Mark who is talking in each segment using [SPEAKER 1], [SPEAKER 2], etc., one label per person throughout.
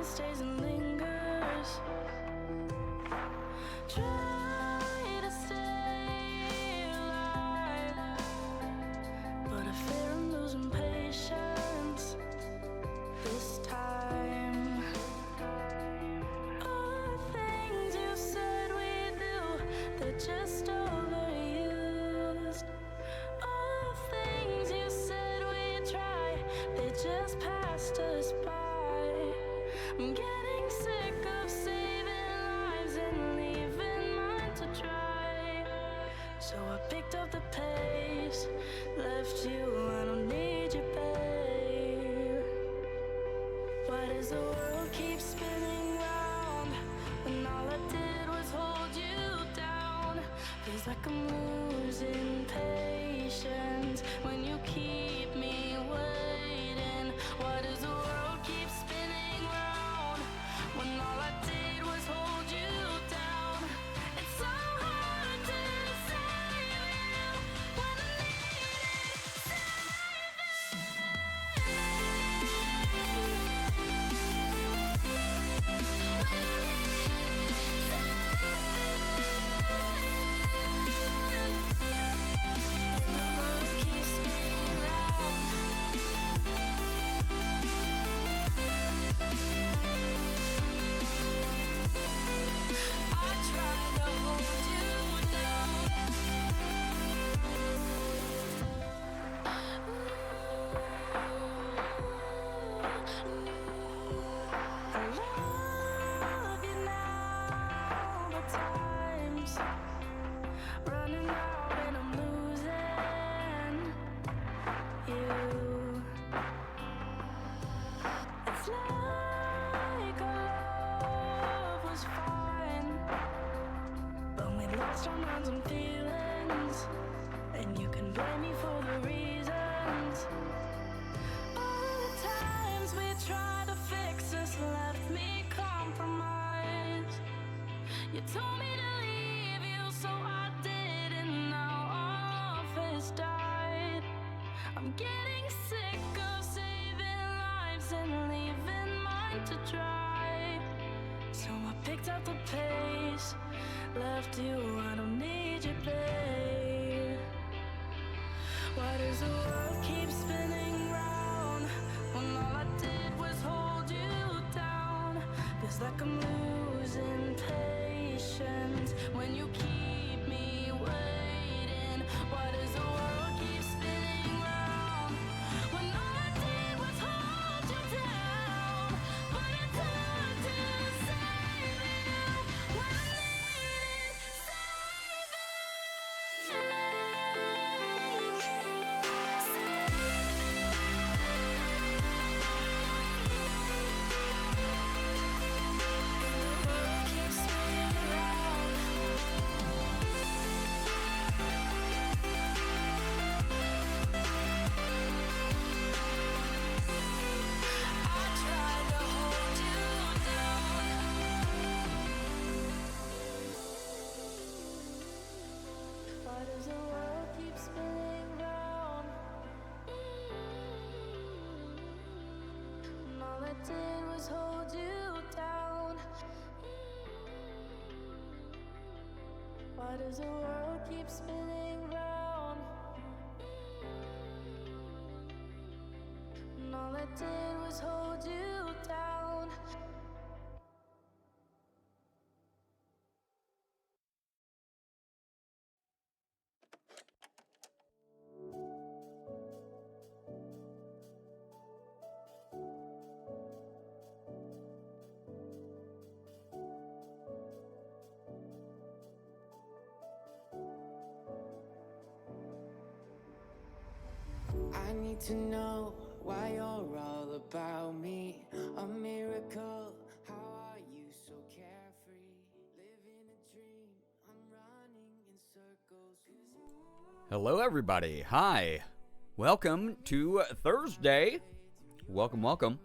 [SPEAKER 1] and stays and lingers. Try to stay alive, but I fear I'm losing patience this time. All the things you said we do, they're just overused. All the things you said we try, they just passed us by. I'm getting sick of saving lives and leaving mine to try. So I picked up the pace, left you, I don't need you, babe. Why does the world keep spinning round when all I did was hold you down? Feels like I'm losing patience when you keep me waiting. Why does the world keep spinning round when all I did was hold you down? It's so hard to save you when I needed saving. Running out and I'm losing you. It's like our love was fine, but we lost our minds and feelings, and you can blame me for the reasons. All the times we tried to fix this left me compromised. You told me to leave you, so I did, and now our love has died. I'm getting sick of saving lives and leaving mine to try. So I picked up the pace, left you, I don't need you, babe. Why does the world keep spinning round when all I did was hold you down? Feels like I'm losing patience when you keep me waiting. Why does the world keep spinning round when all I did was hold you down? But it's hard to save you when I needed Why does the world keep spinning round? And all I did was hold you down. Why does the world keep spinning round? And all I did was hold you down.
[SPEAKER 2] I need to know why you're all about me. A miracle, how are you so carefree? Living a dream, I'm running in circles.
[SPEAKER 3] Hello, everybody. Hi. Welcome to Thursday. Welcome. Welcome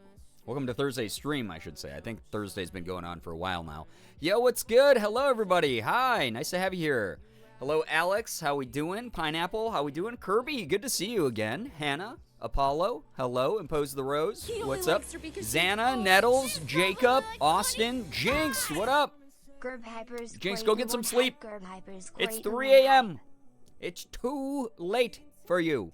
[SPEAKER 3] to Thursday's stream, I should say. I think Thursday's been going on for a while now. Yo, what's good? Hello, everybody. Hi. Nice to have you here. Hello, Alex. How we doing? Pineapple. How we doing? Kirby, good to see you again. Hannah. Apollo, hello. Impose the Rose,
[SPEAKER 4] He only
[SPEAKER 3] what's up?
[SPEAKER 4] likes her because
[SPEAKER 3] Xana, Nettles, Jacob, Austin, Jinx, what up? Jinx, go get some sleep. It's 3 a.m. It's too late for you.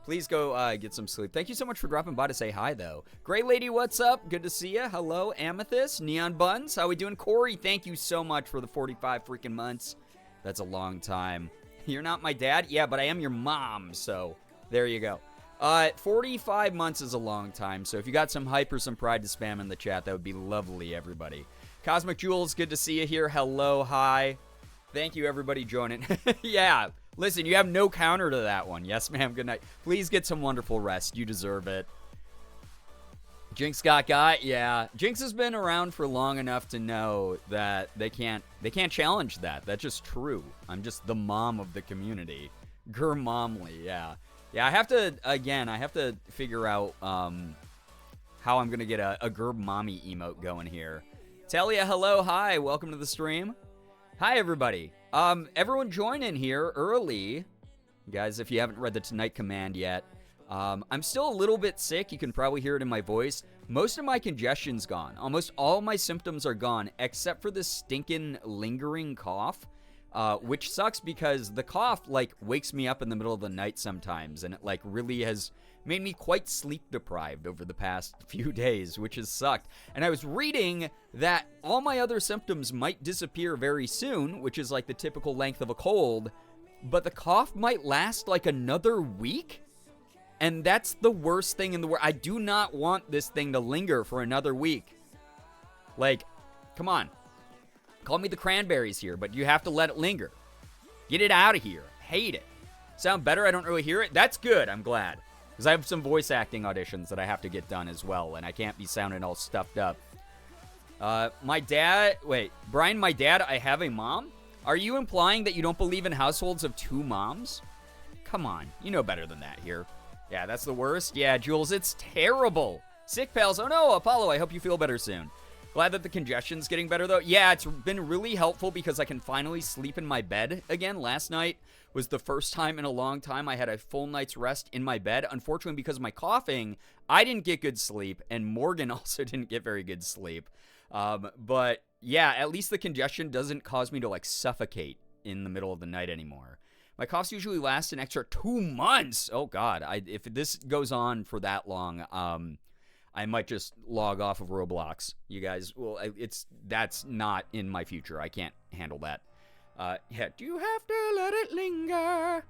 [SPEAKER 3] Please go get some sleep. Thank you so much for dropping by to say hi, though. Gray Lady, what's up? Good to see you. Hello, Amethyst, Neon Buns. How we doing? Corey, thank you so much for the 45 freaking months. That's a long time. You're not my dad? Yeah, but I am your mom, so there you go. 45 months is a long time, so if you got some hype or some pride to spam in the chat, that would be lovely, everybody. Cosmic Jules, good to see you here. Hello, hi. Thank you, everybody joining. Yeah, listen, you have no counter to that one. Yes, ma'am, good night. Please get some wonderful rest. You deserve it. Jinx got yeah. Jinx has been around for long enough to know that they can't challenge that. That's just true. I'm just the mom of the community. Germomly, yeah. Yeah, I have to figure out how I'm going to get a Gerb Mommy emote going here. Talia, hello, hi, welcome to the stream. Hi, everybody. Everyone join in here early. Guys, if you haven't read the Tonight Command yet, I'm still a little bit sick. You can probably hear it in my voice. Most of my congestion's gone. Almost all my symptoms are gone, except for this stinking lingering cough. Which sucks because the cough, like, wakes me up in the middle of the night sometimes, and it, like, really has made me quite sleep deprived over the past few days, which has sucked. And I was reading that all my other symptoms might disappear very soon, which is, like, the typical length of a cold, but the cough might last, like, another week? And that's the worst thing in the world. I do not want this thing to linger for another week. Like, come on. Call me the Cranberries here, but you have to let it linger. Get it out of here. Hate it. Sound better? I don't really hear it. That's good. I'm glad. Because I have some voice acting auditions that I have to get done as well, and I can't be sounding all stuffed up. My dad... Wait. Brian, my dad, I have a mom? Are you implying that you don't believe in households of two moms? Come on. You know better than that here. Yeah, that's the worst. Yeah, Jules, it's terrible. Sick pals. Oh, no, Apollo, I hope you feel better soon. Glad that the congestion's getting better, though. Yeah, it's been really helpful because I can finally sleep in my bed again. Last night was the first time in a long time I had a full night's rest in my bed. Unfortunately, because of my coughing, I didn't get good sleep, and Morgan also didn't get very good sleep. But, yeah, at least the congestion doesn't cause me to, like, suffocate in the middle of the night anymore. My coughs usually last an extra 2 months. Oh, God. If this goes on for that long, I might just log off of Roblox. You guys, well, that's not in my future. I can't handle that. Yeah, do you have to let it linger?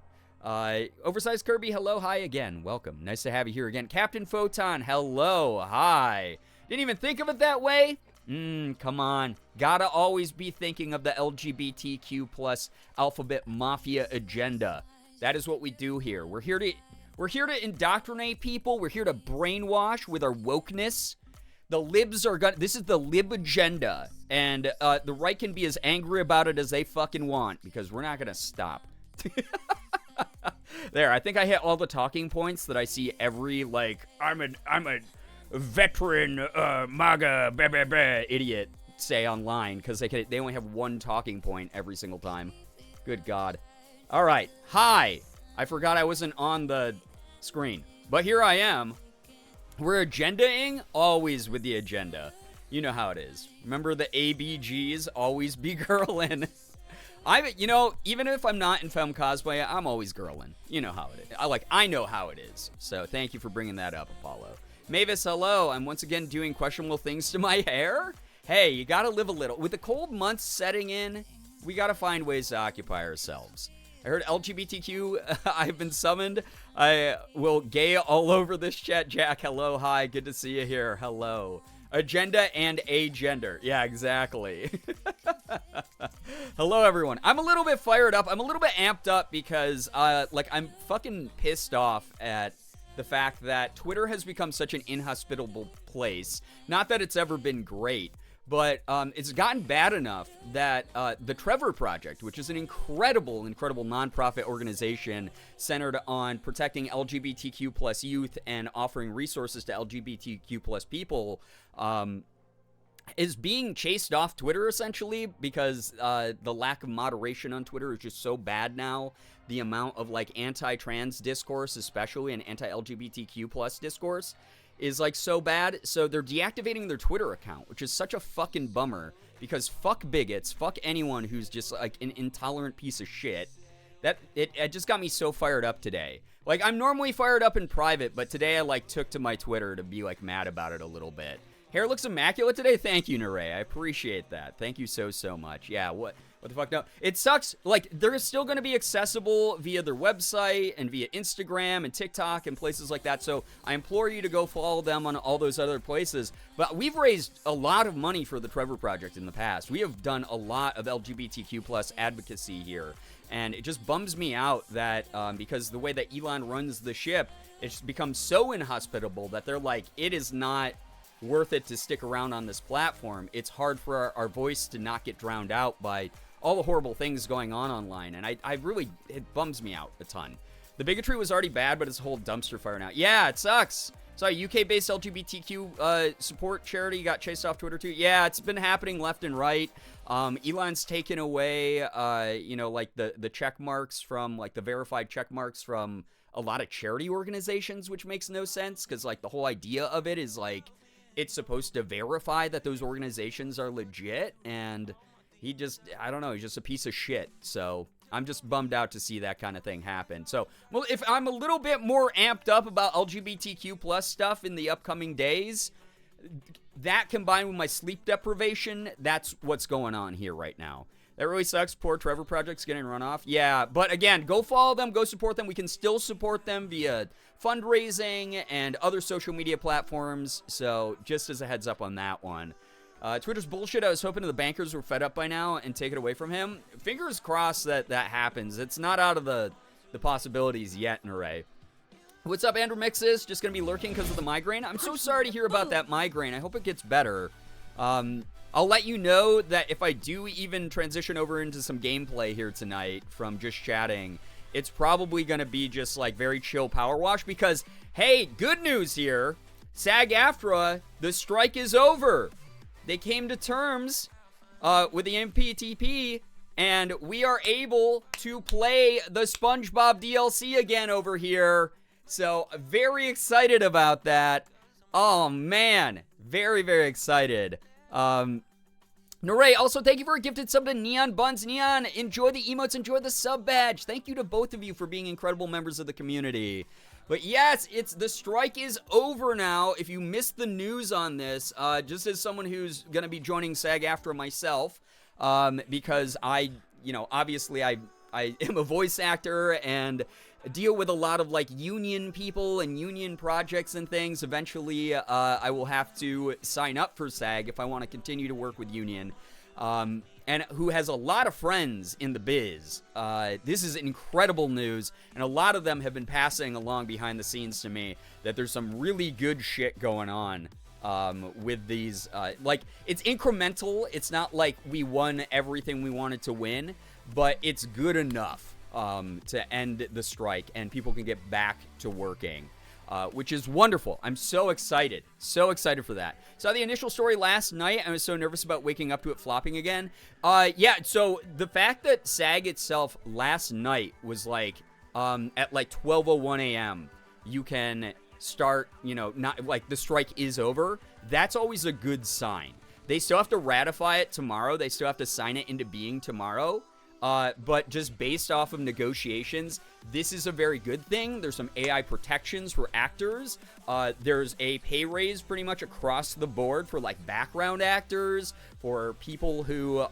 [SPEAKER 3] Oversized Kirby, hello, hi again. Welcome. Nice to have you here again. Captain Photon, hello, hi. Didn't even think of it that way? Come on. Gotta always be thinking of the LGBTQ plus alphabet mafia agenda. That is what we do here. We're here to indoctrinate people. We're here to brainwash with our wokeness. The libs are gonna... This is the lib agenda. And the right can be as angry about it as they fucking want. Because we're not gonna stop. There, I think I hit all the talking points that I see every, like... I'm a veteran MAGA blah, blah, blah, idiot say online. Because they only have one talking point every single time. Good God. All right. Hi. I forgot I wasn't on the screen. But here I am. We're agendaing, always with the agenda. You know how it is. Remember the ABGs, always be girlin'. Even if I'm not in femme cosplay, I'm always girlin'. You know how it is. I know how it is. So thank you for bringing that up, Apollo. Mavis, hello. I'm once again doing questionable things to my hair. Hey, you gotta live a little. With the cold months setting in, we gotta find ways to occupy ourselves. I heard LGBTQ, I've been summoned. I will gay all over this chat. Jack, hello, hi, good to see you here. Hello. Agenda and agender. Yeah, exactly. Hello, everyone. I'm a little bit fired up. I'm a little bit amped up because, I'm fucking pissed off at the fact that Twitter has become such an inhospitable place. Not that it's ever been great. But it's gotten bad enough that the Trevor Project, which is an incredible nonprofit organization centered on protecting LGBTQ plus youth and offering resources to LGBTQ plus people, is being chased off Twitter, essentially, because the lack of moderation on Twitter is just so bad now. The amount of, like, anti-trans discourse, especially, and anti-LGBTQ plus discourse is, like, so bad. So they're deactivating their Twitter account, which is such a fucking bummer, because fuck bigots, fuck anyone who's just, like, an intolerant piece of shit. It just got me so fired up today. Like, I'm normally fired up in private, but today I, like, took to my Twitter to be, like, mad about it a little bit. Hair looks immaculate today? Thank you, Neray. I appreciate that. Thank you so much. Yeah, what the fuck? No, it sucks. Like, they're still going to be accessible via their website and via Instagram and TikTok and places like that. So I implore you to go follow them on all those other places. But we've raised a lot of money for the Trevor Project in the past. We have done a lot of LGBTQ plus advocacy here. And it just bums me out that because the way that Elon runs the ship, it's become so inhospitable that they're like, it is not worth it to stick around on this platform. It's hard for our voice to not get drowned out by all the horrible things going on online. And I really, it bums me out a ton. The bigotry was already bad, but it's a whole dumpster fire now. Yeah, it sucks. Sorry, UK-based LGBTQ support charity got chased off Twitter too. Yeah, it's been happening left and right. Elon's taken away, like the check marks from, like, the verified check marks from a lot of charity organizations, which makes no sense, because, like, the whole idea of it is, like, it's supposed to verify that those organizations are legit, and he just, I don't know, he's just a piece of shit. So I'm just bummed out to see that kind of thing happen. So, well, if I'm a little bit more amped up about LGBTQ plus stuff in the upcoming days, that combined with my sleep deprivation, that's what's going on here right now. That really sucks. Poor Trevor Project's getting run off. Yeah, but again, go follow them, go support them. We can still support them via fundraising and other social media platforms. So just as a heads up on that one. Twitter's bullshit. I was hoping the bankers were fed up by now and take it away from him. Fingers crossed that happens. It's not out of the possibilities yet, Neray. What's up, Andrew Mixes? Just going to be lurking because of the migraine? I'm so sorry to hear about that migraine. I hope it gets better. I'll let you know that if I do even transition over into some gameplay here tonight from just chatting, it's probably going to be just, like, very chill power wash because, hey, good news here. SAG-AFTRA, the strike is over. They came to terms with the MPTP, and we are able to play the SpongeBob DLC again over here. So, very excited about that. Oh, man. Very, very excited. Neray, also thank you for a gifted sub to Neon Buns. Neon, enjoy the emotes, enjoy the sub badge. Thank you to both of you for being incredible members of the community. But yes, the strike is over now. If you missed the news on this, just as someone who's going to be joining SAG-AFTRA myself, because obviously I am a voice actor and deal with a lot of, like, union people and union projects and things. Eventually, I will have to sign up for SAG if I want to continue to work with union. And who has a lot of friends in the biz. This is incredible news, and a lot of them have been passing along behind the scenes to me that there's some really good shit going on with these. Like, it's incremental. It's not like we won everything we wanted to win, but it's good enough to end the strike, and people can get back to working. Which is wonderful. I'm so excited. So excited for that. Saw the initial story last night. I was so nervous about waking up to it flopping again. Yeah, so the fact that SAG itself last night was like, at like 12:01 a.m., you can start, not like the strike is over. That's always a good sign. They still have to ratify it tomorrow. They still have to sign it into being tomorrow. But just based off of negotiations, this is a very good thing. There's some AI protections for actors. There's a pay raise pretty much across the board for, like, background actors, for people who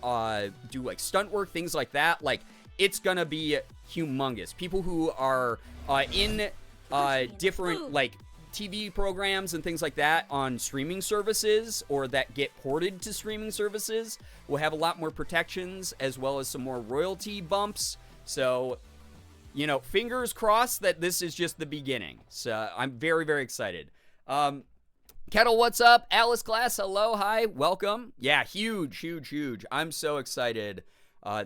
[SPEAKER 3] do, like, stunt work, things like that. Like, it's gonna be humongous. People who are in different, like, TV programs and things like that on streaming services, or that get ported to streaming services, will have a lot more protections, as well as some more royalty bumps. So, fingers crossed that this is just the beginning. So I'm very, very excited. Kettle, what's up? Alice Glass, hello, hi, welcome. Yeah, huge. I'm so excited.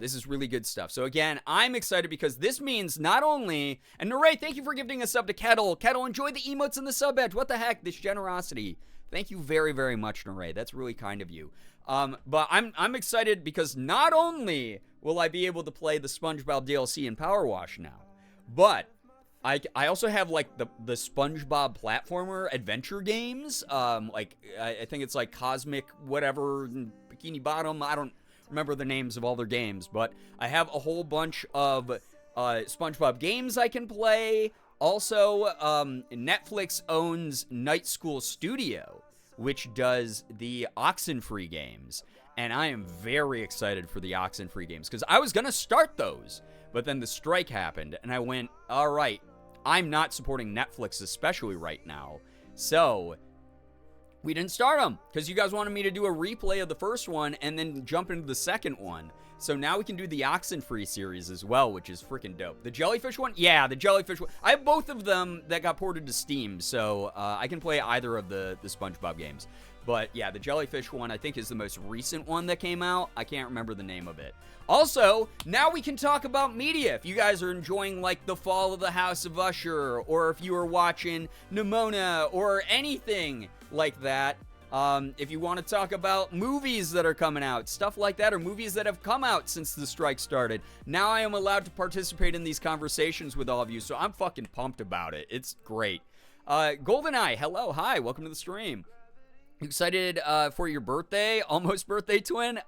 [SPEAKER 3] This is really good stuff. So again, I'm excited because this means not only, and Neray, thank you for giving a sub to Kettle. Kettle, enjoy the emotes and the sub badge. What the heck? This generosity. Thank you very, very much, Naray. That's really kind of you. But I'm excited because not only will I be able to play the SpongeBob DLC in Power Wash now, but I also have like the SpongeBob platformer adventure games. I think it's like Cosmic whatever, Bikini Bottom. I don't remember the names of all their games, but I have a whole bunch of SpongeBob games I can play. Also, Netflix owns Night School Studio, which does the Oxenfree games. And I am very excited for the Oxenfree games because I was going to start those, but then the strike happened and I went, all right, I'm not supporting Netflix especially right now. So we didn't start them because you guys wanted me to do a replay of the first one and then jump into the second one. So now we can do the Oxenfree series as well, which is freaking dope. The Jellyfish one? Yeah, the Jellyfish one. I have both of them that got ported to Steam, so I can play either of the SpongeBob games. But yeah, the Jellyfish one I think is the most recent one that came out. I can't remember the name of it. Also, now we can talk about media. If you guys are enjoying like The Fall of the House of Usher, or if you are watching Nimona, or anything like that. If you want to talk about movies that are coming out, stuff like that, or movies that have come out since the strike started, now I am allowed to participate in these conversations with all of you, so I'm fucking pumped about it. It's great. GoldenEye, hello, hi, welcome to the stream. Excited for your birthday, almost birthday twin.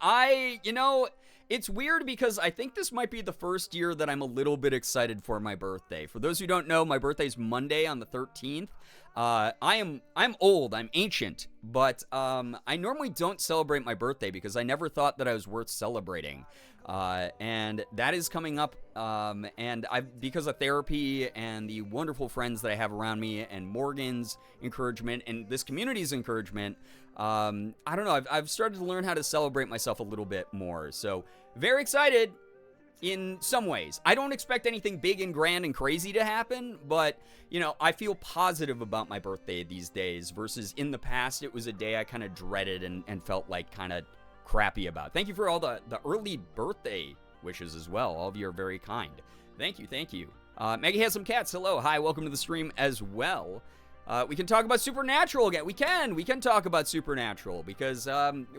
[SPEAKER 3] It's weird because I think this might be the first year that I'm a little bit excited for my birthday. For those who don't know, my birthday's Monday on the 13th. I'm old, I'm ancient, but I normally don't celebrate my birthday because I never thought that I was worth celebrating. And that is coming up, and because of therapy and the wonderful friends that I have around me and Morgan's encouragement and this community's encouragement, I don't know, I've started to learn how to celebrate myself a little bit more. So very excited in some ways. I don't expect anything big and grand and crazy to happen, but I feel positive about my birthday these days versus in the past it was a day I kind of dreaded and felt like kind of crappy about. Thank you for all the early birthday wishes as well. All of you are very kind. Thank you. Maggie has some cats. Hello. Hi. Welcome to the stream as well. We can talk about Supernatural again. We can talk about Supernatural because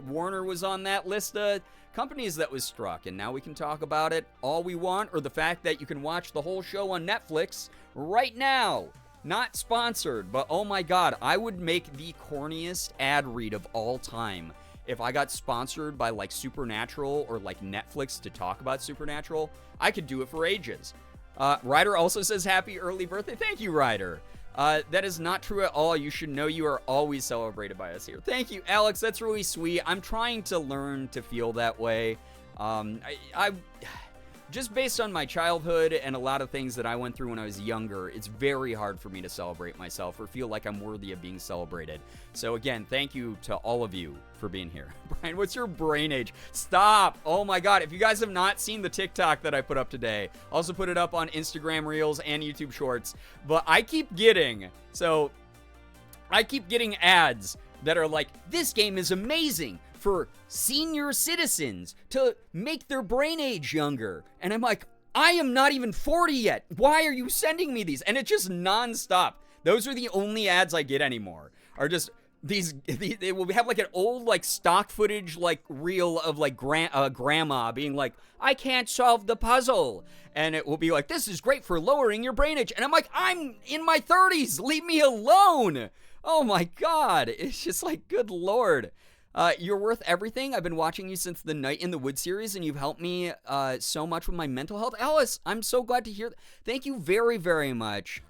[SPEAKER 3] Warner was on that list of companies that was struck, and now we can talk about it all we want, or the fact that you can watch the whole show on Netflix right now. Not sponsored, but oh my god, I would make the corniest ad read of all time if I got sponsored by like Supernatural or like Netflix to talk about Supernatural. I could do it for ages. Ryder also says happy early birthday. Thank you, Ryder. That is not true at all. You should know you are always celebrated by us here. Thank you, Alex. That's really sweet. I'm trying to learn to feel that way. I just based on my childhood and a lot of things that I went through when I was younger, it's very hard for me to celebrate myself or feel like I'm worthy of being celebrated. So again, thank you to all of you for being here. Brian, what's your brain age? Stop! Oh my god, if you guys have not seen the TikTok that I put up today, I'll also put it up on Instagram Reels and YouTube Shorts, but I keep getting ads that are like, this game is amazing for senior citizens to make their brain age younger. And I'm like, I am not even 40 yet. Why are you sending me these? And it's just nonstop. Those are the only ads I get anymore. Are just these they will have like an old like stock footage like reel of like grandma being like, I can't solve the puzzle. And it will be like, this is great for lowering your brain age. And I'm like, I'm in my 30s. Leave me alone. Oh my god. It's just like, good lord. You're worth everything. I've been watching you since the Night in the Woods series, and you've helped me so much with my mental health. Alice, I'm so glad to hear that. Thank you very, very much.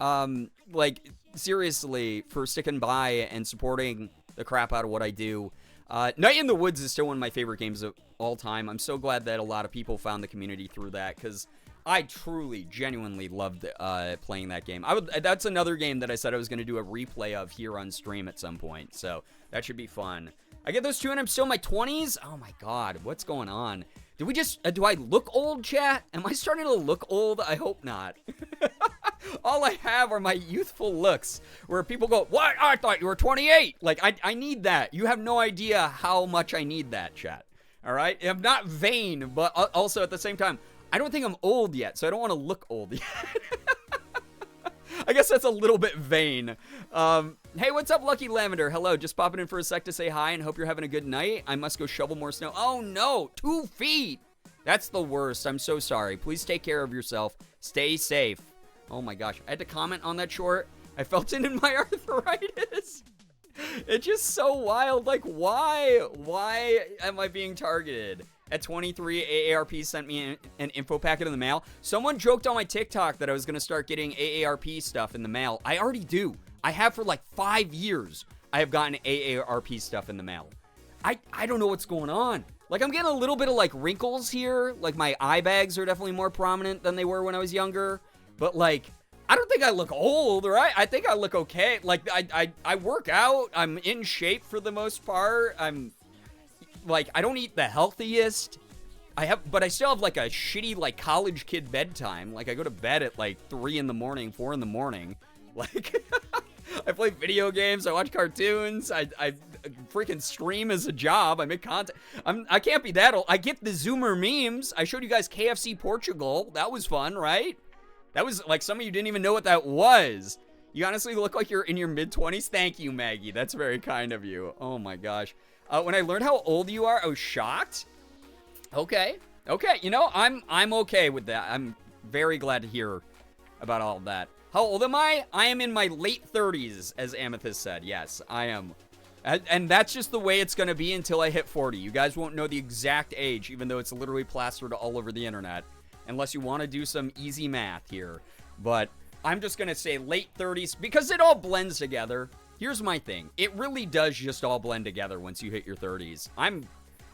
[SPEAKER 3] Seriously, for sticking by and supporting the crap out of what I do. Night in the Woods is still one of my favorite games of all time. I'm so glad that a lot of people found the community through that, because I truly, genuinely loved playing that game. That's another game that I said I was going to do a replay of here on stream at some point, so that should be fun. I get those two and I'm still in my 20s? Oh my god, what's going on? Did we just, do I look old, chat? Am I starting to look old? I hope not. All I have are my youthful looks, where people go, what? I thought you were 28. Like, I need that. You have no idea how much I need that, chat. All right? I'm not vain, but also at the same time, I don't think I'm old yet, so I don't want to look old yet. I guess that's a little bit vain. Hey, what's up, Lucky Lavender? Hello, just popping in for a sec to say hi and hope you're having a good night. I must go shovel more snow. Oh, no, 2 feet. That's the worst. I'm so sorry. Please take care of yourself. Stay safe. Oh, my gosh. I had to comment on that short. I felt it in my arthritis. It's just so wild. Like, why? Why am I being targeted? At 23, AARP sent me an info packet in the mail. Someone joked on my TikTok that I was going to start getting AARP stuff in the mail. I already do. I have for like 5 years. I have gotten AARP stuff in the mail. I don't know what's going on. Like, I'm getting a little bit of like wrinkles here. Like, my eye bags are definitely more prominent than they were when I was younger. But like, I don't think I look old, right? I think I look okay. Like, I work out. I'm in shape for the most part. I'm like, I don't eat the healthiest. But I still have like a shitty like college kid bedtime. Like, I go to bed at like 3 in the morning, 4 in the morning. Like, I play video games. I watch cartoons. I freaking stream as a job. I make content. I can't be that old. I get the Zoomer memes. I showed you guys KFC Portugal. That was fun, right? That was like, some of you didn't even know what that was. You honestly look like you're in your mid-20s. Thank you, Maggie. That's very kind of you. Oh my gosh. When I learned how old you are, I was shocked. Okay. You know, I'm okay with that. I'm very glad to hear about all of that. How old am I? I am in my late 30s, as Amethyst said. Yes, I am. And that's just the way it's going to be until I hit 40. You guys won't know the exact age, even though it's literally plastered all over the internet, unless you want to do some easy math here. But I'm just going to say late 30s, because it all blends together. Here's my thing. It really does just all blend together once you hit your 30s.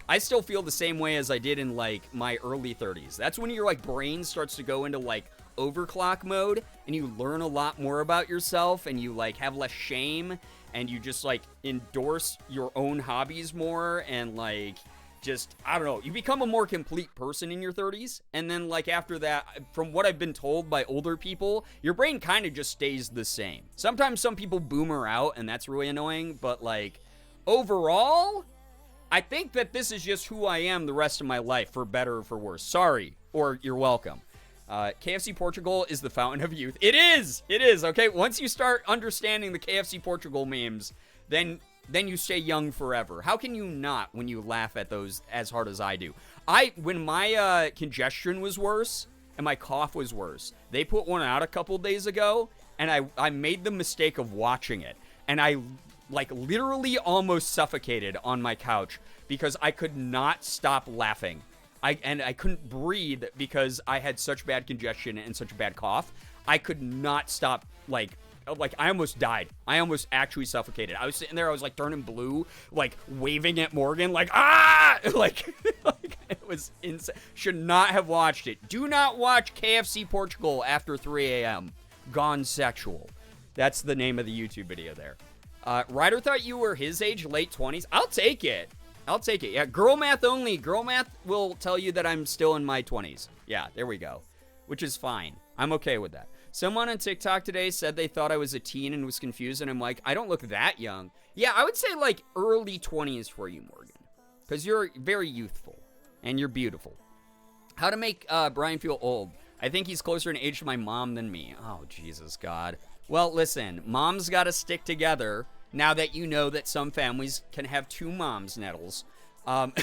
[SPEAKER 3] I still feel the same way as I did in, like, my early 30s. That's when your, like, brain starts to go into, like, overclock mode, and you learn a lot more about yourself, and you, like, have less shame, and you just, like, endorse your own hobbies more, and, like, just, I don't know, you become a more complete person in your 30s, and then, like, after that, from what I've been told by older people, your brain kind of just stays the same. Sometimes some people boomer out, and that's really annoying, but, like, overall, I think that this is just who I am the rest of my life, for better or for worse. Sorry, or you're welcome. KFC Portugal is the fountain of youth. It is, okay? Once you start understanding the KFC Portugal memes, then you stay young forever. How can you not when you laugh at those as hard as I do? When my congestion was worse and my cough was worse, they put one out a couple days ago, and I made the mistake of watching it. And I, like, literally almost suffocated on my couch because I could not stop laughing. I couldn't breathe because I had such bad congestion and such a bad cough. I could not stop, like I almost died. I almost actually suffocated. I was sitting there, I was like turning blue, like waving at Morgan, like, ah! Like it was insane. Should not have watched it. Do not watch KFC Portugal after 3 a.m. Gone sexual. That's the name of the YouTube video there. Ryder thought you were his age, late 20s. I'll take it. Yeah, girl math only. Girl math will tell you that I'm still in my 20s. Yeah, there we go. Which is fine. I'm okay with that. Someone on TikTok today said they thought I was a teen and was confused, and I'm like, I don't look that young. Yeah, I would say like early 20s for you, Morgan. Because you're very youthful. And you're beautiful. How to make Brian feel old. I think he's closer in age to my mom than me. Oh, Jesus, God. Well, listen, moms got to stick together. Now that you know that some families can have 2 moms, Nettles. And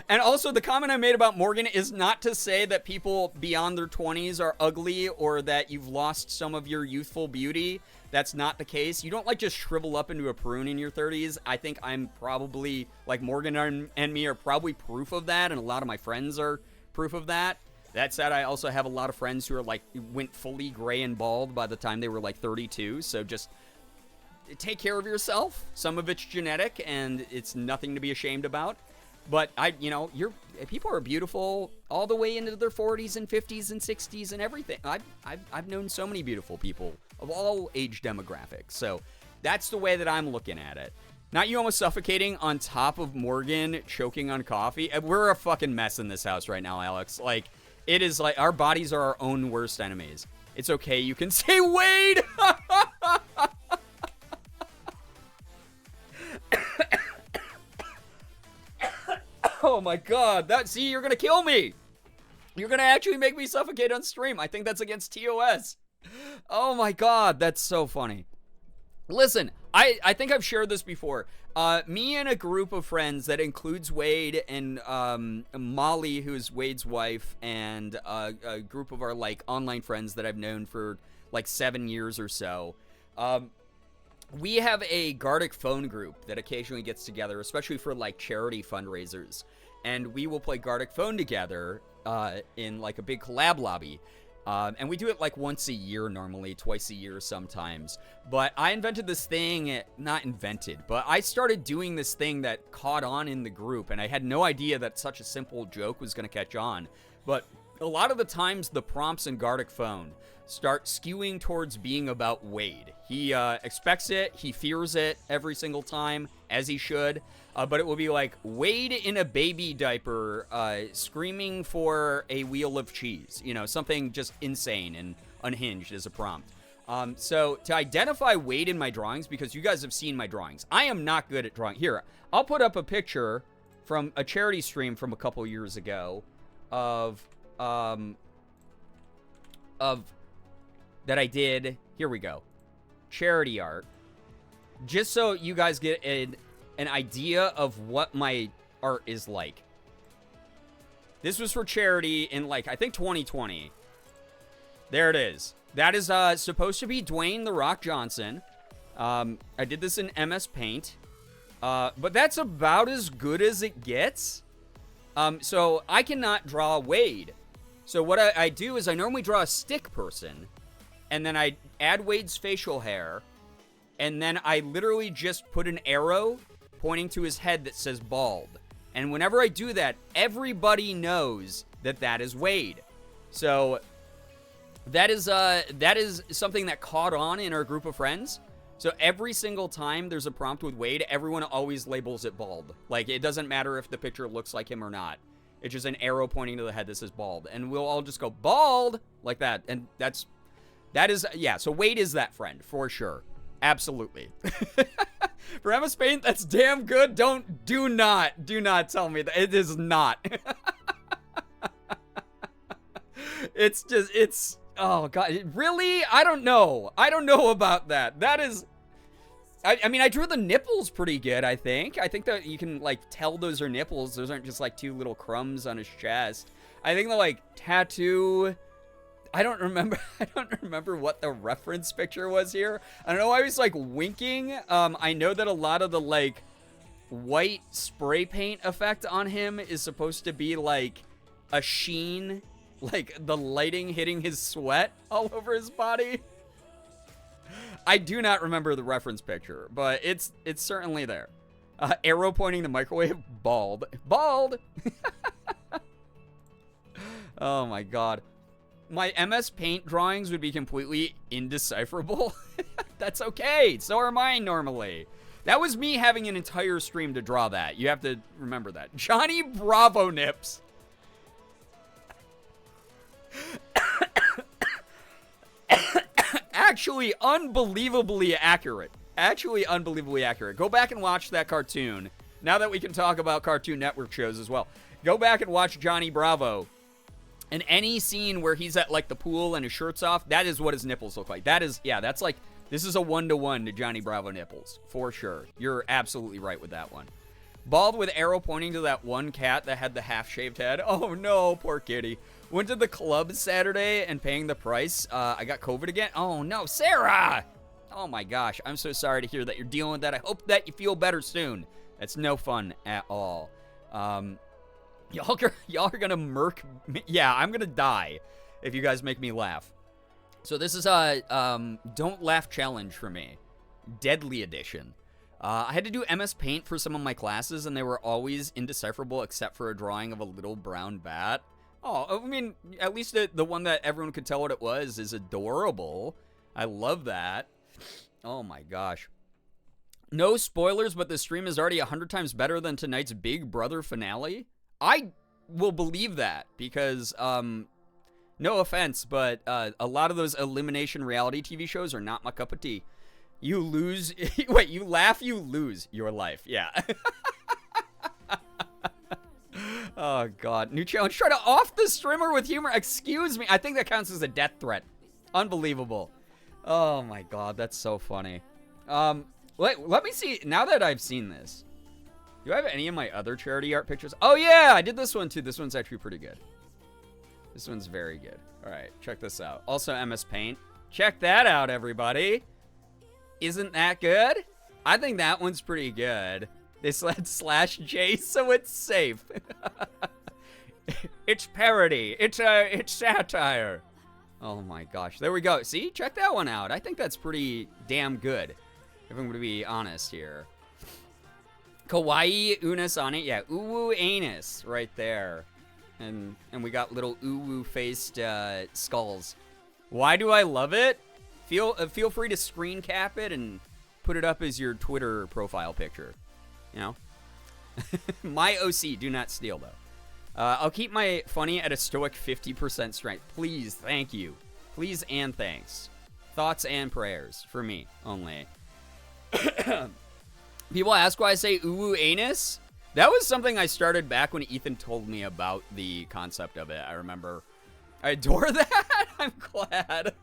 [SPEAKER 3] also, the comment I made about Morgan is not to say that people beyond their 20s are ugly or that you've lost some of your youthful beauty. That's not the case. You don't, like, just shrivel up into a prune in your 30s. I think I'm probably, like, Morgan and me are probably proof of that, and a lot of my friends are proof of that. That said, I also have a lot of friends who are, like, went fully gray and bald by the time they were, like, 32, so just take care of yourself. Some of it's genetic, and it's nothing to be ashamed about. But people are beautiful all the way into their 40s and 50s and 60s and everything. I've known so many beautiful people of all age demographics. So that's the way that I'm looking at it. Not you almost suffocating on top of Morgan choking on coffee. We're a fucking mess in this house right now, Alex. Like, it is like our bodies are our own worst enemies. It's okay. You can say Wade. Oh my God, see, you're gonna kill me. You're gonna actually make me suffocate on stream. I think that's against TOS. Oh my God, that's so funny. Listen, I think I've shared this before. Me and a group of friends that includes Wade and Molly, who's Wade's wife, and a group of our like online friends that I've known for like 7 years or so. We have a Gartic phone group that occasionally gets together, especially for like charity fundraisers, and we will play Gartic phone together in like a big collab lobby. And we do it like once a year normally, twice a year sometimes. But I invented this thing, not invented, but I started doing this thing that caught on in the group, and I had no idea that such a simple joke was going to catch on. But a lot of the times the prompts in Gartic Phone start skewing towards being about Wade. He expects it, he fears it every single time, as he should. But it will be like, Wade in a baby diaper screaming for a wheel of cheese. You know, something just insane and unhinged as a prompt. So to identify Wade in my drawings, because you guys have seen my drawings, I am not good at drawing. Here, I'll put up a picture from a charity stream from a couple years ago of that I did. Here we go. Charity art. Just so you guys get an idea of what my art is like. This was for charity in, like, I think 2020. There it is. That is supposed to be Dwayne "The Rock" Johnson. I did this in MS Paint. But that's about as good as it gets. So I cannot draw Wade. So what I do is I normally draw a stick person, and then I add Wade's facial hair, and then I literally just put an arrow pointing to his head that says bald. And whenever I do that, everybody knows that that is Wade. So that is something that caught on in our group of friends. So every single time there's a prompt with Wade, everyone always labels it bald. Like, it doesn't matter if the picture looks like him or not. It's just an arrow pointing to the head that says bald. And we'll all just go, bald, like that. And that is, yeah, so Wade is that friend, for sure. Absolutely. For MS Paint, that's damn good. Do not tell me that. It is not. It's, oh God, really? I don't know about that. That is, I mean, I drew the nipples pretty good, I think. I think that you can, like, tell those are nipples. Those aren't just, like, 2 little crumbs on his chest. I think the, like, tattoo, I don't remember what the reference picture was here. I don't know why I was, like, winking. I know that a lot of the, like, white spray paint effect on him is supposed to be, like, a sheen, like, the lighting hitting his sweat all over his body. I do not remember the reference picture, but it's certainly there. Arrow pointing the microwave, bald. Bald! Oh my God. My MS Paint drawings would be completely indecipherable. That's okay. So are mine normally. That was me having an entire stream to draw that. You have to remember that. Johnny Bravo nips. Actually, unbelievably accurate. Go back and watch that cartoon. Now that we can talk about Cartoon Network shows as well. Go back and watch Johnny Bravo. And any scene where he's at, like, the pool and his shirt's off, that is what his nipples look like. That is, yeah, that's like, this is a 1-to-1 to Johnny Bravo nipples. For sure. You're absolutely right with that one. Bald with arrow pointing to that one cat that had the half-shaved head. Oh, no, poor kitty. Went to the club Saturday and paying the price. I got COVID again. Oh, no, Sarah! Oh, my gosh. I'm so sorry to hear that you're dealing with that. I hope that you feel better soon. That's no fun at all. Y'all are gonna murk me. Yeah, I'm gonna die if you guys make me laugh. So this is a Don't Laugh challenge for me. Deadly edition. I had to do MS Paint for some of my classes, and they were always indecipherable except for a drawing of a little brown bat. Oh, I mean, at least the one that everyone could tell what it was is adorable. I love that. Oh my gosh. No spoilers, but the stream is already 100 times better than tonight's Big Brother finale. I will believe that because, no offense, but a lot of those elimination reality TV shows are not my cup of tea. You lose. Wait, you laugh, you lose your life. Yeah. Oh, God. New challenge. Try to off the streamer with humor. Excuse me. I think that counts as a death threat. Unbelievable. Oh, my God. That's so funny. Let me see. Now that I've seen this, do I have any of my other charity art pictures? Oh, yeah, I did this one, too. This one's actually pretty good. This one's very good. All right, check this out. Also, MS Paint. Check that out, everybody. Isn't that good? I think that one's pretty good. They said /J, so it's safe. It's parody. It's satire. Oh, my gosh. There we go. See? Check that one out. I think that's pretty damn good, if I'm going to be honest here. Kawaii Unis on it. Yeah, uwu anus right there. And we got little uwu-faced skulls. Why do I love it? Feel free to screen cap it and put it up as your Twitter profile picture. You know? My OC, do not steal, though. I'll keep my funny at a stoic 50% strength. Please, thank you. Please and thanks. Thoughts and prayers for me only. People ask why I say uwu anus. That was something I started back when Ethan told me about the concept of it. I remember. I adore that. I'm glad.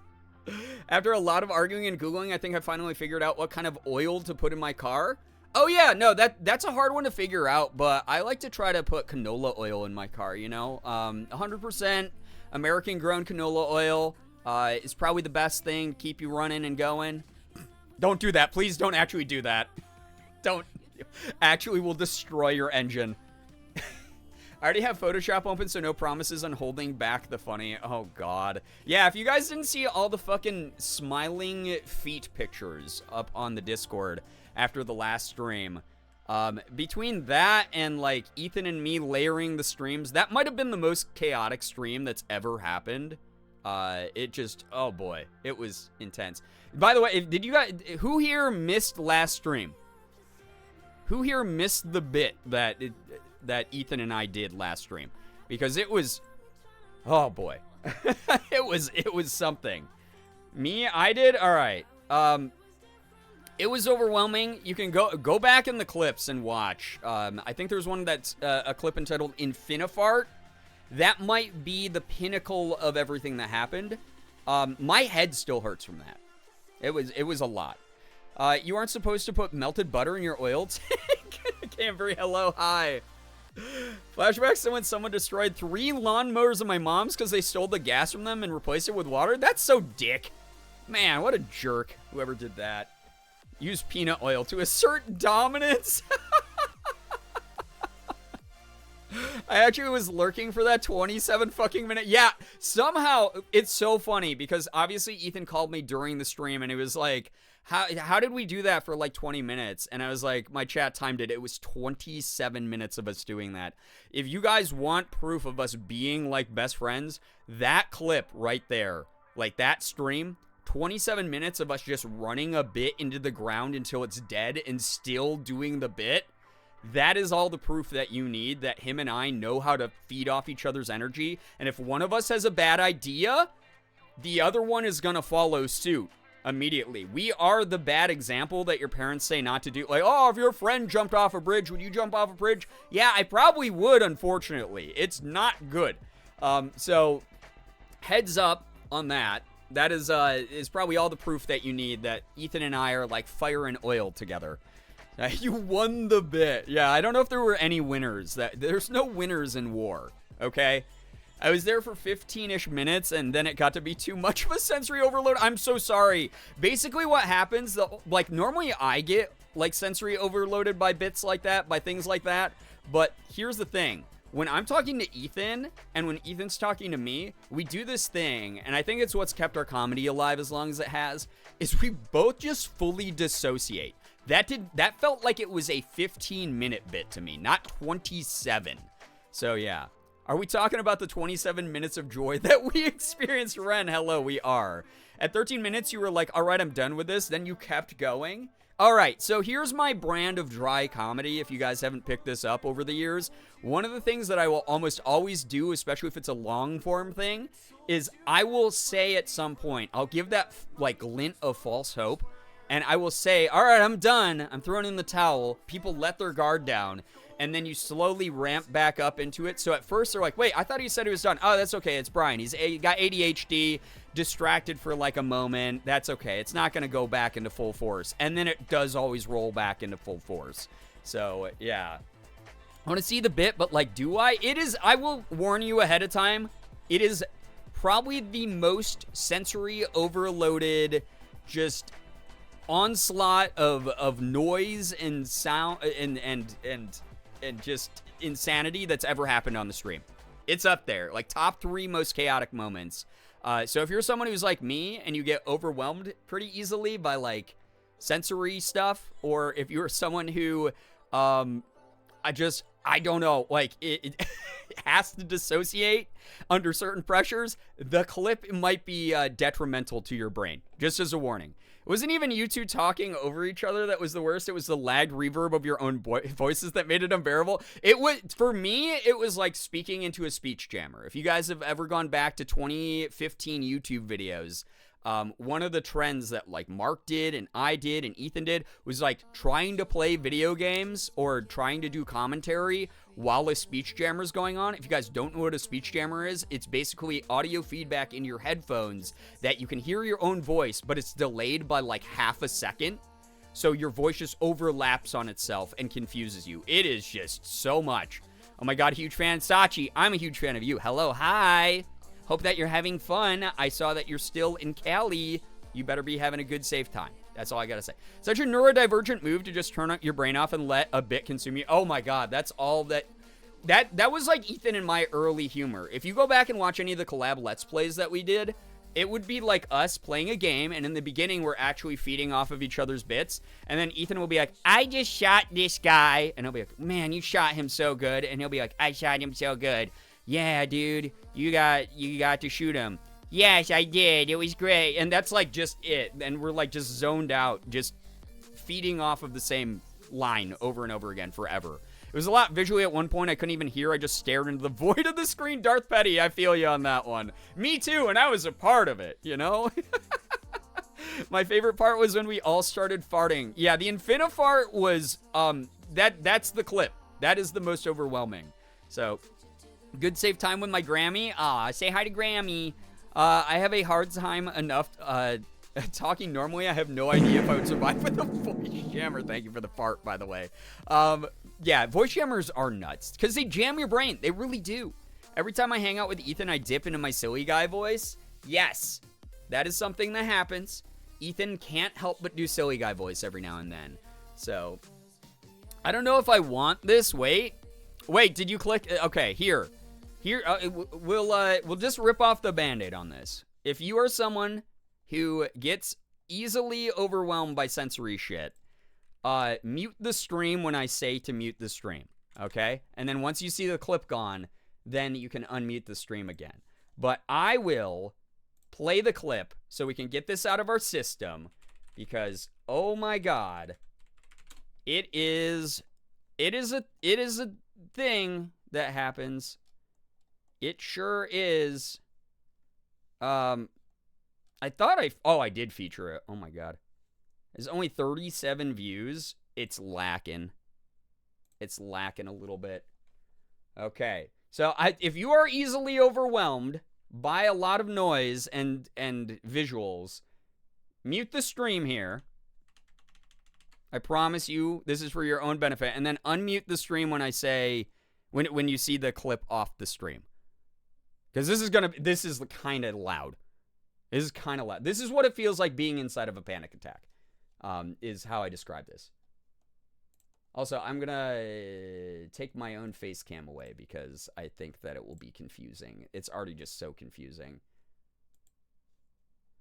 [SPEAKER 3] After a lot of arguing and Googling, I think I finally figured out what kind of oil to put in my car. Oh, yeah. No, that's a hard one to figure out, but I like to try to put canola oil in my car, you know? 100% American-grown canola oil is probably the best thing to keep you running and going. Don't do that. Please don't actually do that. Don't. Actually will destroy your engine. I already have Photoshop open, so no promises on holding back the funny. Oh, God. Yeah, if you guys didn't see all the fucking smiling feet pictures up on the Discord after the last stream, between that and, like, Ethan and me layering the streams, that might have been the most chaotic stream that's ever happened. It just, oh, boy. It was intense. By the way, did you guys, who here missed last stream? Who here missed the bit that Ethan and I did last stream? Because it was, oh boy, it was something. Me, I did. All right. It was overwhelming. You can go back in the clips and watch. I think there's one that's a clip entitled Infinifart. That might be the pinnacle of everything that happened. My head still hurts from that. It was a lot. You aren't supposed to put melted butter in your oil tank? Cambery, hello, hi. Flashbacks to when someone destroyed 3 lawnmowers of my mom's because they stole the gas from them and replaced it with water? That's so dick. Man, what a jerk, whoever did that. Use peanut oil to assert dominance. I actually was lurking for that 27 fucking minute. Yeah, somehow, it's so funny because obviously Ethan called me during the stream and it was like, how did we do that for like 20 minutes? And I was like, my chat timed it. It was 27 minutes of us doing that. If you guys want proof of us being like best friends, that clip right there, like that stream, 27 minutes of us just running a bit into the ground until it's dead and still doing the bit. That is all the proof that you need that him and I know how to feed off each other's energy. And if one of us has a bad idea, the other one is going to follow suit immediately. We are the bad example that your parents say not to do. Like, oh, if your friend jumped off a bridge, would you jump off a bridge? Yeah, I probably would, unfortunately. It's not good. So, heads up on that. That is probably all the proof that you need that Ethan and I are like fire and oil together. You won the bit. Yeah, I don't know if there were any winners. There's no winners in war, okay? I was there for 15-ish minutes, and then it got to be too much of a sensory overload. I'm so sorry. Basically, what happens, like, normally I get, like, sensory overloaded by bits like that, by things like that. But here's the thing. When I'm talking to Ethan, and when Ethan's talking to me, we do this thing, and I think it's what's kept our comedy alive as long as it has, is we both just fully dissociate. That felt like it was a 15-minute bit to me, not 27. So, yeah. Are we talking about the 27 minutes of joy that we experienced, Ren? Hello, we are. At 13 minutes, you were like, all right, I'm done with this. Then you kept going. All right, so here's my brand of dry comedy, if you guys haven't picked this up over the years. One of the things that I will almost always do, especially if it's a long-form thing, is I will say at some point, I'll give that, like, glint of false hope, and I will say, all right, I'm done. I'm throwing in the towel. People let their guard down. And then you slowly ramp back up into it. So at first they're like, wait, I thought he said he was done. Oh, that's okay. It's Brian. He got ADHD. distracted for like a moment. That's okay. It's not going to go back into full force. And then it does always roll back into full force. So, yeah. I want to see the bit, but like, do I? It is, I will warn you ahead of time, it is probably the most sensory overloaded, just onslaught of noise and sound and just insanity that's ever happened on the stream. It's up there, like top 3 most chaotic moments. So if you're someone who's like me and you get overwhelmed pretty easily by like sensory stuff, or if you're someone who, I don't know, like it has to dissociate under certain pressures, the clip might be detrimental to your brain, just as a warning. It wasn't even you two talking over each other that was the worst. It was the lagged reverb of your own voices that made it unbearable. It was, for me, it was like speaking into a speech jammer. If you guys have ever gone back to 2015 YouTube videos, one of the trends that like Mark did and I did and Ethan did was like trying to play video games or trying to do commentary while a speech jammer is going on. If you guys don't know what a speech jammer is, it's basically audio feedback in your headphones that you can hear your own voice, but it's delayed by like half a second. So your voice just overlaps on itself and confuses you. It is just so much. Oh my God, huge fan. Sachi, I'm a huge fan of you. Hello, hi. Hope that you're having fun. I saw that you're still in Cali. You better be having a good, safe time. That's all I gotta say. Such a neurodivergent move to just turn your brain off and let a bit consume you. Oh my God, that's all that was like Ethan and my early humor. If you go back and watch any of the collab Let's Plays that we did, it would be like us playing a game, and in the beginning, we're actually feeding off of each other's bits, and then Ethan will be like, I just shot this guy, and he'll be like, man, you shot him so good, and he'll be like, I shot him so good. Yeah, dude, you got to shoot him. Yes, I did. It was great. And that's like just it. And we're like just zoned out, just feeding off of the same line over and over again forever. It was a lot visually at one point. I couldn't even hear. I just stared into the void of the screen. Darth Petty, I feel you on that one. Me too, and I was a part of it, you know? My favorite part was when we all started farting. Yeah, the Infinifart was, that's the clip. That is the most overwhelming. So, good safe time with my Grammy. Say hi to Grammy. I have a hard time enough talking normally. I have no idea if I would survive with a voice jammer. Thank you for the fart, by the way. Yeah, voice jammers are nuts because they jam your brain. They really do. Every time I hang out with Ethan, I dip into my silly guy voice. Yes, that is something that happens. Ethan can't help but do silly guy voice every now and then. So, I don't know if I want this. Wait, did you click? Okay, here, we'll just rip off the Band-Aid on this. If you are someone who gets easily overwhelmed by sensory shit, mute the stream when I say to mute the stream, okay? And then once you see the clip gone, then you can unmute the stream again. But I will play the clip so we can get this out of our system because, oh my God, it is a thing that happens. It sure is. I did feature it. Oh my God. There's only 37 views. It's lacking. It's lacking a little bit. Okay. So if you are easily overwhelmed by a lot of noise and visuals, mute the stream here. I promise you this is for your own benefit. And then unmute the stream when I say, when you see the clip off the stream. Because this is kind of loud. This is kind of loud. This is what it feels like being inside of a panic attack, is how I describe this. Also, I'm going to take my own face cam away because I think that it will be confusing. It's already just so confusing.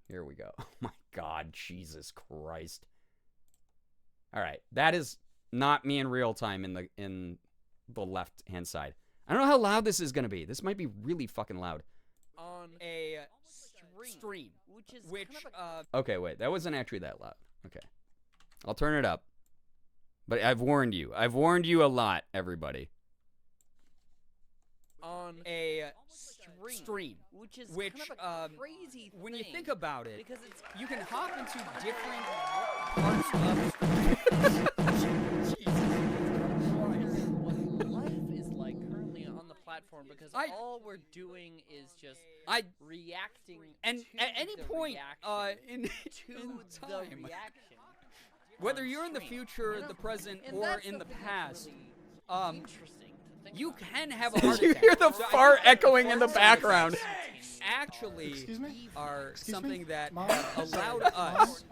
[SPEAKER 3] Here we go. Oh my God, Jesus Christ. All right, that is not me in real time in the left-hand side. I don't know how loud this is going to be. This might be really fucking loud.
[SPEAKER 4] On
[SPEAKER 3] a stream. Which okay, wait. That wasn't actually that loud. Okay. I'll turn it up. But I've warned you. I've warned you a lot, everybody.
[SPEAKER 4] On
[SPEAKER 3] a stream. Which
[SPEAKER 4] kind of a crazy thing.
[SPEAKER 3] When you think about it,
[SPEAKER 4] Because it's
[SPEAKER 3] you can hop into different parts of
[SPEAKER 4] what life is like currently on the platform platform because
[SPEAKER 3] I-
[SPEAKER 4] all we're doing is just
[SPEAKER 3] I
[SPEAKER 4] reacting
[SPEAKER 3] and
[SPEAKER 4] to
[SPEAKER 3] at any
[SPEAKER 4] the
[SPEAKER 3] point
[SPEAKER 4] reaction
[SPEAKER 3] in
[SPEAKER 4] to the
[SPEAKER 3] time,
[SPEAKER 4] reaction.
[SPEAKER 3] whether
[SPEAKER 4] on
[SPEAKER 3] you're in the
[SPEAKER 4] stream.
[SPEAKER 3] future,
[SPEAKER 4] You know?
[SPEAKER 3] the present,
[SPEAKER 4] And
[SPEAKER 3] or
[SPEAKER 4] that's
[SPEAKER 3] in the
[SPEAKER 4] thing that's
[SPEAKER 3] past,
[SPEAKER 4] really interesting to think
[SPEAKER 3] you
[SPEAKER 4] about.
[SPEAKER 3] can have a heart
[SPEAKER 5] You
[SPEAKER 3] attack.
[SPEAKER 5] hear the
[SPEAKER 3] So I
[SPEAKER 5] fart
[SPEAKER 3] think that
[SPEAKER 5] echoing in the
[SPEAKER 3] fart sound
[SPEAKER 5] background.
[SPEAKER 3] effects actually
[SPEAKER 6] Excuse me?
[SPEAKER 3] are
[SPEAKER 6] Excuse
[SPEAKER 3] something
[SPEAKER 6] me?
[SPEAKER 3] that
[SPEAKER 6] Mom?
[SPEAKER 3] have allowed
[SPEAKER 6] Sorry.
[SPEAKER 3] us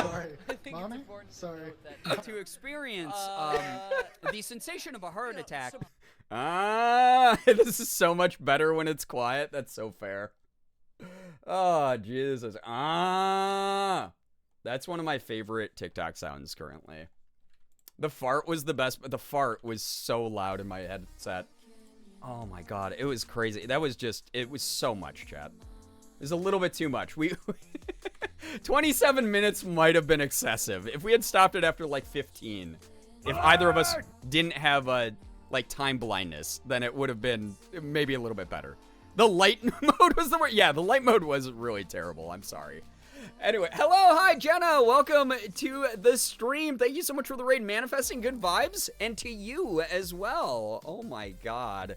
[SPEAKER 6] Sorry.
[SPEAKER 4] I think it's
[SPEAKER 6] Mommy?
[SPEAKER 4] important to
[SPEAKER 6] Sorry.
[SPEAKER 4] note that
[SPEAKER 3] to experience
[SPEAKER 4] Uh,
[SPEAKER 3] the sensation of a heart attack.
[SPEAKER 4] so-
[SPEAKER 5] This is so much better when it's quiet. That's so fair. Oh, Jesus. That's one of my favorite TikTok sounds currently. The fart was the best, but the fart was so loud in my headset. Oh my god, it was crazy. That was just, it was so much, chat. It was a little bit too much. 27 minutes might have been excessive. If we had stopped it after like 15, if either of us didn't have like time blindness, then it would have been maybe a little bit better. The light mode was the worst. Yeah, the light mode was really terrible. I'm sorry. Anyway, hello, hi, Jenna. Welcome to the stream. Thank you so much for the raid, manifesting good vibes, and to you as well. Oh my god.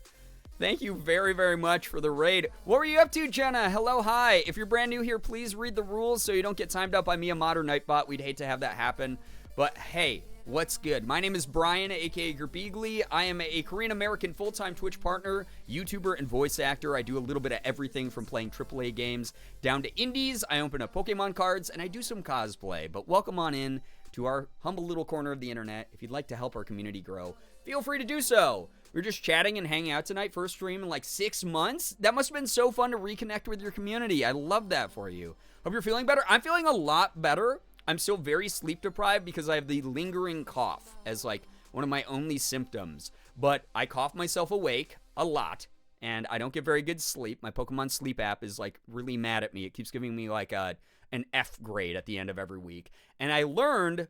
[SPEAKER 5] Thank you very, very much for the raid. What were you up to, Jenna? Hello, hi. If you're brand new here, please read the rules so you don't get timed out by me, a modern Nightbot. We'd hate to have that happen. But hey, what's good? My name is Brian, aka Girbeagly. I am a Korean-American full-time Twitch partner, YouTuber, and voice actor. I do a little bit of everything from playing AAA games down to indies. I open up Pokemon cards, and I do some cosplay. But welcome on in to our humble little corner of the internet. If you'd like to help our community grow, feel free to do so. We were just chatting and hanging out tonight. First stream in like 6 months. That must have been so fun to reconnect with your community. I love that for you. Hope you're feeling better. I'm feeling a lot better. I'm still very sleep deprived because I have the lingering cough as like one of my only symptoms. But I cough myself awake a lot and I don't get very good sleep. My Pokemon Sleep app is like really mad at me. It keeps giving me like an F grade at the end of every week. And I learned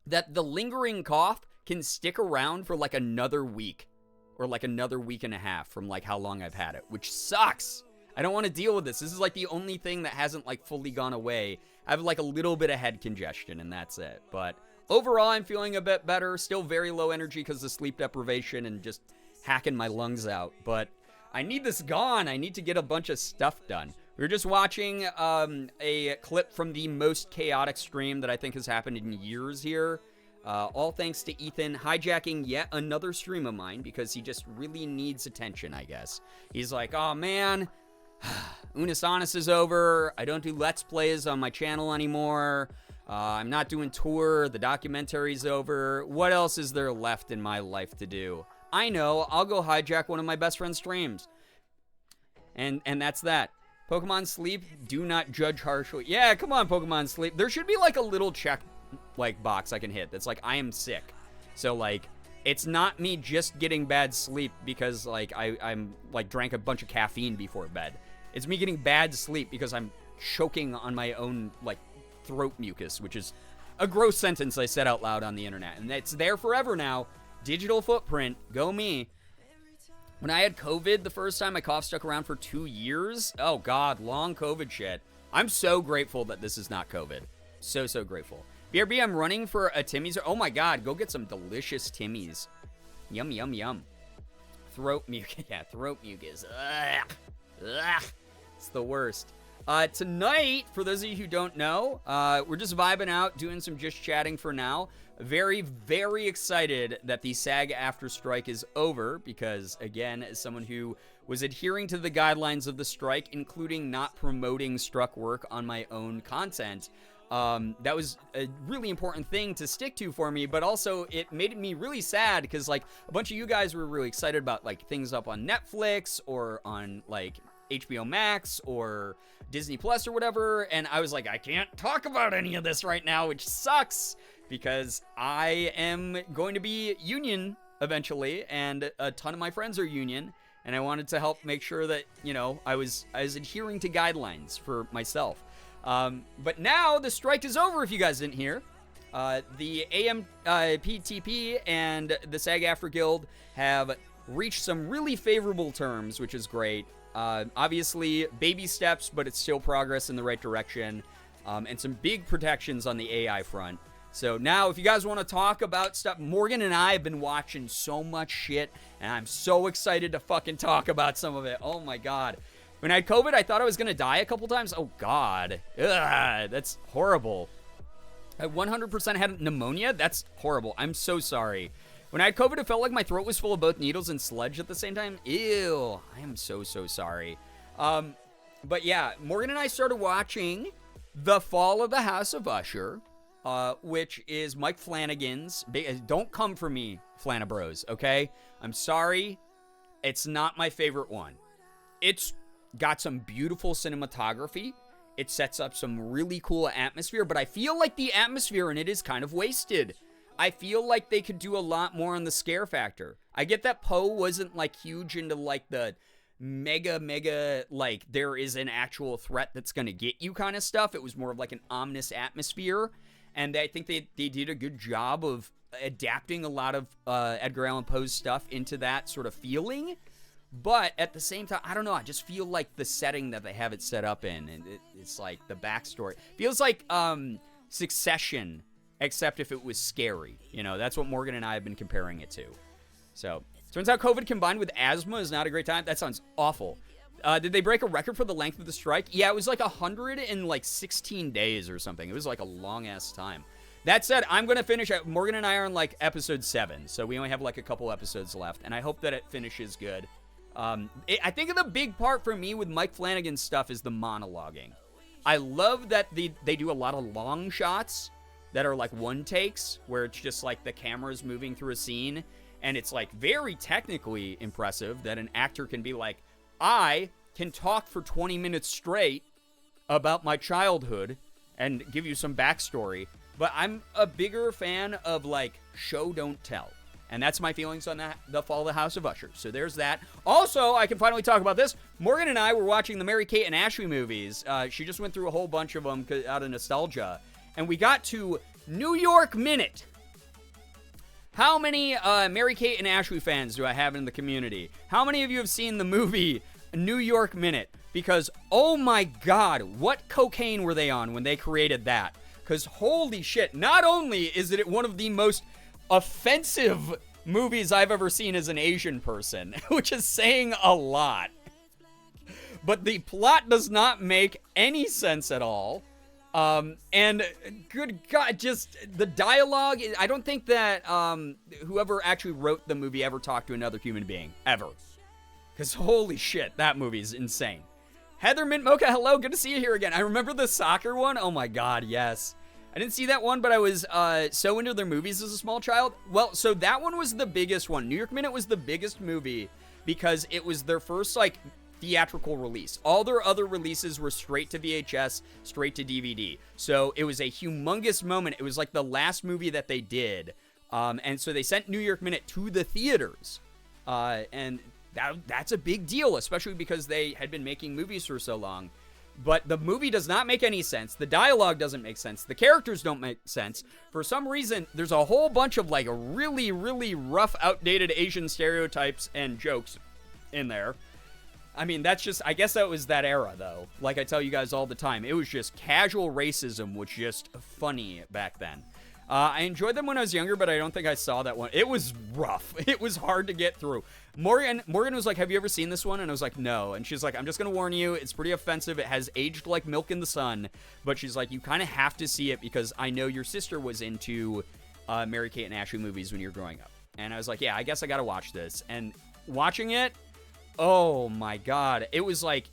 [SPEAKER 5] that the lingering cough can stick around for like another week or like another week and a half from like how long I've had it, which sucks. I don't want to deal with this. This is like the only thing that hasn't like fully gone away. I have like a little bit of head congestion and that's it. But overall, I'm feeling a bit better. Still very low energy because of sleep deprivation and just hacking my lungs out. But I need this gone. I need to get a bunch of stuff done. We were just watching a clip from the most chaotic stream that I think has happened in years here. All thanks to Ethan hijacking yet another stream of mine because he just really needs attention, I guess. He's like, oh man, Unisonus is over. I don't do Let's Plays on my channel anymore. I'm not doing tour. The documentary's over. What else is there left in my life to do? I know. I'll go hijack one of my best friend's streams. And that's that. Pokemon Sleep, do not judge harshly. Yeah, come on, Pokemon Sleep. There should be like a little check like box I can hit that's like I am sick. So like it's not me just getting bad sleep because like I'm like drank a bunch of caffeine before bed. It's me getting bad sleep because I'm choking on my own like throat mucus, which is a gross sentence I said out loud on the internet. And it's there forever now. Digital footprint, go me. When I had COVID the first time, my cough stuck around for 2 years. Oh god, long COVID shit. I'm so grateful that this is not COVID. So grateful. BRB, I'm running for a Timmy's. Oh my god, go get some delicious Timmy's. Yum, yum, yum. Throat mucus. Yeah, throat mucus. Ugh. Ugh. It's the worst. Tonight, for those of you who don't know, we're just vibing out, doing some just chatting for now. Very, very excited that the SAG after strike is over because, again, as someone who was adhering to the guidelines of the strike, including not promoting struck work on my own content, that was a really important thing to stick to for me, but also it made me really sad because like a bunch of you guys were really excited about like things up on Netflix or on like HBO Max or Disney Plus or whatever, and I was like, I can't talk about any of this right now, which sucks because I am going to be union eventually, and a ton of my friends are union, and I wanted to help make sure that, you know, I was adhering to guidelines for myself. But now the strike is over, if you guys didn't hear. The AMPTP and the SAG-AFTRA Guild have reached some really favorable terms, which is great. Obviously, baby steps, but it's still progress in the right direction. And some big protections on the AI front.
[SPEAKER 3] So now, if you guys want to talk about stuff, Morgan and I have been watching so much shit, and I'm so excited to fucking talk about some of it. Oh my god. When I had COVID, I thought I was going to die a couple times. Oh god. Ugh, that's horrible. I 100% had pneumonia. That's horrible. I'm so sorry. When I had COVID, it felt like my throat was full of both needles and sludge at the same time. Ew. I am so sorry. But yeah, Morgan and I started watching The Fall of the House of Usher, which is Mike Flanagan's. Don't come for me, Flanabros, okay? I'm sorry. It's not my favorite one. It's got some beautiful cinematography. It sets up some really cool atmosphere, but I feel like the atmosphere in it is kind of wasted. I feel like they could do a lot more on the scare factor. I get that Poe wasn't like huge into like the mega, like there is an actual threat that's going to get you kind of stuff. It was more of like an ominous atmosphere. And I think they did a good job of adapting a lot of Edgar Allan Poe's stuff into that sort of feeling. But at the same time, I don't know, I just feel like the setting that they have it set up in, and it's like the backstory. Feels like Succession, except if it was scary. You know, that's what Morgan and I have been comparing it to. So, turns out COVID combined with asthma is not a great time. That sounds awful. Did they break a record for the length of the strike? Yeah, it was like 116 days or something. It was like a long-ass time. That said, I'm going to finish. Morgan and I are on like episode 7, so we only have like a couple episodes left, and I hope that it finishes good. I think the big part for me with Mike Flanagan's stuff is the monologuing. I love that they do a lot of long shots that are like one takes, where it's just like the camera's moving through a scene, and it's like very technically impressive that an actor can be like, I can talk for 20 minutes straight about my childhood and give you some backstory, but I'm a bigger fan of like show don't tell. And that's my feelings on that, The Fall of the House of Usher. So there's that. Also, I can finally talk about this. Morgan and I were watching the Mary-Kate and Ashley movies. She just went through a whole bunch of them out of nostalgia. And we got to New York Minute. How many Mary-Kate and Ashley fans do I have in the community? How many of you have seen the movie New York Minute? Because, oh my god, what cocaine were they on when they created that? Because holy shit, not only is it one of the most offensive movies I've ever seen as an Asian person, which is saying a lot, but the plot does not make any sense at all. And good god, just the dialogue, I don't think that whoever actually wrote the movie ever talked to another human being, ever. Because holy shit, that movie is insane. Heather Mint Mocha, hello, good to see you here again. I remember the soccer one. Oh my god, yes. I didn't see that one, but I was so into their movies as a small child. Well, so that one was the biggest one. New York Minute was the biggest movie because it was their first, like, theatrical release. All their other releases were straight to VHS, straight to DVD. So it was a humongous moment. It was like the last movie that they did. And so they sent New York Minute to the theaters. And that's a big deal, especially because they had been making movies for so long. But the movie does not make any sense. The dialogue doesn't make sense. The characters don't make sense. For some reason, there's a whole bunch of like really, really rough, outdated Asian stereotypes and jokes in there. I mean, that's just, I guess that was that era, though. Like I tell you guys all the time, it was just casual racism, was just funny back then. I enjoyed them when I was younger, but I don't think I saw that one. It was rough. It was hard to get through. Morgan was like, have you ever seen this one? And I was like, no. And she's like, I'm just going to warn you. It's pretty offensive. It has aged like milk in the sun. But she's like, you kind of have to see it because I know your sister was into Mary-Kate and Ashley movies when you were growing up. And I was like, yeah, I guess I got to watch this. And watching it, oh my God. It was like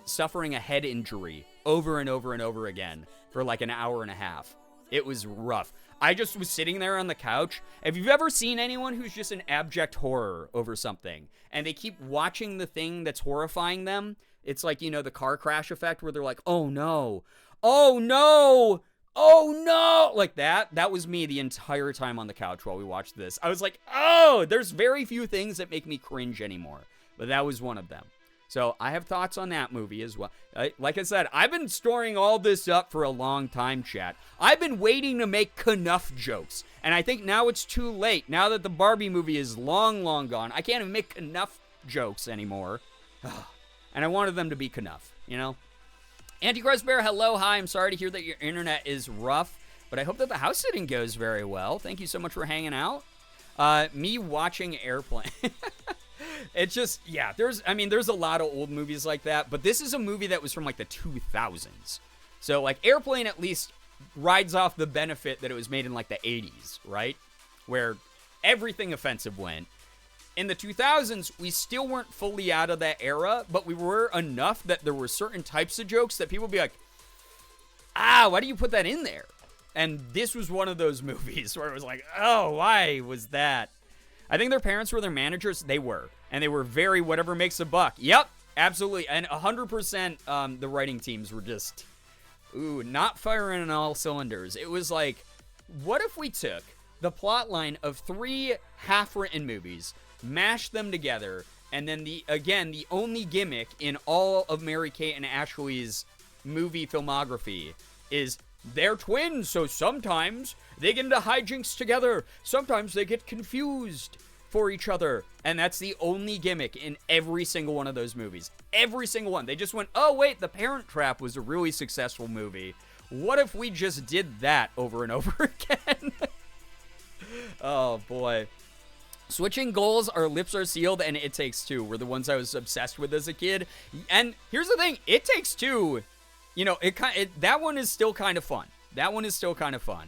[SPEAKER 3] suffering a head injury over and over and over again for like an hour and a half. It was rough. I just was sitting there on the couch. If you've ever seen anyone who's just an abject horror over something, and they keep watching the thing that's horrifying them, it's like, you know, the car crash effect where they're like, oh no, oh no, oh no, like that. That was me the entire time on the couch while we watched this. I was like, oh, there's very few things that make me cringe anymore, but that was one of them. So I have thoughts on that movie as well. Like I said, I've been storing all this up for a long time, chat. I've been waiting to make Knuff jokes. And I think now it's too late. Now that the Barbie movie is long, long gone, I can't even make Knuff jokes anymore. And I wanted them to be Knuff, you know? Antichrist Bear, hello, hi. I'm sorry to hear that your internet is rough. But I hope that the house sitting goes very well. Thank you so much for hanging out. Me watching Airplane. It's just, yeah, there's a lot of old movies like that, but this is a movie that was from like the 2000s. So like Airplane at least rides off the benefit that it was made in like the 80s, right? Where everything offensive went. In the 2000s, we still weren't fully out of that era, but we were enough that there were certain types of jokes that people would be like, why do you put that in there? And this was one of those movies where it was like, oh, why was that? I think their parents were their managers. They were. And they were very whatever makes a buck. Yep, absolutely. And 100% the writing teams were just, not firing on all cylinders. It was like, what if we took the plot line of 3 half-written movies, mashed them together, and then the only gimmick in all of Mary-Kate and Ashley's movie filmography is they're twins, so sometimes they get into hijinks together. Sometimes they get confused for each other. And that's the only gimmick in every single one of those movies. Every single one. They just went, oh, wait, The Parent Trap was a really successful movie. What if we just did that over and over again? Oh, boy. Switching Goals, Our Lips Are Sealed, and It Takes Two were the ones I was obsessed with as a kid. And here's the thing. It Takes Two... that one is still kind of fun. That one is still kind of fun.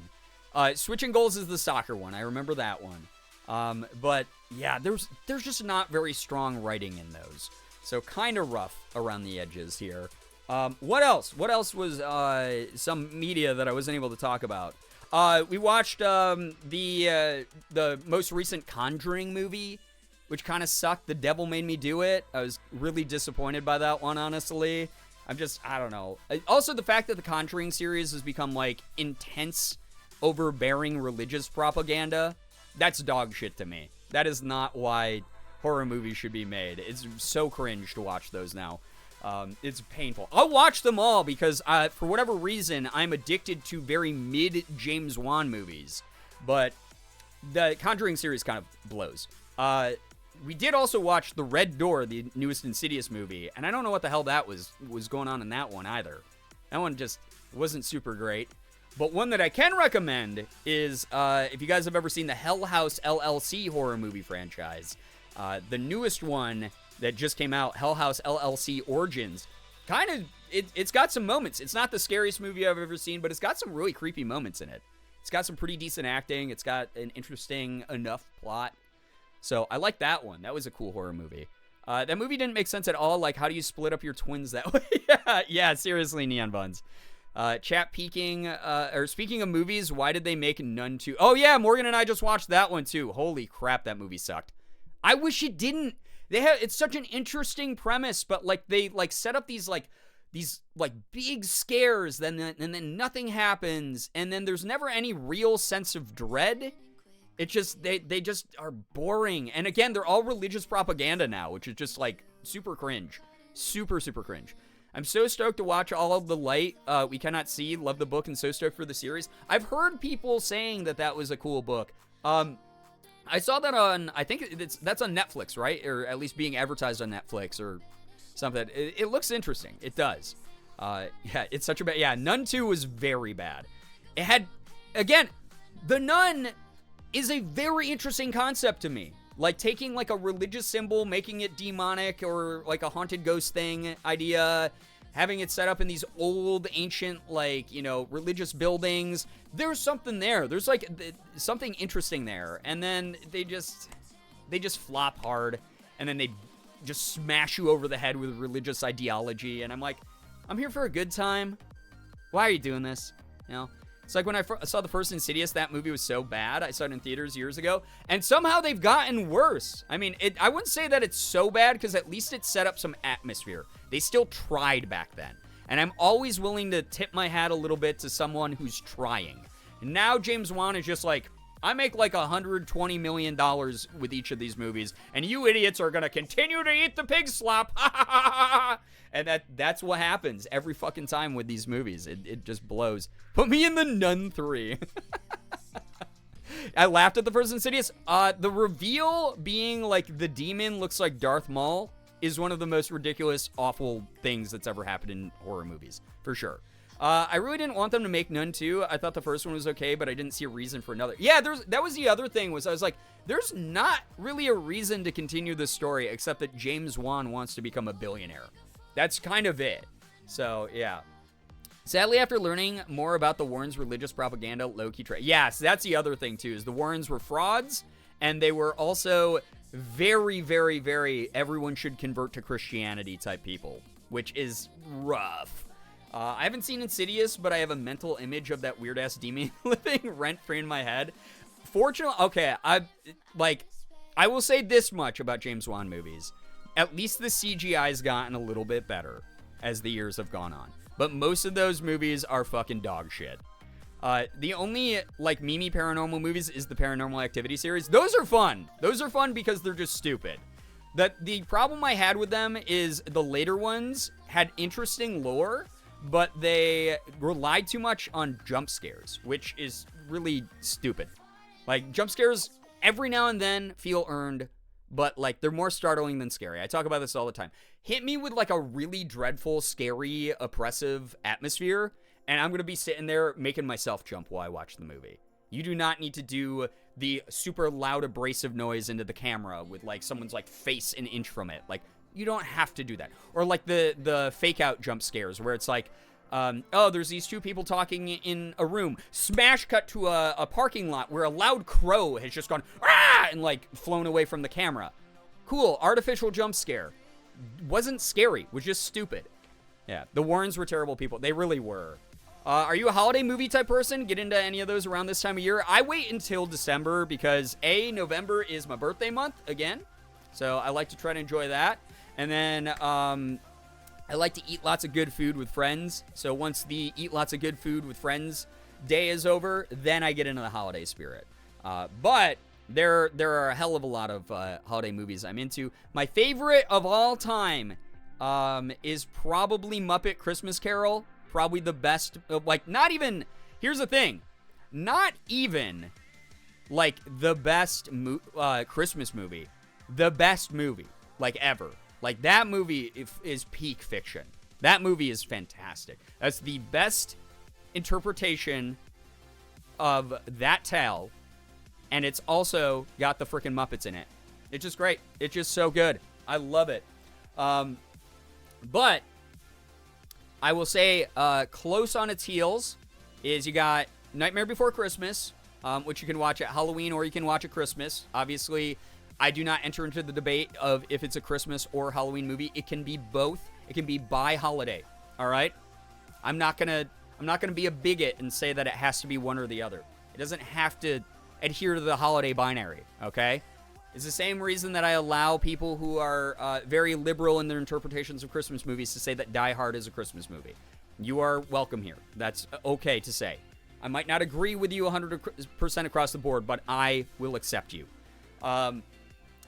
[SPEAKER 3] Switching Goals is the soccer one. I remember that one. But yeah, there's just not very strong writing in those. So kind of rough around the edges here. What else? What else was some media that I wasn't able to talk about? We watched the most recent Conjuring movie, which kind of sucked. The Devil Made Me Do It. I was really disappointed by that one, honestly. I don't know. Also, the fact that the Conjuring series has become, like, intense, overbearing religious propaganda, that's dog shit to me. That is not why horror movies should be made. It's so cringe to watch those now. It's painful. I'll watch them all because, for whatever reason, I'm addicted to very mid-James Wan movies. But the Conjuring series kind of blows. We did also watch The Red Door, the newest Insidious movie, and I don't know what the hell that was going on in that one either. That one just wasn't super great. But one that I can recommend is, if you guys have ever seen the Hell House LLC horror movie franchise, the newest one that just came out, Hell House LLC Origins, it's got some moments. It's not the scariest movie I've ever seen, but it's got some really creepy moments in it. It's got some pretty decent acting. It's got an interesting enough plot. So I like that one. That was a cool horror movie. That movie didn't make sense at all. Like, how do you split up your twins that way? Yeah, seriously, Neon Buns. Chat peeking, or speaking of movies, why did they make Nun 2? Oh yeah, Morgan and I just watched that one too. Holy crap, that movie sucked. I wish it didn't. It's such an interesting premise, but like they set up these big scares, and then nothing happens, and then there's never any real sense of dread. It just, they just are boring. And again, they're all religious propaganda now, which is just like super cringe. Super, super cringe. I'm so stoked to watch All of the Light We Cannot See. Love the book and so stoked for the series. I've heard people saying that was a cool book. I saw that on, I think that's on Netflix, right? Or at least being advertised on Netflix or something. It looks interesting. It does. Yeah, it's such a bad, yeah, Nun 2 was very bad. It had, again, The Nun is a very interesting concept to me. Like taking like a religious symbol, making it demonic or like a haunted ghost thing idea, having it set up in these old ancient like, religious buildings. There's something there. There's like something interesting there. And then they just flop hard, and then they just smash you over the head with religious ideology. And I'm like, I'm here for a good time. Why are you doing this? It's like when I saw the first Insidious, that movie was so bad. I saw it in theaters years ago, and somehow they've gotten worse. I mean, I wouldn't say that it's so bad, because at least it set up some atmosphere. They still tried back then, and I'm always willing to tip my hat a little bit to someone who's trying. And now James Wan is just like, I make like $120 million with each of these movies, and you idiots are going to continue to eat the pig slop. And that's what happens every fucking time with these movies. It just blows. Put me in the Nun 3. I laughed at the first Insidious. The reveal being like the demon looks like Darth Maul is one of the most ridiculous, awful things that's ever happened in horror movies, for sure. I really didn't want them to make Nun 2. I thought the first one was okay, but I didn't see a reason for another. Yeah, that was the other thing, was I was like, there's not really a reason to continue this story except that James Wan wants to become a billionaire. That's kind of it. So, yeah. Sadly, after learning more about the Warrens' religious propaganda, low-key yes, that's the other thing, too, is the Warrens were frauds, and they were also very, very, very everyone should convert to Christianity type people, which is rough. I haven't seen Insidious, but I have a mental image of that weird-ass demon living rent-free in my head. Fortunately, okay, I will say this much about James Wan movies. At least the CGI's gotten a little bit better as the years have gone on. But most of those movies are fucking dog shit. The only, like, Mimi paranormal movies is the Paranormal Activity series. Those are fun. Those are fun because they're just stupid. The problem I had with them is the later ones had interesting lore, but they relied too much on jump scares, which is really stupid. Like, jump scares every now and then feel earned, but, like, they're more startling than scary. I talk about this all the time. Hit me with, like, a really dreadful, scary, oppressive atmosphere, and I'm going to be sitting there making myself jump while I watch the movie. You do not need to do the super loud, abrasive noise into the camera with, like, someone's, like, face an inch from it. Like, you don't have to do that. Or, like, the fake-out jump scares where it's like, oh, there's these two people talking in a room. Smash cut to a parking lot where a loud crow has just gone, ah, and, like, flown away from the camera. Cool, artificial jump scare. Wasn't scary, was just stupid. Yeah, the Warrens were terrible people. They really were. Are you a holiday movie type person? Get into any of those around this time of year? I wait until December because, A, November is my birthday month again. So I like to try to enjoy that. And then I like to eat lots of good food with friends. So once the eat lots of good food with friends day is over, then I get into the holiday spirit. But there are a hell of a lot of holiday movies I'm into. My favorite of all time is probably Muppet Christmas Carol. Probably the best, like, not even, here's the thing, not even, like, the best Christmas movie, the best movie, like, ever. Like, that movie is peak fiction. That movie is fantastic. That's the best interpretation of that tale, and it's also got the freaking Muppets in it. It's just great. It's just so good. I love it. But I will say, close on its heels is you got Nightmare Before Christmas, which you can watch at Halloween or you can watch at Christmas. Obviously, I do not enter into the debate of if it's a Christmas or Halloween movie. It can be both. It can be by holiday. All right? I'm not gonna be a bigot and say that it has to be one or the other. It doesn't have to adhere to the holiday binary, okay? It's the same reason that I allow people who are very liberal in their interpretations of Christmas movies to say that Die Hard is a Christmas movie. You are welcome here. That's okay to say. I might not agree with you 100% across the board, but I will accept you. And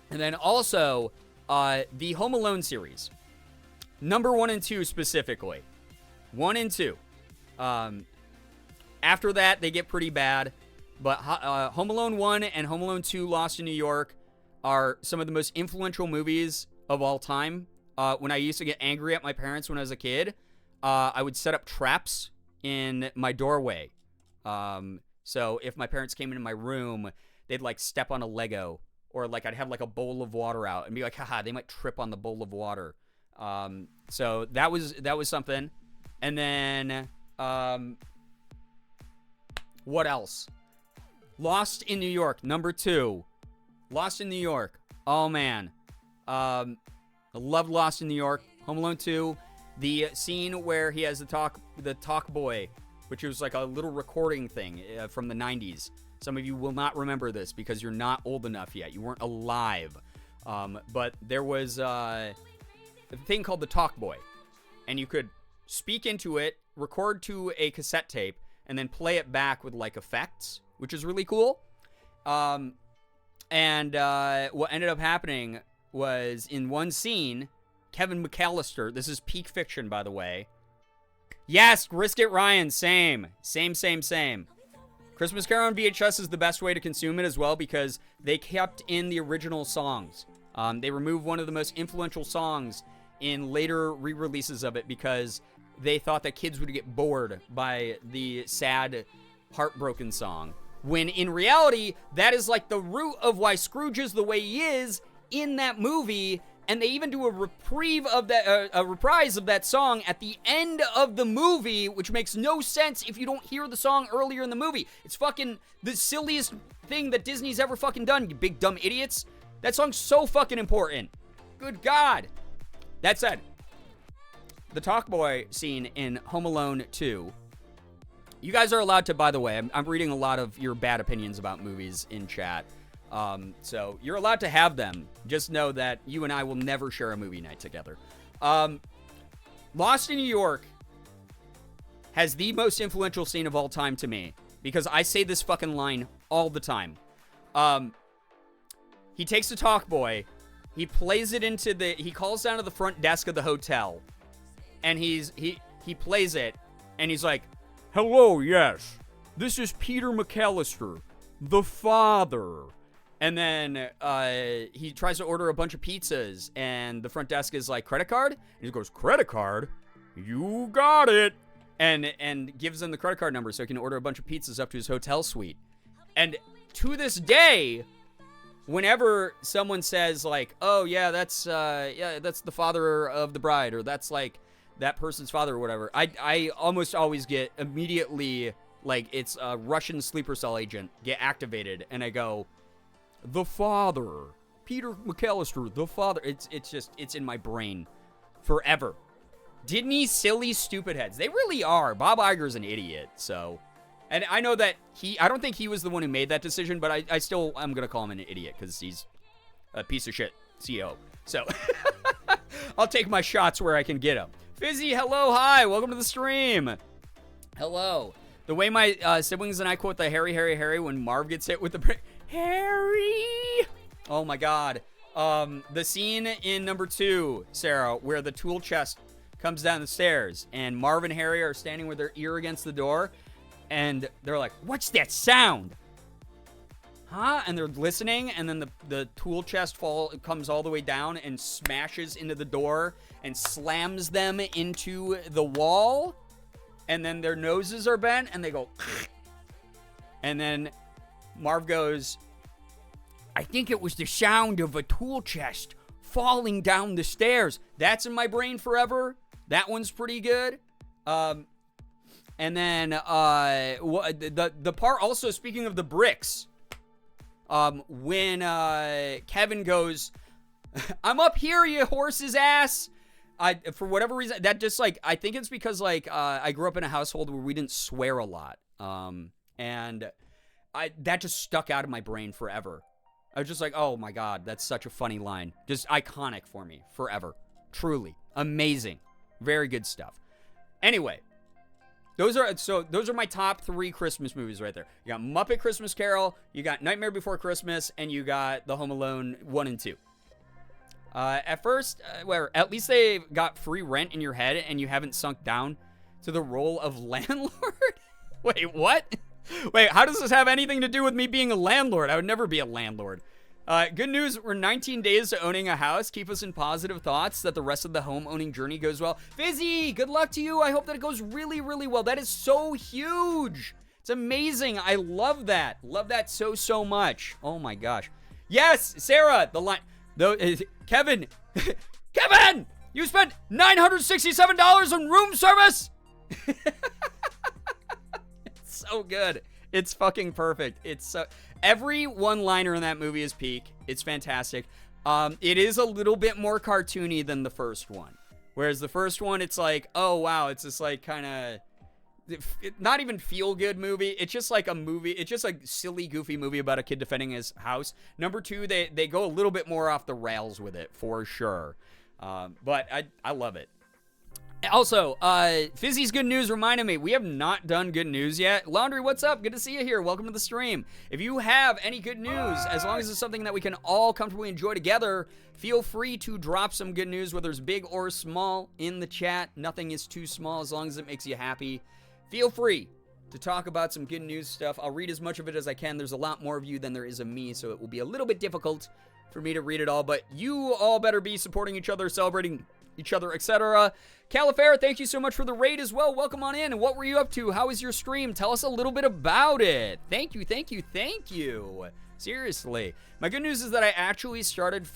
[SPEAKER 3] then also, the Home Alone series. Number 1 and 2 specifically. 1 and 2. After that, they get pretty bad. But Home Alone 1 and Home Alone 2 Lost in New York are some of the most influential movies of all time. When I used to get angry at my parents when I was a kid, I would set up traps in my doorway. So if my parents came into my room, they'd like step on a Lego, or like I'd have like a bowl of water out and be like, haha, they might trip on the bowl of water. So that was something. And then what else? Lost in New York, number 2. Lost in New York. Oh, man. I loved Lost in New York. Home Alone 2. The scene where he has the talk boy, which was like a little recording thing from the 90s. Some of you will not remember this because you're not old enough yet. You weren't alive. But there was a thing called the talk boy. And you could speak into it, record to a cassette tape, and then play it back with like effects, which is really cool. And what ended up happening was in one scene, Kevin McAllister, this is peak fiction, by the way. Yes, Brisket Ryan, same. Christmas Carol on VHS is the best way to consume it as well because they kept in the original songs. They removed one of the most influential songs in later re-releases of it because they thought that kids would get bored by the sad, heartbroken song. When in reality, that is like the root of why Scrooge is the way he is in that movie. And they even do a reprise of that song at the end of the movie, which makes no sense if you don't hear the song earlier in the movie. It's fucking the silliest thing that Disney's ever fucking done, you big dumb idiots. That song's so fucking important. Good God. That said, the Talk Boy scene in Home Alone 2. You guys are allowed to, by the way, I'm reading a lot of your bad opinions about movies in chat. So you're allowed to have them. Just know that you and I will never share a movie night together. Lost in New York has the most influential scene of all time to me, because I say this fucking line all the time. He takes the Talk Boy, he plays it into he calls down to the front desk of the hotel, and he plays it, and he's like, "Hello, yes, this is Peter McAllister, the father." And then he tries to order a bunch of pizzas, and the front desk is like, "Credit card?" And he goes, "Credit card? You got it." And gives them the credit card number so he can order a bunch of pizzas up to his hotel suite. And to this day, whenever someone says like, "Oh yeah, that's the father of the bride," or "That's like that person's father," or whatever, I almost always get immediately like it's a Russian sleeper cell agent get activated, and I go, "The father, Peter McAllister, the father." It's in my brain forever. Disney silly stupid heads. They really are. Bob Iger's an idiot, so. And I know that I don't think he was the one who made that decision, but I still am going to call him an idiot because he's a piece of shit CEO. So I'll take my shots where I can get them. Fizzy, hello, hi, welcome to the stream. Hello. The way my siblings and I quote the Harry, Harry, Harry when Marv gets hit with the brick. Harry! Oh my God. The scene in number 2, Sarah, where the tool chest comes down the stairs and Marv and Harry are standing with their ear against the door and they're like, "What's that sound?" Huh? And they're listening, and then the tool chest comes all the way down and smashes into the door and slams them into the wall, and then their noses are bent and they go and then Marv goes, "I think it was the sound of a tool chest falling down the stairs." That's in my brain forever. That one's pretty good. And then the part also, speaking of the bricks, when Kevin goes, "I'm up here, you horse's ass." For whatever reason, that just like, I think it's because like I grew up in a household where we didn't swear a lot. And that just stuck out of my brain forever. I was just like, oh my God, that's such a funny line. Just iconic for me forever. Truly. Amazing. Very good stuff. Anyway, those are my top 3 Christmas movies right there. You got Muppet Christmas Carol, you got Nightmare Before Christmas, and you got the Home Alone 1 and 2. At first, at least they got free rent in your head and you haven't sunk down to the role of landlord? Wait, what? Wait, how does this have anything to do with me being a landlord? I would never be a landlord. Good news, we're 19 days to owning a house. Keep us in positive thoughts that the rest of the home owning journey goes well. Fizzy, good luck to you. I hope that it goes really, really well. That is so huge. It's amazing. I love that. Love that so, so much. Oh my gosh. Yes, Sarah, the line. Kevin, Kevin, you spent $967 on room service. It's so good. It's fucking perfect. It's so, every one-liner in that movie is peak. It's fantastic. It is a little bit more cartoony than the first one. Whereas the first one, it's like, oh wow, it's this like kind of not even feel-good movie. It's just like a movie. It's just like silly, goofy movie about a kid defending his house. Number 2, they go a little bit more off the rails with it for sure. But I love it. Also, Fizzy's good news reminded me, we have not done good news yet. Laundry, what's up? Good to see you here. Welcome to the stream. If you have any good news, as long as it's something that we can all comfortably enjoy together, feel free to drop some good news, whether it's big or small, in the chat. Nothing is too small as long as it makes you happy. Feel free to talk about some good news stuff. I'll read as much of it as I can. There's a lot more of you than there is of me, so it will be a little bit difficult for me to read it all, but you all better be supporting each other, celebrating each other, etc. Califair, thank you so much for the raid as well. Welcome on in. And what were you up to? How was your stream? Tell us a little bit about it. Thank you, thank you, thank you. Seriously. My good news is that I actually started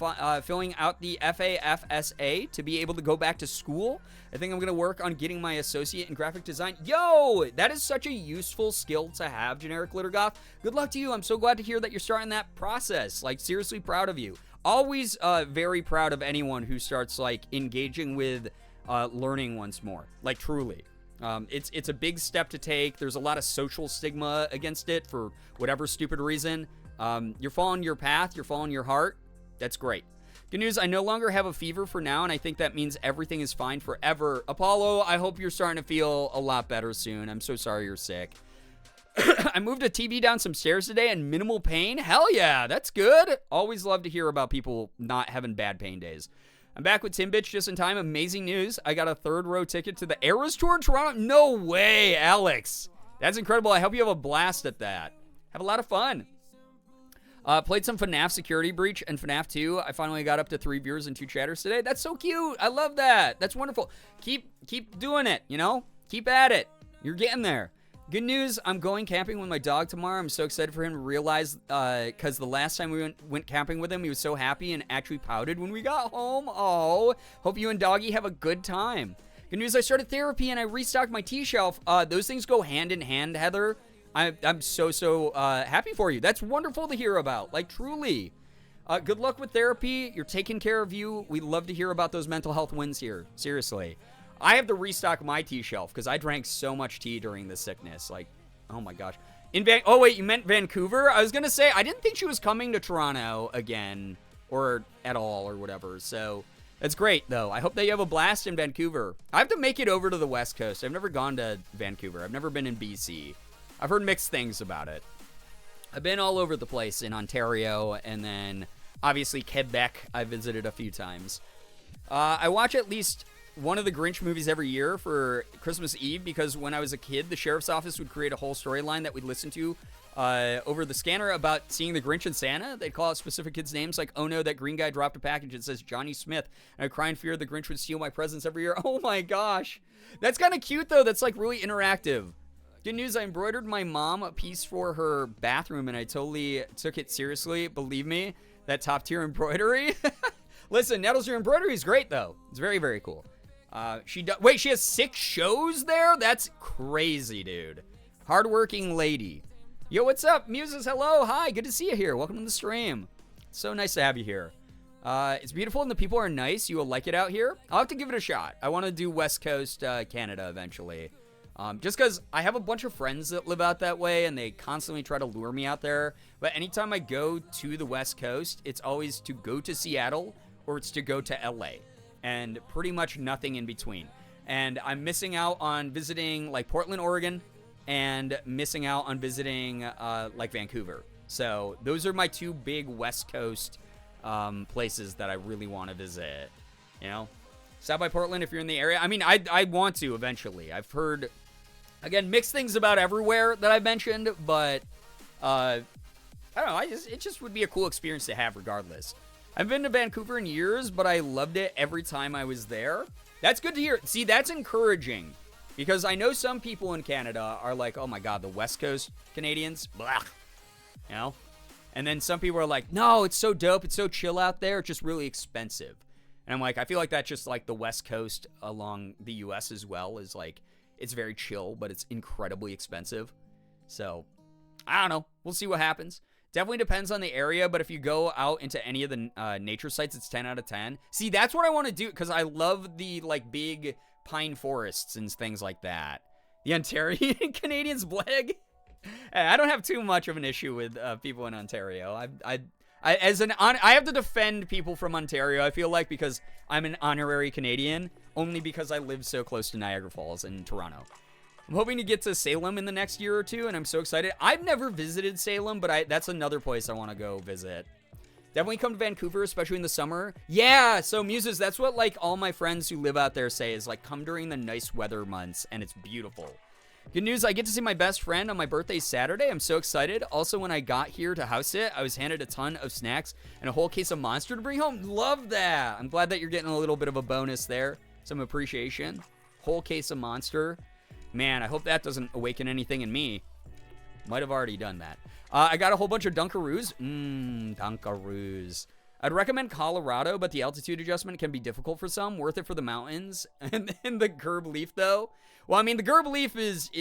[SPEAKER 3] filling out the FAFSA to be able to go back to school. I think I'm going to work on getting my associate in graphic design. Yo, that is such a useful skill to have, Generic Glittergoth. Good luck to you. I'm so glad to hear that you're starting that process. Like, seriously proud of you. Always very proud of anyone who starts, like, engaging with learning once more. Like, truly. It's a big step to take. There's a lot of social stigma against it for whatever stupid reason. You're following your path. You're following your heart. That's great. Good news, I no longer have a fever for now, and I think that means everything is fine forever. Apollo, I hope you're starting to feel a lot better soon. I'm so sorry you're sick. I moved a TV down some stairs today in minimal pain. Hell yeah, that's good. Always love to hear about people not having bad pain days. I'm back with Timbitch just in time. Amazing news. I got a third row ticket to the Eras Tour in Toronto. No way, Alex. That's incredible. I hope you have a blast at that. Have a lot of fun. Played some FNAF Security Breach and FNAF 2. I finally got up to 3 viewers and 2 chatters today. That's so cute. I love that. That's wonderful. Keep doing it, you know? Keep at it. You're getting there. Good news, I'm going camping with my dog tomorrow. I'm so excited for him to realize, because the last time we went camping with him, he was so happy and actually pouted when we got home. Oh, hope you and Doggy have a good time. Good news, I started therapy and I restocked my tea shelf. Those things go hand in hand, Heather. I'm so happy for you. That's wonderful to hear about. Like, truly. Good luck with therapy. You're taking care of you. We love to hear about those mental health wins here. Seriously. I have to restock my tea shelf because I drank so much tea during the sickness. Like, oh my gosh. Oh, wait, you meant Vancouver? I was going to say, I didn't think she was coming to Toronto again or at all or whatever. So, that's great, though. I hope that you have a blast in Vancouver. I have to make it over to the West Coast. I've never gone to Vancouver. I've never been in BC. I've heard mixed things about it. I've been all over the place in Ontario, and then, obviously, Quebec I visited a few times. I watch at least one of the Grinch movies every year for Christmas Eve because when I was a kid, the sheriff's office would create a whole storyline that we'd listen to over the scanner about seeing the Grinch and Santa. They'd call out specific kids' names like, oh no, that green guy dropped a package that says Johnny Smith. And I'd cry in fear the Grinch would steal my presents every year. Oh my gosh. That's kind of cute though. That's like really interactive. Good news, I embroidered my mom a piece for her bathroom and I totally took it seriously. Believe me, that top tier embroidery. Listen, Nettles, your embroidery is great though. It's very, very cool. Wait, she has 6 shows there? That's crazy, dude. Hardworking lady. Yo, what's up? Muses, hello. Hi, good to see you here. Welcome to the stream. It's so nice to have you here. It's beautiful and the people are nice. You will like it out here. I'll have to give it a shot. I want to do West Coast, Canada eventually. Just because I have a bunch of friends that live out that way and they constantly try to lure me out there. But anytime I go to the West Coast, it's always to go to Seattle or it's to go to LA. And pretty much nothing in between. And I'm missing out on visiting like Portland, Oregon, and missing out on visiting like Vancouver. So those are my 2 big West Coast places that I really want to visit. You know, stop by Portland if you're in the area. I mean, I want to eventually. I've heard, again, mixed things about everywhere that I've mentioned, but I don't know. It just would be a cool experience to have regardless. I've been to Vancouver in years, but I loved it every time I was there. That's good to hear. See, that's encouraging. Because I know some people in Canada are like, oh my god, the West Coast Canadians, blah. You know? And then some people are like, no, it's so dope, it's so chill out there, it's just really expensive. And I'm like, I feel like that's just like the West Coast along the US as well, is like, it's very chill, but it's incredibly expensive. So, I don't know. We'll see what happens. Definitely depends on the area, but if you go out into any of the nature sites, it's 10 out of 10. See, that's what I want to do, because I love the, like, big pine forests and things like that. The Ontarian Canadians bleg. I don't have too much of an issue with people in Ontario. I have to defend people from Ontario, I feel like, because I'm an honorary Canadian, only because I live so close to Niagara Falls and Toronto. I'm hoping to get to Salem in the next year or 2, and I'm so excited. I've never visited Salem, but that's another place I want to go visit. Definitely come to Vancouver, especially in the summer. Yeah, so Muses, that's what, like, all my friends who live out there say is, like, come during the nice weather months, and it's beautiful. Good news, I get to see my best friend on my birthday Saturday. I'm so excited. Also, when I got here to house it, I was handed a ton of snacks and a whole case of Monster to bring home. Love that. I'm glad that you're getting a little bit of a bonus there. Some appreciation. Whole case of Monster. Man, I hope that doesn't awaken anything in me. Might have already done that. I got a whole bunch of Dunkaroos. Dunkaroos. I'd recommend Colorado, but the altitude adjustment can be difficult for some. Worth it for the mountains. And the Gerb leaf, though. Well, I mean, the Gerb leaf is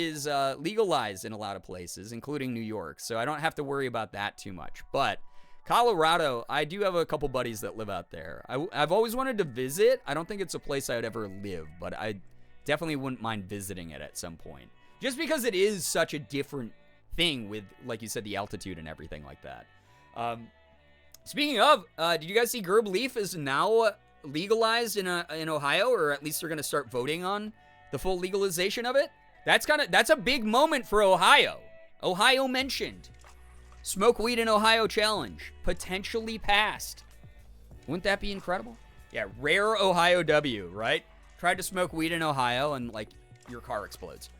[SPEAKER 3] legalized in a lot of places, including New York, so I don't have to worry about that too much. But Colorado, I do have a couple buddies that live out there. I've always wanted to visit. I don't think it's a place I would ever live, but I definitely wouldn't mind visiting it at some point. Just because it is such a different thing with, like you said, the altitude and everything like that. Speaking of, did you guys see Gerb leaf is now legalized in Ohio, or at least they're going to start voting on the full legalization of it? That's a big moment for Ohio. Ohio mentioned. Smoke weed in Ohio challenge potentially passed. Wouldn't that be incredible? Yeah, rare Ohio W, right? Tried to smoke weed in Ohio and like your car explodes.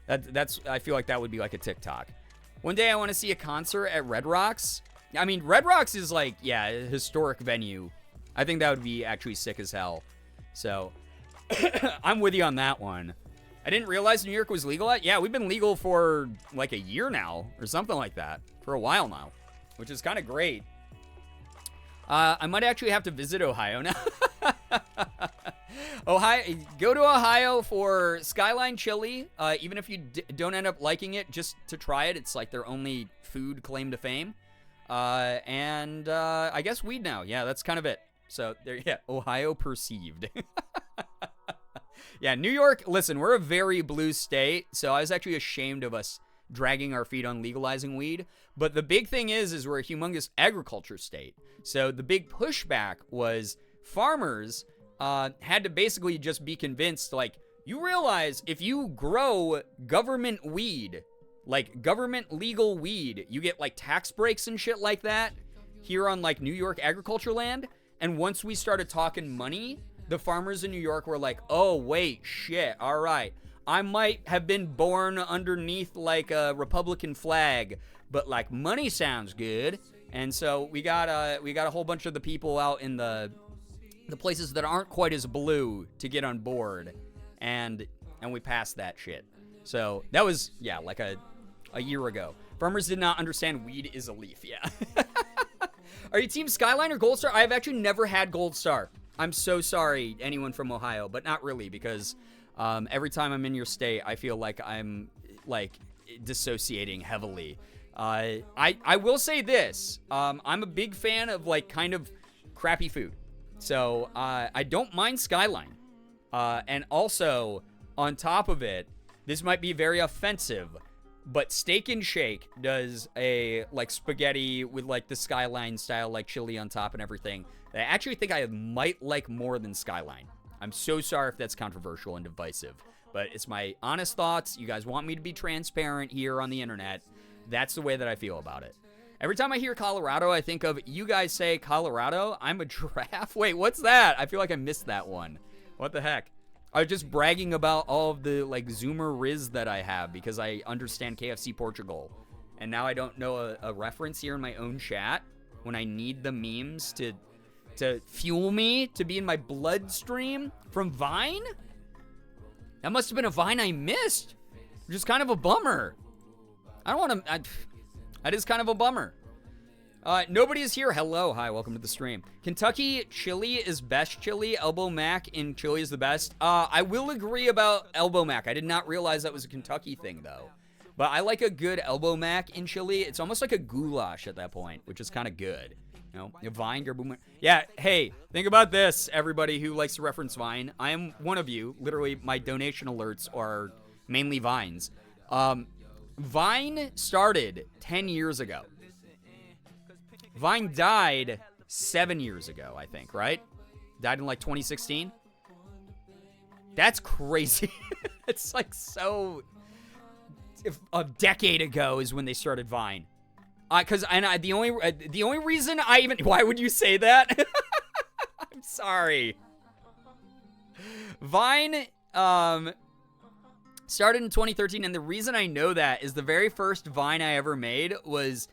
[SPEAKER 3] That's I feel like that would be like a TikTok. One day I want to see a concert at Red Rocks. I mean, Red Rocks is like, yeah, a historic venue. I think that would be actually sick as hell. So, I'm with you on that one. I didn't realize New York was legal. Yeah, we've been legal for like a year now or something like that. For a while now, which is kind of great. I might actually have to visit Ohio now. Go to Ohio for Skyline Chili. Even if you don't end up liking it, just to try it. It's like their only food claim to fame. And I guess weed now. Yeah, that's kind of it. So there, yeah, Ohio perceived. Yeah, New York, listen, we're a very blue state, so I was actually ashamed of us dragging our feet on legalizing weed. But the big thing is we're a humongous agriculture state. So the big pushback was farmers had to basically just be convinced, like, you realize if you grow government weed, like government legal weed, you get like tax breaks and shit like that here on like New York agriculture land. And once we started talking money, the farmers in New York were like, oh, wait, shit, all right. I might have been born underneath like a Republican flag, but like money sounds good. And so we got a whole bunch of the people out in the places that aren't quite as blue to get on board, and we passed that shit. So that was, yeah, like a year ago. Farmers did not understand weed is a leaf. Yeah. Are you Team Skyline or Gold Star? I've actually never had Gold Star. I'm so sorry, anyone from Ohio, but not really, because every time I'm in your state, I feel like I'm like dissociating heavily. I will say this. I'm a big fan of like kind of crappy food. So I don't mind Skyline. And also, on top of it, this might be very offensive, but Steak and Shake does a like spaghetti with like the Skyline style like chili on top and everything that I actually think I might like more than Skyline. I'm so sorry if that's controversial and divisive, but it's my honest thoughts. You guys want me to be transparent here on the internet. That's the way that I feel about it. Every time I hear Colorado, I think of, you guys say Colorado, I'm a giraffe. Wait, what's that? I feel like I missed that one. What the heck? I was just bragging about all of the like Zoomer Riz that I have because I understand KFC Portugal. And now I don't know a reference here in my own chat when I need the memes to fuel me, to be in my bloodstream from Vine? That must have been a Vine I missed. Which is kind of a bummer. I don't want to... That is kind of a bummer. Nobody is here. Hello. Hi, welcome to the stream. Kentucky chili is best chili. Elbow Mac in chili is the best. I will agree about Elbow Mac. I did not realize that was a Kentucky thing, though. But I like a good Elbow Mac in chili. It's almost like a goulash at that point, which is kind of good. You know, Vine, Gerbeagly. Yeah, hey, think about this, everybody who likes to reference Vine. I am one of you. Literally, my donation alerts are mainly Vines. Vine started 10 years ago. Vine died 7 years ago, I think, right? Died in like 2016. That's crazy. It's like so... If a decade ago is when they started Vine. The only reason I even... Why would you say that? I'm sorry. Vine, Started in 2013, and the reason I know that is the very first Vine I ever made was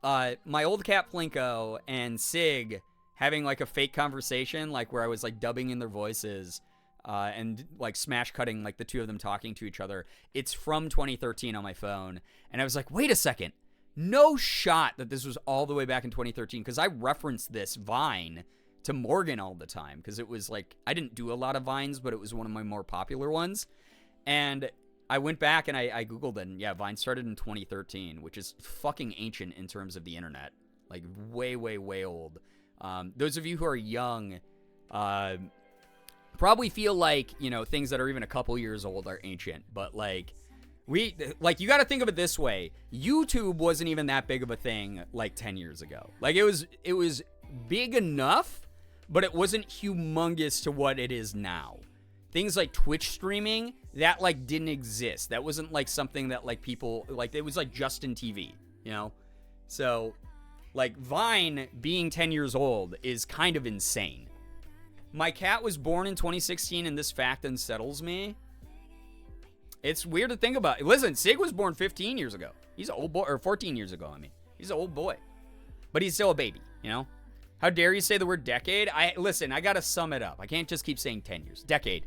[SPEAKER 3] my old cat Plinko and Sig having like a fake conversation, like where I was like dubbing in their voices and like smash cutting like the two of them talking to each other. It's from 2013 on my phone, and I was like, wait a second, no shot that this was all the way back in 2013, because I referenced this Vine to Morgan all the time, because it was like, I didn't do a lot of Vines, but it was one of my more popular ones. And I went back and I Googled it, and yeah, Vine started in 2013, which is fucking ancient in terms of the internet. Like, way, way, way old. Those of you who are young probably feel like, you know, things that are even a couple years old are ancient. But, like, you got to think of it this way. YouTube wasn't even that big of a thing, like, 10 years ago. Like, it was big enough, but it wasn't humongous to what it is now. Things like Twitch streaming, that, like, didn't exist. That wasn't, like, something that, like, people, like, it was, like, Justin TV, you know? So, like, Vine being 10 years old is kind of insane. My cat was born in 2016, and this fact unsettles me. It's weird to think about. Listen, Sig was born 15 years ago. He's an old boy, or 14 years ago, I mean. He's an old boy. But he's still a baby, you know? How dare you say the word decade? Listen, I gotta sum it up. I can't just keep saying 10 years. Decade.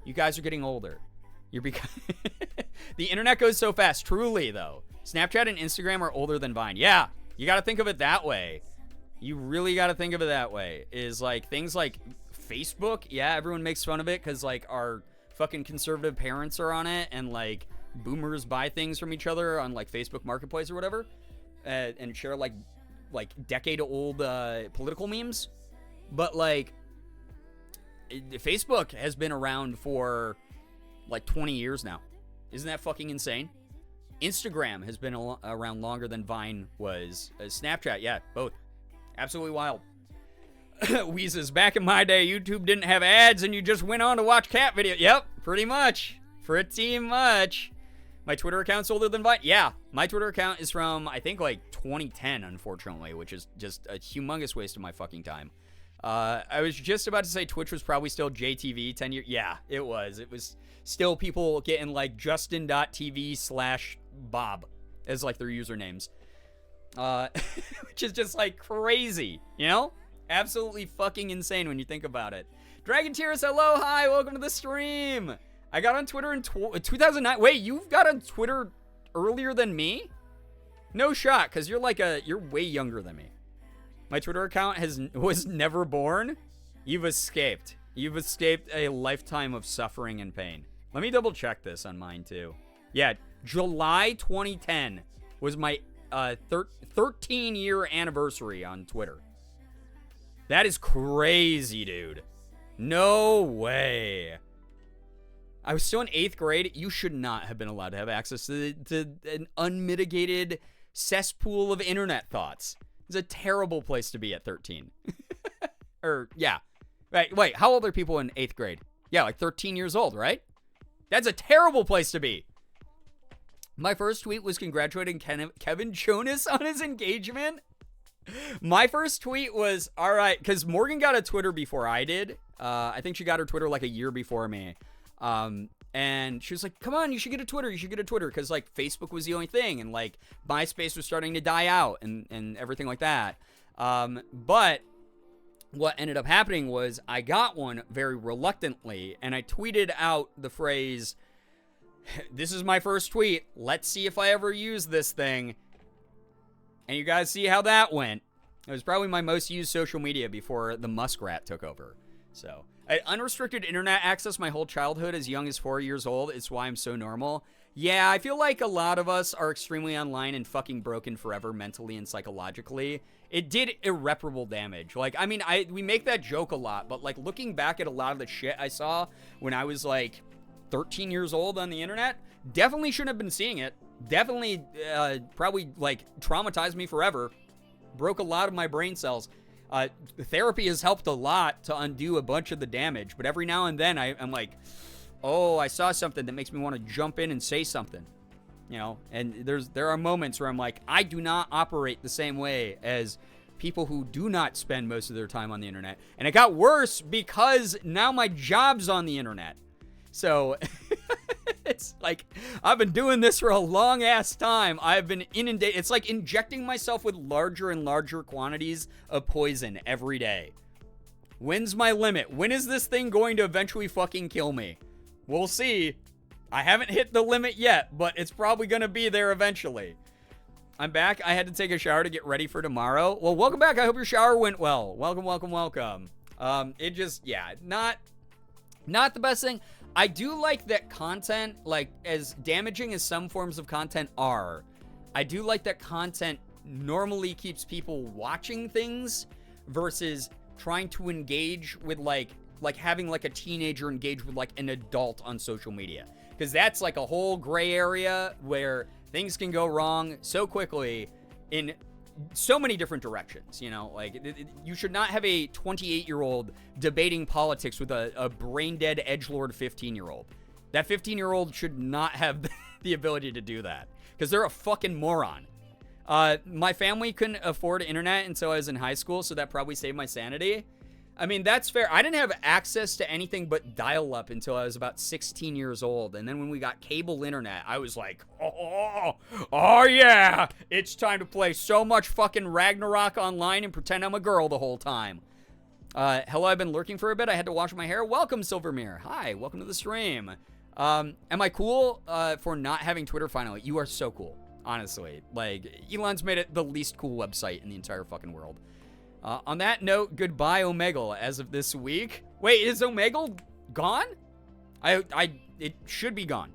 [SPEAKER 3] You guys are getting older. You're The internet goes so fast. Truly, though. Snapchat and Instagram are older than Vine. Yeah, you gotta think of it that way. You really gotta think of it that way. Is like things like Facebook. Yeah, everyone makes fun of it because like our fucking conservative parents are on it, and like boomers buy things from each other on like Facebook Marketplace or whatever, and share like decade-old political memes. But like, Facebook has been around for like 20 years now. Isn't that fucking insane? Instagram has been around longer than Vine was. Snapchat, yeah, both. Absolutely wild. Wheezes, back in my day, YouTube didn't have ads and you just went on to watch cat videos. Yep, pretty much. Pretty much. My Twitter account's older than Vine. Yeah, my Twitter account is from, I think, like 2010, unfortunately, which is just a humongous waste of my fucking time. I was just about to say Twitch was probably still JTV 10 years. Yeah, it was. It was still people getting like Justin.tv/Bob as like their usernames. Which is just like crazy, you know? Absolutely fucking insane when you think about it. Dragon Tears, hello, hi, welcome to the stream. I got on Twitter in 2009. Wait, you've got on Twitter earlier than me? No shot, because you're way younger than me. My Twitter account was never born. You've escaped. You've escaped a lifetime of suffering and pain. Let me double check this on mine too. Yeah, July 2010 was my 13-year anniversary on Twitter. That is crazy, dude. No way. I was still in 8th grade. You should not have been allowed to have access to an unmitigated cesspool of internet thoughts. It's a terrible place to be at 13. Yeah. Wait, how old are people in 8th grade? Yeah, like 13 years old, right? That's a terrible place to be. My first tweet was congratulating Kevin Jonas on his engagement. My first tweet was, all right, because Morgan got a Twitter before I did. I think she got her Twitter like a year before me. And she was like, come on, you should get a Twitter. You should get a Twitter. Because, like, Facebook was the only thing. And, like, MySpace was starting to die out and everything like that. But what ended up happening was I got one very reluctantly. And I tweeted out the phrase, this is my first tweet. Let's see if I ever use this thing. And you guys see how that went. It was probably my most used social media before the muskrat took over. So, I had unrestricted internet access my whole childhood as young as 4 years old. It's why I'm so normal. Yeah, I feel like a lot of us are extremely online and fucking broken forever mentally and psychologically. It did irreparable damage. Like, I mean, we make that joke a lot, but like looking back at a lot of the shit I saw when I was like 13 years old on the internet, definitely shouldn't have been seeing it. Definitely, probably like traumatized me forever. Broke a lot of my brain cells. Therapy has helped a lot to undo a bunch of the damage, but every now and then I'm like, oh, I saw something that makes me want to jump in and say something, you know, and there are moments where I'm like, I do not operate the same way as people who do not spend most of their time on the internet. And it got worse because now my job's on the internet. So It's like, I've been doing this for a long ass time. I've been inundated. It's like injecting myself with larger and larger quantities of poison every day. When's my limit? When is this thing going to eventually fucking kill me? We'll see. I haven't hit the limit yet, but it's probably going to be there eventually. I'm back. I had to take a shower to get ready for tomorrow. Well, welcome back. I hope your shower went well. Welcome, welcome, welcome. It just, yeah, not the best thing. I do like that content, like, as damaging as some forms of content are, I do like that content normally keeps people watching things versus trying to engage with, like having, like, a teenager engage with, like, an adult on social media. Because that's, like, a whole gray area where things can go wrong so quickly in so many different directions, you know? Like, you should not have a 28-year-old debating politics with a brain-dead edgelord 15-year-old. That 15-year-old should not have the ability to do that, because they're a fucking moron. My family couldn't afford internet until I was in high school, so that probably saved my sanity. I mean, that's fair. I didn't have access to anything but dial-up until I was about 16 years old. And then when we got cable internet, I was like, oh yeah, it's time to play so much fucking Ragnarok online and pretend I'm a girl the whole time. Hello, I've been lurking for a bit. I had to wash my hair. Welcome, Silvermere. Hi, welcome to the stream. Am I cool for not having Twitter finally? You are so cool, honestly. Like, Elon's made it the least cool website in the entire fucking world. On that note, goodbye, Omegle, as of this week. Wait, is Omegle gone? It should be gone.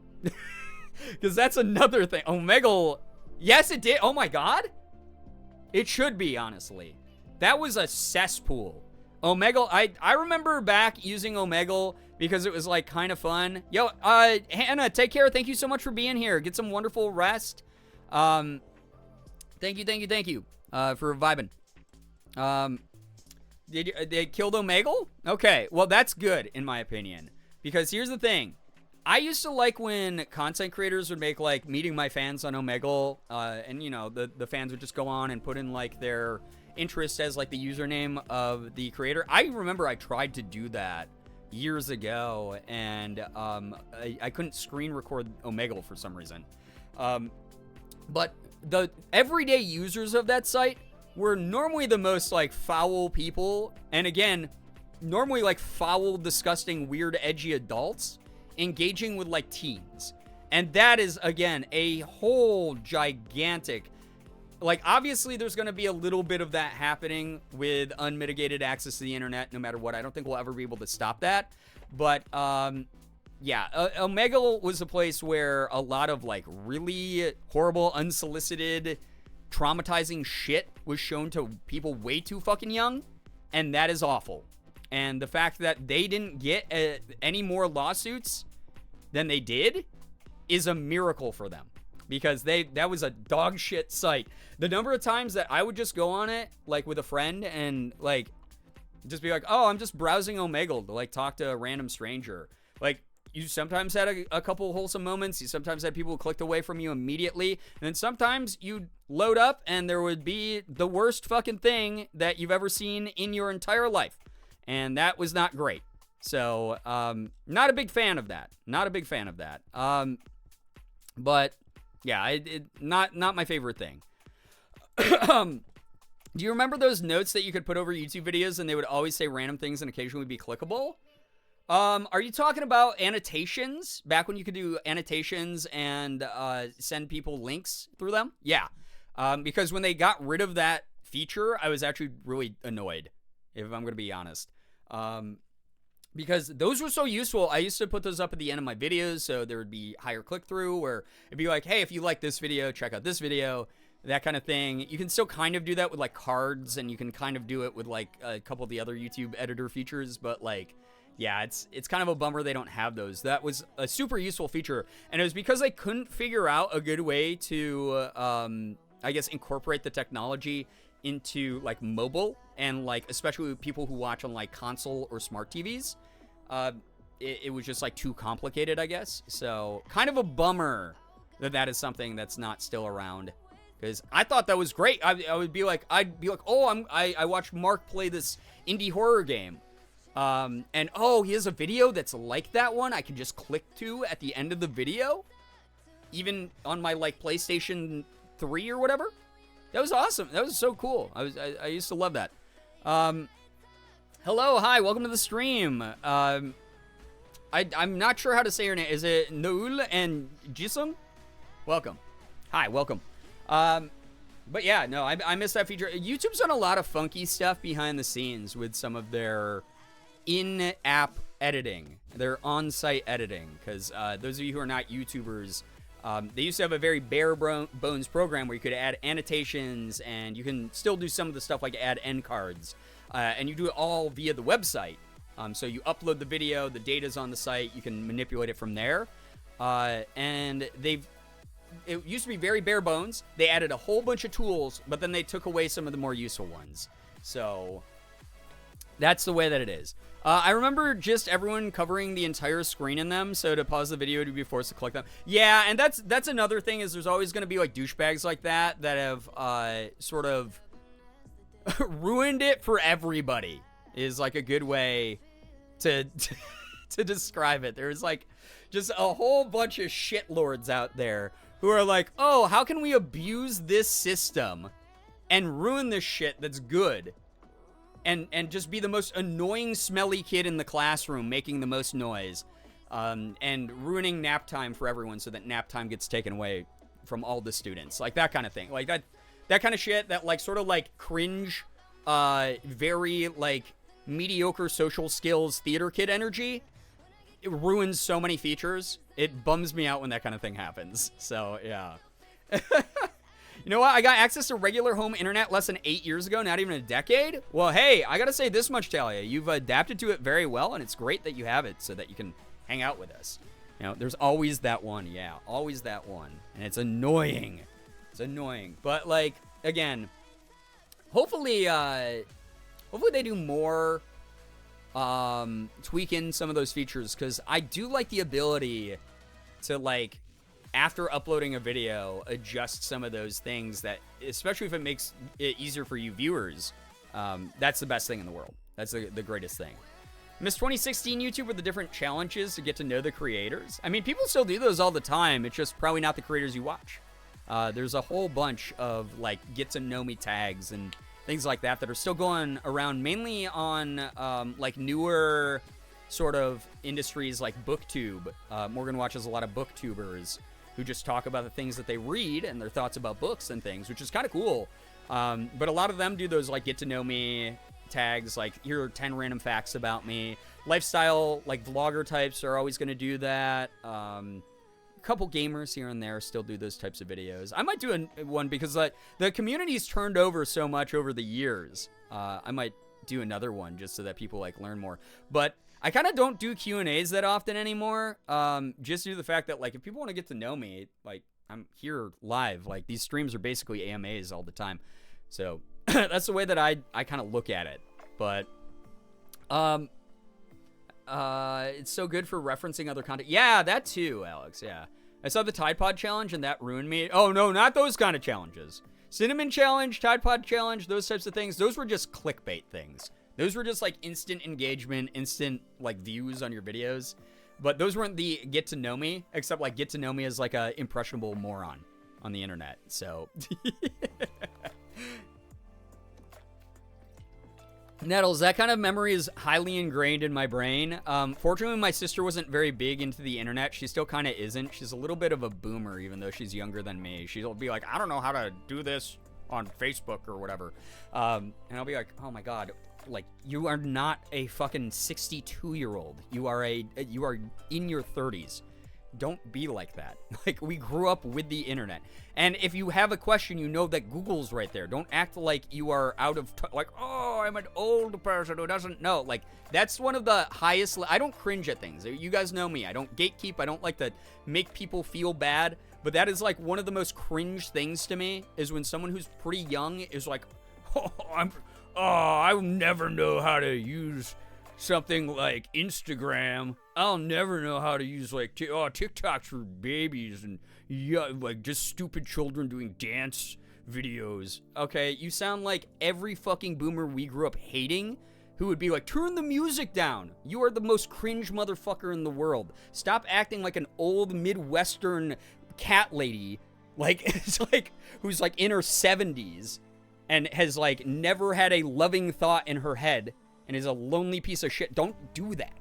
[SPEAKER 3] Because that's another thing. Omegle, yes, it did. Oh my god. It should be, honestly. That was a cesspool. Omegle, I remember back using Omegle because it was, like, kind of fun. Yo, Hannah, take care. Thank you so much for being here. Get some wonderful rest. Thank you, for vibing. They killed Omegle? Okay, well, that's good, in my opinion. Because here's the thing. I used to like when content creators would make, like, meeting my fans on Omegle, and, you know, the fans would just go on and put in, like, their interest as, like, the username of the creator. I remember I tried to do that years ago, and, I couldn't screen record Omegle for some reason. But the everyday users of that site were normally the most, like, foul people, and again, normally, like, foul, disgusting, weird, edgy adults engaging with, like, teens. And that is, again, a whole gigantic, like, obviously there's going to be a little bit of that happening with unmitigated access to the internet, no matter what. I don't think we'll ever be able to stop that. But, yeah, Omegle was a place where a lot of, like, really horrible, unsolicited, traumatizing shit was shown to people way too fucking young, and that is awful. And the fact that they didn't get any more lawsuits than they did is a miracle for them, because that was a dog shit site. The number of times that I would just go on it, like, with a friend and, like, just be like, oh, I'm just browsing Omegle to, like, talk to a random stranger. Like, you sometimes had a couple wholesome moments. You sometimes had people who clicked away from you immediately. And then sometimes you'd load up and there would be the worst fucking thing that you've ever seen in your entire life. And that was not great. So, not a big fan of that. Not a big fan of that. But, yeah, not my favorite thing. Do you remember those notes that you could put over YouTube videos and they would always say random things and occasionally be clickable? Are you talking about annotations? Back when you could do annotations and send people links through them? Yeah. Because when they got rid of that feature, I was actually really annoyed, if I'm going to be honest. Because those were so useful. I used to put those up at the end of my videos, so there would be higher click-through, where it'd be like, hey, if you like this video, check out this video, that kind of thing. You can still kind of do that with, like, cards, and you can kind of do it with, like, a couple of the other YouTube editor features, but, like, yeah, it's kind of a bummer they don't have those. That was a super useful feature, and it was because I couldn't figure out a good way to, I guess, incorporate the technology into, like, mobile, and, like, especially with people who watch on, like, console or smart TVs. It was just, like, too complicated, I guess. So, kind of a bummer that is something that's not still around, because I thought that was great. I'd be like, oh, I watched Mark play this indie horror game. And oh, he has a video that's like that one I can just click to at the end of the video, even on my like PlayStation 3 or whatever. That was awesome. That was so cool. I used to love that. Hello, hi, welcome to the stream. I'm not sure how to say your name. Is it Noul and Jisung? Welcome. Hi, welcome. But yeah, no, I missed that feature. YouTube's done a lot of funky stuff behind the scenes with some of their in-app editing, their on-site editing, because those of you who are not YouTubers, they used to have a very bare bones program where you could add annotations, and you can still do some of the stuff like add end cards, and you do it all via the website. So you upload the video, the data's on the site, you can manipulate it from there, and it used to be very bare bones. They added a whole bunch of tools, but then they took away some of the more useful ones. So that's the way that it is. I remember just everyone covering the entire screen in them, so to pause the video to be forced to click them. Yeah, and that's another thing, is there's always going to be like douchebags like that have sort of ruined it for everybody, is like a good way to to describe it. There's like just a whole bunch of shitlords out there who are like, oh, how can we abuse this system and ruin this shit that's good? And just be the most annoying, smelly kid in the classroom making the most noise, and ruining nap time for everyone so that nap time gets taken away from all the students. Like that kind of thing. Like that kind of shit, that like sort of like cringe, very like mediocre social skills theater kid energy. It ruins so many features. It bums me out when that kind of thing happens. So, yeah. You know what? I got access to regular home internet less than 8 years ago, not even a decade. Well, hey, I gotta say this much, Talia. You've adapted to it very well, and it's great that you have it so that you can hang out with us. You know, there's always that one. Yeah, always that one. And it's annoying. It's annoying. But, like, again, hopefully they do more tweak in some of those features, because I do like the ability to, like, after uploading a video, adjust some of those things, that, especially if it makes it easier for you viewers, that's the best thing in the world. That's the greatest thing. Miss 2016 YouTube with the different challenges to get to know the creators. I mean, people still do those all the time. It's just probably not the creators you watch. There's a whole bunch of, like, get to know me tags and things like that are still going around, mainly on, like, newer sort of industries like BookTube. Morgan watches a lot of BookTubers who just talk about the things that they read and their thoughts about books and things, which is kind of cool. But a lot of them do those, like, get to know me tags, like, here are 10 random facts about me. Lifestyle, like, vlogger types are always going to do that. A couple gamers here and there still do those types of videos. I might do one because, like, the community's turned over so much over the years. I might do another one just so that people, like, learn more. But I kind of don't do Q&As that often anymore, just due to the fact that, like, if people want to get to know me, like, I'm here live. Like, these streams are basically AMAs all the time. So that's the way that I kind of look at it. But it's so good for referencing other content. Yeah, that too, Alex, yeah. I saw the Tide Pod challenge, and that ruined me. Oh, no, not those kind of challenges. Cinnamon challenge, Tide Pod challenge, those types of things, those were just clickbait things. Those were just, like, instant engagement, instant, like, views on your videos. But those weren't the get to know me, except, like, get to know me as, like, a impressionable moron on the internet. So, Nettles, that kind of memory is highly ingrained in my brain. Fortunately, my sister wasn't very big into the internet. She still kind of isn't. She's a little bit of a boomer, even though she's younger than me. She'll be like, I don't know how to do this on Facebook or whatever. And I'll be like, oh my God. Like, you are not a fucking 62-year-old. You are in your 30s. Don't be like that. Like, we grew up with the internet. And if you have a question, you know that Google's right there. Don't act like you are out of like, oh, I'm an old person who doesn't know. Like, that's one of the highest. I don't cringe at things. You guys know me. I don't gatekeep. I don't like to make people feel bad. But that is, like, one of the most cringe things to me, is when someone who's pretty young is like, I'll never know how to use something like Instagram. I'll never know how to use, like, TikTok's for babies and, yeah, like, just stupid children doing dance videos. Okay, you sound like every fucking boomer we grew up hating who would be like, turn the music down. You are the most cringe motherfucker in the world. Stop acting like an old Midwestern cat lady, like, it's like, who's like in her 70s and has like never had a loving thought in her head and is a lonely piece of shit. Don't do that.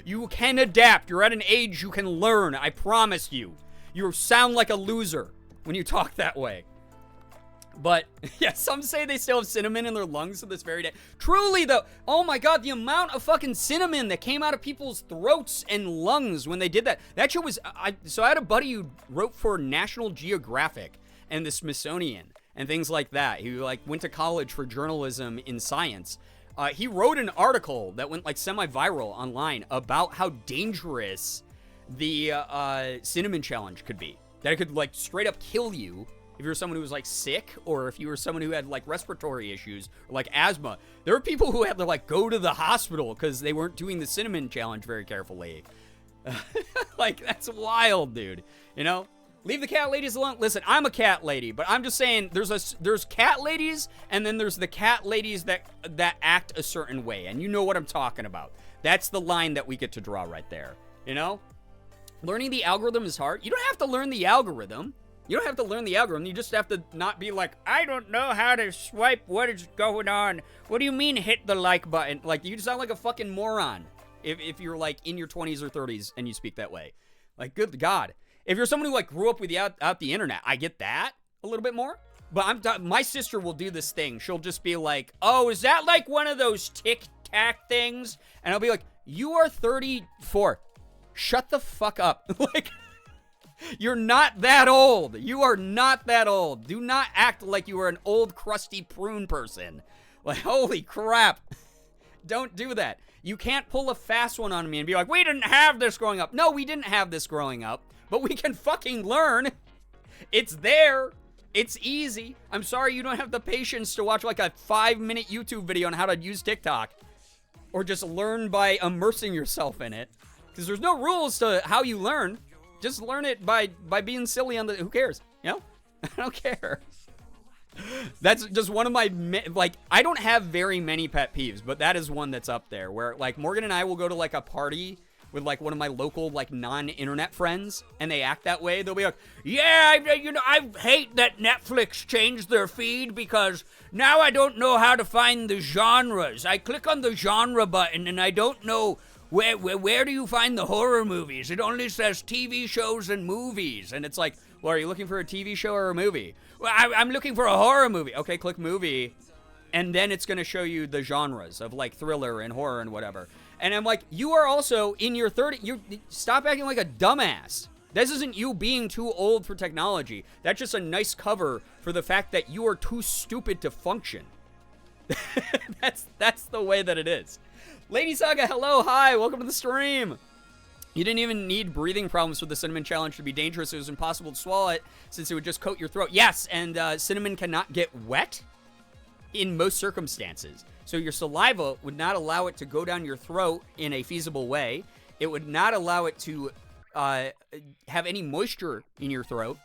[SPEAKER 3] You can adapt. You're at an age you can learn. I promise you. You sound like a loser when you talk that way. But, yeah, some say they still have cinnamon in their lungs to this very day. Truly, though, oh my god, the amount of fucking cinnamon that came out of people's throats and lungs when they did that. That shit was, so I had a buddy who wrote for National Geographic and the Smithsonian and things like that. He, like, went to college for journalism in science. He wrote an article that went, like, semi-viral online about how dangerous the cinnamon challenge could be. That it could, like, straight up kill you if you were someone who was, like, sick, or if you were someone who had, like, respiratory issues, or, like, asthma. There were people who had to, like, go to the hospital because they weren't doing the cinnamon challenge very carefully. Like, that's wild, dude. You know? Leave the cat ladies alone. Listen, I'm a cat lady, but I'm just saying there's cat ladies, and then there's the cat ladies that act a certain way, and you know what I'm talking about. That's the line that we get to draw right there, you know? Learning the algorithm is hard. You don't have to learn the algorithm. You don't have to learn the algorithm. You just have to not be like, I don't know how to swipe. What is going on? What do you mean hit the like button? Like, you sound like a fucking moron if you're, like, in your 20s or 30s and you speak that way. Like, good God. If you're someone who, like, grew up with out the internet, I get that a little bit more. But my sister will do this thing. She'll just be like, oh, is that like one of those tic-tac things? And I'll be like, you are 34. Shut the fuck up. Like, you're not that old. You are not that old. Do not act like you are an old, crusty prune person. Like, holy crap. Don't do that. You can't pull a fast one on me and be like, we didn't have this growing up. No, we didn't have this growing up. But we can fucking learn. It's there. It's easy. I'm sorry you don't have the patience to watch like a 5-minute YouTube video on how to use TikTok. Or just learn by immersing yourself in it. Because there's no rules to how you learn. Just learn it by being silly on the... Who cares? You know? I don't care. That's just one of my... Like, I don't have very many pet peeves, but that is one that's up there. Where, like, Morgan and I will go to, like, a party with, like, one of my local, like, non-internet friends, and they act that way. They'll be like, yeah, I hate that Netflix changed their feed because now I don't know how to find the genres. I click on the genre button, and I don't know... Where do you find the horror movies? It only says TV shows and movies. And it's like, well, are you looking for a TV show or a movie? Well, I'm looking for a horror movie. Okay, click movie. And then it's going to show you the genres of, like, thriller and horror and whatever. And I'm like, you are also in your 30s. Stop acting like a dumbass. This isn't you being too old for technology. That's just a nice cover for the fact that you are too stupid to function. That's the way that it is. Lady Saga, hello, hi, welcome to the stream. You didn't even need breathing problems for the cinnamon challenge to be dangerous. It was impossible to swallow it since it would just coat your throat. Yes, and cinnamon cannot get wet in most circumstances. So your saliva would not allow it to go down your throat in a feasible way. It would not allow it to have any moisture in your throat.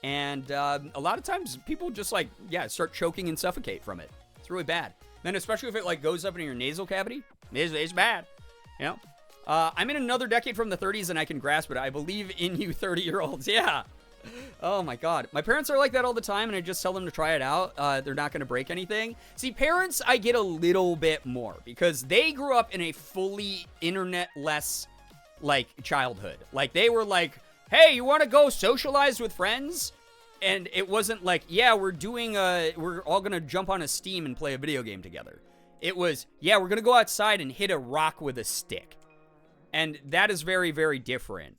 [SPEAKER 3] And a lot of times people just, like, start choking and suffocate from it. It's really bad. Then especially if it, like, goes up into your nasal cavity. It's bad, you know? I'm in another decade from the 30s and I can grasp it. I believe in you 30-year-olds. Yeah. Oh, my God. My parents are like that all the time, and I just tell them to try it out. They're not going to break anything. See, parents, I get a little bit more because they grew up in a fully internet-less, like, childhood. Like, they were like, hey, you want to go socialize with friends? And it wasn't like, yeah, we're all going to jump on a Steam and play a video game together. It was, yeah, we're going to go outside and hit a rock with a stick. And that is very, very different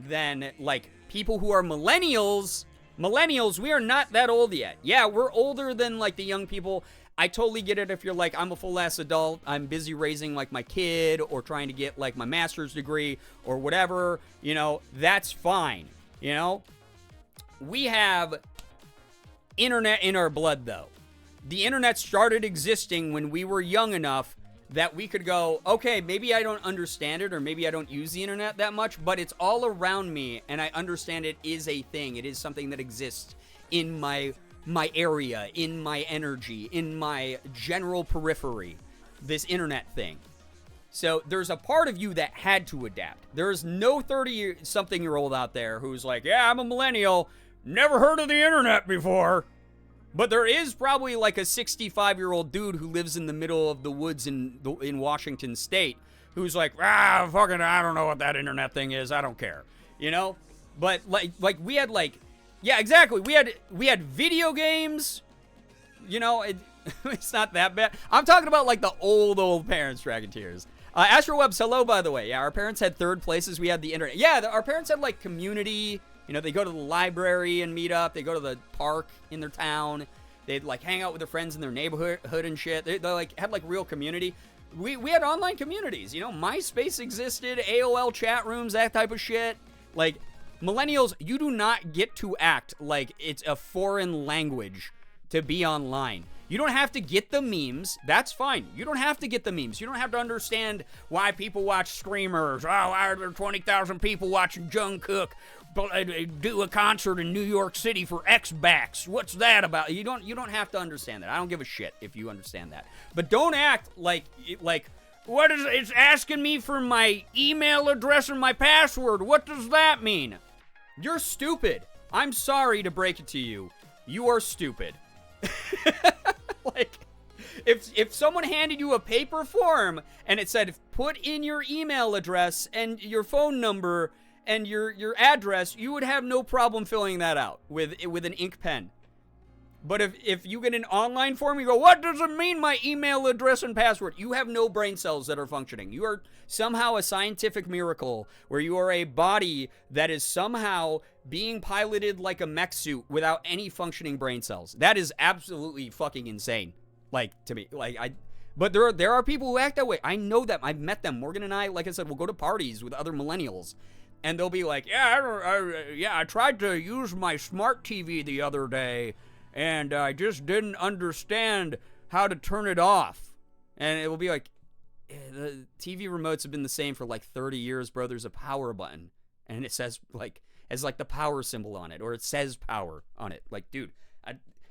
[SPEAKER 3] than, like, people who are millennials. Millennials, we are not that old yet. Yeah, we're older than, like, the young people. I totally get it if you're like, I'm a full-ass adult. I'm busy raising, like, my kid or trying to get, like, my master's degree or whatever. You know, that's fine, you know? We have internet in our blood, though. The internet started existing when we were young enough that we could go, okay, maybe I don't understand it or maybe I don't use the internet that much, but it's all around me and I understand it is a thing. It is something that exists in my my area, in my energy, in my general periphery, this internet thing. So there's a part of you that had to adapt. There's no 30-something-year-old out there who's like, yeah, I'm a millennial, never heard of the internet before. But there is probably like a 65-year-old dude who lives in the middle of the woods in Washington State who's like, fucking, I don't know what that internet thing is. I don't care. You know? But like we had like, yeah, exactly. We had video games. You know, it's not that bad. I'm talking about like the old parents, Dragon Tears. Astro Webs, hello, by the way. Yeah, our parents had third places. We had the internet. Yeah, our parents had like community. You know, they go to the library and meet up. They go to the park in their town. They'd like hang out with their friends in their neighborhood and shit. They like had like real community. We had online communities. You know, MySpace existed, AOL chat rooms, that type of shit. Like, millennials, you do not get to act like it's a foreign language to be online. You don't have to get the memes. That's fine. You don't have to get the memes. You don't have to understand why people watch streamers. Oh, why are there 20,000 people watching Jungkook do a concert in New York City for X-Backs? What's that about? You don't have to understand that. I don't give a shit if you understand that. But don't act like what is it's asking me for my email address and my password. What does that mean? You're stupid. I'm sorry to break it to you. You are stupid. Like, if someone handed you a paper form and it said, put in your email address and your phone number and your address, you would have no problem filling that out with an ink pen. But if you get an online form, you go, what does it mean, my email address and password? You have no brain cells that are functioning. You are somehow a scientific miracle where you are a body that is somehow being piloted like a mech suit without any functioning brain cells. That is absolutely fucking insane. Like, to me, but there are people who act that way. I know them. I've met them. Morgan and I, like I said, will go to parties with other millennials. And they'll be like, I tried to use my smart TV the other day, and I just didn't understand how to turn it off. And it will be like, the TV remotes have been the same for like 30 years, bro. There's a power button, and it says like, has like the power symbol on it, or it says power on it. Like, dude,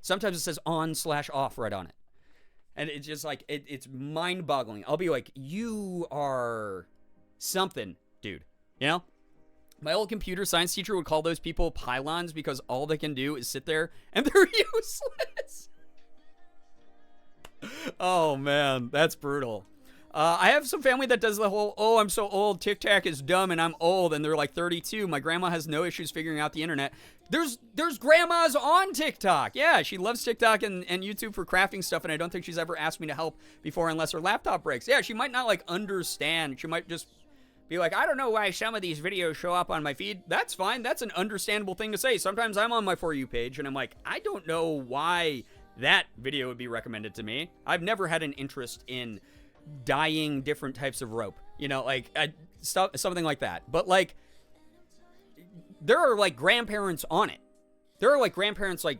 [SPEAKER 3] sometimes it says on/off right on it. And it's just like, it's mind-boggling. I'll be like, you are something, dude. You know? My old computer science teacher would call those people pylons because all they can do is sit there and they're useless. Oh, man. That's brutal. I have some family that does the whole, oh, I'm so old, TikTok is dumb, and I'm old, and they're like 32. My grandma has no issues figuring out the internet. There's grandmas on TikTok. Yeah, she loves TikTok and YouTube for crafting stuff, and I don't think she's ever asked me to help before unless her laptop breaks. Yeah, she might not, like, understand. She might just be like, I don't know why some of these videos show up on my feed. That's fine. That's an understandable thing to say. Sometimes I'm on my For You page, and I'm like, I don't know why that video would be recommended to me. I've never had an interest in dyeing different types of rope, you know, like something like that. But like, there are like grandparents on it. There are like grandparents like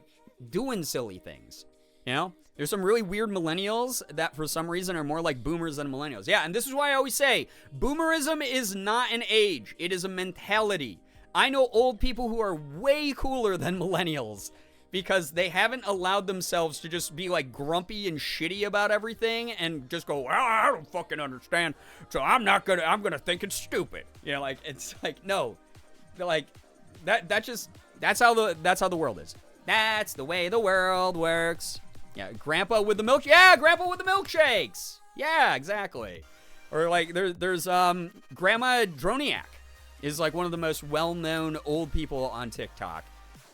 [SPEAKER 3] doing silly things, you know. There's some really weird millennials that for some reason are more like boomers than millennials. Yeah, and this is why I always say boomerism is not an age, it is a mentality. I know old people who are way cooler than millennials because they haven't allowed themselves to just be like grumpy and shitty about everything and just go, well, I don't fucking understand, so I'm gonna think it's stupid. You know, like, it's like, no, like that's how the world is. That's the way the world works. Yeah, grandpa with the milk. Yeah, grandpa with the milkshakes. Yeah, exactly. Or like there's Grandma Droniak is like one of the most well-known old people on TikTok,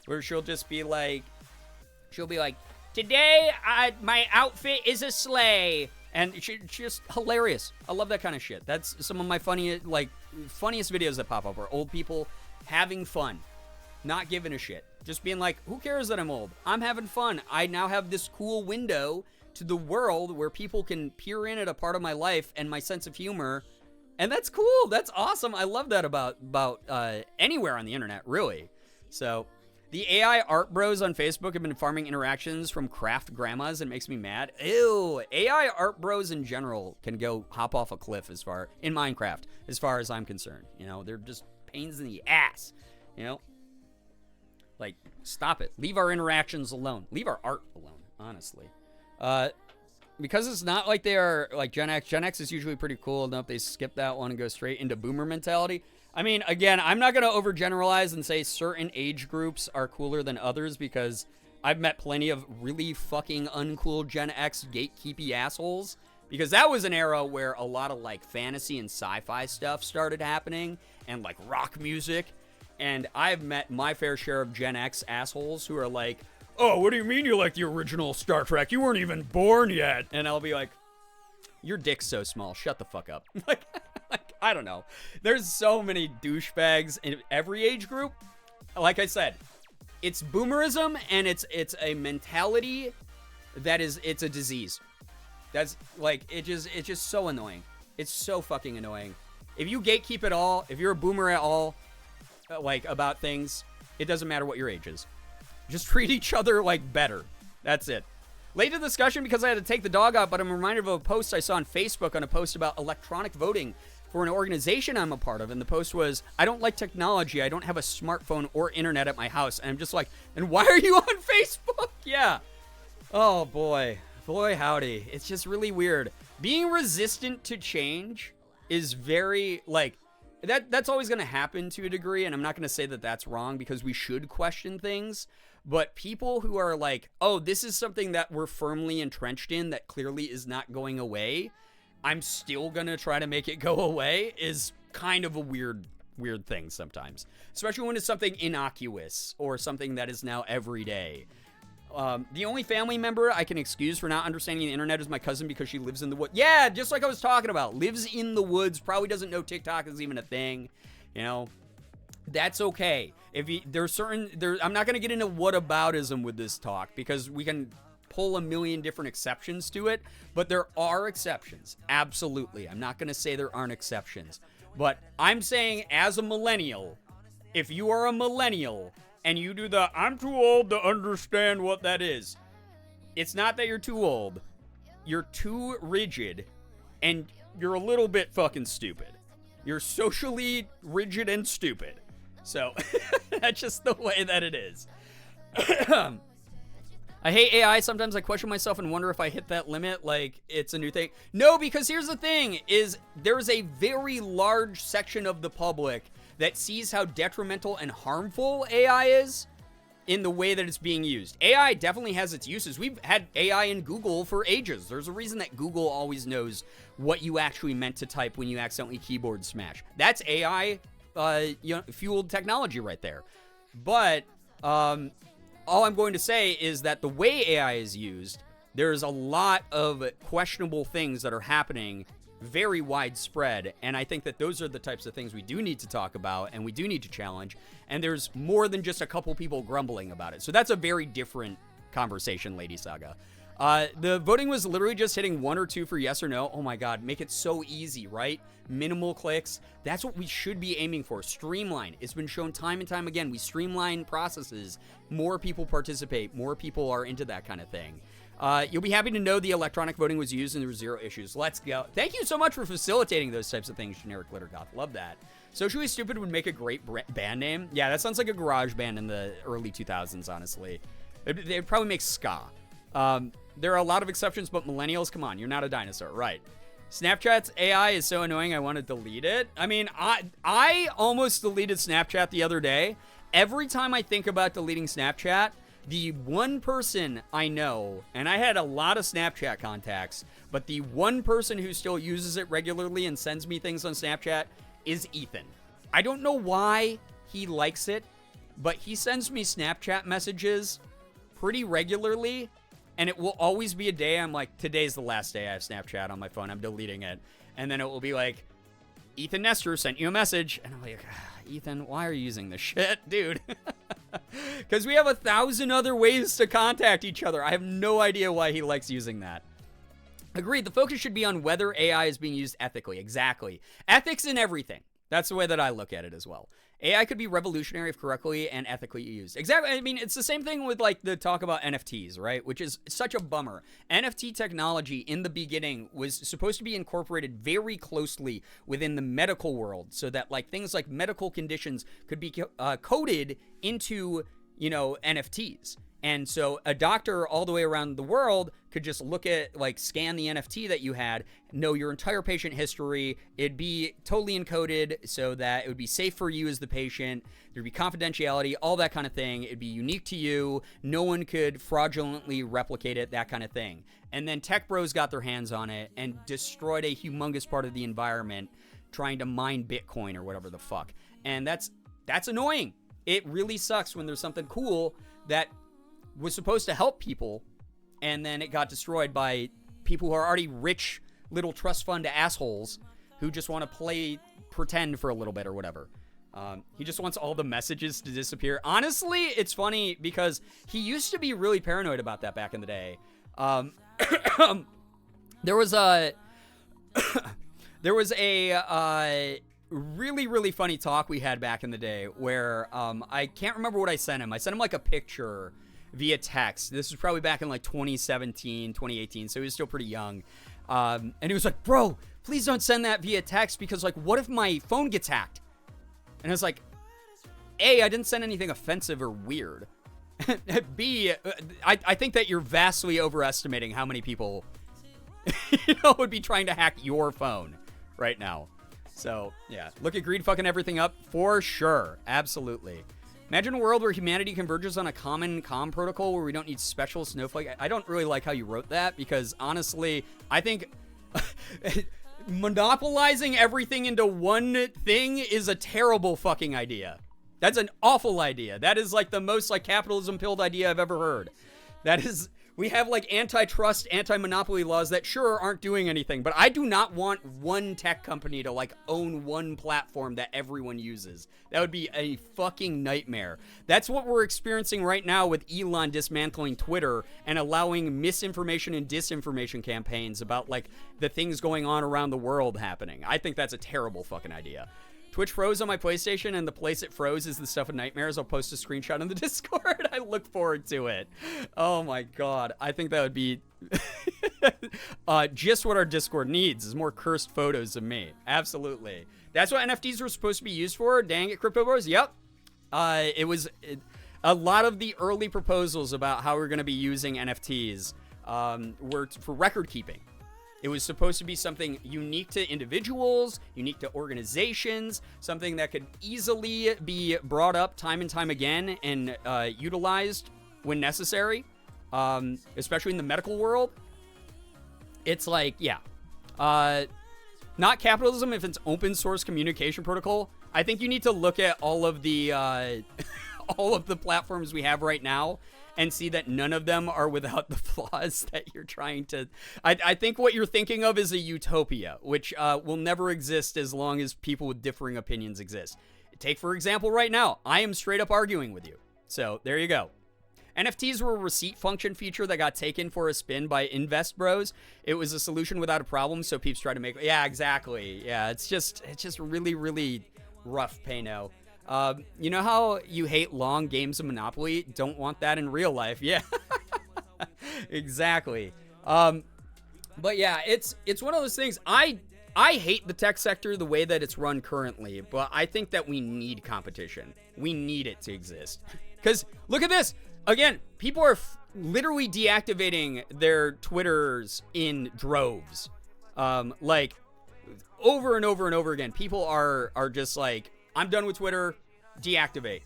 [SPEAKER 3] where she'll be like, today my outfit is a sleigh, and she's just hilarious. I love that kind of shit. That's some of my funniest videos that pop up are old people having fun, not giving a shit, just being like, who cares that I'm old? I'm having fun. I now have this cool window to the world where people can peer in at a part of my life and my sense of humor, and that's cool. That's awesome. I love that about anywhere on the internet, really. So the AI art bros on Facebook have been farming interactions from craft grandmas, and it makes me mad. Ew. AI art bros in general can go hop off a cliff in Minecraft, as far as I'm concerned. You know, they're just pains in the ass, you know? Like, stop it. Leave our interactions alone. Leave our art alone, honestly. Because it's not like they are like Gen X. Gen X is usually pretty cool. Nope, they skip that one and go straight into boomer mentality. I mean, again, I'm not going to overgeneralize and say certain age groups are cooler than others because I've met plenty of really fucking uncool Gen X gatekeepy assholes. Because that was an era where a lot of like fantasy and sci-fi stuff started happening and like rock music. And I've met my fair share of Gen X assholes who are like, oh, what do you mean you like the original Star Trek? You weren't even born yet. And I'll be like, your dick's so small. Shut the fuck up. like, I don't know. There's so many douchebags in every age group. Like I said, it's boomerism and it's a mentality that is, it's a disease. That's like, it's just so annoying. It's so fucking annoying. If you gatekeep at all, if you're a boomer at all, like about things, it doesn't matter what your age is. Just treat each other like better. That's it. Late to the discussion because I had to take the dog out, but I'm reminded of a post I saw on Facebook on a post about electronic voting for an organization I'm a part of. And the post was, I don't like technology. I don't have a smartphone or internet at my house. And I'm just like, and why are you on Facebook? Yeah. Oh, boy. Boy, howdy. It's just really weird. Being resistant to change is very, like, that's always going to happen to a degree. And I'm not going to say that that's wrong because we should question things. But people who are like, oh, this is something that we're firmly entrenched in that clearly is not going away, I'm still going to try to make it go away, is kind of a weird thing sometimes. Especially when it's something innocuous or something that is now every day. The only family member I can excuse for not understanding the internet is my cousin because she lives in the woods. Yeah, just like I was talking about. Lives in the woods, probably doesn't know TikTok is even a thing. You know, that's okay. If you, I'm not going to get into whataboutism with this talk because we can pull a million different exceptions to it, but there are exceptions. Absolutely. I'm not going to say there aren't exceptions, but I'm saying as a millennial, if you are a millennial and you do the, I'm too old to understand what that is. It's not that you're too old. You're too rigid and you're a little bit fucking stupid. You're socially rigid and stupid. So, that's just the way that it is. I hate AI. Sometimes I question myself and wonder if I hit that limit, like it's a new thing. No, because here's the thing, is there's a very large section of the public that sees how detrimental and harmful AI is in the way that it's being used. AI definitely has its uses. We've had AI in Google for ages. There's a reason that Google always knows what you actually meant to type when you accidentally keyboard smash. That's AI fueled technology right there. But all I'm going to say is that the way AI is used, there's a lot of questionable things that are happening very widespread, and I think that those are the types of things we do need to talk about and we do need to challenge, and there's more than just a couple people grumbling about it. So that's a very different conversation, Lady Saga. The voting was literally just hitting 1 or 2 for yes or no. Oh my god, make it so easy, right? Minimal clicks. That's what we should be aiming for. Streamline. It's been shown time and time again. We streamline processes. More people participate. More people are into that kind of thing. You'll be happy to know the electronic voting was used and there were 0 issues. Let's go. Thank you so much for facilitating those types of things, Generic Glittergoth. Love that. Socially Stupid would make a great band name. Yeah, that sounds like a garage band in the early 2000s, honestly. They'd probably make ska. There are a lot of exceptions, but millennials, come on, you're not a dinosaur, right? Snapchat's AI is so annoying, I want to delete it. I mean, I almost deleted Snapchat the other day. Every time I think about deleting Snapchat, the one person I know, and I had a lot of Snapchat contacts, but the one person who still uses it regularly and sends me things on Snapchat is Ethan. I don't know why he likes it, but he sends me Snapchat messages pretty regularly. And it will always be a day I'm like, today's the last day I have Snapchat on my phone. I'm deleting it. And then it will be like, Ethan Nestor sent you a message. And I'm like, Ethan, why are you using this shit, dude? Because we have 1,000 other ways to contact each other. I have no idea why he likes using that. Agreed. The focus should be on whether AI is being used ethically. Exactly. Ethics in everything. That's the way that I look at it as well. AI could be revolutionary if correctly and ethically used. Exactly. I mean, it's the same thing with like the talk about NFTs, right? Which is such a bummer. NFT technology in the beginning was supposed to be incorporated very closely within the medical world so that like things like medical conditions could be coded into, NFTs. And so a doctor all the way around the world could just look at, like, scan the NFT that you had, know your entire patient history. It'd be totally encoded so that it would be safe for you as the patient. There'd be confidentiality, all that kind of thing. It'd be unique to you. No one could fraudulently replicate it, that kind of thing. And then tech bros got their hands on it and destroyed a humongous part of the environment trying to mine Bitcoin or whatever the fuck. And that's annoying. It really sucks when there's something cool that was supposed to help people, and then it got destroyed by people who are already rich little trust fund assholes who just want to pretend for a little bit or whatever. He just wants all the messages to disappear. Honestly, it's funny because he used to be really paranoid about that back in the day. There was a really, really funny talk we had back in the day where I can't remember what I sent him. I sent him like a picture via text. This was probably back in like 2017, 2018, so he was still pretty young. And he was like, bro, please don't send that via text because, like, what if my phone gets hacked? And I was like, A, I didn't send anything offensive or weird. B, I think that you're vastly overestimating how many people would be trying to hack your phone right now. So, yeah, look at greed fucking everything up for sure. Absolutely. Imagine a world where humanity converges on a common comm protocol where we don't need special snowflake. I don't really like how you wrote that because, honestly, I think monopolizing everything into one thing is a terrible fucking idea. That's an awful idea. That is like the most like capitalism pilled idea I've ever heard. That is... We have, like, antitrust, anti-monopoly laws that sure aren't doing anything, but I do not want one tech company to, like, own one platform that everyone uses. That would be a fucking nightmare. That's what we're experiencing right now with Elon dismantling Twitter and allowing misinformation and disinformation campaigns about, like, the things going on around the world happening. I think that's a terrible fucking idea. Twitch froze on my PlayStation, and the place it froze is the stuff of nightmares. I'll post a screenshot in the Discord. I look forward to it. Oh my god. I think that would be just what our Discord needs is more cursed photos of me. Absolutely. That's what NFTs were supposed to be used for. Dang it, Crypto Bros. Yep. A lot of the early proposals about how we're going to be using NFTs were for record keeping. It was supposed to be something unique to individuals, unique to organizations, something that could easily be brought up time and time again and utilized when necessary, especially in the medical world. It's like, yeah, not capitalism if it's open source communication protocol. I think you need to look at all of the all of the platforms we have right now and see that none of them are without the flaws that you're trying to... I think what you're thinking of is a utopia, which will never exist as long as people with differing opinions exist. Take, for example, right now, I am straight up arguing with you. So, there you go. NFTs were a receipt function feature that got taken for a spin by Invest Bros. It was a solution without a problem, so peeps try to make... Yeah, exactly. Yeah, it's just really, really rough, Payno. You know how you hate long games of Monopoly? Don't want that in real life. Yeah, exactly. But yeah, it's one of those things. I hate the tech sector the way that it's run currently, but I think that we need competition. We need it to exist. Because look at this. Again, people are literally deactivating their Twitters in droves. Like over and over and over again. People are just like, I'm done with Twitter, deactivate.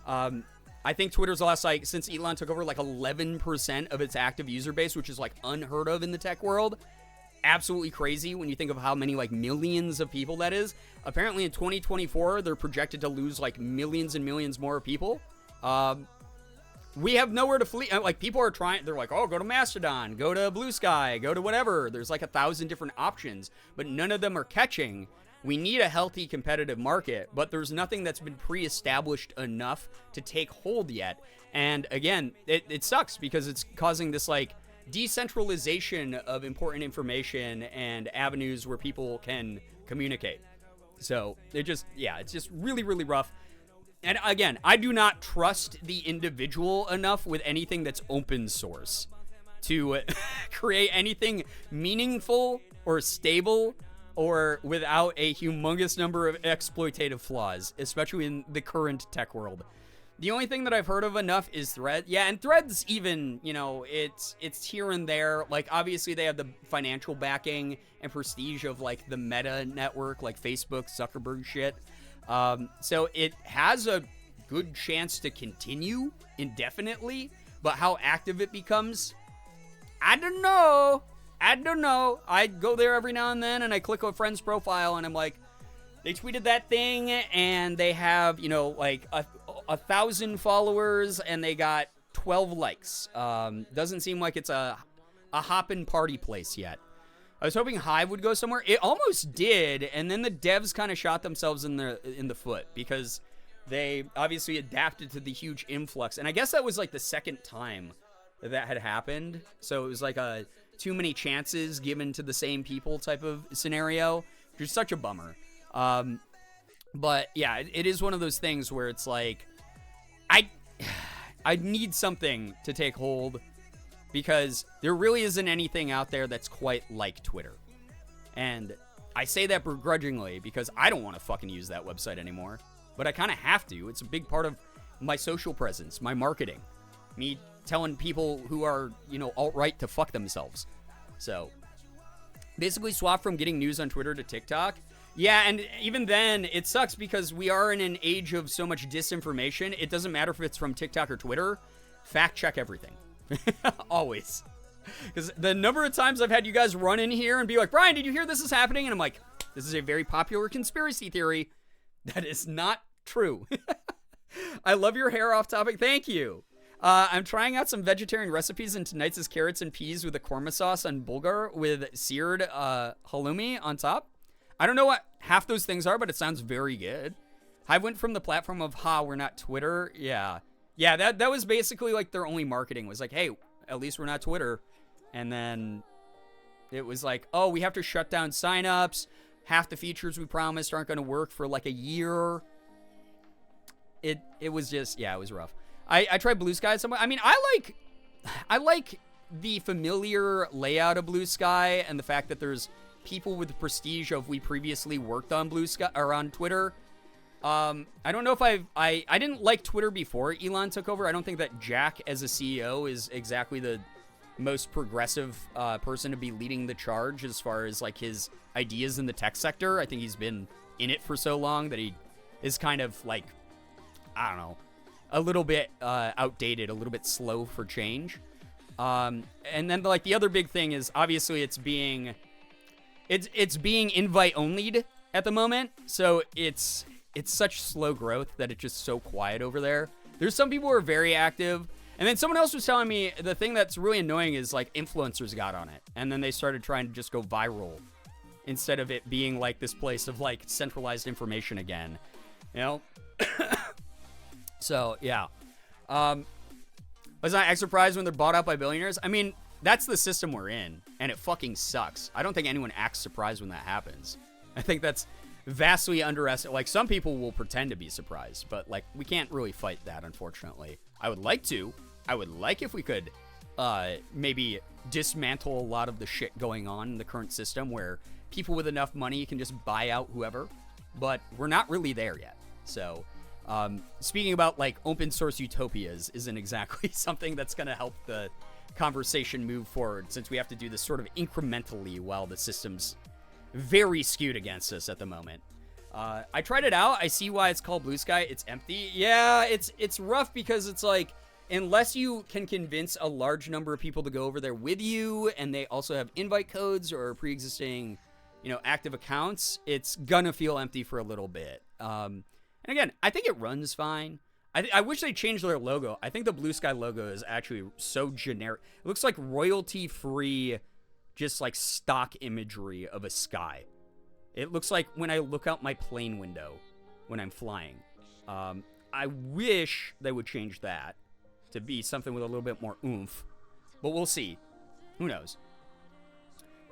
[SPEAKER 3] I think Twitter's lost, like, since Elon took over, like 11% of its active user base, which is like unheard of in the tech world. Absolutely crazy when you think of how many, like, millions of people that is. Apparently in 2024, they're projected to lose like millions and millions more people. We have nowhere to flee. Like, people are trying, they're like, oh, go to Mastodon, go to Blue Sky, go to whatever. There's like 1,000 different options, but none of them are catching. We need a healthy competitive market, but there's nothing that's been pre-established enough to take hold yet. And again, it sucks because it's causing this like decentralization of important information and avenues where people can communicate. So it's just really, really rough. And again, I do not trust the individual enough with anything that's open source to create anything meaningful or stable or without a humongous number of exploitative flaws, especially in the current tech world. The only thing that I've heard of enough is Thread. Yeah, and Threads even, you know, it's here and there. Like, obviously they have the financial backing and prestige of, like, the Meta network, like Facebook, Zuckerberg shit. So it has a good chance to continue indefinitely, but how active it becomes, I don't know. I go there every now and then, and I click a friend's profile, and I'm like, they tweeted that thing, and they have, you know, like 1,000 followers, and they got 12 likes. Doesn't seem like it's a hoppin' party place yet. I was hoping Hive would go somewhere. It almost did, and then the devs kind of shot themselves in the foot because they obviously adapted to the huge influx. And I guess that was like the second time that had happened. So it was like a too many chances given to the same people type of scenario, which is such a bummer. But yeah, it is one of those things where it's like, I need something to take hold because there really isn't anything out there that's quite like Twitter. And I say that begrudgingly because I don't want to fucking use that website anymore. But I kind of have to. It's a big part of my social presence, my marketing. Me telling people who are, you know, alt-right to fuck themselves. So, basically swap from getting news on Twitter to TikTok. Yeah, and even then, it sucks because we are in an age of so much disinformation. It doesn't matter if it's from TikTok or Twitter. Fact check everything. Always. Because the number of times I've had you guys run in here and be like, Brian, did you hear this is happening? And I'm like, this is a very popular conspiracy theory. That is not true. I love your hair off topic. Thank you. I'm trying out some vegetarian recipes, and tonight's is carrots and peas with a korma sauce and bulgur with seared halloumi on top. I don't know what half those things are, but it sounds very good. I went from the platform of, we're not Twitter. Yeah. Yeah, that was basically like their only marketing was like, hey, at least we're not Twitter. And then it was like, oh, we have to shut down signups. Half the features we promised aren't going to work for like a year. It was just, yeah, it was rough. I tried Blue Sky somewhere. I mean, I like the familiar layout of Blue Sky and the fact that there's people with the prestige of we previously worked on Blue Sky or on Twitter. I don't know if I didn't like Twitter before Elon took over. I don't think that Jack as a CEO is exactly the most progressive person to be leading the charge as far as like his ideas in the tech sector. I think he's been in it for so long that he is kind of like, I don't know, a little bit outdated, a little bit slow for change. And then like the other big thing is obviously it's being invite only'd at the moment. So it's such slow growth that it's just so quiet over there. There's some people who are very active. And then someone else was telling me the thing that's really annoying is like influencers got on it. And then they started trying to just go viral instead of it being like this place of like centralized information again, you know? So, yeah. Was I surprised when they're bought out by billionaires? I mean, that's the system we're in, and it fucking sucks. I don't think anyone acts surprised when that happens. I think that's vastly underestimated. Like, some people will pretend to be surprised, but, like, we can't really fight that, unfortunately. I would like to. I would like if we could maybe dismantle a lot of the shit going on in the current system where people with enough money can just buy out whoever, but we're not really there yet. So, speaking about, like, open source utopias isn't exactly something that's going to help the conversation move forward, since we have to do this sort of incrementally while the system's very skewed against us at the moment. I tried it out. I see why it's called Blue Sky. It's empty. Yeah, it's rough because it's like, unless you can convince a large number of people to go over there with you, and they also have invite codes or pre-existing, you know, active accounts, it's gonna feel empty for a little bit. And again, I think it runs fine. I wish they changed their logo. I think the Blue Sky logo is actually so generic. It looks like royalty-free, just like stock imagery of a sky. It looks like when I look out my plane window when I'm flying. I wish they would change that to be something with a little bit more oomph. But we'll see. Who knows?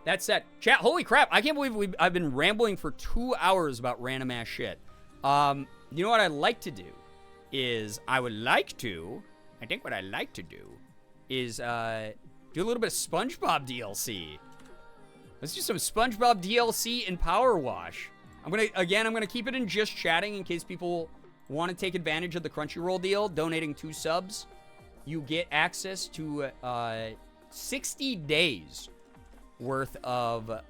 [SPEAKER 3] That said, chat, holy crap, I can't believe I've been rambling for 2 hours about random ass shit. You know what I'd like to do is I think what I'd like to do is do a little bit of SpongeBob DLC. Let's do some SpongeBob DLC in Power Wash. I'm gonna keep it in just chatting in case people want to take advantage of the Crunchyroll deal, donating 2 subs, you get access to 60 days worth of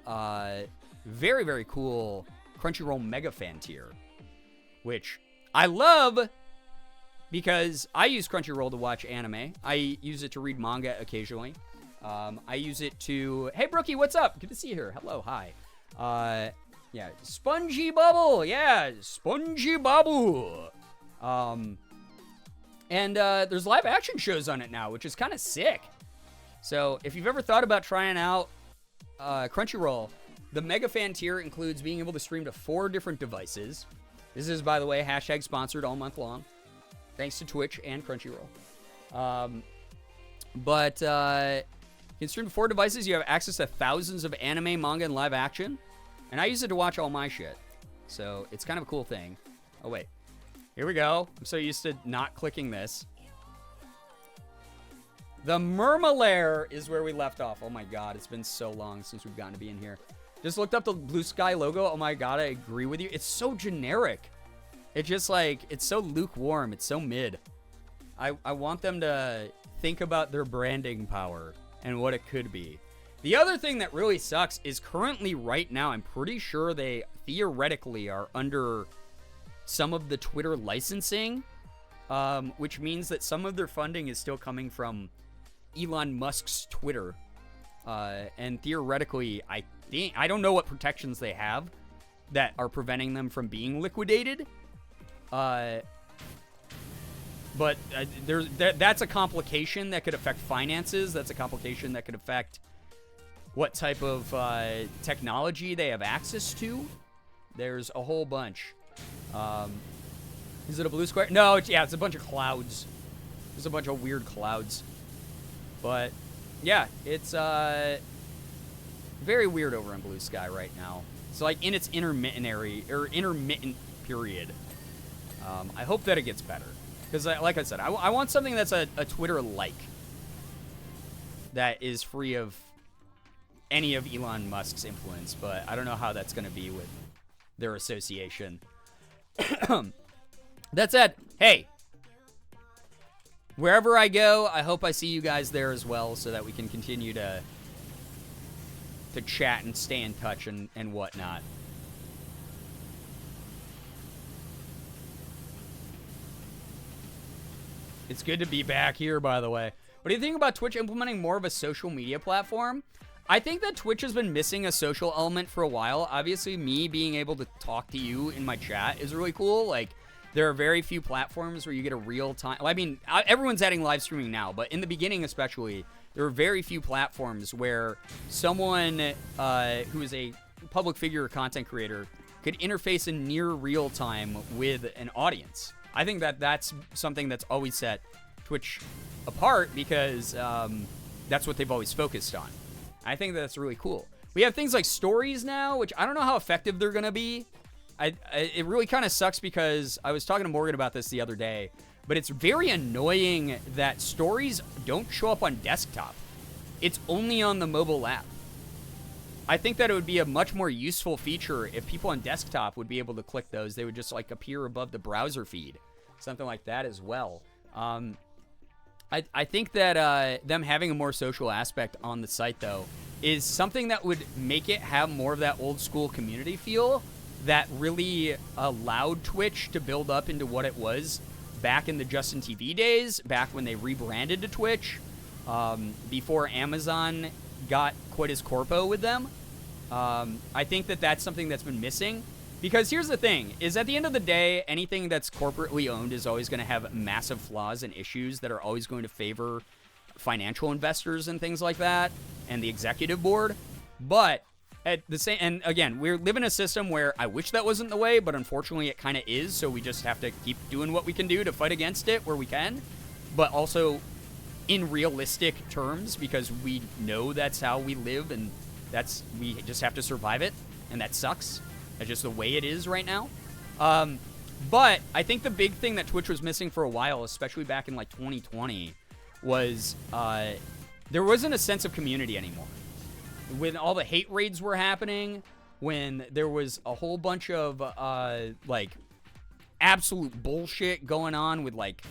[SPEAKER 3] very, very cool Crunchyroll Mega Fan tier, which I love because I use Crunchyroll to watch anime. I use it to read manga occasionally. I use it to... Hey, Brookie, what's up? Good to see you here. Hello, hi. Yeah, Spongy Bubble. Yeah, Spongy Bubble. And there's live action shows on it now, which is kind of sick. So if you've ever thought about trying out Crunchyroll, the Mega Fan tier includes being able to stream to 4 different devices. This is, by the way, hashtag sponsored all month long. Thanks to Twitch and Crunchyroll. But you can stream to 4 devices. You have access to thousands of anime, manga, and live action. And I use it to watch all my shit. So it's kind of a cool thing. Oh, wait. Here we go. I'm so used to not clicking this. The Murmalair is where we left off. Oh my god, it's been so long since we've gotten to be in here. Just looked up the Blue Sky logo. Oh my god, I agree with you. It's so generic. It's just like, it's so lukewarm. It's so mid. I want them to think about their branding power and what it could be. The other thing that really sucks is currently right now, I'm pretty sure they theoretically are under some of the Twitter licensing, which means that some of their funding is still coming from Elon Musk's Twitter. And theoretically, I don't know what protections they have that are preventing them from being liquidated. But that's a complication that could affect finances. That's a complication that could affect what type of technology they have access to. There's a whole bunch. Is it a blue square? No, it's a bunch of clouds. There's a bunch of weird clouds. But yeah, it's very weird over in Blue Sky right now. It's like in its intermittent period. I hope that it gets better. Because, like I said, I want something that's a Twitter-like. That is free of any of Elon Musk's influence. But I don't know how that's going to be with their association. That said, hey. Wherever I go, I hope I see you guys there as well so that we can continue to chat and stay in touch and whatnot. It's good to be back here, by the way. What do you think about Twitch implementing more of a social media platform? I think that Twitch has been missing a social element for a while. Obviously, me being able to talk to you in my chat is really cool. Like, there are very few platforms where you get a real time... Well, I mean, everyone's adding live streaming now, but in the beginning especially, there are very few platforms where someone who is a public figure or content creator could interface in near real time with an audience. I think that that's something that's always set Twitch apart because that's what they've always focused on. I think that's really cool. We have things like stories now, which I don't know how effective they're going to be. It really kind of sucks because I was talking to Morgan about this the other day, but it's very annoying that stories don't show up on desktop. It's only on the mobile app. I think that it would be a much more useful feature if people on desktop would be able to click those. They would just like appear above the browser feed. Something like that as well. I think that them having a more social aspect on the site, though, is something that would make it have more of that old school community feel that really allowed Twitch to build up into what it was back in the Justin TV days, back when they rebranded to Twitch, before Amazon got quite as corpo with them. I think that that's something that's been missing. Because here's the thing, is at the end of the day, anything that's corporately owned is always going to have massive flaws and issues that are always going to favor financial investors and things like that, and the executive board. But at the same, and again, we live in a system where I wish that wasn't the way, but unfortunately it kind of is, so we just have to keep doing what we can do to fight against it where we can, but also in realistic terms, because we know that's how we live, and we just have to survive it, and that sucks. That's just the way it is right now. But I think the big thing that Twitch was missing for a while, especially back in like 2020, was there wasn't a sense of community anymore. When all the hate raids were happening, when there was a whole bunch of like absolute bullshit going on with, like,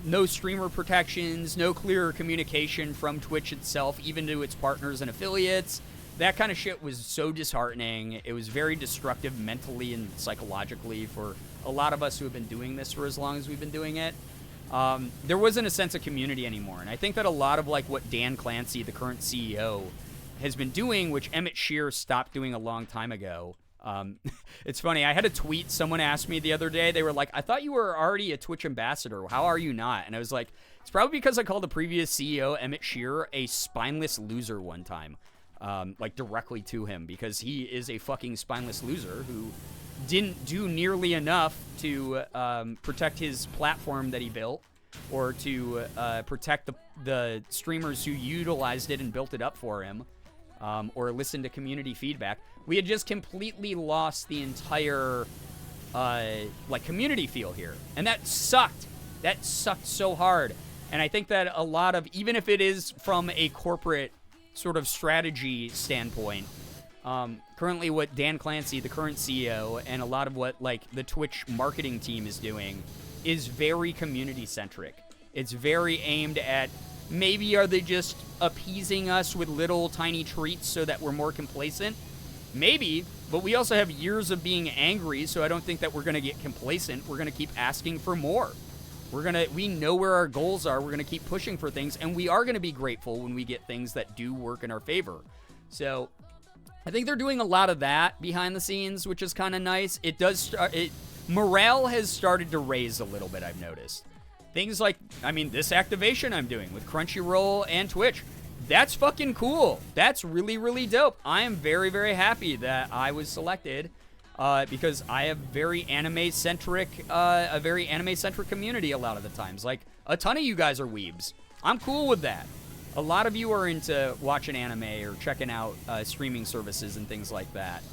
[SPEAKER 3] no streamer protections, no clear communication from Twitch itself, even to its partners and affiliates. That kind of shit was so disheartening. It was very destructive mentally and psychologically for a lot of us who have been doing this for as long as we've been doing it. There wasn't a sense of community anymore. And I think that a lot of, like, what Dan Clancy, the current CEO, has been doing, which Emmett Shear stopped doing a long time ago. It's funny. I had a tweet. Someone asked me the other day. They were like, I thought you were already a Twitch ambassador. How are you not? And I was like, it's probably because I called the previous CEO, Emmett Shear, a spineless loser one time. Like, directly to him, because he is a fucking spineless loser who didn't do nearly enough to protect his platform that he built, or to protect the streamers who utilized it and built it up for him, or listen to community feedback. We had just completely lost the entire like, community feel here, and that sucked. That sucked so hard. And I think that a lot of, even if it is from a corporate sort of strategy standpoint, currently what Dan Clancy, the current CEO, and a lot of what, like, the Twitch marketing team is doing is very community centric. It's very aimed at, maybe are they just appeasing us with little tiny treats so that we're more complacent? Maybe, but we also have years of being angry, so I don't think that we're going to get complacent. We're going to keep asking for more. We know where our goals are. We're going to keep pushing for things, and we are going to be grateful when we get things that do work in our favor. So I think they're doing a lot of that behind the scenes, which is kind of nice. Morale has started to raise a little bit, I've noticed. Things like, this activation I'm doing with Crunchyroll and Twitch, that's fucking cool. That's really, really dope. I am very, very happy that I was selected. Because I have a very anime-centric community a lot of the times. Like, a ton of you guys are weebs. I'm cool with that. A lot of you are into watching anime or checking out streaming services and things like that.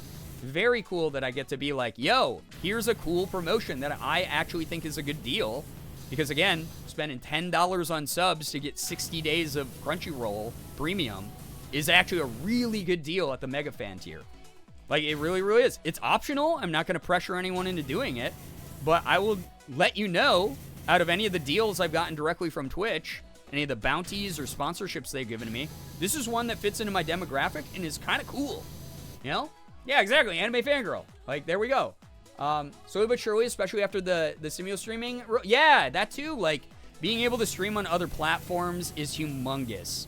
[SPEAKER 3] Very cool that I get to be like, yo, here's a cool promotion that I actually think is a good deal. Because, again, spending $10 on subs to get 60 days of Crunchyroll Premium is actually a really good deal at the Mega Fan tier. Like, it really, really is. It's optional. I'm not going to pressure anyone into doing it. But I will let you know, out of any of the deals I've gotten directly from Twitch, any of the bounties or sponsorships they've given me, this is one that fits into my demographic and is kind of cool. You know? Yeah, exactly. Anime fangirl. Like, there we go. Slowly but surely, especially after the simul streaming. Yeah, that too. Like, being able to stream on other platforms is humongous.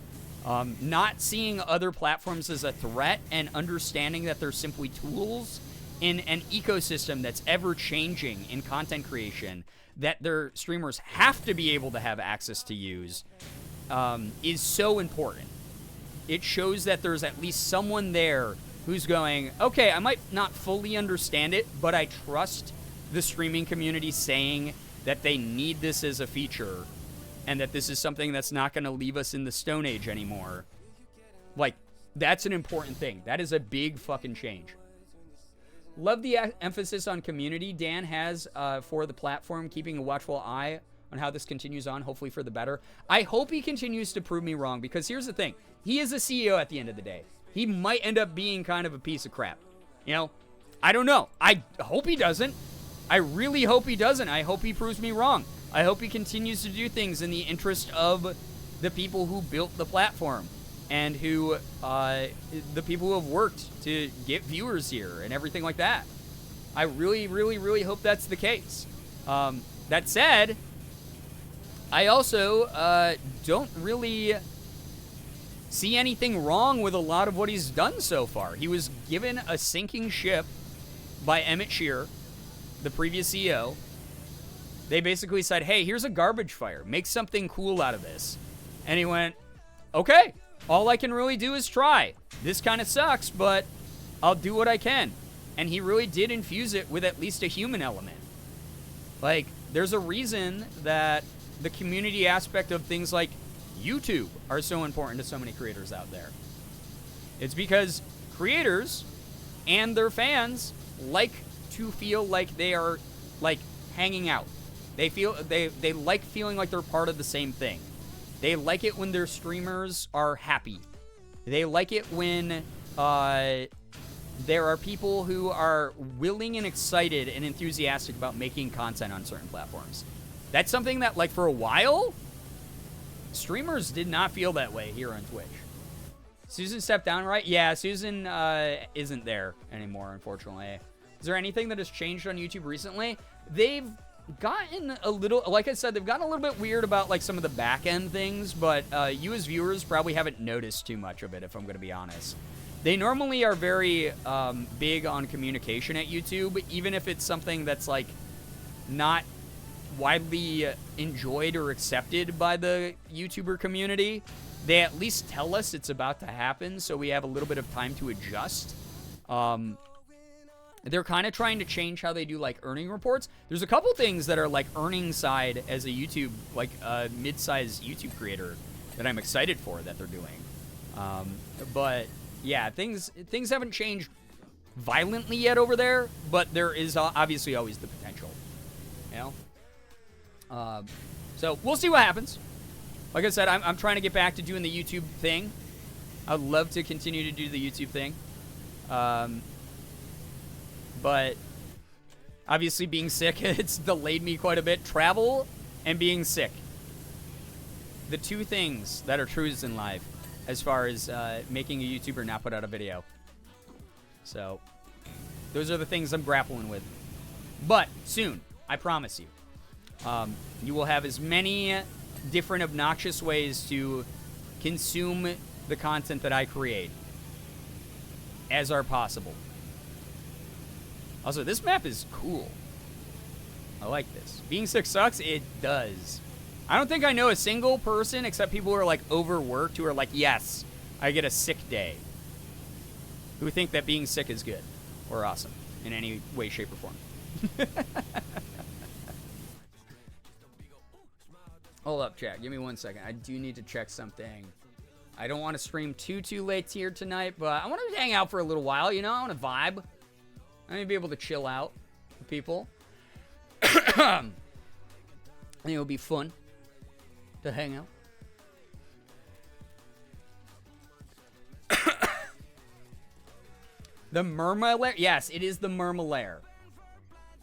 [SPEAKER 3] Not seeing other platforms as a threat and understanding that they're simply tools in an ecosystem that's ever-changing in content creation that their streamers have to be able to have access to use is so important. It shows that there's at least someone there who's going, okay, I might not fully understand it, but I trust the streaming community saying that they need this as a feature and that this is something that's not going to leave us in the Stone Age anymore. Like, that's an important thing. That is a big fucking change. Love the emphasis on community Dan has for the platform, keeping a watchful eye on how this continues on, hopefully for the better. I hope he continues to prove me wrong, because here's the thing. He is a CEO at the end of the day. He might end up being kind of a piece of crap. You know? I don't know. I hope he doesn't. I really hope he doesn't. I hope he proves me wrong. I hope he continues to do things in the interest of the people who built the platform and who, the people who have worked to get viewers here and everything like that. I really, really, really hope that's the case. That said, I also don't really see anything wrong with a lot of what he's done so far. He was given a sinking ship by Emmett Shear, the previous CEO. They basically said, hey, here's a garbage fire. Make something cool out of this. And he went, okay, all I can really do is try. This kind of sucks, but I'll do what I can. And he really did infuse it with at least a human element. Like, there's a reason that the community aspect of things like YouTube are so important to so many creators out there. It's because creators and their fans like to feel like they are, like, hanging out. They like feeling like they're part of the same thing. They like it when their streamers are happy. They like it when there are people who are willing and excited and enthusiastic about making content on certain platforms. That's something that, like, for a while, streamers did not feel that way here on Twitch. Susan stepped down, right? Yeah, Susan isn't there anymore, unfortunately. Is there anything that has changed on YouTube recently? They've gotten a little, like I said, they've gotten a little bit weird about, like, some of the back-end things, but you as viewers probably haven't noticed too much of it, if I'm going to be honest. They normally are very big on communication at YouTube, even if it's something that's, like, not widely enjoyed or accepted by the YouTuber community. They at least tell us it's about to happen, so we have a little bit of time to adjust. They're kind of trying to change how they do, like, earning reports. There's a couple things that are, like, earning side as a YouTube, like, mid-sized YouTube creator that I'm excited for that they're doing. But, yeah, things haven't changed violently yet over there, but there is obviously always the potential, you know? So we'll see what happens. Like I said, I'm trying to get back to doing the YouTube thing. I'd love to continue to do the YouTube thing. But obviously being sick, it's delayed me quite a bit. Travel and being sick. The two things that are truths in life as far as making a YouTuber not put out a video. So those are the things I'm grappling with. But soon, I promise you, you will have as many different obnoxious ways to consume the content that I create as are possible. Also, this map is cool. I like this. Being sick sucks? It does. I don't think I know a single person except people who are, like, overworked who are like, yes, I get a sick day. Who think that being sick is good or awesome in any way, shape, or form. Hold up, chat. Give me 1 second. I do need to check something. I don't want to stream too late here tonight, but I want to hang out for a little while, you know? I want to vibe. I want to be able to chill out with people. I think it'll be fun to hang out. The Murmalaire? Yes, it is the Murmalaire.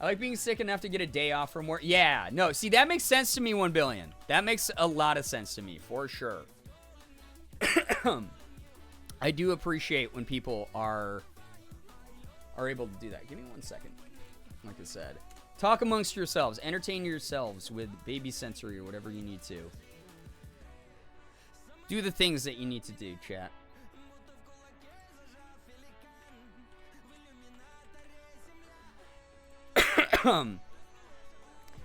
[SPEAKER 3] I like being sick enough to get a day off from work. Yeah, no, see, that makes sense to me, 1 billion. That makes a lot of sense to me, for sure. I do appreciate when people are able to do that. Give me 1 second. Like I said. Talk amongst yourselves. Entertain yourselves with baby sensory or whatever you need to. Do the things that you need to do, chat.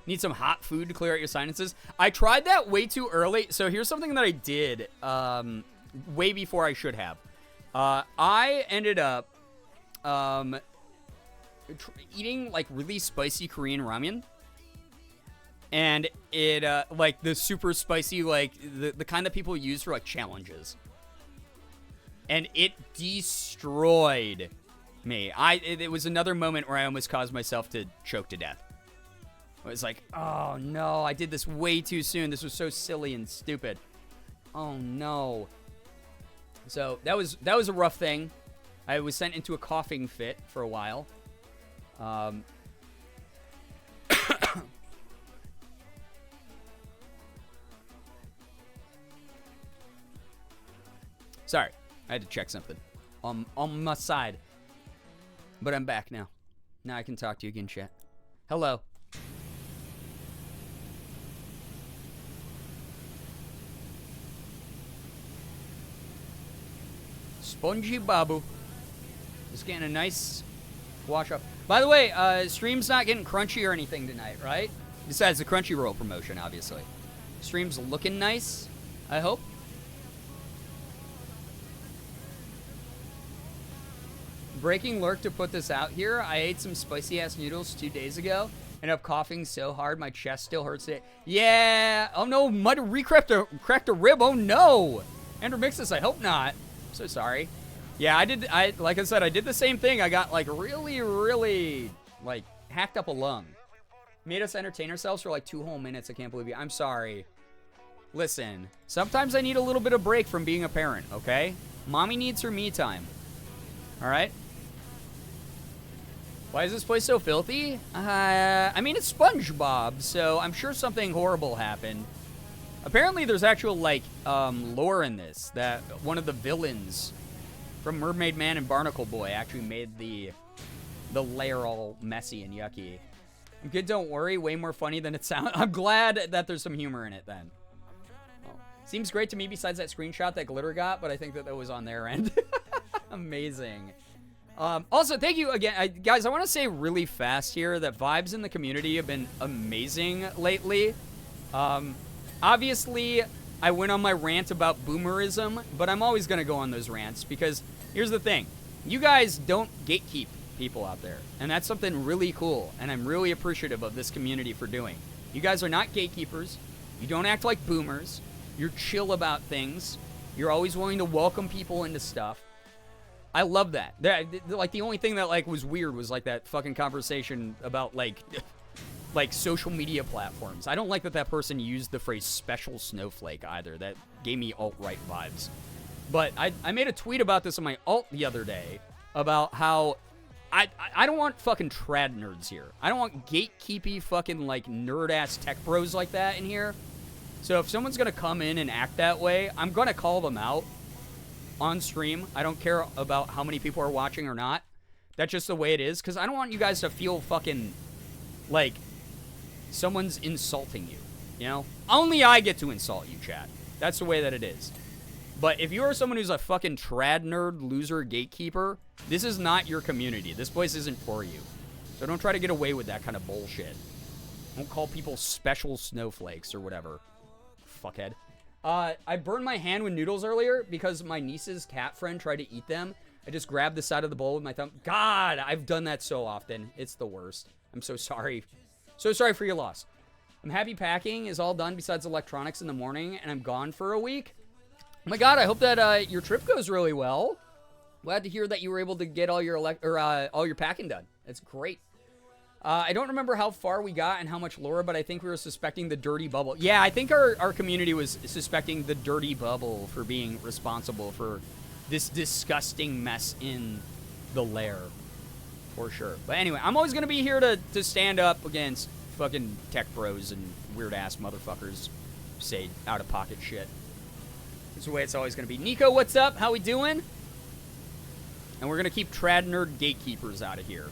[SPEAKER 3] Need some hot food to clear out your sinuses. I tried that way too early. So here's something that I did way before I should have. I ended up eating, like, really spicy Korean ramen. And it, like, the super spicy, like, the kind that people use for, like, challenges. And it destroyed me. It was another moment where I almost caused myself to choke to death. I was like, oh no, I did this way too soon. This was so silly and stupid. Oh no. So that was a rough thing. I was sent into a coughing fit for a while. Sorry, I had to check something on my side. But I'm back now. Now I can talk to you again, chat. Hello. Spongy Babu. Just getting a nice wash up. By the way, stream's not getting crunchy or anything tonight, right? Besides the Crunchyroll promotion, obviously. Stream's looking nice, I hope. Breaking lurk to put this out here. I ate some spicy ass noodles 2 days ago. Ended up coughing so hard my chest still hurts it. Yeah. Oh no, might have cracked a rib. Oh no. Andrew Mixus, I hope not. I'm so sorry. Yeah, like I said, I did the same thing. I got, like, really, like, hacked up a lung. Made us entertain ourselves for, like, 2 whole minutes. I can't believe you. I'm sorry. Listen, sometimes I need a little bit of break from being a parent, okay? Mommy needs her me time. All right? Why is this place so filthy? I mean, it's SpongeBob, so I'm sure something horrible happened. Apparently, there's actual, like, lore in this, that one of the villains from Mermaid Man and Barnacle Boy actually made the lair all messy and yucky. Good, don't worry, way more funny than it sounds. I'm glad that there's some humor in it, then. Oh. Seems great to me besides that screenshot that Glitter got, but I think that was on their end. Amazing. Also, thank you again. Guys, I want to say really fast here that vibes in the community have been amazing lately. Obviously, I went on my rant about boomerism, but I'm always going to go on those rants because here's the thing. You guys don't gatekeep people out there, and that's something really cool, and I'm really appreciative of this community for doing. You guys are not gatekeepers. You don't act like boomers. You're chill about things. You're always willing to welcome people into stuff. I love that. Like, the only thing that, like, was weird was, like, that fucking conversation about, like, like, social media platforms. I don't like that person used the phrase special snowflake either. That gave me alt-right vibes. But I made a tweet about this on my alt the other day about how I don't want fucking trad nerds here. I don't want gatekeepy fucking, like, nerd-ass tech bros like that in here. So if someone's gonna come in and act that way, I'm gonna call them out on stream. I don't care about how many people are watching or not. That's just the way it is, because I don't want you guys to feel fucking like someone's insulting you, you know? Only I get to insult you, chat. That's the way that it is. But if you are someone who's a fucking trad nerd, loser, gatekeeper, this is not your community. This place isn't for you. So don't try to get away with that kind of bullshit. Don't call people special snowflakes or whatever. Fuckhead. I burned my hand with noodles earlier because my niece's cat friend tried to eat them. I just grabbed the side of the bowl with my thumb. God, I've done that so often. It's the worst. I'm so sorry. So sorry for your loss. I'm happy packing is all done besides electronics in the morning, and I'm gone for a week. Oh my God, I hope that your trip goes really well. Glad to hear that you were able to get all your all your packing done. That's great. I don't remember how far we got and how much lore, but I think we were suspecting the dirty bubble. Yeah, I think our community was suspecting the dirty bubble for being responsible for this disgusting mess in the lair. For sure. But anyway, I'm always going to be here to stand up against fucking tech bros and weird-ass motherfuckers who say out-of-pocket shit. That's the way it's always going to be. Nico, what's up? How we doing? And we're going to keep trad nerd gatekeepers out of here.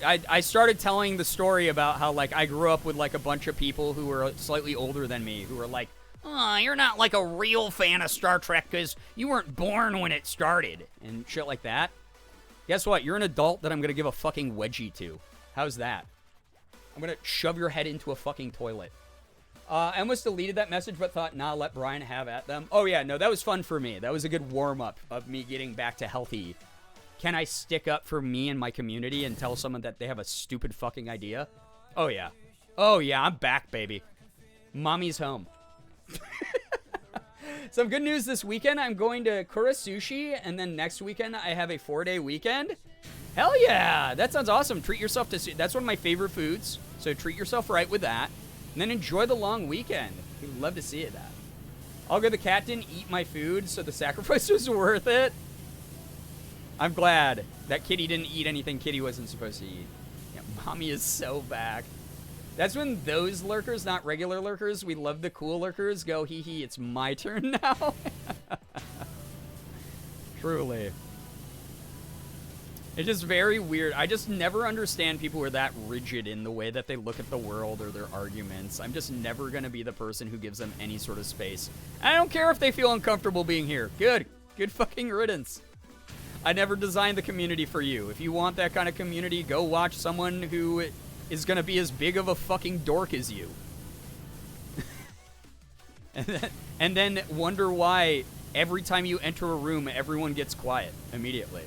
[SPEAKER 3] I started telling the story about how, like, I grew up with, like, a bunch of people who were slightly older than me who were like, oh, you're not, like, a real fan of Star Trek because you weren't born when it started and shit like that. Guess what? You're an adult that I'm going to give a fucking wedgie to. How's that? I'm going to shove your head into a fucking toilet. I almost deleted that message but thought, nah, let Brian have at them. Oh, yeah, no, that was fun for me. That was a good warm-up of me getting back to healthy. Can I stick up for me and my community and tell someone that they have a stupid fucking idea? Oh, yeah. Oh, yeah, I'm back, baby. Mommy's home. Some good news this weekend. I'm going to Kura Sushi, and then next weekend I have a 4-day weekend. Hell yeah! That sounds awesome. Treat yourself to... That's one of my favorite foods, so treat yourself right with that. And then enjoy the long weekend. We'd love to see that. Olga the cat didn't eat my food, so the sacrifice was worth it. I'm glad that Kitty didn't eat anything Kitty wasn't supposed to eat. Yeah, Mommy is so back. That's when those lurkers, not regular lurkers, we love the cool lurkers, go, hee hee, it's my turn now. Truly. It's just very weird. I just never understand people who are that rigid in the way that they look at the world or their arguments. I'm just never going to be the person who gives them any sort of space. I don't care if they feel uncomfortable being here. Good. Good fucking riddance. I never designed the community for you. If you want that kind of community, go watch someone who is going to be as big of a fucking dork as you. and then wonder why every time you enter a room, everyone gets quiet immediately.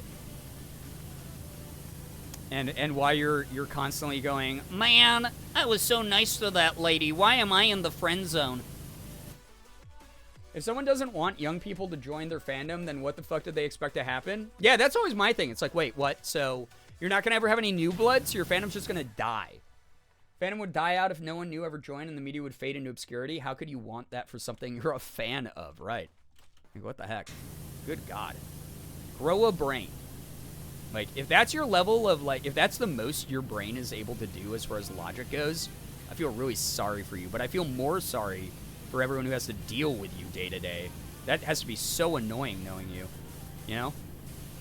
[SPEAKER 3] And why you're constantly going, man, I was so nice to that lady. Why am I in the friend zone? If someone doesn't want young people to join their fandom, then what the fuck did they expect to happen? Yeah, that's always my thing. It's like, wait, what? So you're not going to ever have any new blood? So your fandom's just going to die. Fandom would die out if no one new ever joined and the media would fade into obscurity. How could you want that for something you're a fan of? Right. Like, what the heck? Good God. Grow a brain. Like, if that's your level of, like, if that's the most your brain is able to do as far as logic goes, I feel really sorry for you. But I feel more sorry for everyone who has to deal with you day to day. That has to be so annoying knowing you. You know?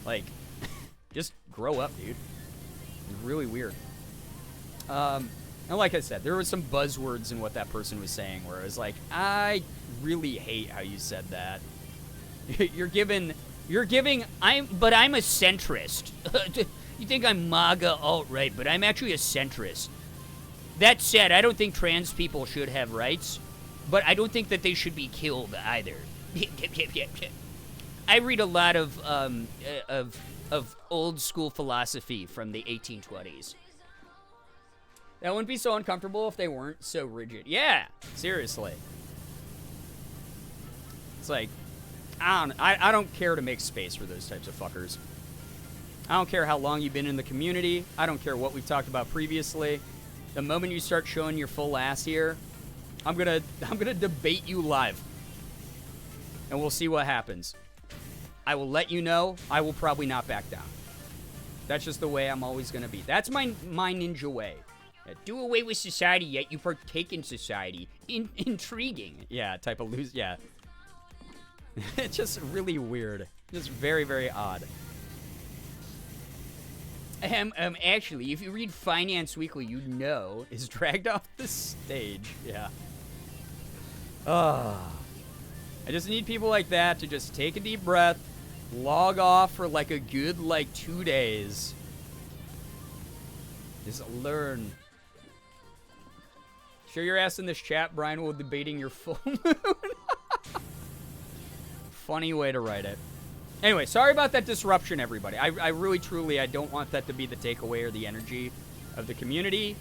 [SPEAKER 3] Like, just grow up, dude. It's really weird. And like I said, there were some buzzwords in what that person was saying where it was like, I really hate how you said that. You're giving, but I'm a centrist. You think I'm MAGA alt-right, but I'm actually a centrist. That said, I don't think trans people should have rights, but I don't think that they should be killed either. I read a lot of old school philosophy from the 1820s. That wouldn't be so uncomfortable if they weren't so rigid. Yeah, seriously. It's like, I don't care to make space for those types of fuckers. I don't care how long you've been in the community. I don't care what we've talked about previously. The moment you start showing your full ass here, I'm gonna debate you live. And we'll see what happens. I will let you know. I will probably not back down. That's just the way I'm always gonna be. That's my ninja way. Do away with society, yet you partake in society. Intriguing. Yeah, type of lose. Yeah. It's just really weird. Just very, very odd. Actually, if you read Finance Weekly, you know is dragged off the stage. Yeah. I just need people like that to just take a deep breath, log off for like a good, 2 days. Just learn. Share your ass in this chat, Brian, while debating your full moon. Funny way to write it. Anyway, sorry about that disruption, everybody. I really, truly, I don't want that to be the takeaway or the energy of the community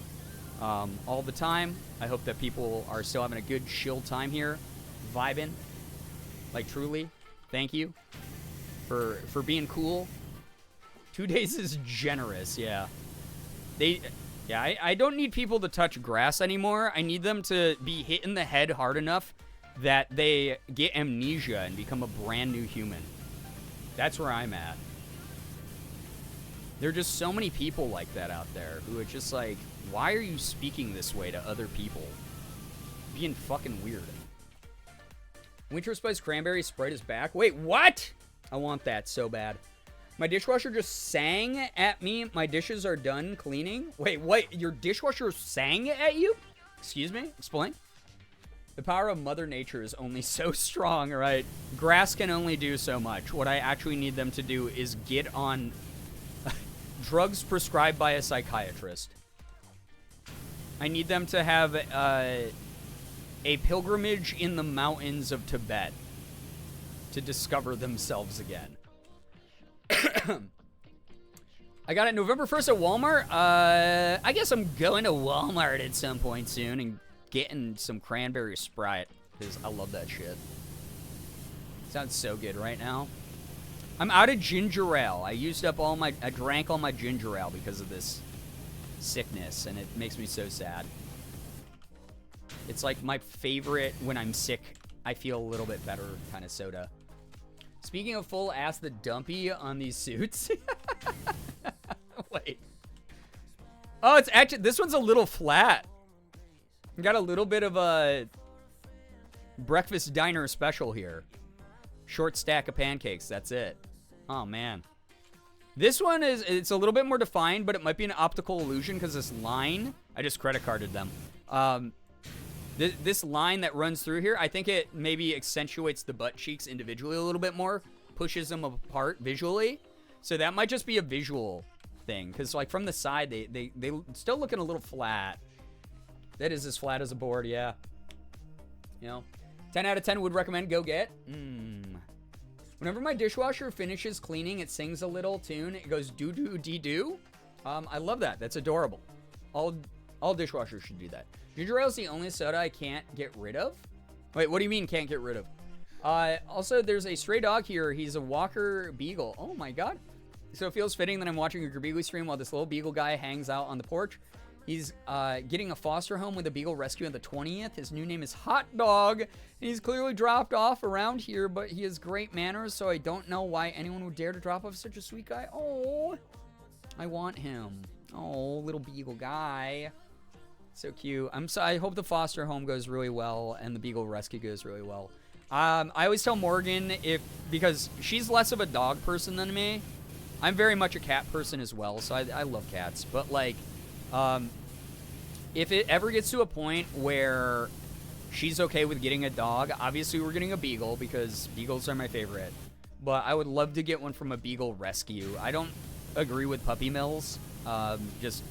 [SPEAKER 3] all the time. I hope that people are still having a good, chill time here, vibing. Like, truly, thank you for being cool. 2 days is generous, yeah. I don't need people to touch grass anymore. I need them to be hit in the head hard enough that they get amnesia and become a brand new human. That's where I'm at. There are just so many people like that out there who are just like, why are you speaking this way to other people? Being fucking weird. Winter Spice Cranberry Sprite is back. Wait, what? I want that so bad. My dishwasher just sang at me. My dishes are done cleaning. Wait, what? Your dishwasher sang at you? Excuse me? Explain. The power of Mother Nature is only so strong, right? Grass can only do so much. What I actually need them to do is get on drugs prescribed by a psychiatrist. I need them to have a pilgrimage in the mountains of Tibet to discover themselves again. I got it November 1st at Walmart. I guess I'm going to Walmart at some point soon and getting some cranberry Sprite because I love that shit. Sounds so good right now. I'm out of ginger ale. I drank all my ginger ale because of this sickness, and it makes me so sad. It's like my favorite when I'm sick. I feel a little bit better kind of soda. Speaking of full ass the dumpy on these suits. Wait. Oh, it's actually, this one's a little flat. Got a little bit of a breakfast diner special here. Short stack of pancakes, that's it. Oh, man. This one it's a little bit more defined, but it might be an optical illusion because this line, I just credit carded them. This line that runs through here, I think it maybe accentuates the butt cheeks individually a little bit more, pushes them apart visually. So that might just be a visual thing, because like from the side, they still looking a little flat. That is as flat as a board, yeah. You know, 10 out of 10 would recommend go get. Whenever my dishwasher finishes cleaning, it sings a little tune. It goes doo-doo-dee-doo. I love that. That's adorable. All dishwashers should do that. Ginger ale is the only soda I can't get rid of. Wait, what do you mean can't get rid of? Also, there's a stray dog here. He's a Walker Beagle. Oh my god. So it feels fitting that I'm watching a Girbeagly stream while this little beagle guy hangs out on the porch. He's getting a foster home with a beagle rescue on the 20th. His new name is Hot Dog. And he's clearly dropped off around here, but he has great manners, so I don't know why anyone would dare to drop off such a sweet guy. Oh, I want him. Oh, little beagle guy. So cute. I hope the foster home goes really well and the beagle rescue goes really well. I always tell Morgan because she's less of a dog person than me. I'm very much a cat person as well, so I love cats. But like, if it ever gets to a point where she's okay with getting a dog, obviously we're getting a beagle because beagles are my favorite. But I would love to get one from a beagle rescue. I don't agree with puppy mills. Just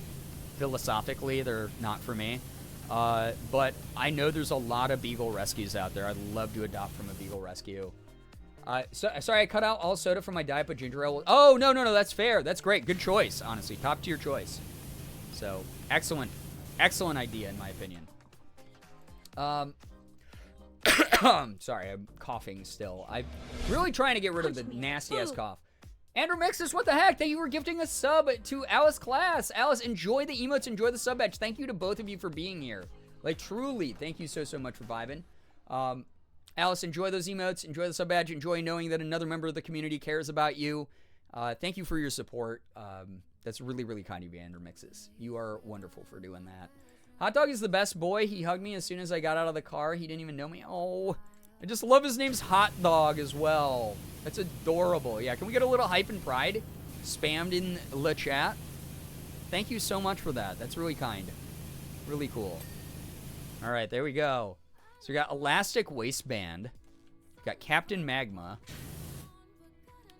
[SPEAKER 3] philosophically, they're not for me. But I know there's a lot of beagle rescues out there. I'd love to adopt from a beagle rescue. Sorry, I cut out all soda from my diet, but ginger ale. Oh, no, that's fair. That's great. Good choice, honestly. Top tier choice. So, excellent idea, in my opinion. Sorry, I'm coughing still. I'm really trying to get rid of the nasty-ass cough. Andrew Mixus, what the heck? Thank you for gifting a sub to Alice Class. Alice, enjoy the emotes, enjoy the sub badge. Thank you to both of you for being here. Like, truly, thank you so much for vibing. Alice, enjoy those emotes, enjoy the sub badge, enjoy knowing that another member of the community cares about you. Thank you for your support. That's really, really kind of you, Andrew Mixes. You are wonderful for doing that. Hot Dog is the best boy. He hugged me as soon as I got out of the car. He didn't even know me. Oh, I just love his name's Hot Dog as well. That's adorable. Yeah, can we get a little hype and pride spammed in the chat? Thank you so much for that. That's really kind. Really cool. All right, there we go. So we got Elastic Waistband. Got Captain Magma.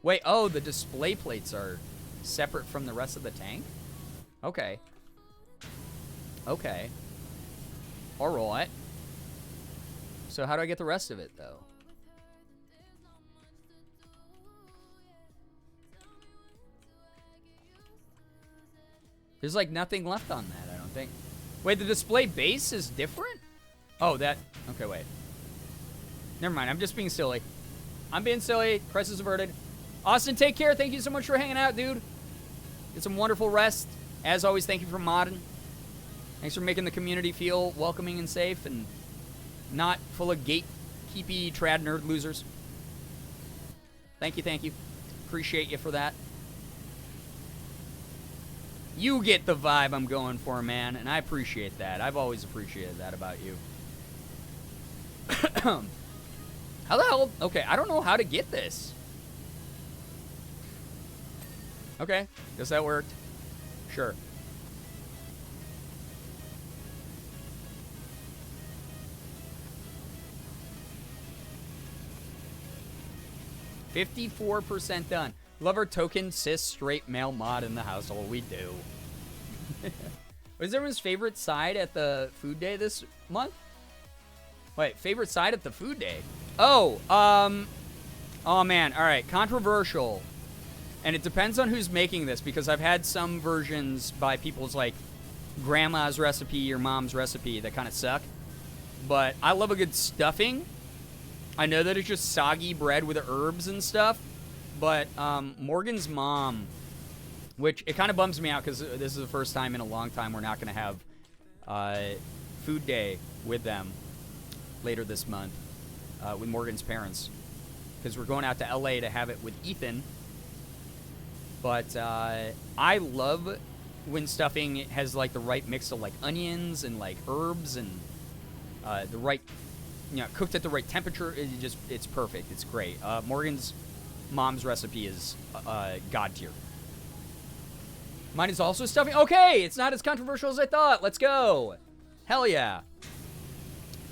[SPEAKER 3] Wait, oh, the display plates are separate from the rest of the tank? Okay. Okay. All right. So how do I get the rest of it, though? There's like nothing left on that, I don't think. Wait, the display base is different? Oh, that... Okay, wait. Never mind, I'm just being silly. I'm being silly. Press is averted. Austin, take care. Thank you so much for hanging out, dude. Get some wonderful rest. As always, thank you for modding. Thanks for making the community feel welcoming and safe and not full of gatekeepy trad nerd losers. Thank you, thank you. Appreciate you for that. You get the vibe I'm going for, man, and I appreciate that. I've always appreciated that about you. How the hell? Okay, I don't know how to get this. Okay, guess that worked. Sure. $54% done. Love our token cis straight male mod in the household. We do. What is everyone's favorite side at the food day this month? Wait, favorite side at the food day? Oh, oh man, all right, controversial. And it depends on who's making this, because I've had some versions by people's like grandma's recipe or mom's recipe that kind of suck. But I love a good stuffing. I know that it's just soggy bread with herbs and stuff, but Morgan's mom, which it kind of bums me out because this is the first time in a long time we're not going to have food day with them later this month with Morgan's parents, because we're going out to LA to have it with Ethan. But I love when stuffing has like the right mix of like onions and like herbs and the right, you know, cooked at the right temperature. It's perfect. It's great. Morgan's mom's recipe is god tier. Mine is also stuffing. Okay, it's not as controversial as I thought. Let's go. Hell yeah.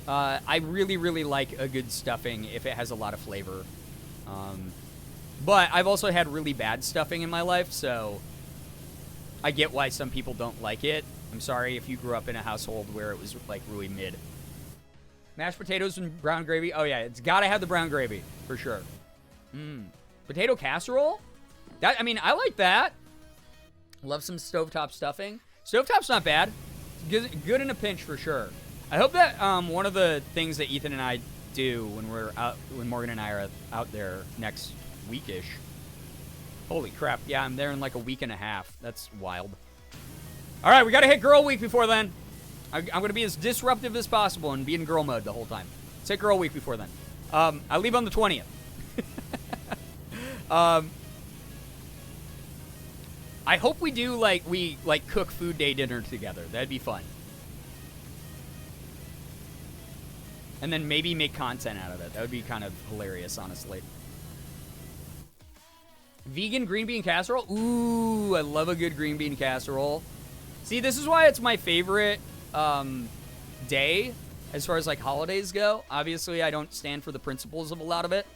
[SPEAKER 3] I really, really like a good stuffing if it has a lot of flavor. But I've also had really bad stuffing in my life, so I get why some people don't like it. I'm sorry if you grew up in a household where it was like really mid. Mashed potatoes and brown gravy. Oh yeah, it's gotta have the brown gravy for sure. Potato casserole? I mean, I like that. Love some stovetop stuffing. Stovetop's not bad. Good in a pinch for sure. I hope that one of the things that Ethan and I do when Morgan and I are out there next weekish. Holy crap! Yeah, I'm there in like a week and a half. That's wild. All right, we got to hit girl week before then. I'm going to be as disruptive as possible and be in girl mode the whole time. Let's hit girl week before then. I leave on the 20th. I hope we do, we cook food day dinner together. That'd be fun. And then maybe make content out of it. That would be kind of hilarious, honestly. Vegan green bean casserole? Ooh, I love a good green bean casserole. See, this is why it's my favorite day as far as, holidays go. Obviously, I don't stand for the principles of a lot of it.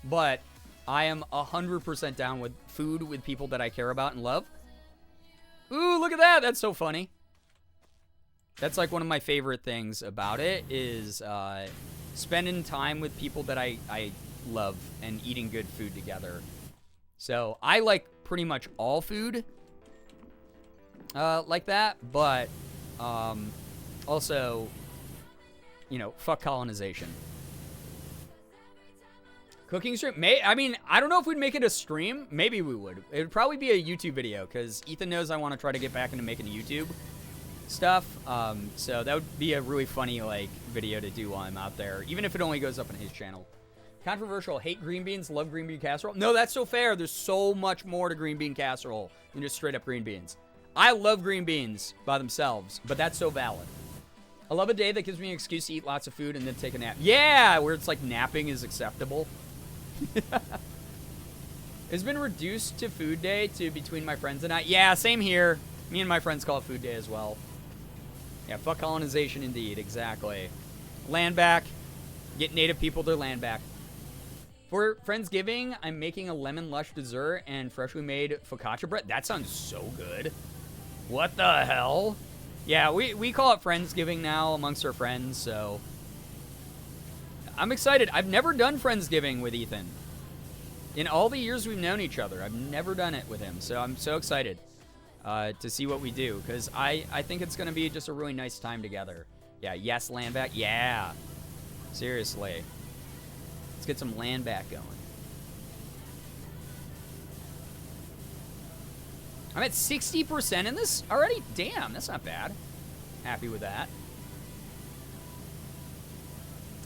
[SPEAKER 3] But I am 100% down with food with people that I care about and love. Ooh, look at that. That's so funny. That's one of my favorite things about it is spending time with people that I love and eating good food together. So I like pretty much all food like that, but also, fuck colonization. Cooking stream? I don't know if we'd make it a stream. Maybe we would. It would probably be a YouTube video because Ethan knows I want to try to get back into making YouTube stuff. So that would be a really funny, video to do while I'm out there, even if it only goes up on his channel. Controversial. Hate green beans, love green bean casserole. No, that's so fair. There's so much more to green bean casserole than just straight up green beans. I love green beans by themselves, but that's so valid. I love a day that gives me an excuse to eat lots of food and then take a nap. Yeah, where it's napping is acceptable. It's been reduced to food day to between my friends and I. Yeah, same here. Me and my friends call it food day as well. Yeah, fuck colonization indeed. Exactly. Land back. Get native people their land back. For Friendsgiving, I'm making a lemon lush dessert and freshly made focaccia bread. That sounds so good. What the hell? Yeah, we call it Friendsgiving now amongst our friends, so I'm excited. I've never done Friendsgiving with Ethan. In all the years we've known each other, I've never done it with him, so I'm so excited to see what we do, because I think it's going to be just a really nice time together. Yeah, yes, land back. Yeah. Seriously. Let's get some land back going. I'm at 60% in this already? Damn, that's not bad. Happy with that.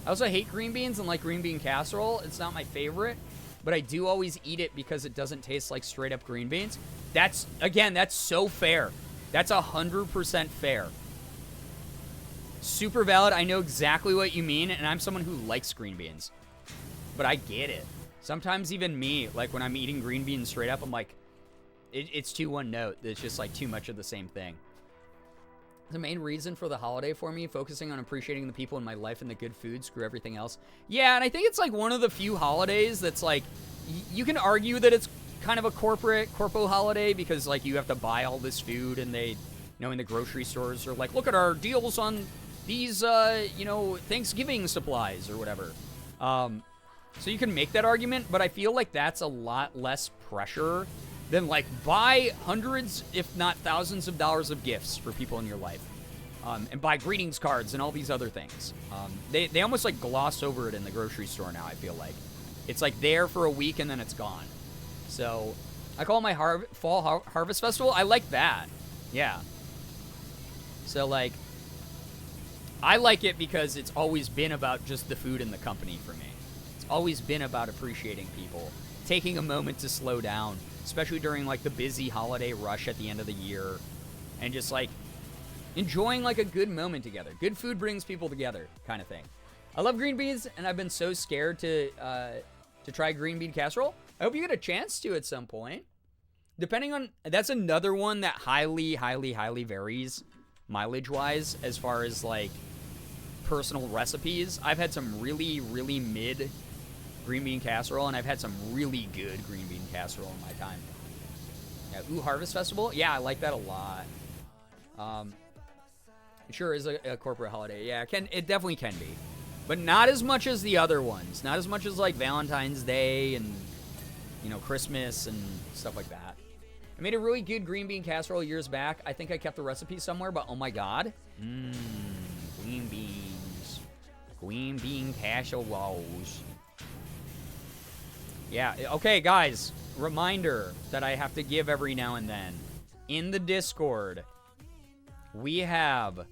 [SPEAKER 3] I also hate green beans and like green bean casserole. It's not my favorite, but I do always eat it because it doesn't taste like straight up green beans. That's so fair. That's 100% fair. Super valid. I know exactly what you mean, and I'm someone who likes green beans. But I get it. Sometimes even me, when I'm eating green beans straight up, I'm like, it's too one note. It's just too much of the same thing. The main reason for the holiday for me, focusing on appreciating the people in my life and the good food, screw everything else. Yeah, and I think it's one of the few holidays that's you can argue that it's kind of a corpo holiday because you have to buy all this food and they, in the grocery stores are look at our deals on these, Thanksgiving supplies or whatever. So you can make that argument, but I feel like that's a lot less pressure than buy hundreds, if not thousands of dollars of gifts for people in your life. And buy greetings cards and all these other things. They almost gloss over it in the grocery store now, I feel like. It's there for a week and then it's gone. So I call it my fall harvest festival. I like that. Yeah. So I like it because it's always been about just the food and the company for me. It's always been about appreciating people, taking a moment to slow down, especially during the busy holiday rush at the end of the year, and just enjoying a good moment together. Good food brings people together, kind of thing. I love green beans, and I've been so scared to try green bean casserole. I hope you get a chance to at some point. Depending on, that's another one that highly, highly, highly varies mileage-wise as far as personal recipes. I've had some really, really mid green bean casserole, and I've had some really good green bean casserole in my time. Yeah, ooh, Harvest Festival? Yeah, I like that a lot. It sure is a corporate holiday. Yeah, it definitely can be. But not as much as the other ones. Not as much as Valentine's Day and, Christmas and stuff like that. I made a really good green bean casserole years back. I think I kept the recipe somewhere, but oh my god. Green beans. Green bean casseroles. Yeah, okay, guys. Reminder that I have to give every now and then. In the Discord, we have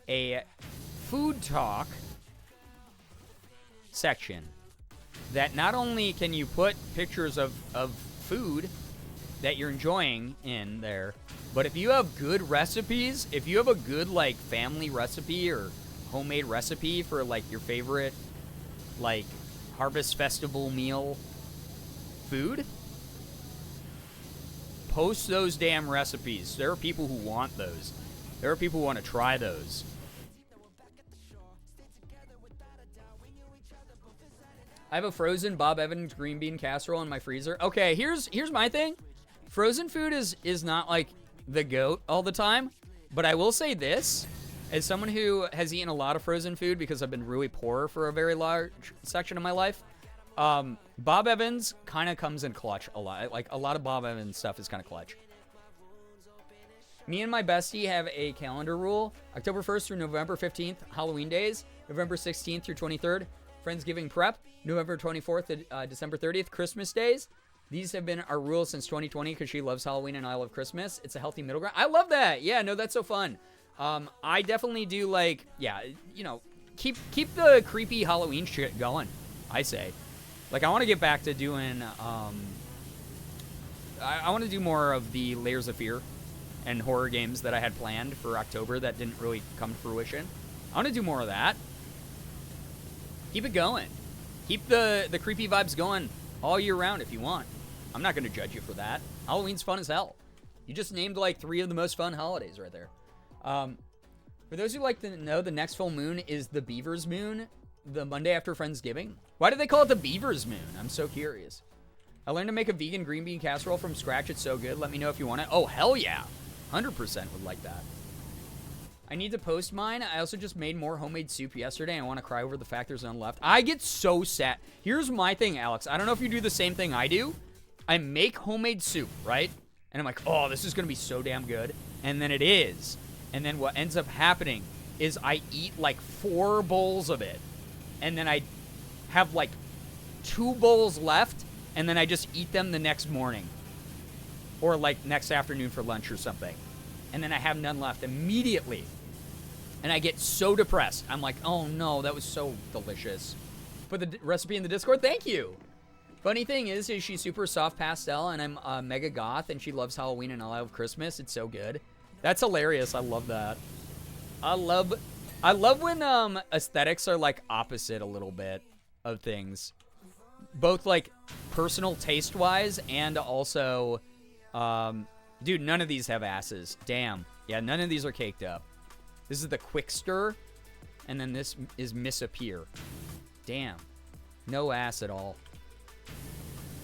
[SPEAKER 3] a food talk section that not only can you put pictures of food that you're enjoying in there, but if you have good recipes, if you have a good like family recipe or homemade recipe for like your favorite like Harvest Festival meal food, post those damn recipes. There are people who want those. There are people who want to try those. I have a frozen Bob Evans green bean casserole in my freezer. Okay, here's my thing. Frozen food is not like the GOAT all the time, but I will say this, as someone who has eaten a lot of frozen food because I've been really poor for a very large section of my life, Bob Evans kind of comes in clutch a lot. Like, a lot of Bob Evans stuff is kind of clutch. Me and my bestie have a calendar rule. October 1st through November 15th, Halloween days. November 16th through 23rd, Friendsgiving prep. November 24th to December 30th, Christmas days. These have been our rules since 2020 because she loves Halloween and I love Christmas. It's a healthy middle ground. I love that. Yeah, no, that's so fun. I definitely do like, yeah, you know, keep the creepy Halloween shit going, I say. Like, I want to get back to doing, I want to do more of the Layers of Fear and horror games that I had planned for October that didn't really come to fruition. I want to do more of that. Keep it going. Keep the creepy vibes going all year round if you want. I'm not going to judge you for that. Halloween's fun as hell. You just named like 3 of the most fun holidays right there. For those who like to know, the next full moon is the Beaver's Moon, the Monday after Friendsgiving. Why do they call it the Beaver's Moon? I'm so curious. I learned to make a vegan green bean casserole from scratch. It's so good. Let me know if you want it. Oh, hell yeah. 100% would like that. I need to post mine. I also just made more homemade soup yesterday. I want to cry over the fact there's none left. I get so sad. Here's my thing, Alex. I don't know if you do the same thing I do. I make homemade soup, right? And I'm like, oh, this is going to be so damn good. And then it is. And then what ends up happening is I eat like 4 bowls of it. And then I have like 2 bowls left. And then I just eat them the next morning. Or like next afternoon for lunch or something. And then I have none left immediately. And I get so depressed. I'm like, oh no, that was so delicious. Put the recipe in the Discord. Thank you. Funny thing is she's super soft pastel, and I'm mega goth, and she loves Halloween and I love Christmas. It's so good. That's hilarious. I love that. I love when aesthetics are like opposite a little bit of things, both like personal taste wise and also, dude, none of these have asses. Damn. Yeah, none of these are caked up. This is the quick stir, and then this is Misappear. Damn. No ass at all.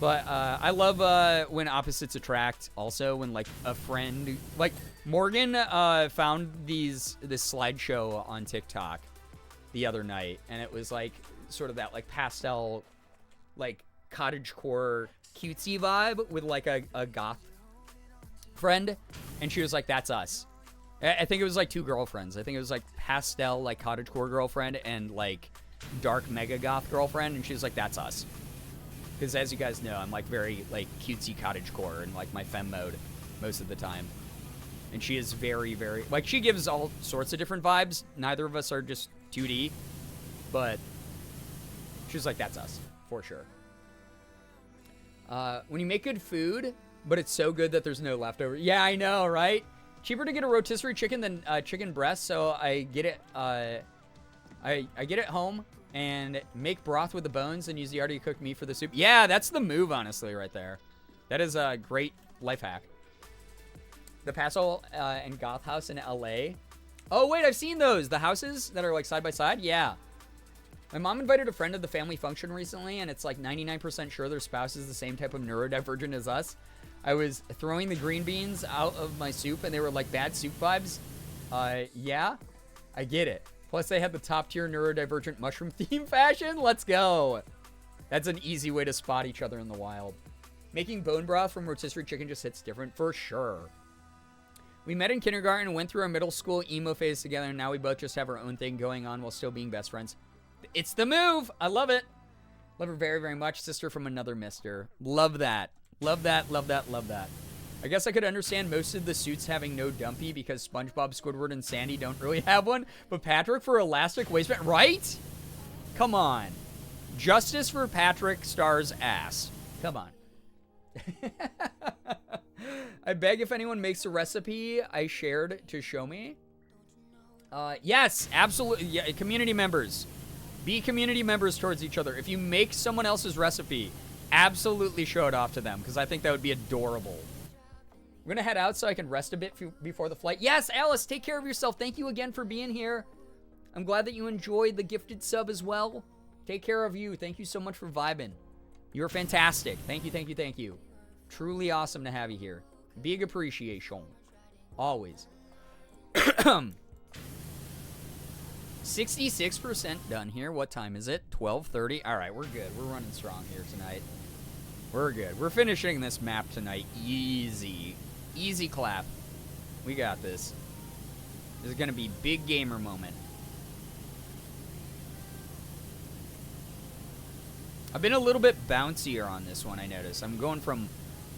[SPEAKER 3] But I love when opposites attract. Also, when like a friend, like Morgan, found this slideshow on TikTok the other night, and it was like sort of that like pastel, like cottagecore cutesy vibe with like a goth friend, and she was like, "That's us." I think it was like 2 girlfriends. I think it was like pastel like cottagecore girlfriend and like dark mega goth girlfriend, and she was like, "That's us." Because as you guys know, I'm like very like cutesy cottagecore and like my femme mode most of the time. And she is very, very, like she gives all sorts of different vibes. Neither of us are just 2D, but she's like, that's us for sure. When you make good food, but it's so good that there's no leftover. Yeah, I know, right? Cheaper to get a rotisserie chicken than chicken breast, so I get it. I get it home and make broth with the bones and use the already cooked meat for the soup. Yeah, that's the move, honestly, right there. That is a great life hack. The Pastel and Goth House in LA. Oh, wait, I've seen those. The houses that are like side by side. Yeah. My mom invited a friend to the family function recently, and it's like 99% sure their spouse is the same type of neurodivergent as us. I was throwing the green beans out of my soup, and they were like bad soup vibes. Yeah, I get it. Plus, they had the top-tier neurodivergent mushroom theme fashion. Let's go. That's an easy way to spot each other in the wild. Making bone broth from rotisserie chicken just hits different for sure. We met in kindergarten and went through our middle school emo phase together, and now we both just have our own thing going on while still being best friends. It's the move. I love it. Love her very, very much. Sister from another mister. Love that. Love that, love that, love that. I guess I could understand most of the suits having no dumpy because SpongeBob, Squidward, and Sandy don't really have one. But Patrick for elastic waistband, right? Come on. Justice for Patrick Star's ass. Come on. I beg if anyone makes a recipe I shared to show me. Yes, absolutely. Yeah, community members. Be community members towards each other. If you make someone else's recipe, absolutely show it off to them because I think that would be adorable. We're going to head out so I can rest a bit before the flight. Yes, Alice, take care of yourself. Thank you again for being here. I'm glad that you enjoyed the gifted sub as well. Take care of you. Thank you so much for vibing. You're fantastic. Thank you, thank you, thank you. Truly awesome to have you here. Big appreciation. Always. 66% done here. What time is it? 12:30. All right, we're good. We're running strong here tonight. We're good. We're finishing this map tonight. Easy. Easy clap. We got this. This is going to be big gamer moment. I've been a little bit bouncier on this one, I noticed. I'm going from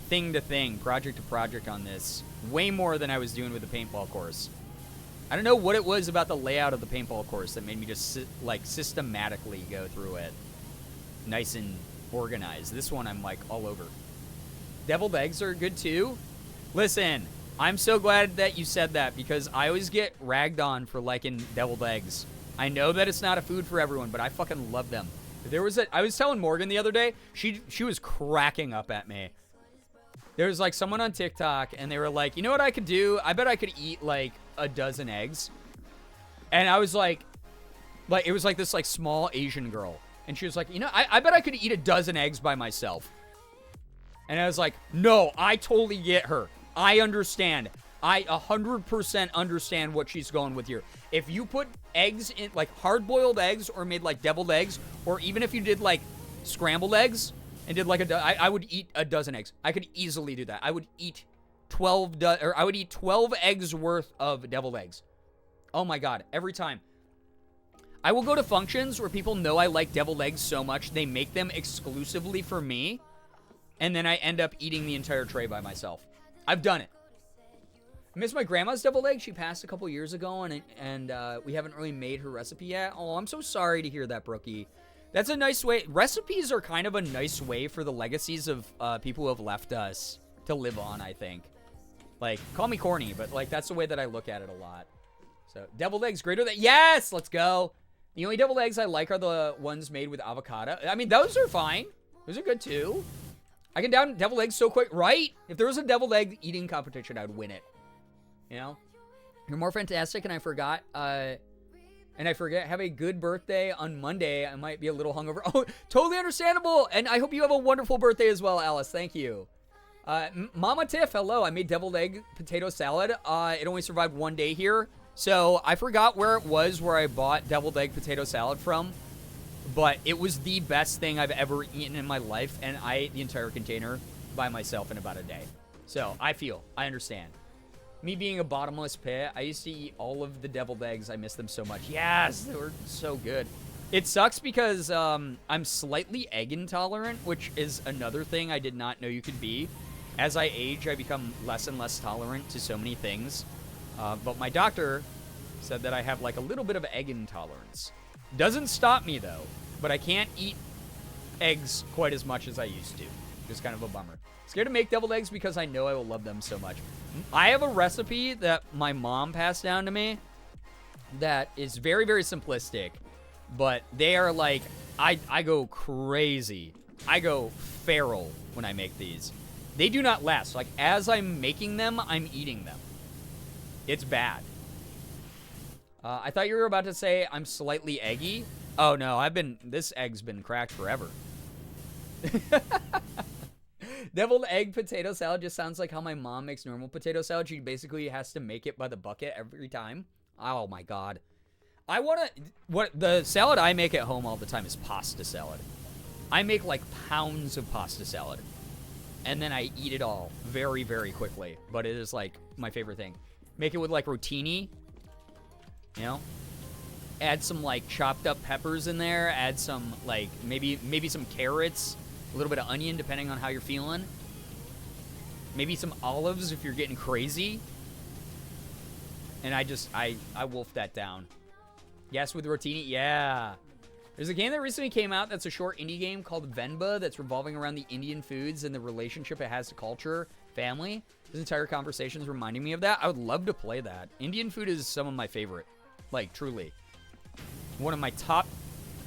[SPEAKER 3] thing to thing, project to project on this. Way more than I was doing with the paintball course. I don't know what it was about the layout of the paintball course that made me just systematically go through it. Nice and organized. This one I'm like all over. Deviled eggs are good too. Listen, I'm so glad that you said that because I always get ragged on for liking deviled eggs. I know that it's not a food for everyone, but I fucking love them. I was telling Morgan the other day, she was cracking up at me. There was like someone on TikTok and they were like, you know what I could do? I bet I could eat like a dozen eggs. And I was like it was like this like small Asian girl. And she was like, you know, I bet I could eat a dozen eggs by myself. And I was like, no, I totally get her. I understand. I 100% understand what she's going with here. If you put eggs in, like hard-boiled eggs or made like deviled eggs, or even if you did like scrambled eggs and did like I would eat a dozen eggs. I could easily do that. I would eat 12 eggs worth of deviled eggs. Oh my God, every time. I will go to functions where people know I like deviled eggs so much, they make them exclusively for me, and then I end up eating the entire tray by myself. I've done it. I miss my grandma's deviled egg. She passed a couple years ago, and we haven't really made her recipe yet. Oh, I'm so sorry to hear that, Brookie. That's a nice way. Recipes are kind of a nice way for the legacies of people who have left us to live on, I think. Like, call me corny, but like that's the way that I look at it a lot. So, deviled eggs greater than... Yes! Let's go! The only deviled eggs I like are the ones made with avocado. I mean, those are fine. Those are good, too. I can down deviled eggs so quick, right? If there was a deviled egg eating competition, I'd win it. You know? You're more fantastic, and I forgot, have a good birthday on Monday. I might be a little hungover. Oh, totally understandable, and I hope you have a wonderful birthday as well, Alice. Thank you. Mama Tiff, hello. I made deviled egg potato salad. It only survived one day here. So, I forgot where it was where I bought deviled egg potato salad from, but it was the best thing I've ever eaten in my life, and I ate the entire container by myself in about a day. So, I understand. Me being a bottomless pit, I used to eat all of the deviled eggs. I miss them so much. Yes, they were so good. It sucks because I'm slightly egg intolerant, which is another thing I did not know you could be. As I age, I become less and less tolerant to so many things. But my doctor said that I have like a little bit of egg intolerance. Doesn't stop me though, but I can't eat eggs quite as much as I used to. Just kind of a bummer. Scared to make deviled eggs because I know I will love them so much. I have a recipe that my mom passed down to me that is very, very simplistic, but they are like, I go crazy. I go feral when I make these. They do not last. Like, as I'm making them, I'm eating them. It's bad. I thought you were about to say I'm slightly eggy. Oh, no, this egg's been cracked forever. Deviled egg potato salad just sounds like how my mom makes normal potato salad. She basically has to make it by the bucket every time. Oh, my God. The salad I make at home all the time is pasta salad. I make, like, pounds of pasta salad. And then I eat it all very, very quickly. But it is, like, my favorite thing. Make it with, like, rotini. You know? Add some, like, chopped up peppers in there. Add some, like, maybe some carrots. A little bit of onion, depending on how you're feeling. Maybe some olives if you're getting crazy. And I wolfed that down. Yes, with rotini, yeah. There's a game that recently came out that's a short indie game called Venba that's revolving around the Indian foods and the relationship it has to culture, family. This entire conversation is reminding me of that. I would love to play that. Indian food is some of my favorite. Like, truly. One of my top,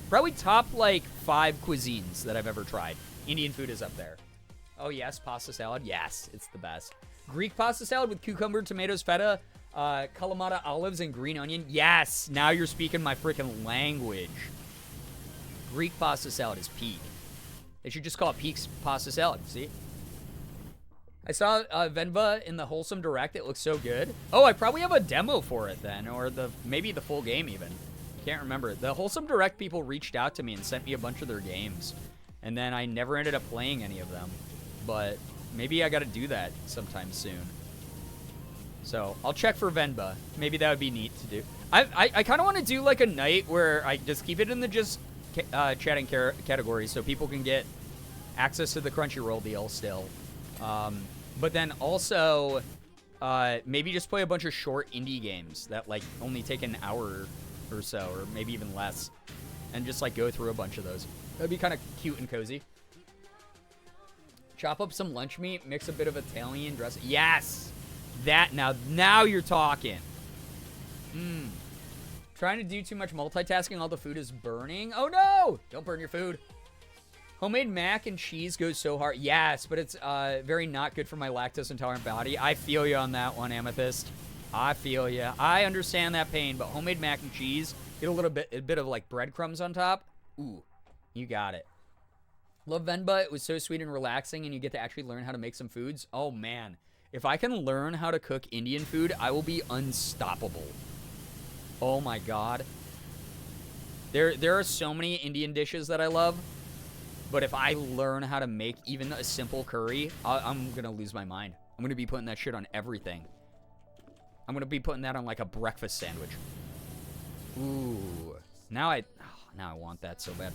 [SPEAKER 3] probably top, like, 5 cuisines that I've ever tried. Indian food is up there. Oh, yes, pasta salad. Yes, it's the best. Greek pasta salad with cucumber, tomatoes, feta, Kalamata olives, and green onion. Yes, now you're speaking my freaking language. Greek pasta salad is peak. They should just call it peak pasta salad, see? I saw Venba in the Wholesome Direct. It looks so good. Oh, I probably have a demo for it then, or maybe the full game even. Can't remember. The Wholesome Direct people reached out to me and sent me a bunch of their games. And then I never ended up playing any of them. But maybe I got to do that sometime soon. So I'll check for Venba. Maybe that would be neat to do. I kind of want to do like a night where I just keep it in the just chatting category so people can get access to the Crunchyroll deal still. But then also maybe just play a bunch of short indie games that like only take an hour or so, or maybe even less, and just like go through a bunch of those. That'd be kind of cute and cozy. Chop up some lunch meat, mix a bit of Italian dressing. Yes! That, now you're talking. Trying to do too much multitasking, all the food is burning. Oh no! Don't burn your food. Homemade mac and cheese goes so hard. Yes, but it's very not good for my lactose intolerant body. I feel you on that one, Amethyst. I feel you. I understand that pain, but homemade mac and cheese, get a bit of like breadcrumbs on top. Ooh, you got it. Love Venba. It was so sweet and relaxing, and you get to actually learn how to make some foods. Oh man, if I can learn how to cook Indian food, I will be unstoppable. Oh my god. There are so many Indian dishes that I love, but if I learn how to make even a simple curry, I'm gonna lose my mind. I'm gonna be putting that shit on everything. I'm gonna be putting that on like a breakfast sandwich. Ooh, now I want that so bad.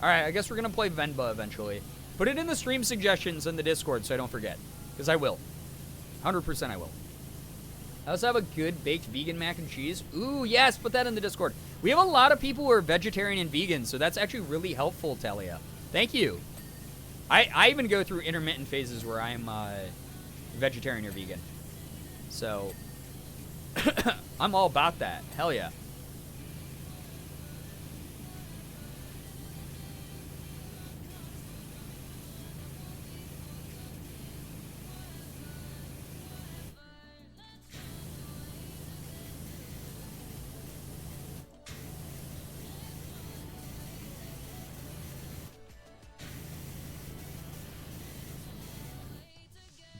[SPEAKER 3] All right, I guess we're gonna play Venba eventually. Put it in the stream suggestions in the Discord so I don't forget, because I will. 100% I will. I also have a good baked vegan mac and cheese. Ooh, yes, put that in the Discord. We have a lot of people who are vegetarian and vegan, so that's actually really helpful, Talia. Thank you. I even go through intermittent phases where I'm vegetarian or vegan. So, I'm all about that. Hell yeah.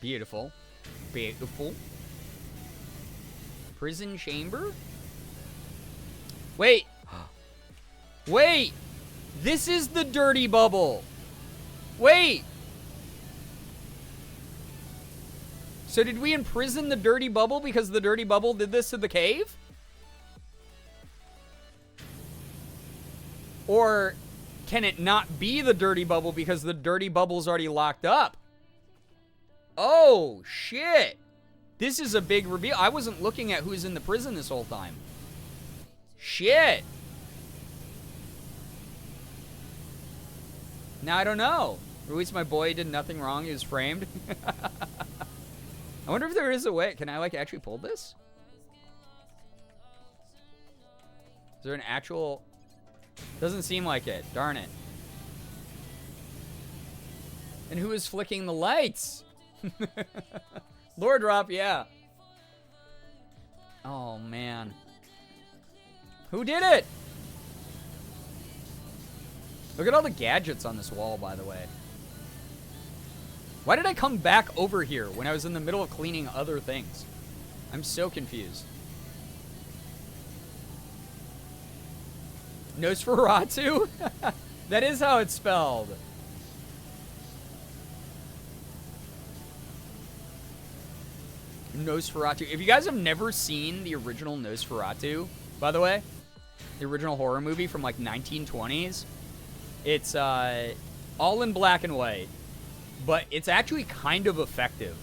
[SPEAKER 3] Beautiful. Beautiful. Prison chamber? Wait. Wait! This is the dirty bubble! Wait! So did we imprison the dirty bubble because the dirty bubble did this to the cave? Or can it not be the dirty bubble because the dirty bubble's already locked up? Oh, shit. This is a big reveal. I wasn't looking at who's in the prison this whole time. Shit. Now I don't know. Ruiz, my boy, did nothing wrong. He was framed. I wonder if there is a way. Can I, like, actually pull this? Is there an actual... Doesn't seem like it. Darn it. And who is flicking the lights? Lord drop, yeah. Oh, man. Who did it? Look at all the gadgets on this wall, by the way. Why did I come back over here when I was in the middle of cleaning other things? I'm so confused. Nosferatu? That is how it's spelled. Nosferatu. If you guys have never seen the original Nosferatu, by the way, the original horror movie from like 1920s, it's all in black and white, but it's actually kind of effective.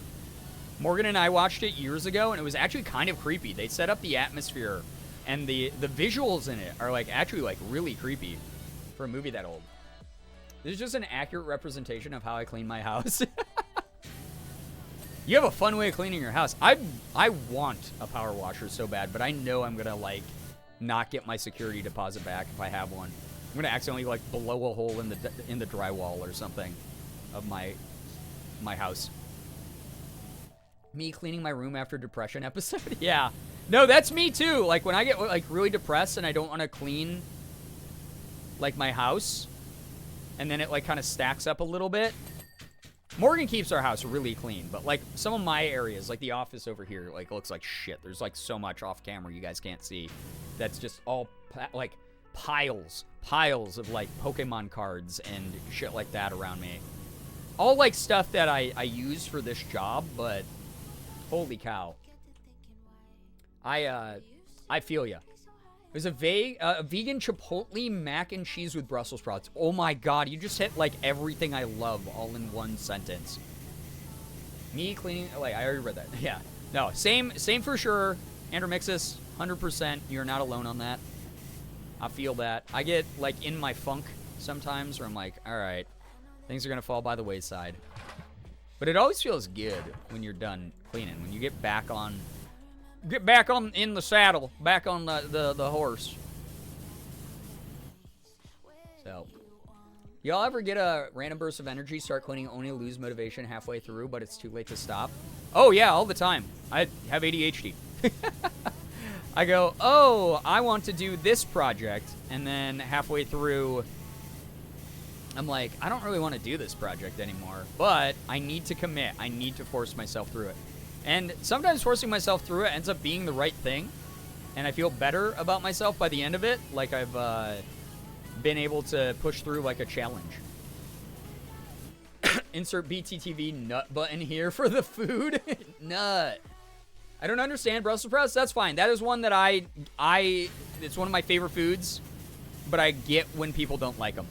[SPEAKER 3] Morgan and I watched it years ago, and it was actually kind of creepy. They set up the atmosphere, and the visuals in it are like actually like really creepy for a movie that old. This is just an accurate representation of how I clean my house. You have a fun way of cleaning your house. I want a power washer so bad, but I know I'm gonna like not get my security deposit back if I have one. I'm gonna accidentally like blow a hole in the drywall or something of my house. Me cleaning my room after depression episode. Yeah, no, that's me too. Like when I get like really depressed and I don't want to clean like my house, and then it like kind of stacks up a little bit. Morgan keeps our house really clean, but like some of my areas, like the office over here, like looks like shit. There's like so much off camera you guys can't see. That's just all like piles of like Pokemon cards and shit like that around me. All like stuff that I use for this job, but holy cow. I feel ya. There's a vegan Chipotle mac and cheese with Brussels sprouts. Oh my god, you just hit like everything I love all in one sentence. Me cleaning, like I already read that. Yeah, no, same for sure. Andrew Mixus, 100%. You're not alone on that. I feel that. I get like in my funk sometimes, where I'm like, all right, things are gonna fall by the wayside. But it always feels good when you're done cleaning. When you get back on in the saddle, back on the horse. So, y'all ever get a random burst of energy, start cleaning, only lose motivation halfway through, but it's too late to stop? Oh yeah, all the time. I have ADHD. I go, oh, I want to do this project, and then halfway through, I'm like, I don't really want to do this project anymore, but I need to commit. I need to force myself through it. And sometimes forcing myself through it ends up being the right thing, and I feel better about myself by the end of it, like I've been able to push through like a challenge. Insert BTTV nut button here for the food. Nut. I don't understand Brussels sprouts. That's fine. That is one that it's one of my favorite foods, but I get when people don't like them.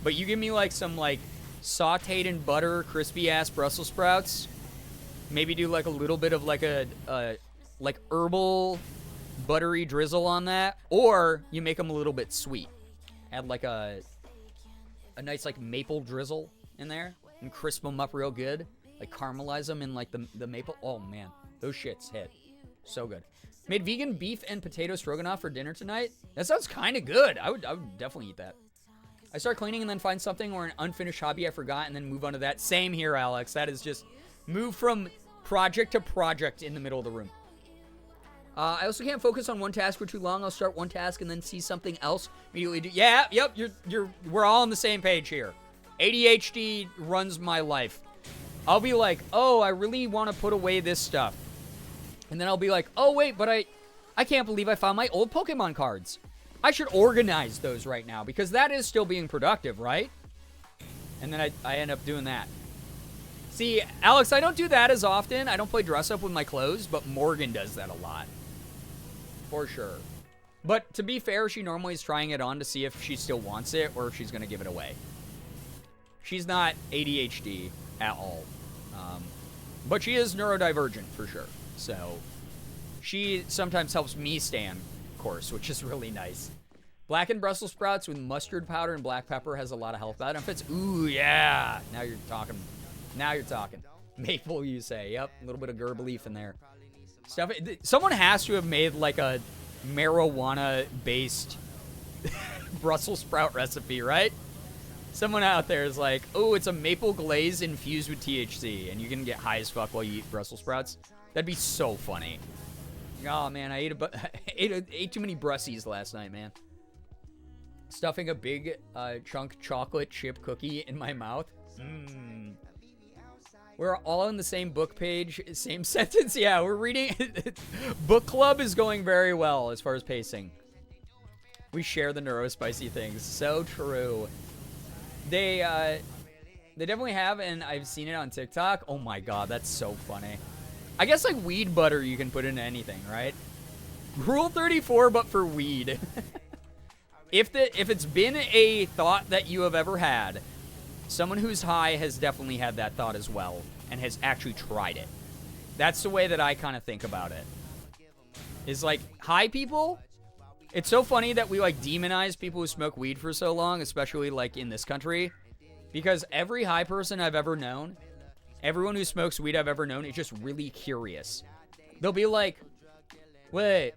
[SPEAKER 3] But you give me like some like sauteed in butter, crispy ass Brussels sprouts. Maybe do like a little bit of like a like herbal buttery drizzle on that, or you make them a little bit sweet. Add like a nice like maple drizzle in there and crisp them up real good. Like caramelize them in like the maple. Oh man, those shits hit so good. Made vegan beef and potato stroganoff for dinner tonight. That sounds kind of good. I would definitely eat that. I start cleaning and then find something or an unfinished hobby I forgot and then move on to that. Same here, Alex. That is just move from project to project in the middle of the room. I also can't focus on one task for too long. I'll start one task and then see something else immediately. Yeah, yep. We're all on the same page here. ADHD runs my life. I'll be like, oh, I really want to put away this stuff, and then I'll be like, oh wait, but I can't believe I found my old Pokemon cards. I should organize those right now because that is still being productive, right? And then I end up doing that. See, Alex, I don't do that as often. I don't play dress up with my clothes, but Morgan does that a lot. For sure. But to be fair, she normally is trying it on to see if she still wants it or if she's going to give it away. She's not ADHD at all. But she is neurodivergent for sure. So she sometimes helps me stay on course, which is really nice. Blackened Brussels sprouts with mustard powder and black pepper has a lot of health benefits. Ooh, yeah. Now you're talking. Now you're talking. Maple, you say. Yep, a little bit of Girbeagly in there. Stuff. Someone has to have made like a marijuana-based Brussels sprout recipe, right? Someone out there is like, oh, it's a maple glaze infused with THC, and you can get high as fuck while you eat Brussels sprouts. That'd be so funny. Oh man, I ate too many Brussies last night, man. Stuffing a big chunk chocolate chip cookie in my mouth. Mmm. We're all on the same book page, same sentence. Yeah, we're reading. Book club is going very well as far as pacing. We share the neurospicy things. So true. They definitely have, and I've seen it on TikTok. Oh my god, that's so funny. I guess like weed butter you can put into anything, right? Rule 34, but for weed. If it's been a thought that you have ever had, someone who's high has definitely had that thought as well and has actually tried it. That's the way that I kind of think about it. Is like, high people, it's so funny that we like demonize people who smoke weed for so long, especially like in this country, because every high person I've ever known, everyone who smokes weed I've ever known is just really curious. They'll be like, wait,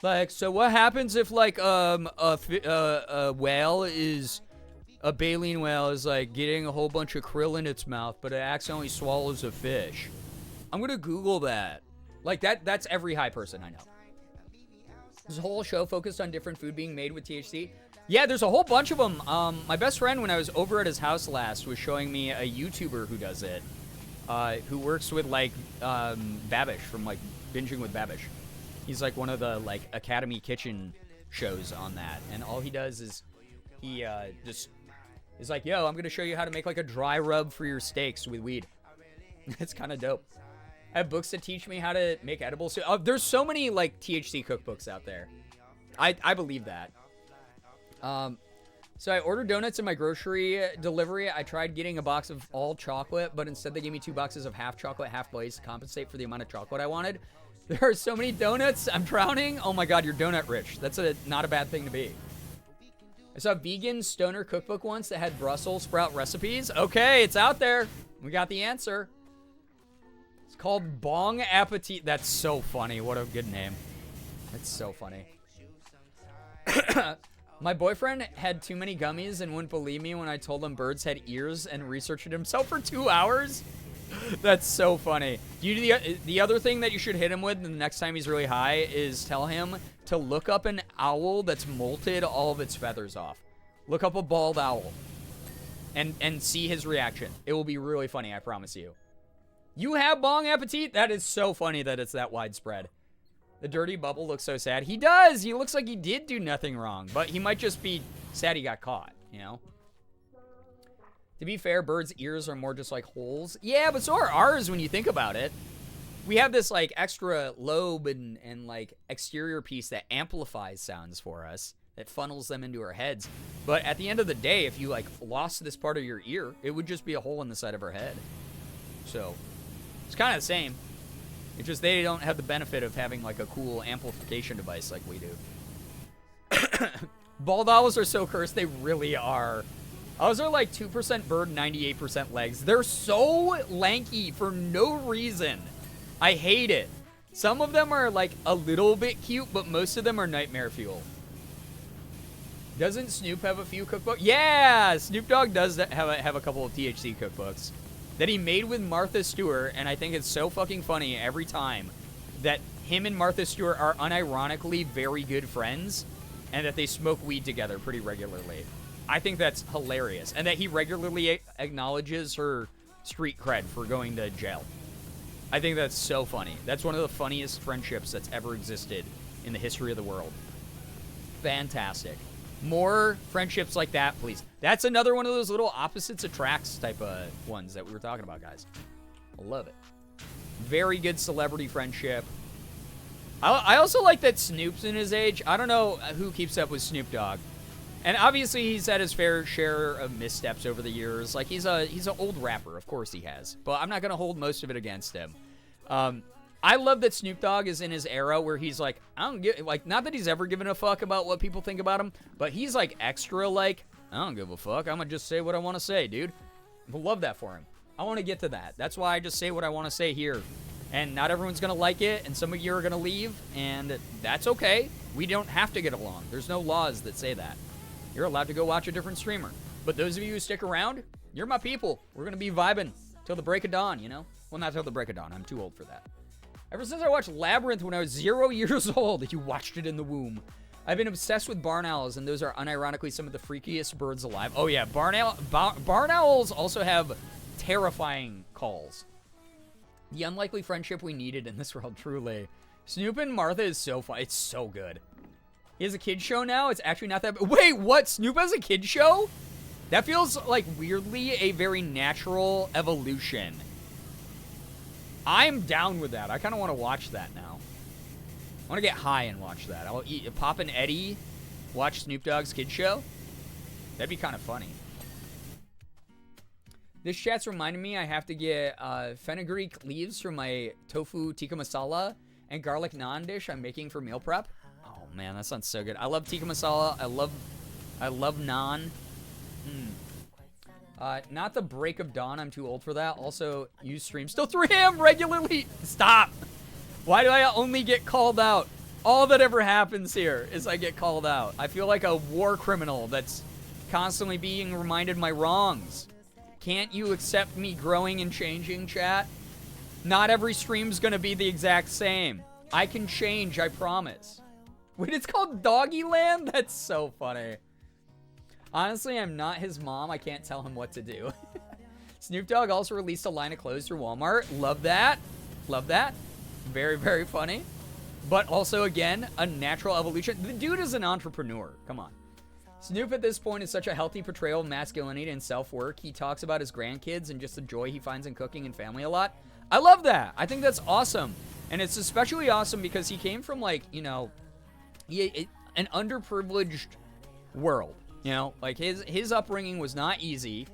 [SPEAKER 3] like, so what happens if like a whale is, a baleen whale is like getting a whole bunch of krill in its mouth, but it accidentally swallows a fish? I'm gonna Google that. Like that's every high person I know. This whole show focused on different food being made with THC. Yeah, there's a whole bunch of them. My best friend, when I was over at his house last, was showing me a YouTuber who does it, who works with like Babish from like Binging with Babish. He's like one of the like Academy Kitchen shows on that, and all he does is he just is like, yo, I'm gonna show you how to make like a dry rub for your steaks with weed. It's kind of dope. I have books that teach me how to make edibles. There's so many like THC cookbooks out there. I believe that. So I ordered donuts in my grocery delivery. I tried getting a box of all chocolate, but instead they gave me 2 boxes of half chocolate, half glaze to compensate for the amount of chocolate I wanted. There are so many donuts. I'm drowning. Oh my God, you're donut rich. That's not a bad thing to be. I saw a vegan stoner cookbook once that had Brussels sprout recipes. Okay, it's out there. We got the answer. It's called Bong Appetit. That's so funny. What a good name. That's so funny. My boyfriend had too many gummies and wouldn't believe me when I told him birds had ears and researched it himself for 2 hours. That's so funny. The other thing that you should hit him with the next time he's really high is tell him to look up an owl that's molted all of its feathers off. Look up a bald owl and see his reaction. It will be really funny, I promise you. You have Bong Appetit? That is so funny that it's that widespread. The dirty bubble looks so sad. He does. He looks like he did do nothing wrong, but he might just be sad he got caught, you know? To be fair, birds' ears are more just like holes. Yeah, but so are ours when you think about it. We have this like extra lobe and like exterior piece that amplifies sounds for us, that funnels them into our heads. But at the end of the day, if you like lost this part of your ear, it would just be a hole in the side of our head. So it's kind of the same. It's just they don't have the benefit of having like a cool amplification device like we do. Bald owls are so cursed, they really are. Owls are like 2% bird, 98% legs. They're so lanky for no reason. I hate it. Some of them are like a little bit cute, but most of them are nightmare fuel. Doesn't Snoop have a few cookbooks? Yeah, Snoop Dogg does have a couple of THC cookbooks that he made with Martha Stewart, and I think it's so fucking funny every time that him and Martha Stewart are unironically very good friends and that they smoke weed together pretty regularly. I think that's hilarious, and that he regularly acknowledges her street cred for going to jail. I think that's so funny. That's one of the funniest friendships that's ever existed in the history of the world. Fantastic. More friendships like that, please. That's another one of those little opposites attracts type of ones that we were talking about, guys. I love it. Very good celebrity friendship. I also like that Snoop's in his age. I don't know who keeps up with Snoop Dogg. And obviously he's had his fair share of missteps over the years. Like he's an old rapper, of course he has. But I'm not gonna hold most of it against him. I love that Snoop Dogg is in his era where he's like, I don't give, like, not that he's ever given a fuck about what people think about him, but he's like extra like, I don't give a fuck. I'm gonna just say what I want to say, dude. I love that for him. I want to get to that. That's why I just say what I want to say here. And not everyone's gonna like it, and some of you are gonna leave, and that's okay. We don't have to get along. There's no laws that say that. You're allowed to go watch a different streamer. But those of you who stick around, you're my people. We're going to be vibing till the break of dawn, you know? Well, not till the break of dawn. I'm too old for that. Ever since I watched Labyrinth when I was 0 years old, you watched it in the womb. I've been obsessed with barn owls, and those are unironically some of the freakiest birds alive. Oh, yeah. Barn owls also have terrifying calls. The unlikely friendship we needed in this world, truly. Snoop and Martha is so fun. It's so good. He has a kid show now? It's actually not that... Wait, what? Snoop has a kid show? That feels like weirdly a very natural evolution. I'm down with that. I kind of want to watch that now. I want to get high and watch that. I'll eat Pop and Eddie, watch Snoop Dogg's kid show. That'd be kind of funny. This chat's reminding me I have to get fenugreek leaves for my tofu tikka masala and garlic naan dish I'm making for meal prep. Oh man, that sounds so good. I love tikka masala. I love naan. Not the break of dawn. I'm too old for that. Also, use stream still 3 a.m. regularly. Stop. Why do I only get called out? All that ever happens here is I get called out. I feel like a war criminal that's constantly being reminded my wrongs. Can't you accept me growing and changing, chat? Not every stream's gonna be the exact same. I can change, I promise. Wait, it's called Doggy Land? That's so funny. Honestly, I'm not his mom. I can't tell him what to do. Snoop Dogg also released a line of clothes through Walmart. Love that. Love that. Very, very funny. But also, again, a natural evolution. The dude is an entrepreneur. Come on. Snoop at this point is such a healthy portrayal of masculinity and self-work. He talks about his grandkids and just the joy he finds in cooking and family a lot. I love that. I think that's awesome. And it's especially awesome because he came from, like, you know, an underprivileged world. You know, like his upbringing was not easy.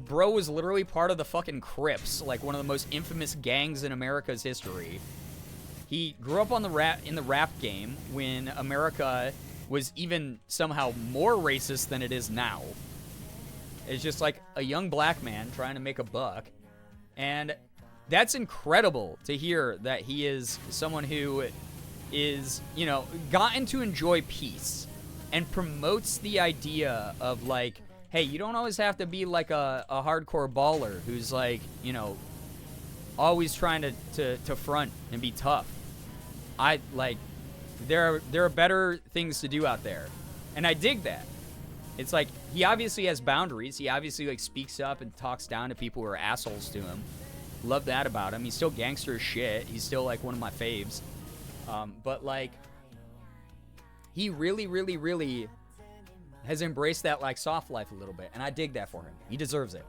[SPEAKER 3] Bro was literally part of the fucking Crips, like one of the most infamous gangs in America's history. He grew up on in the rap game when America was even somehow more racist than it is now. It's just like a young black man trying to make a buck. And that's incredible to hear that he is someone who is, you know, gotten to enjoy peace and promotes the idea of, like, hey, you don't always have to be like a hardcore baller who's, like, you know, always trying to front and be tough. There are better things to do out there. And I dig that. It's like, he obviously has boundaries. He obviously, like, speaks up and talks down to people who are assholes to him. Love that about him. He's still gangster as shit. He's still, like, one of my faves. But, like, he really, really, really has embraced that, like, soft life a little bit. And I dig that for him. He deserves it.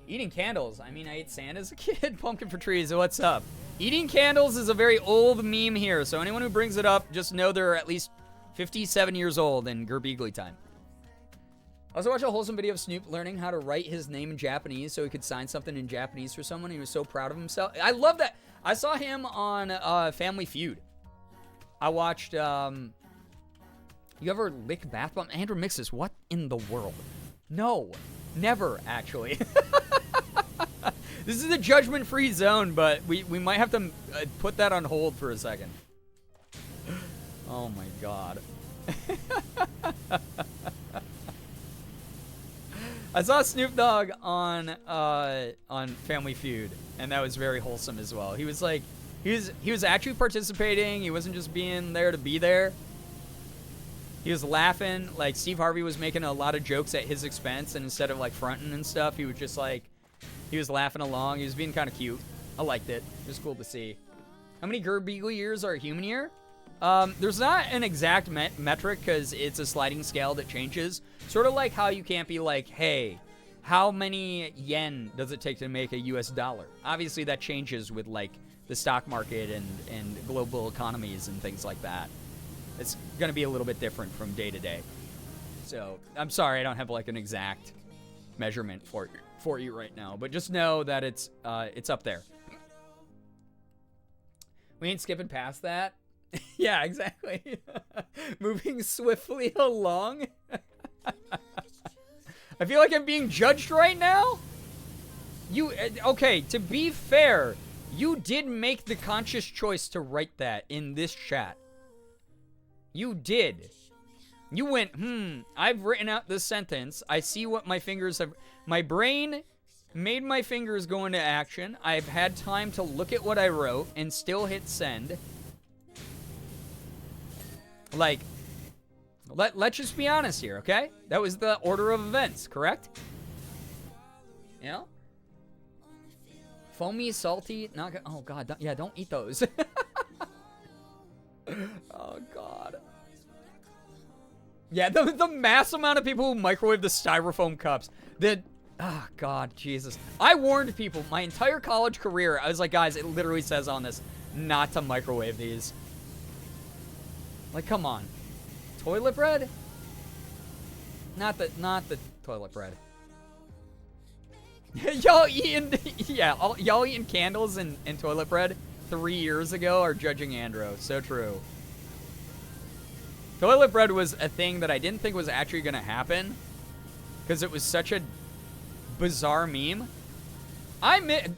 [SPEAKER 3] Eating candles. I mean, I ate sand as a kid. Pumpkin for trees. What's up? Eating candles is a very old meme here. So anyone who brings it up, just know they're at least 57 years old in Girbeagly time. I also watched a wholesome video of Snoop learning how to write his name in Japanese so he could sign something in Japanese for someone. He was so proud of himself. I love that. I saw him on Family Feud. I watched... You ever lick bath bomb? Andrew Mixes, what in the world? No, never, actually. This is a judgment-free zone, but we might have to put that on hold for a second. Oh my god. I saw Snoop Dogg on Family Feud, and that was very wholesome as well. He was like, he was actually participating. He wasn't just being there to be there. He was laughing. Like, Steve Harvey was making a lot of jokes at his expense, and instead of, like, fronting and stuff, he was just, like, he was laughing along. He was being kind of cute. I liked it. It was cool to see. How many Girbeagly years are a human year? There's not an exact metric, because it's a sliding scale that changes. Sort of like how you can't be like, hey, how many yen does it take to make a US dollar? Obviously, that changes with, like, the stock market and global economies and things like that. It's going to be a little bit different from day to day. So, I'm sorry I don't have, like, an exact measurement for you right now. But just know that it's up there. We ain't skipping past that. Yeah, exactly. Moving swiftly along. I feel like I'm being judged right now. Okay, to be fair, you did make the conscious choice to write that in this chat. You did. You went, I've written out this sentence. I see what my fingers have... My brain made my fingers go into action. I've had time to look at what I wrote and still hit send. Like, let's just be honest here, okay? That was the order of events, correct? You know? Foamy, salty, not good. Oh, God. Don't eat those. Oh, God. Yeah, the mass amount of people who microwave the styrofoam cups. Oh, God, Jesus. I warned people my entire college career. I was like, guys, it literally says on this not to microwave these. Like, come on. Toilet bread? Not the toilet bread.
[SPEAKER 5] Y'all eating, yeah, y'all eating candles and toilet bread 3 years ago are judging Andro. So true. Toilet bread was a thing that I didn't think was actually going to happen because it was such a bizarre meme.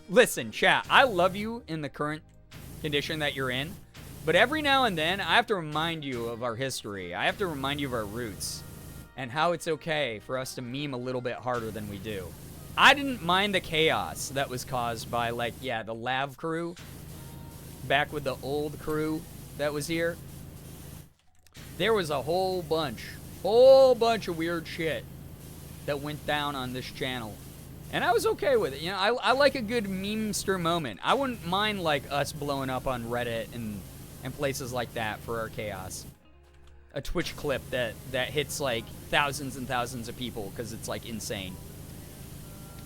[SPEAKER 5] Listen, chat, I love you in the current condition that you're in, but every now and then I have to remind you of our history. I have to remind you of our roots and how it's okay for us to meme a little bit harder than we do. I didn't mind the chaos that was caused by, like, yeah, the Lav crew back with the old crew that was here. There was a whole bunch of weird shit that went down on this channel. And I was okay with it. You know, I like a good memester moment. I wouldn't mind, like, us blowing up on Reddit and places like that for our chaos. A Twitch clip that hits, like, thousands and thousands of people because it's, like, insane.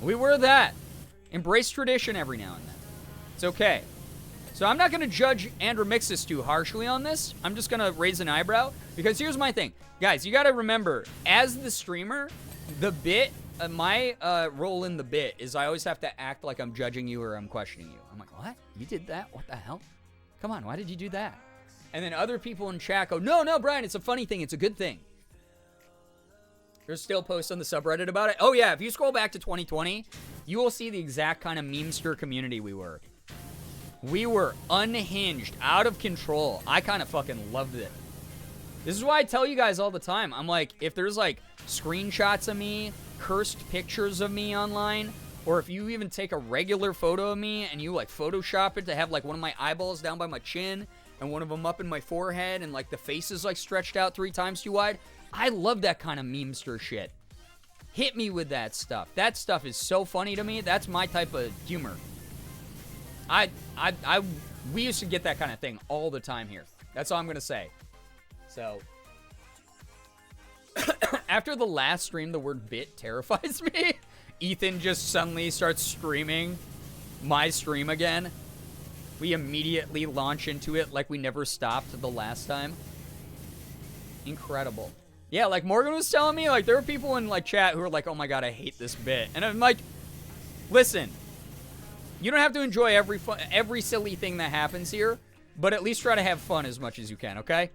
[SPEAKER 5] We were that. Embrace tradition every now and then. It's okay. So I'm not going to judge Andromixis too harshly on this. I'm just going to raise an eyebrow. Because here's my thing. Guys, you got to remember, as the streamer, the bit, my role in the bit is I always have to act like I'm judging you or I'm questioning you. I'm like, what? You did that? What the hell? Come on, why did you do that? And then other people in chat go, no, Brian, it's a funny thing. It's a good thing. There's still posts on the subreddit about it. Oh, yeah, if you scroll back to 2020, you will see the exact kind of memester community we were. We were unhinged, out of control. I kind of fucking loved it. This is why I tell you guys all the time. I'm like, if there's, like, screenshots of me, cursed pictures of me online, or if you even take a regular photo of me and you, like, Photoshop it to have, like, one of my eyeballs down by my chin and one of them up in my forehead and, like, the face is, like, stretched out 3 times too wide, I love that kind of memester shit. Hit me with that stuff. That stuff is so funny to me. That's my type of humor. We used to get that kind of thing all the time here. That's all I'm going to say. So, after the last stream, the word bit terrifies me. Ethan just suddenly starts screaming my stream again. We immediately launch into it like we never stopped the last time. Incredible. Yeah, like Morgan was telling me, like, there were people in, like, chat who were like, oh my god, I hate this bit. And I'm like, listen, you don't have to enjoy every silly thing that happens here, but at least try to have fun as much as you can, okay?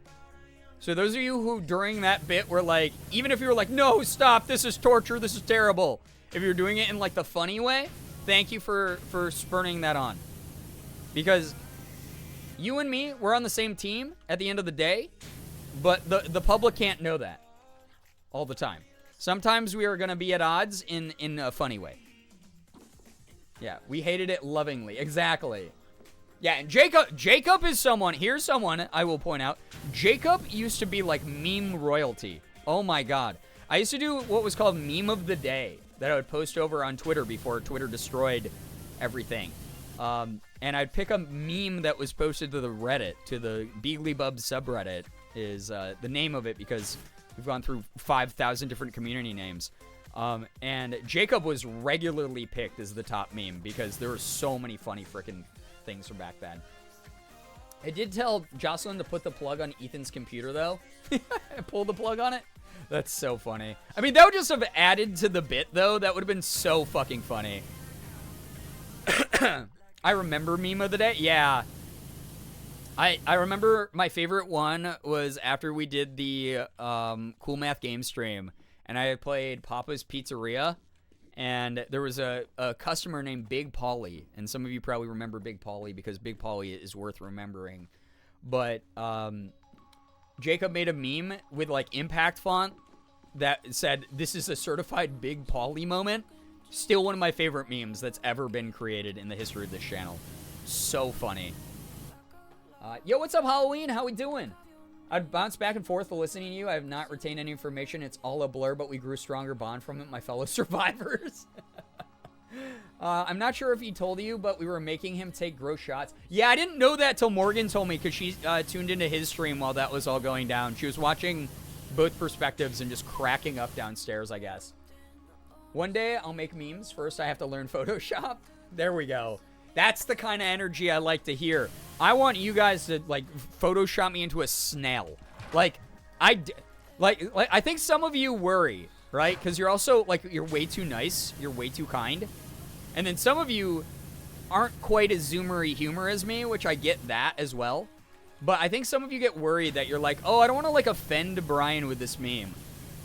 [SPEAKER 5] So those of you who, during that bit, were like, even if you were like, no, stop, this is torture, this is terrible. If you're doing it in, like, the funny way, thank you for spurning that on. Because you and me, we're on the same team at the end of the day, but the public can't know that all the time. Sometimes we are going to be at odds in a funny way. Yeah, we hated it lovingly. Exactly. Yeah, and Jacob is someone, here's someone I will point out. Jacob used to be like meme royalty. Oh my god. I used to do what was called meme of the day that I would post over on Twitter before Twitter destroyed everything. And I'd pick a meme that was posted to the Reddit, to the Beagly Bub subreddit is the name of it because we've gone through 5,000 different community names. And Jacob was regularly picked as the top meme because there were so many funny freaking things from back then. I did tell Jocelyn to put the plug on Ethan's computer, though. Pull the plug on it. That's so funny. I mean, that would just have added to the bit, though. That would have been so fucking funny. I remember meme of the day. Yeah. I remember my favorite one was after we did the Cool Math game stream. And I had played Papa's Pizzeria, and there was a customer named Big Polly, and some of you probably remember Big Polly because Big Polly is worth remembering. But Jacob made a meme with like impact font that said, "This is a certified Big Polly moment." Still one of my favorite memes that's ever been created in the history of this channel. So funny. Yo, what's up, Halloween? How we doing? I'd bounce back and forth while listening to you. I have not retained any information. It's all a blur, but we grew a stronger bond from it, my fellow survivors. I'm not sure if he told you, but we were making him take gross shots. Yeah, I didn't know that till Morgan told me because she tuned into his stream while that was all going down. She was watching both perspectives and just cracking up downstairs, I guess. One day, I'll make memes. First, I have to learn Photoshop. There we go. That's the kind of energy I like to hear. I want you guys to, like, Photoshop me into a snail. Like, I think some of you worry, right? Because you're also, like, you're way too nice. You're way too kind.
[SPEAKER 3] And then some of you aren't quite as zoomery humor as me, which I get that as well. But I think some of you get worried that you're like, oh, I don't want to like offend Brian with this meme.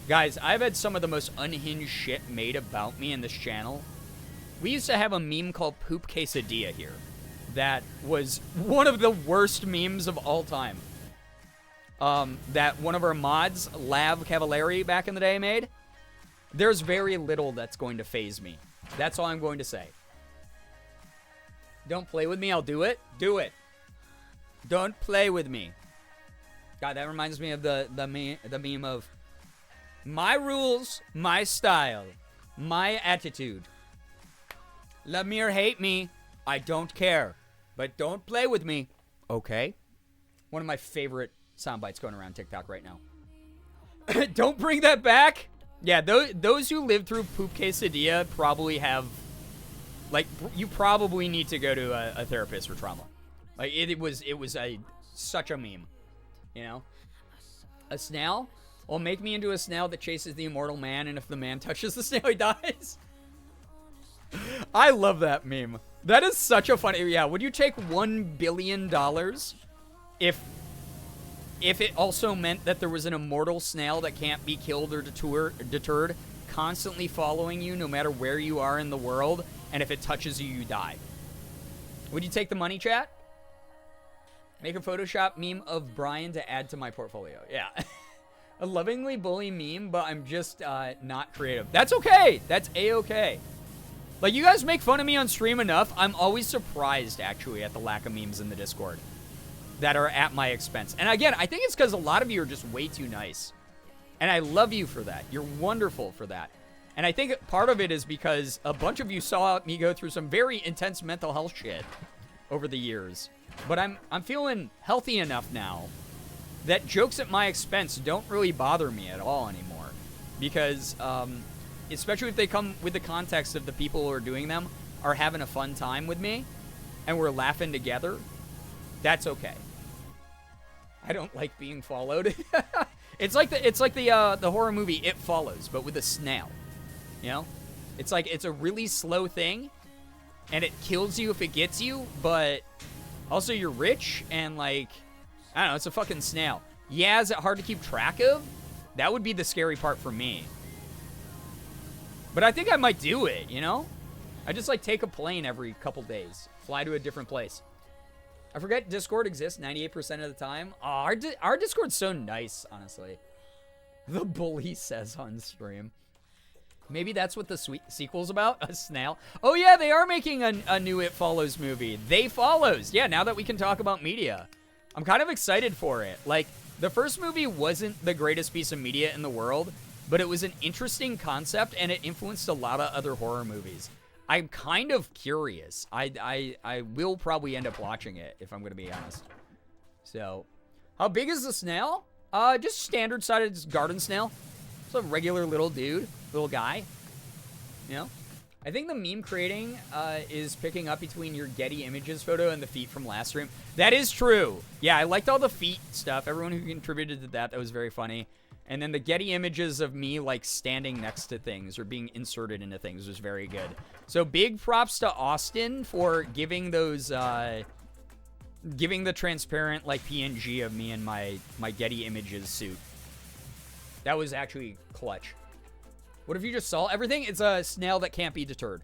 [SPEAKER 3] Guys, I've had some of the most unhinged shit made about me in this channel. We used to have a meme called Poop Quesadilla here. That was one of the worst memes of all time. That one of our mods, Lav Cavallari, back in the day made. There's very little that's going to faze me. That's all I'm going to say. Don't play with me, I'll do it. Do it. Don't play with me. God, that reminds me of the meme of my rules, my style, my attitude. Love me or hate me, I don't care. But don't play with me, okay? One of my favorite sound bites going around TikTok right now. Don't bring that back. Yeah, those who lived through Poop Quesadilla probably have, like, you probably need to go to a therapist for trauma. Like, it was such a meme, you know? A snail? Well, make me into a snail that chases the immortal man, and if the man touches the snail, he dies. I love that meme. That is such a funny... Yeah, would you take $1 billion if it also meant that there was an immortal snail that can't be killed or deterred, constantly following you no matter where you are in the world, and if it touches you, you die? Would you take the money, chat? Make a Photoshop meme of Brian to add to my portfolio. Yeah. A lovingly bully meme, but I'm just not creative. That's okay. That's A-okay. Like, you guys make fun of me on stream enough. I'm always surprised, actually, at the lack of memes in the Discord that are at my expense. And again, I think it's because a lot of you are just way too nice. And I love you for that. You're wonderful for that. And I think part of it is because a bunch of you saw me go through some very intense mental health shit over the years. But I'm feeling healthy enough now that jokes at my expense don't really bother me at all anymore. Because, especially if they come with the context of the people who are doing them are having a fun time with me and we're laughing together, that's okay. I don't like being followed. It's like the horror movie It Follows, but with a snail. You know? It's like it's a really slow thing and it kills you if it gets you, but also you're rich and like, I don't know, it's a fucking snail. Yeah, is it hard to keep track of? That would be the scary part for me. But I think I might do it, you know? I just like take a plane every couple days, fly to a different place. I forget Discord exists 98% of the time. Oh, our Discord's so nice, honestly. The bully says on stream. Maybe that's what the sequel's about? A snail? Oh yeah, they are making a new It Follows movie. They Follows. Yeah, now that we can talk about media. I'm kind of excited for it. Like, the first movie wasn't the greatest piece of media in the world, but it was an interesting concept, and it influenced a lot of other horror movies. I'm kind of curious. I will probably end up watching it, if I'm going to be honest. So, how big is the snail? Just standard-sized garden snail. It's a regular little dude, little guy. You know? I think the meme creating is picking up between your Getty Images photo and the feet from last stream. That is true. Yeah, I liked all the feet stuff. Everyone who contributed to that was very funny. And then the Getty Images of me, like, standing next to things or being inserted into things was very good. So big props to Austin for giving those, giving the transparent, like, PNG of me in my Getty Images suit. That was actually clutch. What if you just saw everything? It's a snail that can't be deterred.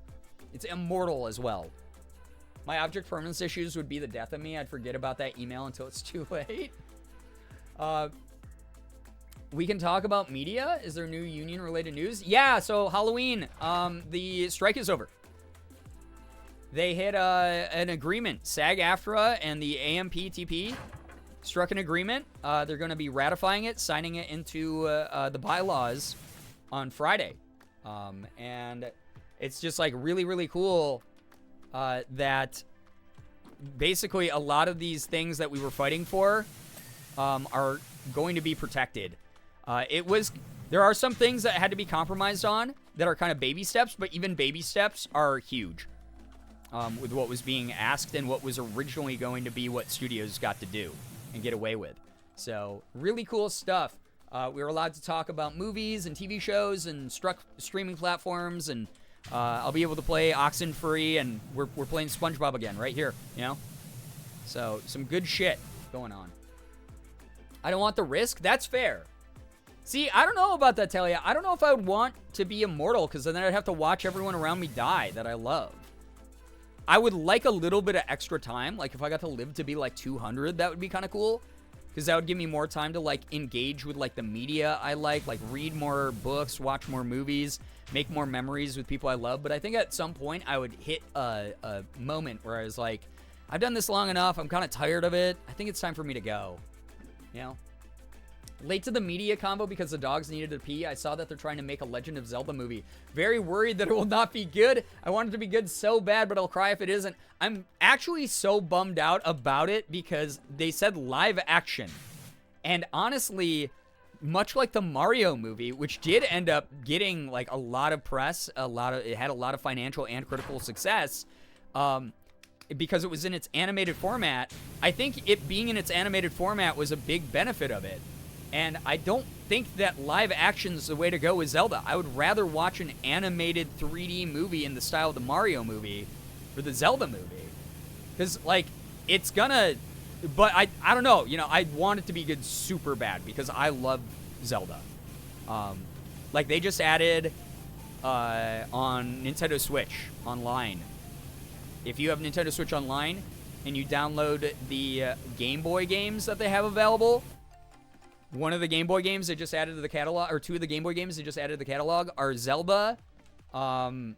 [SPEAKER 3] It's immortal as well. My object permanence issues would be the death of me. I'd forget about that email until it's too late. We can talk about media. Is there new union-related news? Yeah, so Halloween, the strike is over. They hit an agreement. SAG-AFTRA and the AMPTP struck an agreement. They're going to be ratifying it, signing it into the bylaws on Friday. And it's just like really, really cool that basically a lot of these things that we were fighting for are going to be protected. There are some things that had to be compromised on that are kind of baby steps, but even baby steps are huge with what was being asked and what was originally going to be what studios got to do and get away with. So really cool stuff. We were allowed to talk about movies and TV shows and streaming platforms and I'll be able to play Oxenfree, and we're playing SpongeBob again right here, you know? So, some good shit going on. I don't want the risk. That's fair. See, I don't know about that, Talia. I don't know if I would want to be immortal, because then I'd have to watch everyone around me die that I love. I would like a little bit of extra time. Like, if I got to live to be, like, 200, that would be kind of cool. Because that would give me more time to, like, engage with, like, the media I like, read more books, watch more movies, make more memories with people I love. But I think at some point I would hit a moment where I was like, I've done this long enough. I'm kind of tired of it. I think it's time for me to go. You know? Late to the media combo because the dogs needed to pee. I saw that they're trying to make a Legend of Zelda movie. Very worried that it will not be good. I want it to be good so bad, but I'll cry if it isn't. I'm actually so bummed out about it because they said live action. And honestly, much like the Mario movie, which did end up getting like a lot of press, it had a lot of financial and critical success, because it was in its animated format. I think it being in its animated format was a big benefit of it. And I don't think that live action is the way to go with Zelda. I would rather watch an animated 3D movie in the style of the Mario movie or the Zelda movie. Because, like, it's gonna... But I don't know. You know, I want it to be good super bad because I love Zelda. Like, they just added on Nintendo Switch Online. If you have Nintendo Switch Online and you download the Game Boy games that they have available... One of the Game Boy games they just added to the catalog, or two of the Game Boy games they just added to the catalog are Zelda, A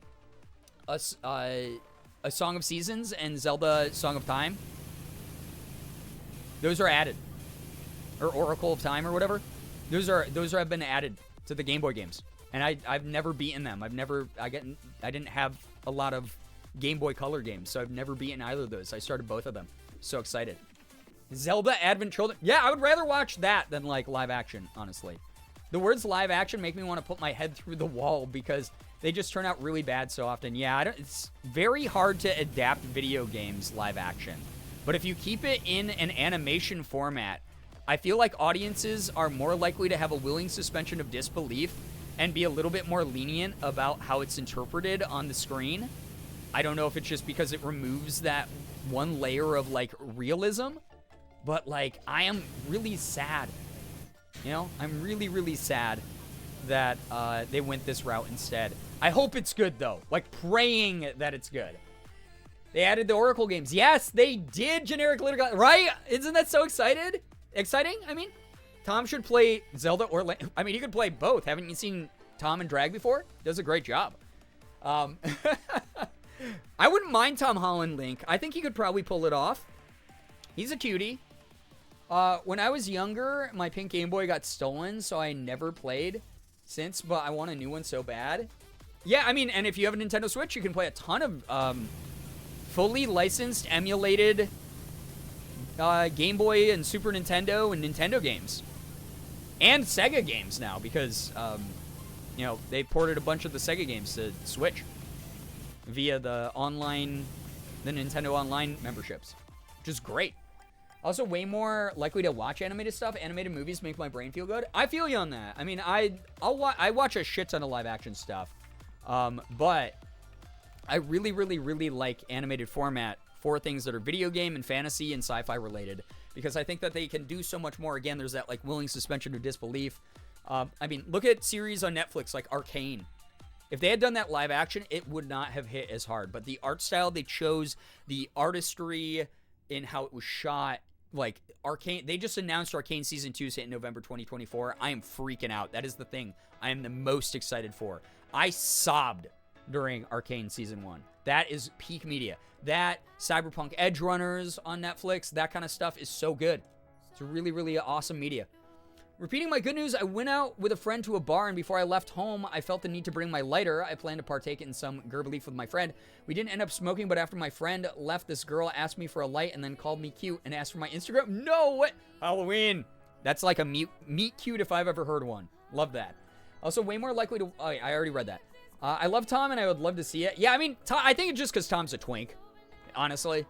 [SPEAKER 3] Song of Seasons, and Zelda Song of Time. Those are added. Or Oracle of Time or whatever. Those have been added to the Game Boy games. And I've never beaten them. I didn't have a lot of Game Boy Color games, so I've never beaten either of those. I started both of them. So excited. Zelda Advent Children. Yeah, I would rather watch that than, like, live action, honestly. The words live action make me want to put my head through the wall because they just turn out really bad so often. Yeah, it's very hard to adapt video games live action. But if you keep it in an animation format, I feel like audiences are more likely to have a willing suspension of disbelief and be a little bit more lenient about how it's interpreted on the screen. I don't know if it's just because it removes that one layer of, like, realism. But, like, I am really sad. You know? I'm really, really sad that they went this route instead. I hope it's good, though. Like, praying that it's good. They added the Oracle games. Yes, they did, generic litter, right? Isn't that so exciting? I mean, Tom should play Zelda or... I mean, he could play both. Haven't you seen Tom in drag before? Does a great job. I wouldn't mind Tom Holland Link. I think he could probably pull it off. He's a cutie. When I was younger, my pink Game Boy got stolen, so I never played since, but I want a new one so bad. Yeah, I mean, and if you have a Nintendo Switch, you can play a ton of fully licensed, emulated Game Boy and Super Nintendo and Nintendo games. And Sega games now, because, you know, they ported a bunch of the Sega games to Switch via the Nintendo Online memberships, which is great. Also, way more likely to watch animated stuff. Animated movies make my brain feel good. I feel you on that. I mean, I watch a shit ton of live action stuff, but I really, really, really like animated format for things that are video game and fantasy and sci-fi related, because I think that they can do so much more. Again, there's that, like, willing suspension of disbelief. I mean, look at series on Netflix like Arcane. If they had done that live action, it would not have hit as hard. But the art style they chose, the artistry in how it was shot, like, Arcane, they just announced Arcane Season 2 is hitting November 2024. I am freaking out. That is the thing I am the most excited for. I sobbed during Arcane Season 1. That is peak media. That, Cyberpunk Edge Runners on Netflix, that kind of stuff is so good. It's really, really awesome media. Repeating my good news, I went out with a friend to a bar, and before I left home, I felt the need to bring my lighter. I planned to partake in some Girbeagly with my friend. We didn't end up smoking, but after my friend left, this girl asked me for a light and then called me cute and asked for my Instagram. No way! Halloween! That's like a meet cute if I've ever heard one. Love that. Also, way more likely to... Oh, I already read that. I love Tom, and I would love to see it. Yeah, I mean, I think it's just because Tom's a twink, honestly.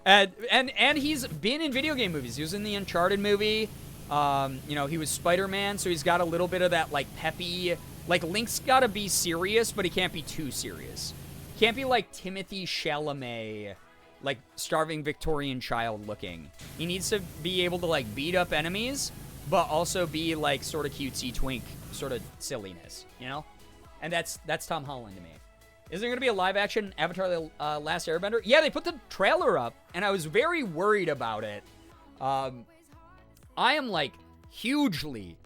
[SPEAKER 3] and he's been in video game movies. He was in the Uncharted movie. You know, he was Spider-Man, so he's got a little bit of that, like, peppy Like, Link's gotta be serious, but he can't be too serious. Can't be like Timothy Chalamet, like starving Victorian child looking. He needs to be able to like beat up enemies, but also be like sort of cutesy twink, sort of silliness, you know? And that's Tom Holland to me. Is there going to be a live-action Avatar: The Last Airbender? Yeah, they put the trailer up, and I was very worried about it. I am, like, hugely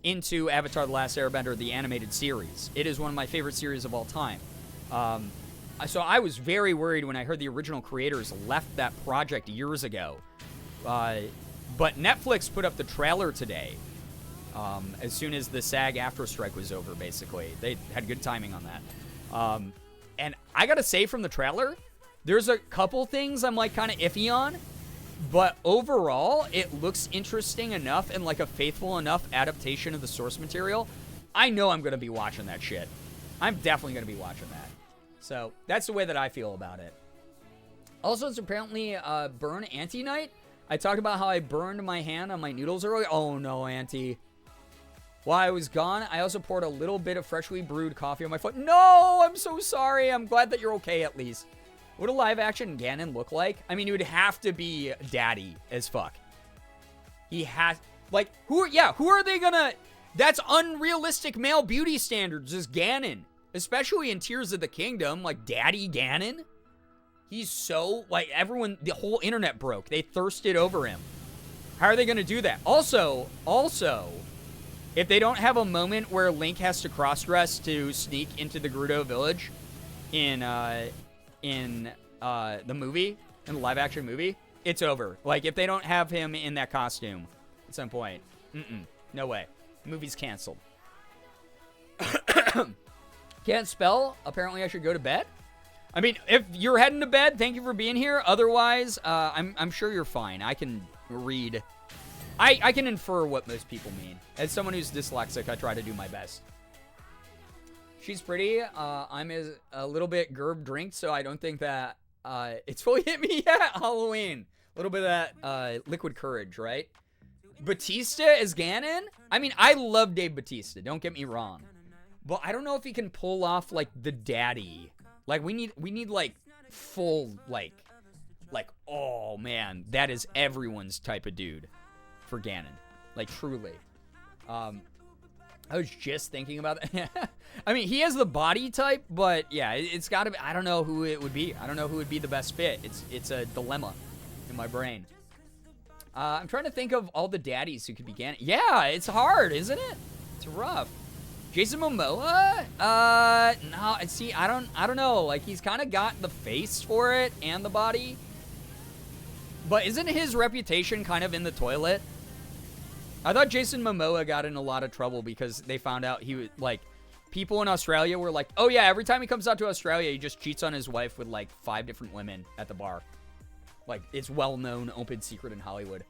[SPEAKER 3] into Avatar: The Last Airbender, the animated series. It is one of my favorite series of all time. So I was very worried when I heard the original creators left that project years ago. But Netflix put up the trailer today. As soon as the SAG-AFTRA strike was over, basically. They had good timing on that. And I gotta say, from the trailer, there's a couple things I'm, like, kind of iffy on. But overall, it looks interesting enough and, like, a faithful enough adaptation of the source material. I know I'm gonna be watching that shit. I'm definitely gonna be watching that. So, that's the way that I feel about it. Also, it's apparently Burn Auntie Night. I talked about how I burned my hand on my noodles earlier. Oh, no, Auntie. While I was gone, I also poured a little bit of freshly brewed coffee on my foot. No, I'm so sorry. I'm glad that you're okay, at least. What would a live-action Ganon look like? I mean, it would have to be daddy as fuck. He has... Like, who are they gonna... That's unrealistic male beauty standards, is Ganon. Especially in Tears of the Kingdom, like, Daddy Ganon. He's so... Like, everyone... The whole internet broke. They thirsted over him. How are they gonna do that? Also... If they don't have a moment where Link has to cross-dress to sneak into the Gerudo village in the movie, in the live-action movie, it's over. Like, if they don't have him in that costume at some point, no way. The movie's canceled. Can't spell? Apparently I should go to bed? I mean, if you're heading to bed, thank you for being here. Otherwise, I'm sure you're fine. I can read... I can infer what most people mean. As someone who's dyslexic, I try to do my best. She's pretty. I'm a little bit gerb drinked, so I don't think that it's fully hit me yet. Halloween. A little bit of that liquid courage, right? Batista as Ganon? I mean, I love Dave Batista. Don't get me wrong. But I don't know if he can pull off, like, the daddy. Like, we need like, full, like, oh, man. That is everyone's type of dude. For Ganon. Like, truly. I was just thinking about that. I mean, he has the body type, but yeah, it's gotta be, I don't know who it would be. I don't know who would be the best fit. It's a dilemma in my brain. I'm trying to think of all the daddies who could be Ganon. Yeah, it's hard, isn't it? It's rough. Jason Momoa? No, see, I don't know. Like, he's kind of got the face for it and the body. But isn't his reputation kind of in the toilet? I thought Jason Momoa got in a lot of trouble because they found out he was, like, people in Australia were like, oh yeah, every time he comes out to Australia, he just cheats on his wife with, like, 5 different women at the bar. Like, it's well-known, open secret in Hollywood.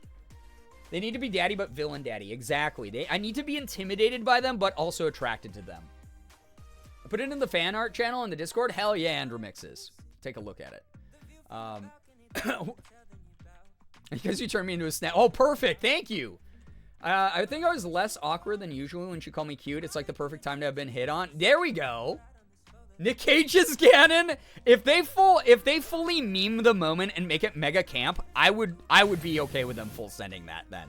[SPEAKER 3] They need to be daddy, but villain daddy. Exactly. I need to be intimidated by them, but also attracted to them. I put it in the fan art channel in the Discord. Hell yeah, Andromixes. Take a look at it. Because you turned me into a snap. Oh, perfect. Thank you. I think I was less awkward than usual when she called me cute. It's like the perfect time to have been hit on. There we go. Nick Cage's Ganon. If they fully meme the moment and make it mega camp, I would be okay with them full sending that then.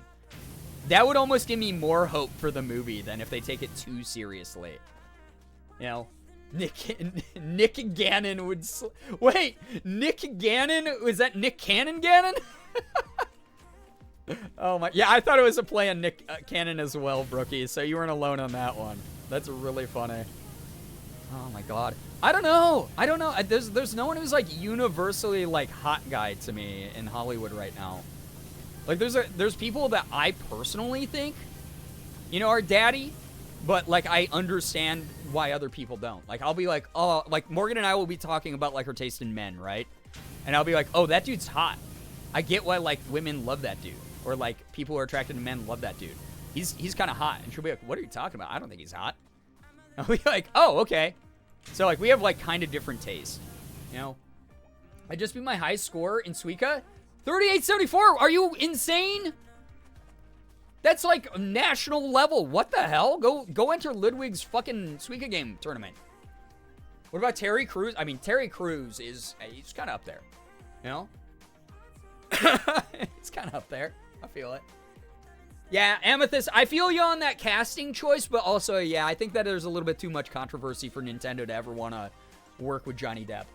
[SPEAKER 3] That would almost give me more hope for the movie than if they take it too seriously. You know, Nick Ganon would... Wait, Nick Ganon? Was that Nick Cannon Ganon? Oh my... Yeah, I thought it was a play on Nick Cannon as well, Brookie, so you weren't alone on that one. That's really funny. Oh my god. I don't know. There's no one who's, like, universally, like, hot guy to me in Hollywood right now. Like, there's people that I personally think, you know, are daddy, but, like, I understand why other people don't. Like, I'll be like, oh, like, Morgan and I will be talking about, like, her taste in men, right? And I'll be like, oh, that dude's hot. I get why, like, women love that dude. Or, like, people who are attracted to men love that dude. He's kind of hot. And she'll be like, what are you talking about? I don't think he's hot. I'll be like, oh, okay. So, like, we have, like, kind of different taste. You know? I just beat my high score in Suica. 3874! Are you insane? That's like national level. What the hell? Go enter Ludwig's fucking Suika game tournament. What about Terry Crews? I mean, Terry Crews he's kind of up there. You know? It's kind of up there. I feel it. Yeah, Amethyst, I feel you on that casting choice, but also, yeah, I think that there's a little bit too much controversy for Nintendo to ever want to work with Johnny Depp.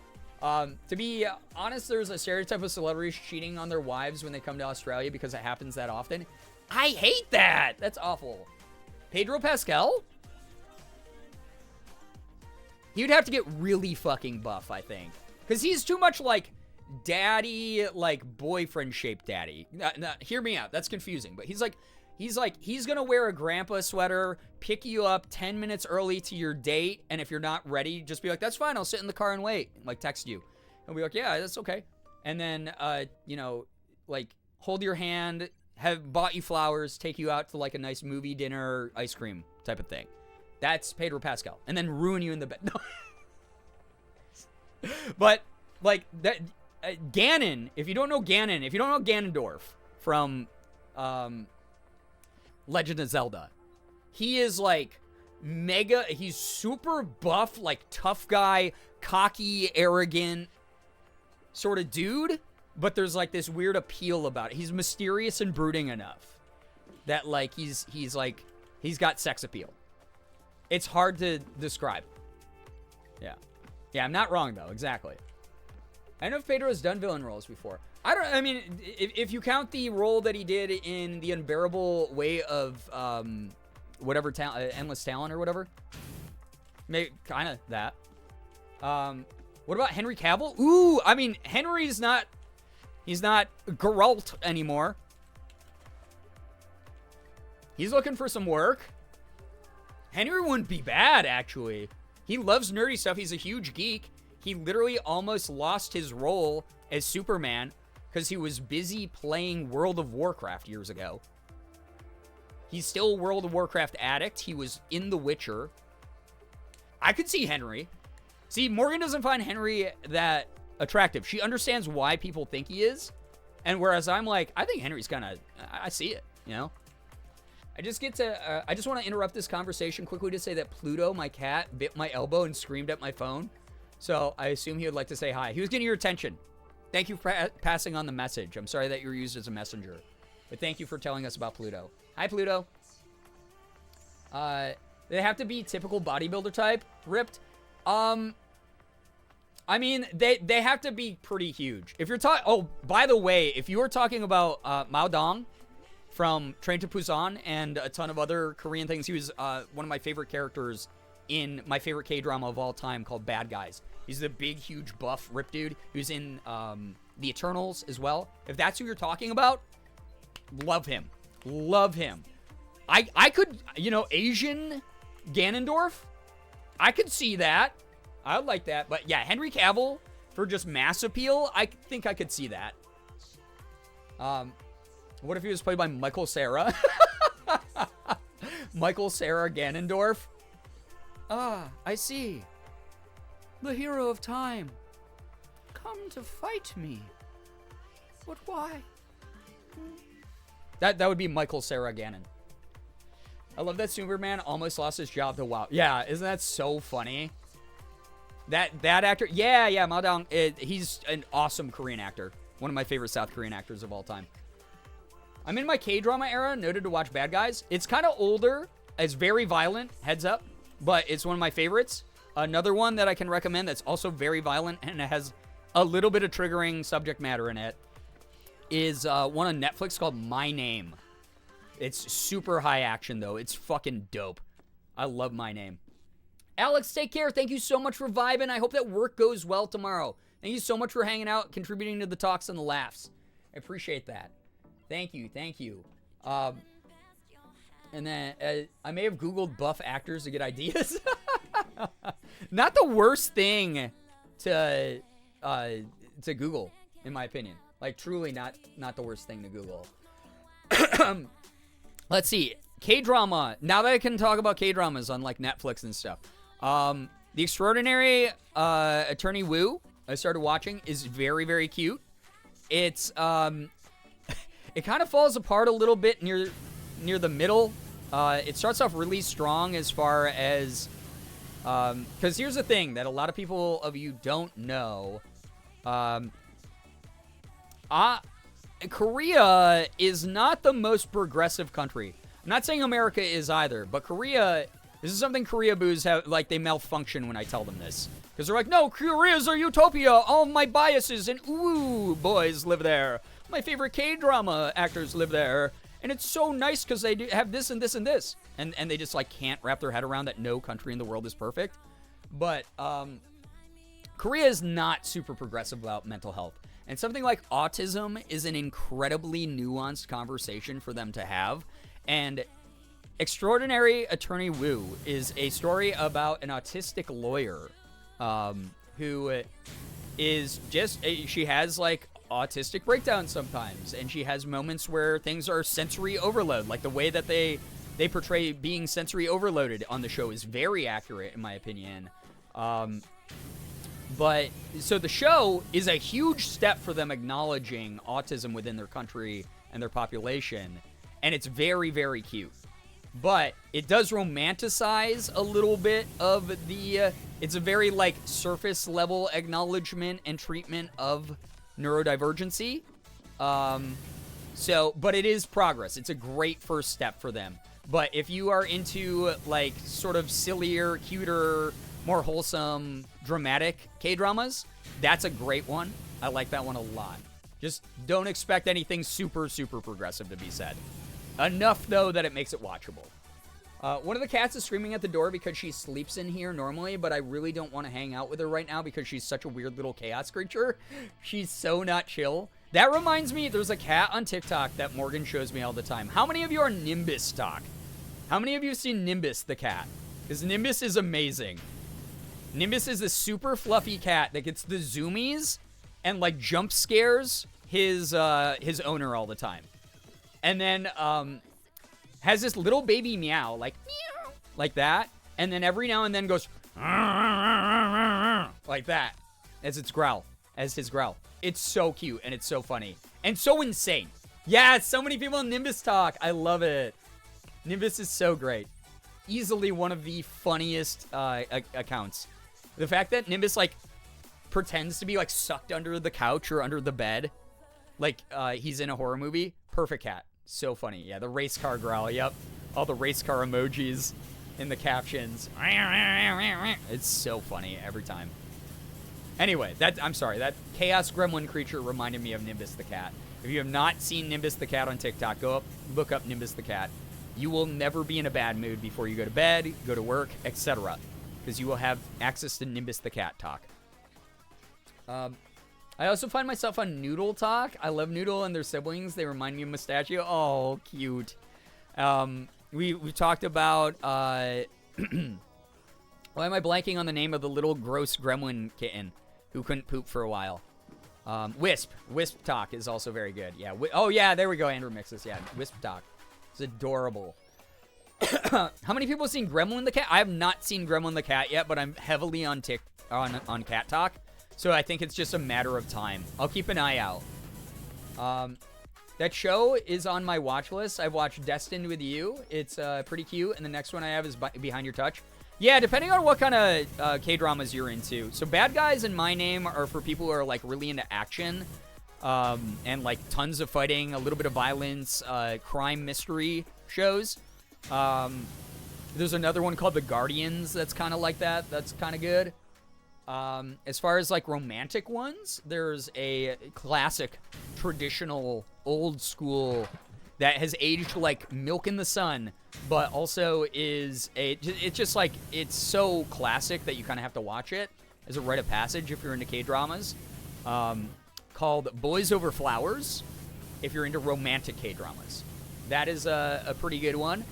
[SPEAKER 3] To be honest, there's a stereotype of celebrities cheating on their wives when they come to Australia because it happens that often. I hate that! That's awful. Pedro Pascal? He would have to get really fucking buff, I think. Because he's too much like daddy, like boyfriend-shaped daddy. Hear me out. That's confusing. But he's gonna wear a grandpa sweater, pick you up 10 minutes early to your date, and if you're not ready, just be like, that's fine, I'll sit in the car and wait. Like, text you. And be like, yeah, that's okay. And then, you know, like, hold your hand, have bought you flowers, take you out to, like, a nice movie, dinner, ice cream type of thing. That's Pedro Pascal. And then ruin you in the bed. No. But, like, that... Ganon, if you don't know Ganondorf from Legend of Zelda, he is like he's super buff, like tough guy, cocky, arrogant sort of dude, but there's like this weird appeal about it. He's mysterious and brooding enough that like he's got sex appeal. It's hard to describe. Yeah, I'm not wrong though, exactly. I don't know if Pedro has done villain roles before. I mean, if you count the role that he did in The Unbearable Way of, whatever, Endless Talent or whatever. Maybe, kind of that. What about Henry Cavill? Ooh, I mean, he's not Geralt anymore. He's looking for some work. Henry wouldn't be bad, actually. He loves nerdy stuff. He's a huge geek. He literally almost lost his role as Superman because he was busy playing World of Warcraft years ago. He's still a World of Warcraft addict. He was in The Witcher. I could see Henry. See, Morgan doesn't find Henry that attractive. She understands why people think he is. And whereas I'm like, I think Henry's kind of, I see it, you know? I just want to interrupt this conversation quickly to say that Pluto, my cat, bit my elbow and screamed at my phone. So I assume he would like to say hi. He was getting your attention. Thank you for passing on the message. I'm sorry that you were used as a messenger. But thank you for telling us about Pluto. Hi, Pluto. They have to be typical bodybuilder type, ripped. I mean, they have to be pretty huge. If you're talking... Oh, by the way, if you were talking about Mao Dong from Train to Busan and a ton of other Korean things, he was one of my favorite characters in my favorite K-drama of all time called Bad Guys. He's the big, huge, buff, ripped dude who's in The Eternals as well. If that's who you're talking about, love him. Love him. I could, you know, Asian Ganondorf, I could see that. I would like that. But yeah, Henry Cavill, for just mass appeal, I think I could see that. What if he was played by Michael Cera? Michael Cera Ganondorf. Ah, I see. The hero of time. Come to fight me. But why? That would be Michael Cera Ganon. I love that Superman almost lost his job to WoW. Yeah, isn't that so funny? That actor, yeah, Mao Dong, he's an awesome Korean actor. One of my favorite South Korean actors of all time. I'm in my K-drama era, noted to watch Bad Guys. It's kind of older. It's very violent, heads up. But it's one of my favorites. Another one that I can recommend that's also very violent and it has a little bit of triggering subject matter in it is one on Netflix called My Name. It's super high action, though. It's fucking dope. I love My Name. Alex, take care. Thank you so much for vibing. I hope that work goes well tomorrow. Thank you so much for hanging out, contributing to the talks and the laughs. I appreciate that. Thank you. And then I may have Googled buff actors to get ideas. Not the worst thing to Google, in my opinion. Like, truly not the worst thing to Google. Let's see. K-drama. Now that I can talk about K-dramas on, like, Netflix and stuff. The Extraordinary Attorney Woo, I started watching, is very, very cute. It's, it kind of falls apart a little bit near near the middle. It starts off really strong as far as, because here's the thing that a lot of people of you don't know. Korea is not the most progressive country. I'm not saying America is either, but Korea, this is something Korea boos have, like, they malfunction when I tell them this. Because they're like, no, Korea's a utopia. All my biases and ooh boys live there. My favorite K-drama actors live there. And it's so nice because they do have this and this and this. And they just, like, can't wrap their head around that no country in the world is perfect. But Korea is not super progressive about mental health. And something like autism is an incredibly nuanced conversation for them to have. And Extraordinary Attorney Woo is a story about an autistic lawyer who is just, she has like autistic breakdowns sometimes. And she has moments where things are sensory overload. Like the way that they portray being sensory overloaded on the show is very accurate, in my opinion. But so the show is a huge step for them acknowledging autism within their country and their population. And it's very, very cute. But it does romanticize a little bit of the, it's a very like surface level acknowledgement and treatment of neurodivergency. But it is progress. It's a great first step for them. But if you are into like sort of sillier, cuter, more wholesome, dramatic K-dramas, that's a great one. I like that one a lot. Just don't expect anything super, super progressive to be said. Enough, though, that it makes it watchable. One of the cats is screaming at the door because she sleeps in here normally, but I really don't want to hang out with her right now because she's such a weird little chaos creature. She's so not chill. That reminds me, there's a cat on TikTok that Morgan shows me all the time. How many of you are Nimbus stock? How many of you have seen Nimbus the cat? Because Nimbus is amazing. Nimbus is this super fluffy cat that gets the zoomies and like jump scares his owner all the time. And then has this little baby meow, like meow, like that. And then every now and then goes like that as his growl. It's so cute and it's so funny and so insane. Yeah, so many people in Nimbus talk. I love it. Nimbus is so great. Easily one of the funniest accounts. The fact that Nimbus like pretends to be like sucked under the couch or under the bed, like he's in a horror movie. Perfect cat. So funny. Yeah, the race car growl. Yep. All the race car emojis in the captions. It's so funny every time. Anyway, I'm sorry. That chaos gremlin creature reminded me of Nimbus the cat. If you have not seen Nimbus the cat on TikTok, go up, look up Nimbus the cat. You will never be in a bad mood before you go to bed, go to work, etc. Because you will have access to Nimbus the cat talk. I also find myself on Noodle Talk. I love Noodle and their siblings. They remind me of Mustachio. Oh, cute. We talked about... why am I blanking on the name of the little gross gremlin kitten who couldn't poop for a while? Wisp. Wisp Talk is also very good. Yeah. Oh, yeah, there we go. Andrew Mixes. Yeah, Wisp Talk. It's adorable. How many people have seen Gremlin the Cat? I have not seen Gremlin the Cat yet, but I'm heavily on Cat Talk. So I think it's just a matter of time. I'll keep an eye out. That show is on my watch list. I've watched Destined with You. It's pretty cute. And the next one I have is Behind Your Touch. Yeah, depending on what kind of K-dramas you're into. So Bad Guys and My Name are for people who are like really into action. And like tons of fighting, a little bit of violence, crime mystery shows. There's another one called The Guardians that's kind of like that. That's kind of good. As far as like romantic ones, there's a classic, traditional, old school that has aged like milk in the sun, but also it's just like, it's so classic that you kind of have to watch it as a rite of passage if you're into K-dramas. Called Boys Over Flowers, if you're into romantic K-dramas. That is a pretty good one.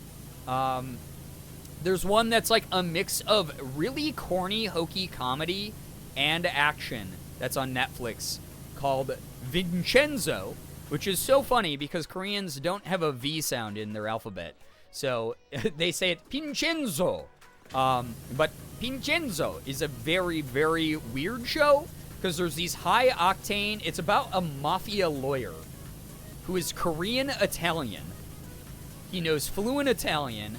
[SPEAKER 3] There's one that's like a mix of really corny, hokey comedy and action that's on Netflix called Vincenzo, which is so funny because Koreans don't have a V sound in their alphabet. So they say it Vincenzo. But Vincenzo is a very, very weird show because there's these high octane, it's about a mafia lawyer who is Korean Italian He knows fluent Italian,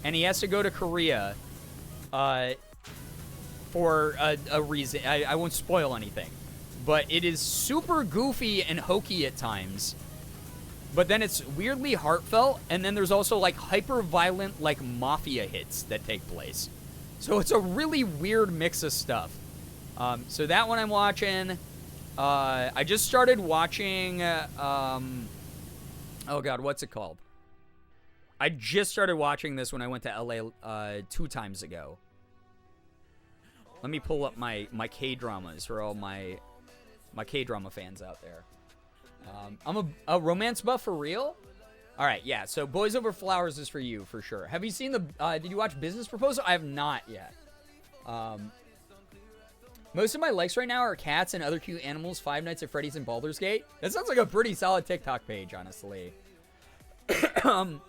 [SPEAKER 3] and he has to go to Korea for a reason. I won't spoil anything. But it is super goofy and hokey at times. But then it's weirdly heartfelt, and then there's also, like, hyper-violent, like, mafia hits that take place. So it's a really weird mix of stuff. So that one I'm watching. I just started watching, oh god, what's it called? I just started watching this when I went to LA 2 times ago. Let me pull up my K-dramas for all my K-drama fans out there. I'm a romance buff for real? Alright, yeah, so Boys Over Flowers is for you, for sure. Have you seen the, did you watch Business Proposal? I have not yet. Most of my likes right now are cats and other cute animals, Five Nights at Freddy's and Baldur's Gate. That sounds like a pretty solid TikTok page, honestly. Have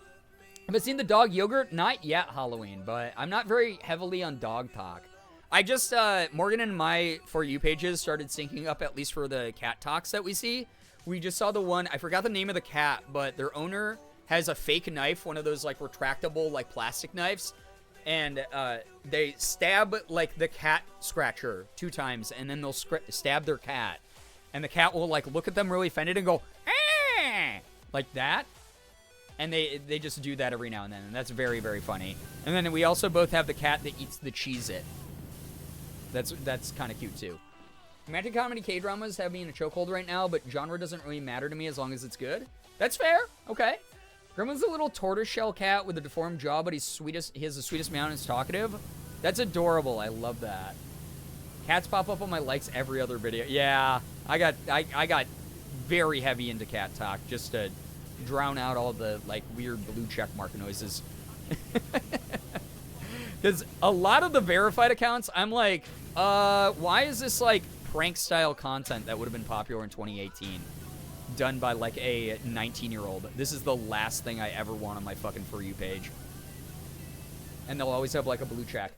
[SPEAKER 3] I seen the dog yogurt? Not yet, Halloween, but I'm not very heavily on dog talk. I just, Morgan and my For You pages started syncing up, at least for the cat talks that we see. We just saw the one, I forgot the name of the cat, but their owner has a fake knife, one of those, like, retractable, like, plastic knives. And they stab, like, the cat scratcher 2 times, and then they'll stab their cat. And the cat will, like, look at them really offended and go, ah! Like that. And they just do that every now and then, and that's very, very funny. And then we also both have the cat that eats the Cheez-It. That's kind of cute, too. Romantic comedy K-dramas have me in a chokehold right now, but genre doesn't really matter to me as long as it's good. That's fair. Okay. Gremlin's a little tortoiseshell cat with a deformed jaw, but he has the sweetest meow and is talkative. That's adorable. I love that. Cats pop up on my likes every other video. Yeah, I got very heavy into cat talk just to drown out all the, like, weird blue check mark noises. Because a lot of the verified accounts, I'm like, why is this, like, prank-style content that would have been popular in 2018 done by, like, a 19-year-old? This is the last thing I ever want on my fucking For You page. And they'll always have, like, a blue check.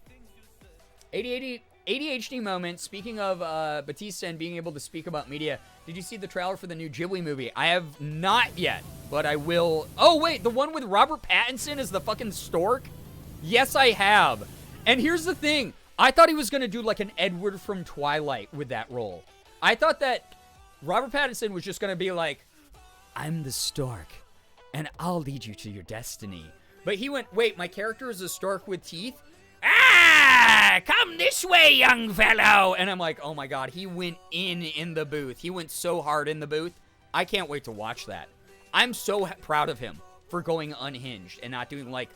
[SPEAKER 3] ADHD moment. Speaking of Batista and being able to speak about media, did you see the trailer for the new Ghibli movie? I have not yet, but I will. Oh, wait, the one with Robert Pattinson as the fucking stork? Yes, I have. And here's the thing. I thought he was going to do like an Edward from Twilight with that role. I thought that Robert Pattinson was just going to be like, I'm the stork, and I'll lead you to your destiny. But he went, wait, my character is a stork with teeth? Ah, come this way, young fellow. And I'm like, oh my God, he went in the booth. He went so hard in the booth. I can't wait to watch that. I'm so proud of him for going unhinged and not doing like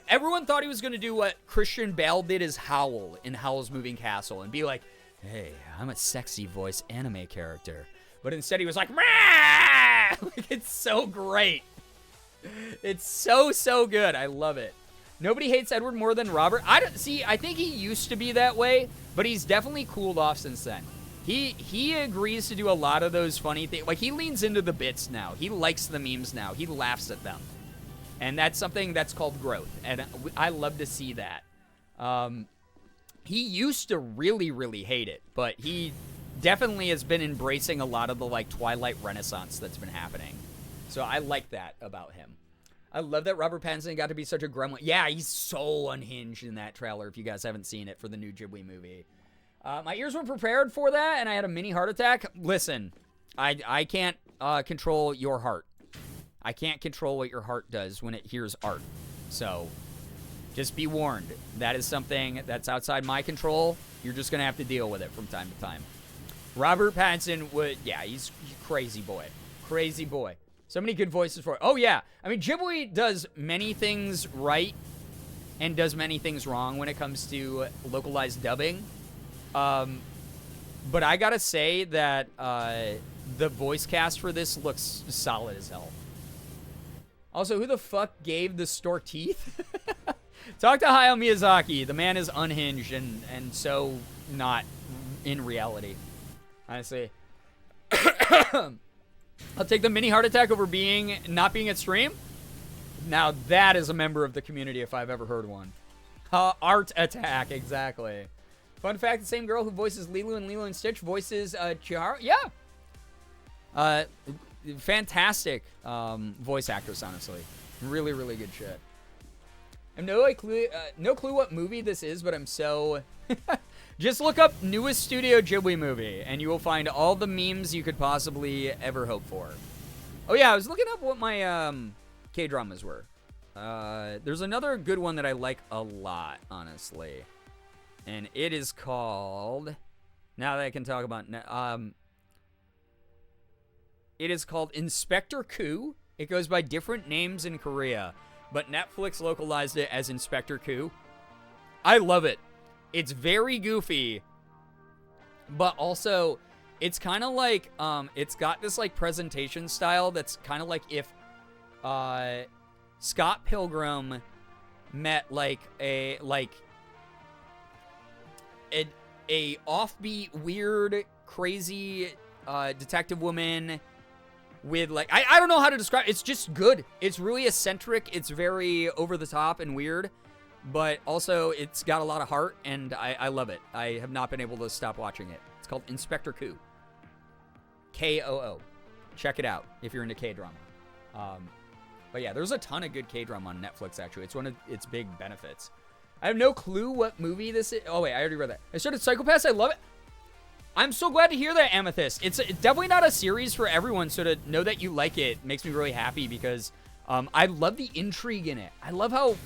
[SPEAKER 3] everyone thought he was going to do what Christian Bale did as Howl in Howl's Moving Castle and be like, hey, I'm a sexy voice anime character. But instead he was like, Rah! Like, it's so great. It's so good. I love it. Nobody hates Edward more than Robert. I think he used to be that way, but he's definitely cooled off since then. He agrees to do a lot of those funny things. Like, he leans into the bits now. He likes the memes now. He laughs at them. And that's something that's called growth. And I love to see that. He used to really, really hate it, but he definitely has been embracing a lot of the, like, Twilight Renaissance that's been happening. So I like that about him. I love that Robert Pattinson got to be such a gremlin. Yeah, he's so unhinged in that trailer, if you guys haven't seen it, for the new Ghibli movie. My ears weren't prepared for that, and I had a mini heart attack. Listen, I can't control your heart. I can't control what your heart does when it hears art. So, just be warned. That is something that's outside my control. You're just going to have to deal with it from time to time. Robert Pattinson would, yeah, he's crazy boy. Crazy boy. So many good voices for it. Oh, yeah. I mean, Ghibli does many things right and does many things wrong when it comes to localized dubbing. But I gotta say that the voice cast for this looks solid as hell. Also, who the fuck gave the stork teeth? Talk to Hayao Miyazaki. The man is unhinged and so not in reality. Honestly. I'll take the mini heart attack over not being at stream. Now that is a member of the community if I've ever heard one. Art attack, exactly. Fun fact, the same girl who voices Lilo in Lilo and Stitch voices Chihiro. Yeah. Fantastic voice actress, honestly. Really, really good shit. I have no clue what movie this is, but I'm so... Just look up newest Studio Ghibli movie, and you will find all the memes you could possibly ever hope for. Oh yeah, I was looking up what my K-dramas were. There's another good one that I like a lot, honestly. And it is called... Now that I can talk about... It is called Inspector Ku. It goes by different names in Korea, but Netflix localized it as Inspector Ku. I love it. It's very goofy, but also it's kind of like, it's got this like presentation style that's kind of like if Scott Pilgrim met like a offbeat, weird, crazy detective woman with like, I don't know how to describe it. It's just good. It's really eccentric. It's very over the top and weird. But also, it's got a lot of heart, and I love it. I have not been able to stop watching it. It's called Inspector Ku. K-O-O. Check it out if you're into K-drama. But yeah, there's a ton of good K-drama on Netflix, actually. It's one of its big benefits. I have no clue what movie this is. Oh, wait, I already read that. I started Psycho Pass. I love it. I'm so glad to hear that, Amethyst. It's definitely not a series for everyone, so to know that you like it makes me really happy because I love the intrigue in it. I love how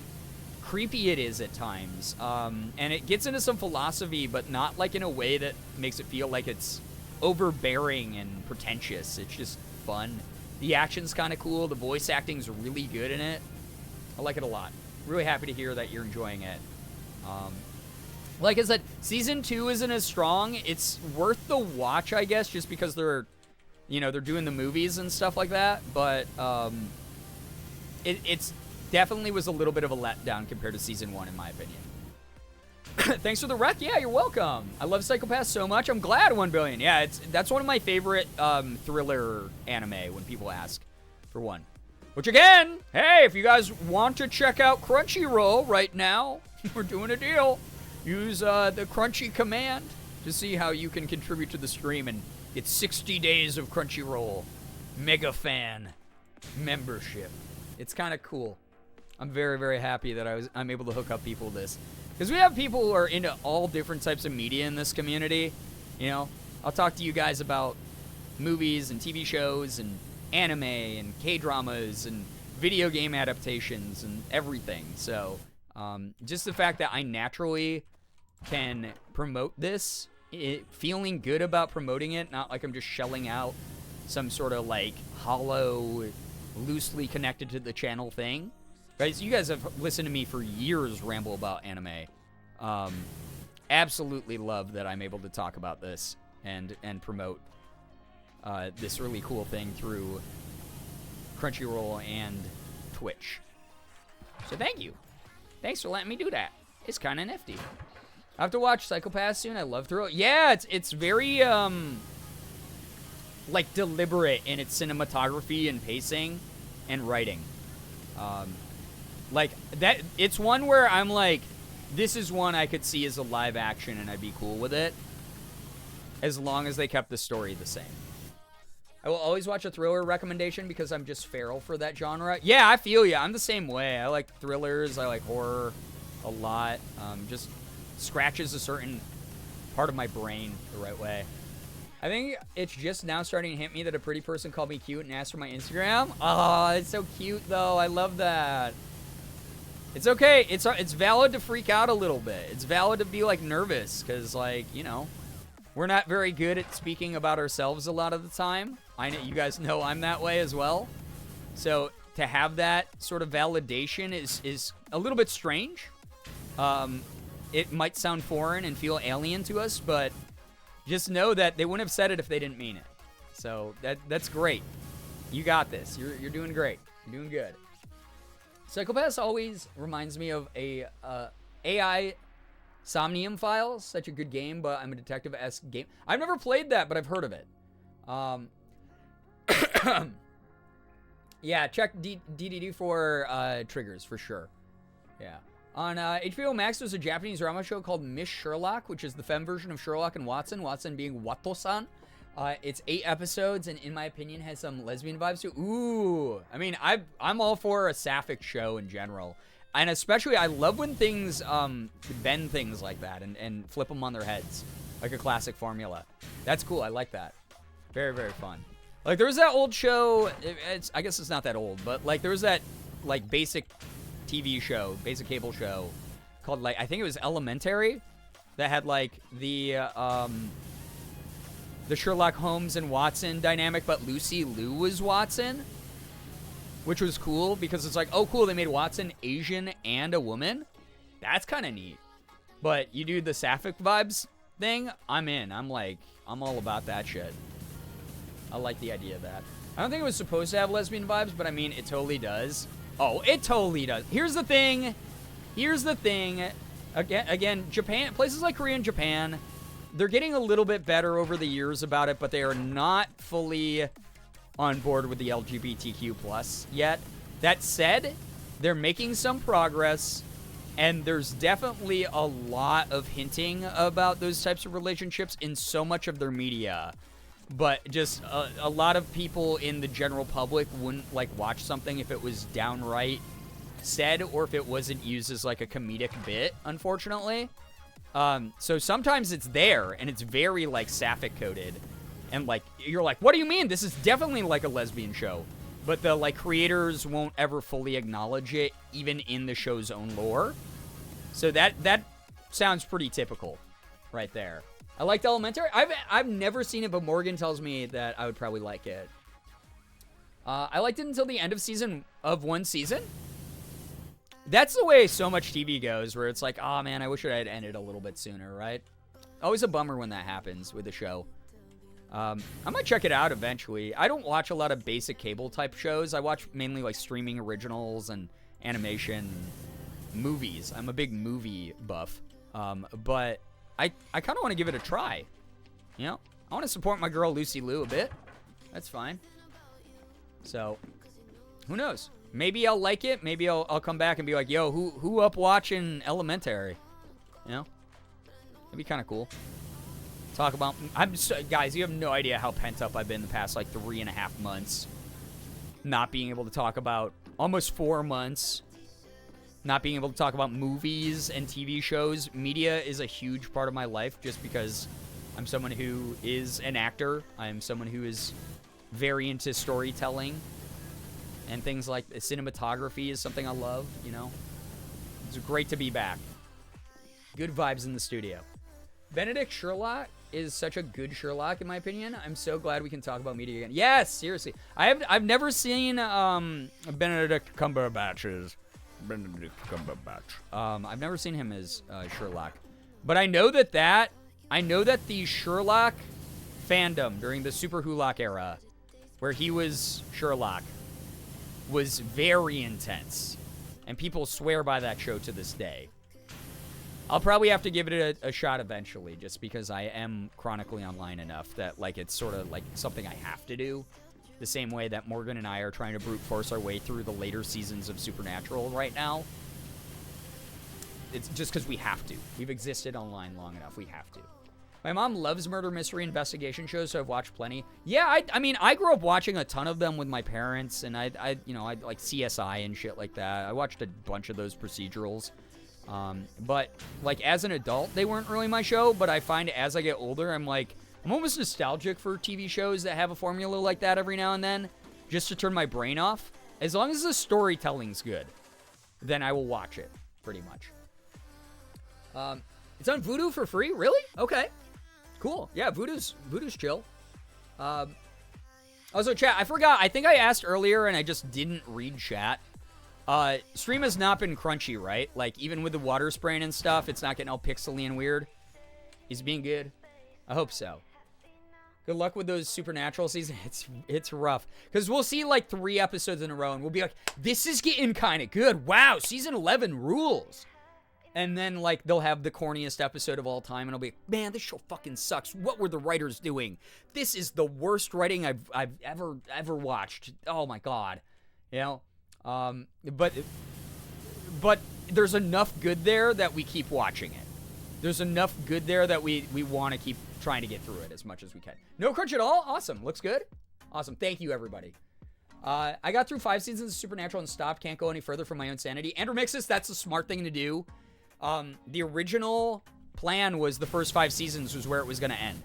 [SPEAKER 3] creepy it is at times, and it gets into some philosophy, but not like in a way that makes it feel like it's overbearing and pretentious. It's just fun. The action's kind of cool. The voice acting's really good in it. I like it a lot. Really happy to hear that you're enjoying it. Like I said, season 2 isn't as strong. It's worth the watch, I guess, just because they're doing the movies and stuff like that, but it's definitely was a little bit of a letdown compared to season 1, in my opinion. Thanks for the rec. Yeah, you're welcome. I love Psycho Pass so much. I'm glad 1 billion. Yeah, that's one of my favorite thriller anime when people ask for one. Which again, hey, if you guys want to check out Crunchyroll right now, we're doing a deal. Use the Crunchy command to see how you can contribute to the stream and get 60 days of Crunchyroll Mega Fan membership. It's kind of cool. I'm very, very happy that I'm able to hook up people with this. Because we have people who are into all different types of media in this community. You know, I'll talk to you guys about movies and TV shows and anime and K-dramas and video game adaptations and everything. So, just the fact that I naturally can promote this, feeling good about promoting it, not like I'm just shelling out some sort of like hollow, loosely connected to the channel thing. Guys, you guys have listened to me for years ramble about anime. Absolutely love that I'm able to talk about this and promote this really cool thing through Crunchyroll and Twitch. So thank you. Thanks for letting me do that. It's kind of nifty. I have to watch Psycho Pass soon. I love Thrill. Yeah, it's very like deliberate in its cinematography and pacing and writing. Like that, it's one where I'm like, this is one I could see as a live action and I'd be cool with it, as long as they kept the story the same. I will always watch a thriller recommendation because I'm just feral for that genre. Yeah, I feel ya. I'm the same way. I like thrillers. I like horror a lot. Just scratches a certain part of my brain the right way. I think it's just now starting to hit me that a pretty person called me cute and asked for my Instagram. Oh, it's so cute though. I love that. It's okay. It's valid to freak out a little bit. It's valid to be like nervous because, like, you know, we're not very good at speaking about ourselves a lot of the time. I know you guys know I'm that way as well. So to have that sort of validation is a little bit strange. It might sound foreign and feel alien to us, but just know that they wouldn't have said it if they didn't mean it. So that's great. You got this. You're doing great. You're doing good. Psycho Pass always reminds me of a AI Somnium Files. Such a good game, but I'm a detective-esque game. I've never played that, but I've heard of it. Yeah, check DDD for triggers for sure. Yeah. On HBO Max, there's a Japanese drama show called Miss Sherlock, which is the femme version of Sherlock and Watson. Watson being Wato-san. It's 8 episodes, and in my opinion, has some lesbian vibes too. Ooh, I mean, I'm all for a sapphic show in general, and especially I love when things bend things like that and flip them on their heads, like a classic formula. That's cool. I like that. Very, very fun. Like there was that old show. I guess it's not that old, but like there was that like basic TV show, basic cable show called like I think it was Elementary, that had like the Sherlock Holmes and Watson dynamic, but Lucy Liu was Watson, which was cool because it's like, oh, cool, they made Watson Asian and a woman. That's kind of neat. But you do the sapphic vibes thing, I'm in. I'm all about that shit. I like the idea of that. I don't think it was supposed to have lesbian vibes, but I mean, it totally does. Oh, it totally does. Here's the thing. Again, Japan, places like Korea and Japan, they're getting a little bit better over the years about it, but they are not fully on board with the LGBTQ plus yet. That said, they're making some progress, and there's definitely a lot of hinting about those types of relationships in so much of their media. But just a lot of people in the general public wouldn't like watch something if it was downright said or if it wasn't used as like a comedic bit, unfortunately. So sometimes it's there and it's very like sapphic coded, and like you're like, what do you mean? This is definitely like a lesbian show, but the like creators won't ever fully acknowledge it, even in the show's own lore. So that sounds pretty typical, right there. I liked Elementary. I've never seen it, but Morgan tells me that I would probably like it. I liked it until the end of one season. That's the way so much TV goes, where it's like, oh man, I wish it had ended a little bit sooner, right? Always a bummer when that happens with a show. I might check it out eventually. I don't watch a lot of basic cable type shows. I watch mainly like streaming originals and animation movies. I'm a big movie buff. But I kind of want to give it a try. You know? I want to support my girl Lucy Liu a bit. That's fine. So, who knows? Maybe I'll like it. Maybe I'll come back and be like, yo, who up watching Elementary? You know? It'd be kind of cool. Talk about... guys, you have no idea how pent up I've been the past, like, 3.5 months. Not being able to talk about... Almost 4 months. Not being able to talk about movies and TV shows. Media is a huge part of my life just because I'm someone who is an actor. I'm someone who is very into storytelling. And things like cinematography is something I love, you know. It's great to be back. Good vibes in the studio. Benedict Sherlock is such a good Sherlock, in my opinion. I'm so glad we can talk about media again. Yes, seriously. I've never seen Benedict Cumberbatch. I've never seen him as Sherlock. But I know that the Sherlock fandom during the Super Hulock era, where he was Sherlock, was very intense. And people swear by that show to this day. I'll probably have to give it a shot eventually, just because I am chronically online enough that like it's sort of like something I have to do. The same way that Morgan and I are trying to brute force our way through the later seasons of Supernatural right now. It's just because we have to. We've existed online long enough. We have to. My mom loves murder mystery investigation shows, so I've watched plenty. Yeah, I mean, I grew up watching a ton of them with my parents, and I like CSI and shit like that. I watched a bunch of those procedurals. But like as an adult, they weren't really my show, but I find as I get older, I'm almost nostalgic for TV shows that have a formula like that every now and then, just to turn my brain off. As long as the storytelling's good, then I will watch it, pretty much. It's on Vudu for free? Really? Okay. Cool. Yeah, Vudu's chill. Also, chat, I forgot. I think I asked earlier and I just didn't read chat. Stream has not been crunchy, right? Like, even with the water spraying and stuff, it's not getting all pixely and weird. He's being good. I hope so. Good luck with those Supernatural seasons. It's rough. Because we'll see, like, 3 episodes in a row, and we'll be like, this is getting kind of good. Wow, season 11 rules. And then, like, they'll have the corniest episode of all time, and I'll be like, man, this show fucking sucks. What were the writers doing? This is the worst writing I've ever watched. Oh, my God. You know? But there's enough good there that we keep watching it. There's enough good there that we want to keep trying to get through it as much as we can. No crunch at all? Awesome. Looks good. Awesome. Thank you, everybody. I got through 5 seasons of Supernatural and stopped. Can't go any further for my own sanity. Andrew Mixus, that's a smart thing to do. The original plan was the first 5 seasons was where it was going to end.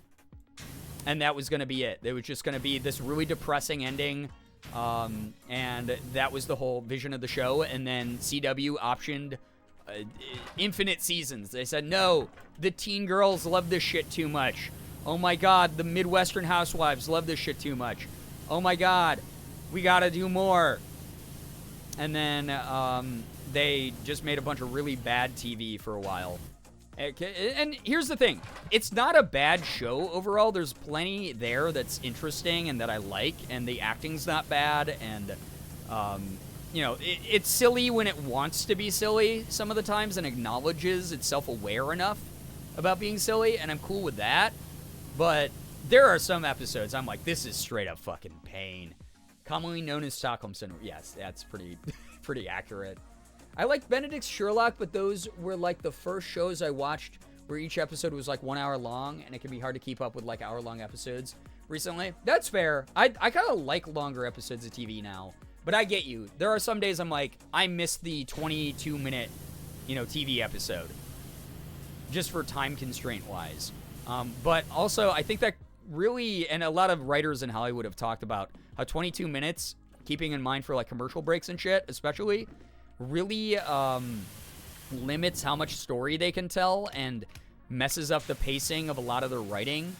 [SPEAKER 3] And that was going to be it. It was just going to be this really depressing ending. And that was the whole vision of the show. And then CW optioned infinite seasons. They said, no, the teen girls love this shit too much. Oh my God, the Midwestern housewives love this shit too much. Oh my God, we gotta do more. And then they just made a bunch of really bad TV for a while. And here's the thing. It's not a bad show overall. There's plenty there that's interesting and that I like. And the acting's not bad. And, you know, it's silly when it wants to be silly some of the times and acknowledges it's self-aware enough about being silly. And I'm cool with that. But there are some episodes I'm like, this is straight up fucking pain. Commonly known as Stockholm Syndrome. Yes, that's pretty accurate. I liked Benedict's Sherlock, but those were like the first shows I watched where each episode was like 1 hour long, and it can be hard to keep up with like hour-long episodes recently. That's fair. I kind of like longer episodes of TV now, but I get you. There are some days I'm like, I miss the 22-minute, you know, TV episode, just for time constraint-wise. But also, I think that really, and a lot of writers in Hollywood have talked about how 22 minutes, keeping in mind for like commercial breaks and shit, especially, really limits how much story they can tell and messes up the pacing of a lot of their writing.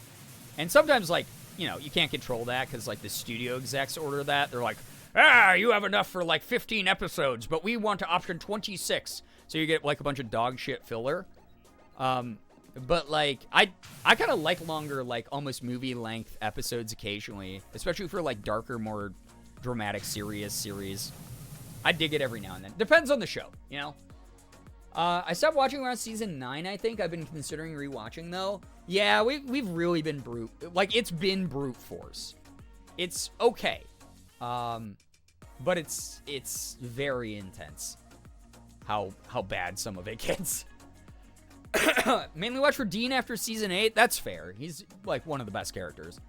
[SPEAKER 3] And sometimes, like, you know, you can't control that because, like, the studio execs order that. They're like, you have enough for, like, 15 episodes, but we want to option 26. So you get, like, a bunch of dog shit filler. But, like, I kind of like longer, like, almost movie-length episodes occasionally, especially for, like, darker, more dramatic, serious series. I dig it every now and then. Depends on the show, you know? I stopped watching around season 9, I think. I've been considering rewatching, though. Yeah, we've really been like, it's been brute force. It's okay. But it's very intense how bad some of it gets. Mainly watch for Dean after season 8. That's fair. He's, like, one of the best characters.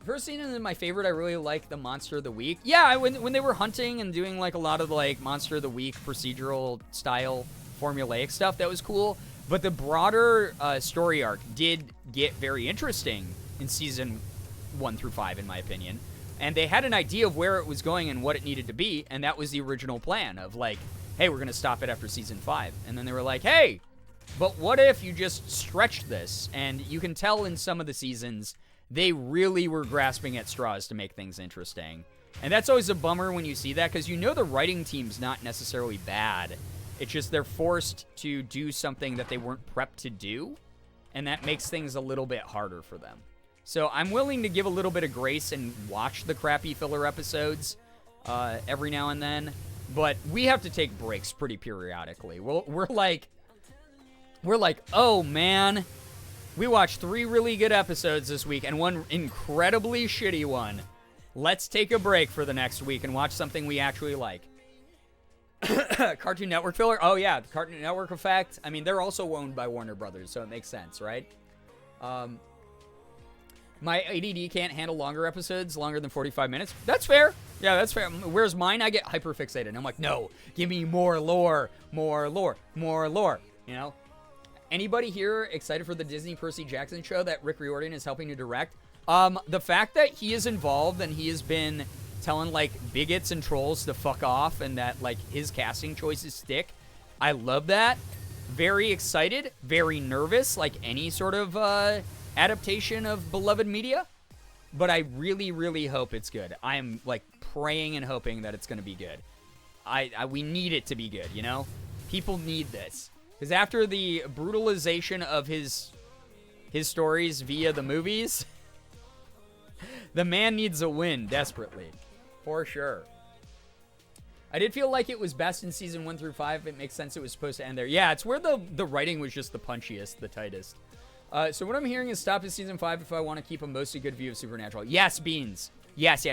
[SPEAKER 3] First scene is my favorite. I really like the Monster of the Week. Yeah, when they were hunting and doing like a lot of like Monster of the Week procedural style formulaic stuff, that was cool. But the broader story arc did get very interesting in season 1 through 5, in my opinion. And they had an idea of where it was going and what it needed to be, and that was the original plan of like, hey, we're gonna stop it after season 5. And then they were like, hey, but what if you just stretched this? And you can tell in some of the seasons they really were grasping at straws to make things interesting. And that's always a bummer when you see that, because you know the writing team's not necessarily bad. It's just they're forced to do something that they weren't prepped to do, and that makes things a little bit harder for them. So I'm willing to give a little bit of grace and watch the crappy filler episodes every now and then, but we have to take breaks pretty periodically. We're like, oh man, we watched 3 really good episodes this week and 1 incredibly shitty one. Let's take a break for the next week and watch something we actually like. Cartoon Network filler? Oh, yeah, the Cartoon Network effect. I mean, they're also owned by Warner Brothers, so it makes sense, right? My ADD can't handle longer episodes, longer than 45 minutes. That's fair. Yeah, that's fair. Whereas mine, I get hyper-fixated. I'm like, no, give me more lore, more lore, more lore, you know? Anybody here excited for the Disney Percy Jackson show that Rick Riordan is helping to direct? The fact that he is involved and he has been telling, like, bigots and trolls to fuck off and that, like, his casting choices stick, I love that. Very excited, very nervous, like any sort of adaptation of beloved media. But I really, really hope it's good. I am, like, praying and hoping that it's going to be good. We need it to be good, you know? People need this. Because after the brutalization of his stories via the movies, the man needs a win desperately. For sure. I did feel like it was best in season 1 through 5. It makes sense it was supposed to end there. Yeah, it's where the writing was just the punchiest, the tightest. So what I'm hearing is stop at season 5 if I want to keep a mostly good view of Supernatural. Yes, Beans. Yes.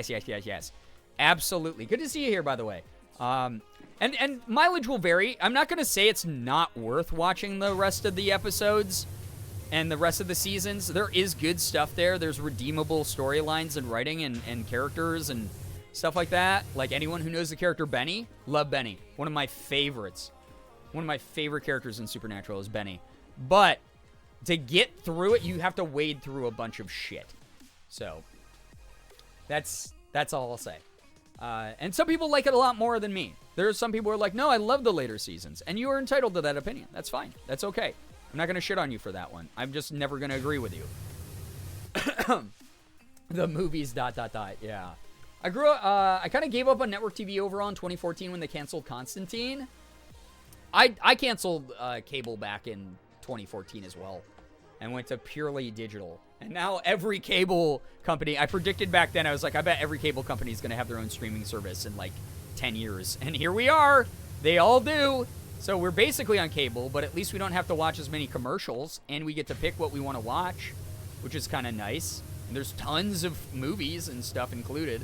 [SPEAKER 3] Absolutely. Good to see you here, by the way. And mileage will vary. I'm not going to say it's not worth watching the rest of the episodes. and the rest of the seasons, there is good stuff there. There's redeemable storylines and writing and characters and stuff like that. Like, anyone who knows the character Benny, love Benny. One of my favorites. One of my favorite characters in Supernatural is Benny. But to get through it, you have to wade through a bunch of shit. So that's all I'll say. And some people like it a lot more than me. There are some people who are like, no, I love the later seasons. And you are entitled to that opinion. That's fine. That's okay. I'm not going to shit on you for that one. I'm just never going to agree with you. The movies, ... Yeah. I grew up, I kind of gave up on network TV overall in 2014 when they canceled Constantine. I canceled cable back in 2014 as well and went to purely digital. And now every cable company, I predicted back then, I was like, I bet every cable company is going to have their own streaming service in like 10 years. And here we are. They all do. So we're basically on cable, but at least we don't have to watch as many commercials, and we get to pick what we want to watch, which is kind of nice. And there's tons of movies and stuff included.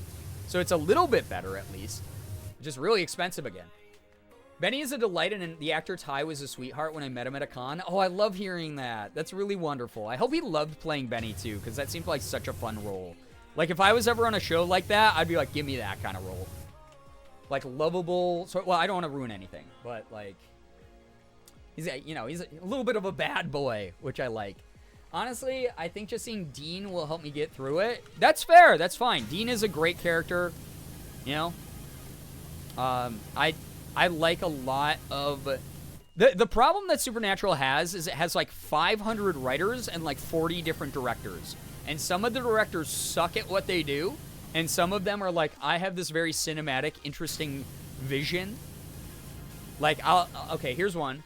[SPEAKER 3] So it's a little bit better, at least. Just really expensive again. Benny is a delight, and the actor Ty was a sweetheart when I met him at a con. Oh, I love hearing that. That's really wonderful. I hope he loved playing Benny, too, because that seemed like such a fun role. Like, if I was ever on a show like that, I'd be like, give me that kind of role. Like, lovable. So, well, I don't want to ruin anything, but, like, he's a little bit of a bad boy, which I like. Honestly, I think just seeing Dean will help me get through it. That's fair. That's fine. Dean is a great character, you know? I like a lot of... The problem that Supernatural has is it has like 500 writers and like 40 different directors. And some of the directors suck at what they do. And some of them are like, I have this very cinematic, interesting vision. Like, okay, here's one.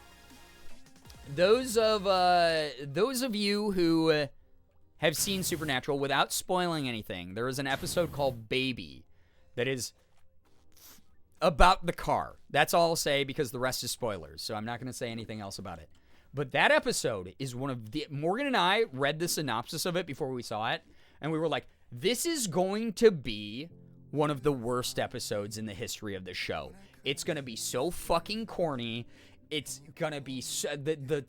[SPEAKER 3] Those of you who have seen Supernatural, without spoiling anything, there is an episode called Baby that is about the car. That's all I'll say, because the rest is spoilers, so I'm not going to say anything else about it. But that episode is one of the... Morgan and I read the synopsis of it before we saw it, and we were like, this is going to be one of the worst episodes in the history of the show. It's going to be so fucking corny. It's going to be... The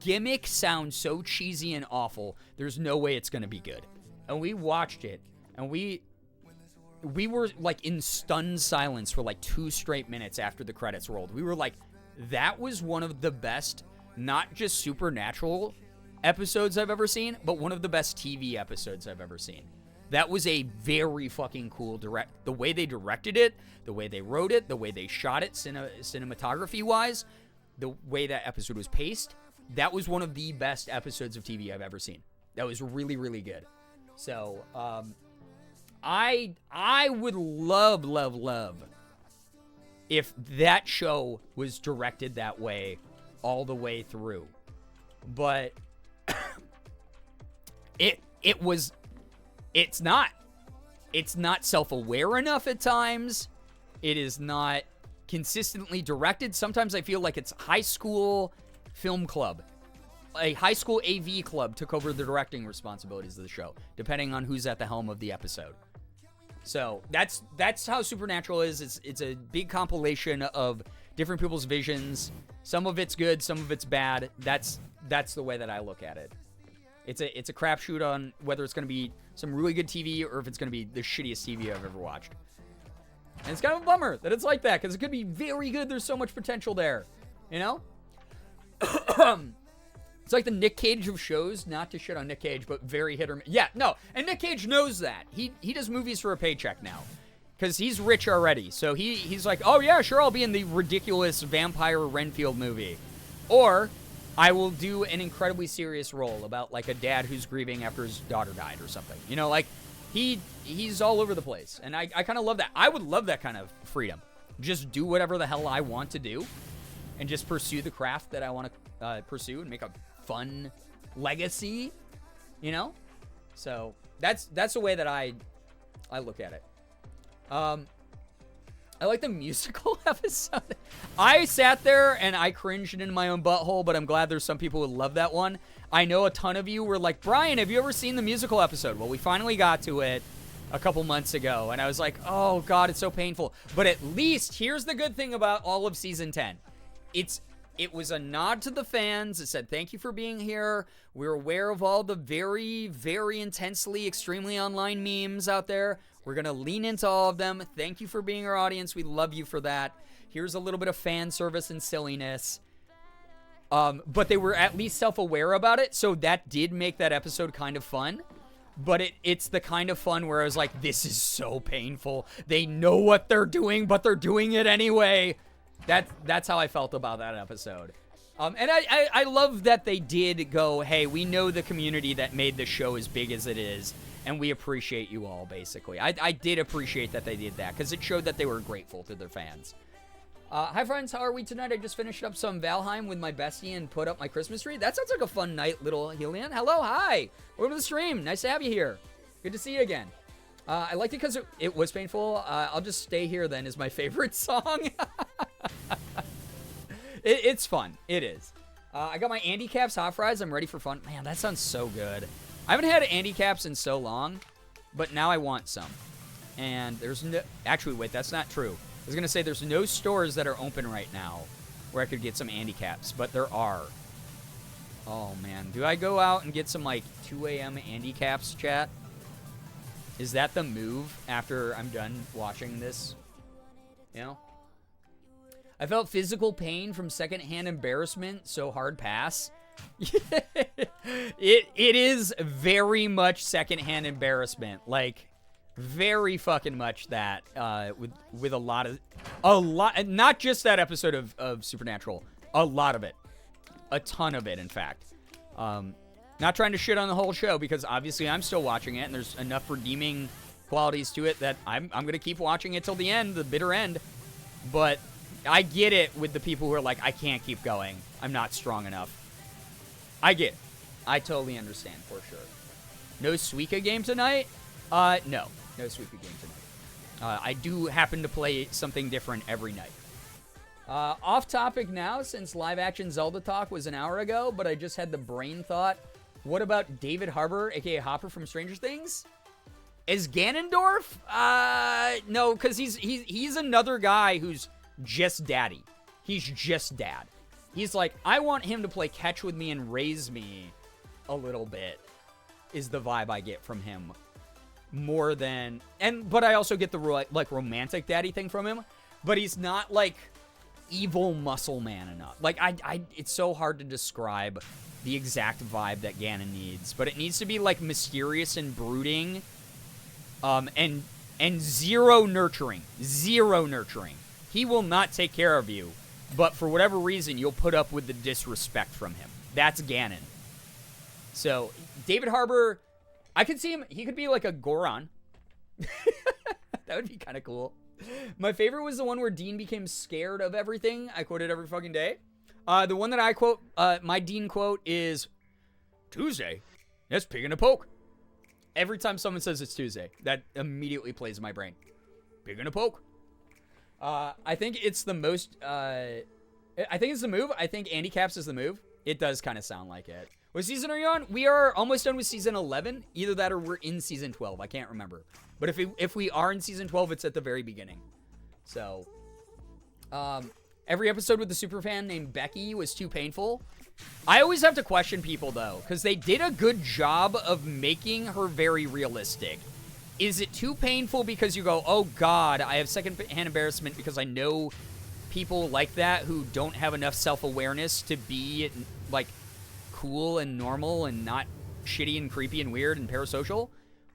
[SPEAKER 3] gimmick sounds so cheesy and awful. There's no way it's going to be good. And we watched it, and we were like in stunned silence for like 2 straight minutes after the credits rolled. We were like, that was one of the best, not just Supernatural episodes I've ever seen, but one of the best TV episodes I've ever seen. That was a very fucking cool the way they directed it, the way they wrote it, the way they shot it cinematography wise, the way that episode was paced. That was one of the best episodes of TV I've ever seen. That was really, really good. So, I would love if that show was directed that way all the way through. But it's not self-aware enough at times. It is not consistently directed. Sometimes I feel like it's high school film club. A high school AV club took over the directing responsibilities of the show, depending on who's at the helm of the episode. So that's how Supernatural is. It's a big compilation of different people's visions. Some of it's good, some of it's bad. That's the way that I look at it. It's a crapshoot on whether it's going to be some really good TV or if it's going to be the shittiest TV I've ever watched. And it's kind of a bummer that it's like that, because it could be very good. There's so much potential there, you know? It's like the Nick Cage of shows, not to shit on Nick Cage, but very hit or miss. Yeah, no, and Nick Cage knows that. He does movies for a paycheck now, because he's rich already. So he's like, oh yeah, sure, I'll be in the ridiculous Vampire Renfield movie. Or I will do an incredibly serious role about like a dad who's grieving after his daughter died or something. You know, like he's all over the place. And I kind of love that. I would love that kind of freedom. Just do whatever the hell I want to do and just pursue the craft that I want to pursue and make a fun legacy, you know? So that's the way that I look at it. I like the musical episode. I sat there and I cringed in my own butthole, but I'm glad there's some people who love that one. I know a ton of you were like, Brian, have you ever seen the musical episode? Well, we finally got to it a couple months ago, and I was like, oh God, it's so painful. But at least, here's the good thing about all of season 10. It's It was a nod to the fans. It said, thank you for being here. We're aware of all the very, very intensely, extremely online memes out there. We're going to lean into all of them. Thank you for being our audience. We love you for that. Here's a little bit of fan service and silliness. But they were at least self-aware about it, so that did make that episode kind of fun. But it's the kind of fun where I was like, this is so painful. They know what they're doing, but they're doing it anyway. That's how I felt about that episode. And I love that they did go, hey, we know the community that made the show as big as it is, and we appreciate you all, basically. I did appreciate that they did that, because it showed that they were grateful to their fans. Hi, friends. How are we tonight? I just finished up some Valheim with my bestie and put up my Christmas tree. That sounds like a fun night, little Helian. Hello, hi. Welcome to the stream. Nice to have you here. Good to see you again. I liked it because it was painful. I'll just stay here then is my favorite song. It's fun. It is. I got my Andy Caps hot fries. I'm ready for fun. Man, that sounds so good. I haven't had Andy Caps in so long, but now I want some. And there's no... Actually, wait, that's not true. I was going to say there's no stores that are open right now where I could get some Andy Caps, but there are. Oh, man. Do I go out and get some, like, 2 a.m. Andy Caps, chat? Is that the move after I'm done watching this? You know? I felt physical pain from secondhand embarrassment, so hard pass. It is very much secondhand embarrassment. Like... very fucking much that with a lot, not just that episode of Supernatural, a lot of it, a ton of it, in fact. Not trying to shit on the whole show, because obviously I'm still watching it and there's enough redeeming qualities to it that I'm gonna keep watching it till the end, the bitter end. But I get it with the people who are like, I can't keep going, I'm not strong enough. I get it. I totally understand, for sure. No Suika game tonight? No Suika game tonight. I do happen to play something different every night. Off topic now, since live action Zelda talk was an hour ago, but I just had the brain thought. What about David Harbour, aka Hopper from Stranger Things? As Ganondorf? No, because he's another guy who's just daddy. He's just dad. He's like, I want him to play catch with me and raise me a little bit, is the vibe I get from him. More than, but I also get the like romantic daddy thing from him, but he's not like evil muscle man enough. Like it's so hard to describe the exact vibe that Ganon needs, but it needs to be like mysterious and brooding, and zero nurturing. He will not take care of you, but for whatever reason, you'll put up with the disrespect from him. That's Ganon. So David Harbour, I could see him, he could be like a Goron. That would be kind of cool. My favorite was the one where Dean became scared of everything. I quote it every fucking day. The one that I quote, my Dean quote is, Tuesday? That's pig in a poke. Every time someone says it's Tuesday, that immediately plays in my brain. Pig in a poke. I think it's the most, I think it's the move. I think Andy Caps is the move. It does kind of sound like it. What season are you on? We are almost done with season 11. Either that or we're in season 12. I can't remember. But if we are in season 12, it's at the very beginning. So, every episode with the superfan named Becky was too painful. I always have to question people, though, because they did a good job of making her very realistic. Is it too painful because you go, oh, God, I have secondhand embarrassment because I know people like that who don't have enough self-awareness to be, like, cool and normal and not shitty and creepy and weird and parasocial?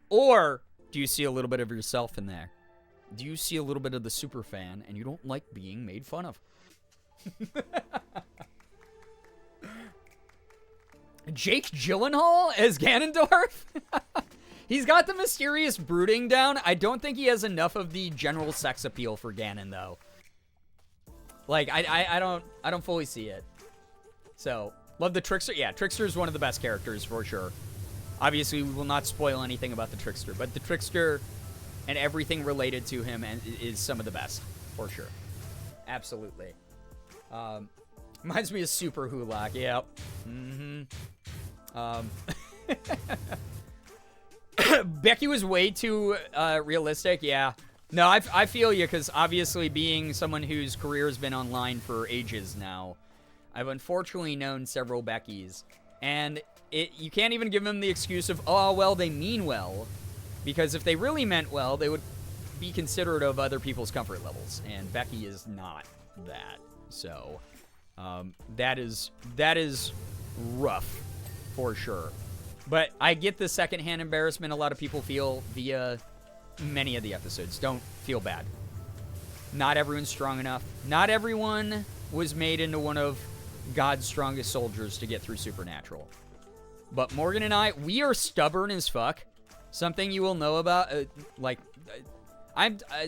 [SPEAKER 3] Or do you see a little bit of yourself in there? Do you see a little bit of the super fan and you don't like being made fun of? Jake Gyllenhaal as Ganondorf? He's got the mysterious brooding down. I don't think he has enough of the general sex appeal for Ganon, though. Like, I don't fully see it. So, love the Trickster. Yeah, Trickster is one of the best characters, for sure. Obviously, we will not spoil anything about the Trickster, but the Trickster and everything related to him is some of the best, for sure. Absolutely. Reminds me of Super Hulak. Yep. Becky was way too realistic. Yeah. No, I feel you, because obviously being someone whose career has been online for ages now, I've unfortunately known several Beckys, and you can't even give them the excuse of, oh, well, they mean well, because if they really meant well, they would be considerate of other people's comfort levels, and Becky is not that. So, that is rough, for sure. But I get the secondhand embarrassment a lot of people feel via many of the episodes. Don't feel bad. Not everyone's strong enough. Not everyone was made into one of God's strongest soldiers to get through Supernatural. But Morgan and I, we are stubborn as fuck. Something you will know about,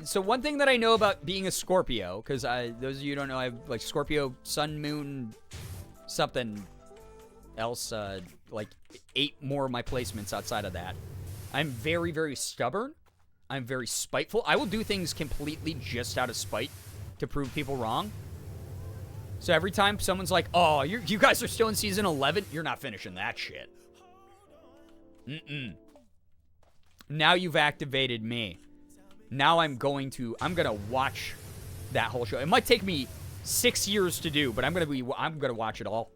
[SPEAKER 3] so one thing that I know about being a Scorpio, because those of you who don't know, I have like Scorpio, Sun, Moon, something else, like 8 more of my placements outside of that. I'm very, very stubborn. I'm very spiteful. I will do things completely just out of spite to prove people wrong. So every time someone's like, oh, you guys are still in season 11, you're not finishing that shit. Now you've activated me. Now I'm gonna watch that whole show. It might take me 6 years to do, but I'm gonna watch it all.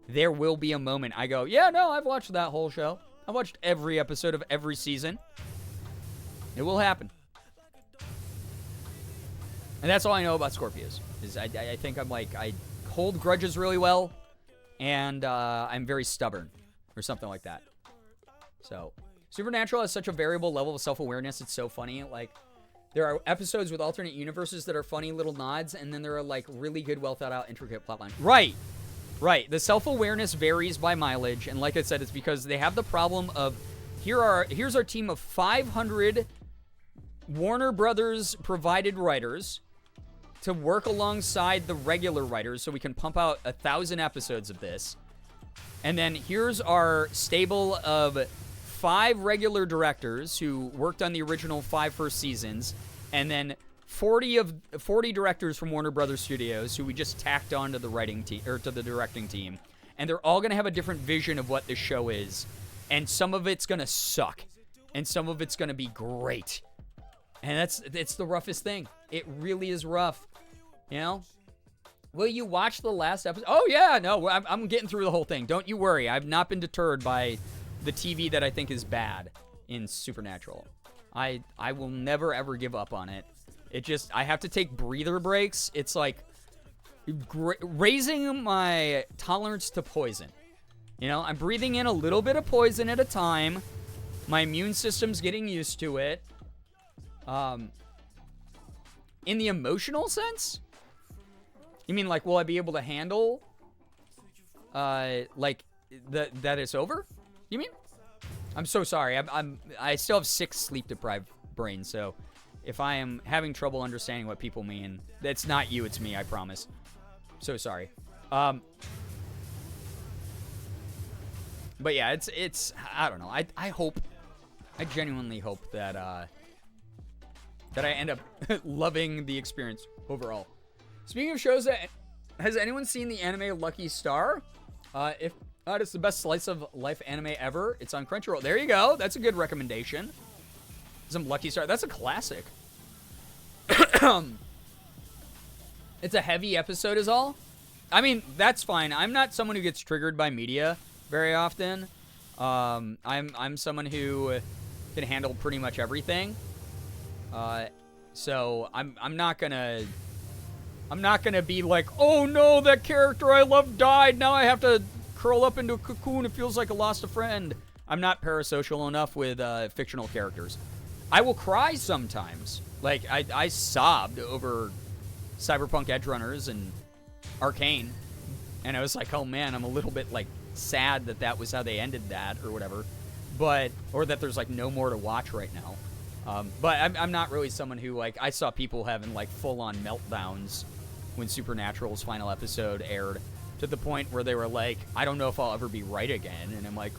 [SPEAKER 3] There will be a moment I go, yeah, no, I've watched that whole show. I've watched every episode of every season. It will happen. And that's all I know about Scorpios. Is I think I'm like, I hold grudges really well, and I'm very stubborn, or something like that. So, Supernatural has such a variable level of self-awareness. It's so funny. Like, there are episodes with alternate universes that are funny little nods, and then there are like really good, well thought out, intricate plotline. Right. The self-awareness varies by mileage, and like I said, it's because they have the problem of here's our team of 500 Warner Brothers provided writers to work alongside the regular writers so we can pump out 1,000 episodes of this. And then here's our stable of 5 regular directors who worked on the original 5 first seasons, and then 40 directors from Warner Brothers Studios who we just tacked on to the writing team, or to the directing team. And they're all going to have a different vision of what this show is. And some of it's going to suck. And some of it's going to be great. And it's the roughest thing. It really is rough. You know? Will you watch the last episode? Oh, yeah. No, I'm getting through the whole thing. Don't you worry. I've not been deterred by the TV that I think is bad in Supernatural. I will never, ever give up on it. I have to take breather breaks. It's like raising my tolerance to poison. You know, I'm breathing in a little bit of poison at a time. My immune system's getting used to it. In the emotional sense? You mean like, will I be able to handle, like, that it's over? You mean? I'm so sorry. I still have 6 sleep-deprived brains, so if I am having trouble understanding what people mean, it's not you, it's me, I promise. So sorry. But yeah, it's I don't know. I genuinely hope that I end up loving the experience overall. Speaking of shows, has anyone seen the anime Lucky Star? If not, it's the best slice of life anime ever. It's on Crunchyroll. There you go. That's a good recommendation. Some Lucky Star. That's a classic. It's a heavy episode is all. I mean, that's fine. I'm not someone who gets triggered by media very often. I'm someone who can handle pretty much everything. So I'm not gonna be like, oh no, that character I love died. Now I have to curl up into a cocoon. It feels like I lost a friend. I'm not parasocial enough with fictional characters. I will cry sometimes. Like I sobbed over Cyberpunk Edgerunners and Arcane, and I was like, oh man, I'm a little bit like sad that was how they ended that or whatever, or that there's like no more to watch right now. But I'm not really someone who, like, I saw people having like full-on meltdowns when Supernatural's final episode aired, to the point where they were like, I don't know if I'll ever be right again. And I'm like,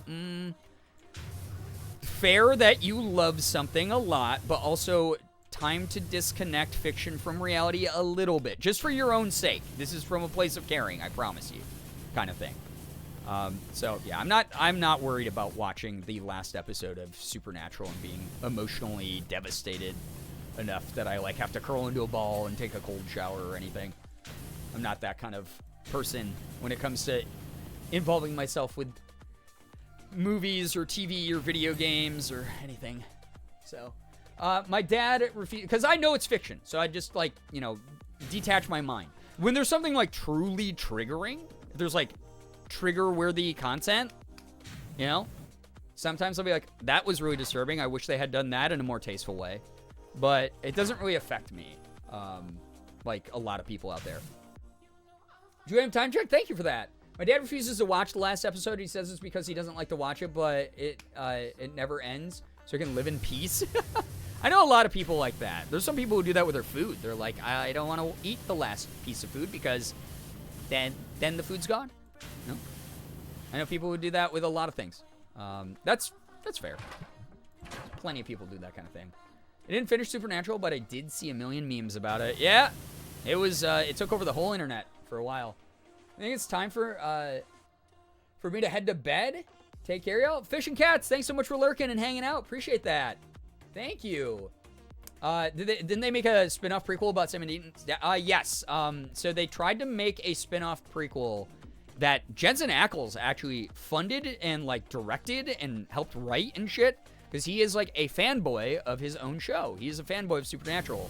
[SPEAKER 3] fair that you love something a lot, but also time to disconnect fiction from reality a little bit, just for your own sake. This is from a place of caring, I promise you, kind of thing. So yeah, I'm not worried about watching the last episode of Supernatural and being emotionally devastated enough that I like have to curl into a ball and take a cold shower or anything. I'm not that kind of person when it comes to involving myself with movies or TV or video games or anything. So, my dad refused, because I know it's fiction, so I just, like, you know, detach my mind. When there's something, like, truly triggering, if there's, like, trigger-worthy content, you know, sometimes I'll be like, that was really disturbing. I wish they had done that in a more tasteful way. But it doesn't really affect me, like a lot of people out there. Julian Time Check, thank you for that. My dad refuses to watch the last episode. He says it's because he doesn't like to watch it, but it never ends, so he can live in peace. I know a lot of people like that. There's some people who do that with their food. They're like, I don't want to eat the last piece of food because then the food's gone. No, I know people who do that with a lot of things. That's fair. Plenty of people do that kind of thing. I didn't finish Supernatural, but I did see a million memes about it. Yeah, it was. It took over the whole internet for a while. I think it's time for me to head to bed. Take care, y'all. Fish and Cats, thanks so much for lurking and hanging out. Appreciate that. Thank you. Didn't they make a spin-off prequel about Sam and Dean? Yes. So they tried to make a spin-off prequel that Jensen Ackles actually funded and, like, directed and helped write and shit, because he is, like, a fanboy of his own show. He is a fanboy of Supernatural,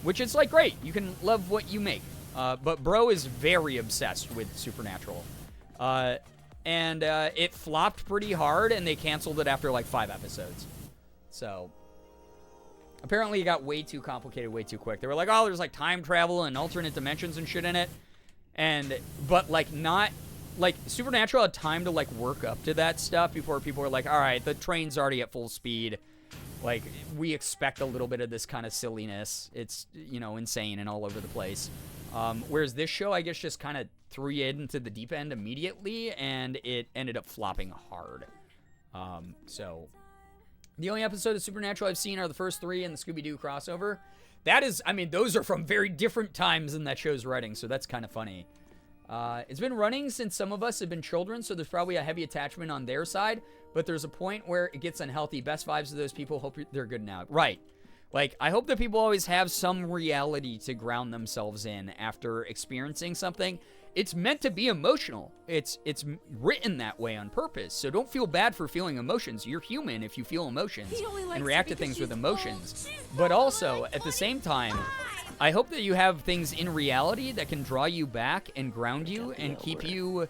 [SPEAKER 3] which is, like, great. You can love what you make. But bro is very obsessed with Supernatural. And it flopped pretty hard, and they canceled it after, like, 5 episodes. So, apparently it got way too complicated way too quick. They were like, oh, there's, like, time travel and alternate dimensions and shit in it. But, like, not... Like, Supernatural had time to, like, work up to that stuff before people were like, all right, the train's already at full speed. Like, we expect a little bit of this kind of silliness. It's, you know, insane and all over the place. Whereas this show, I guess, just kind of threw you into the deep end immediately, and it ended up flopping hard. So, the only episode of Supernatural I've seen are the first 3 in the Scooby-Doo crossover. That is, I mean, those are from very different times in that show's writing, so that's kind of funny. It's been running since some of us have been children, so there's probably a heavy attachment on their side, but there's a point where it gets unhealthy. Best vibes to those people. Hope they're good now. Right. Like, I hope that people always have some reality to ground themselves in after experiencing something. It's meant to be emotional. It's written that way on purpose, so don't feel bad for feeling emotions. You're human if you feel emotions and react to things with emotions. But also, at the same time, I hope that you have things in reality that can draw you back and ground you and keep you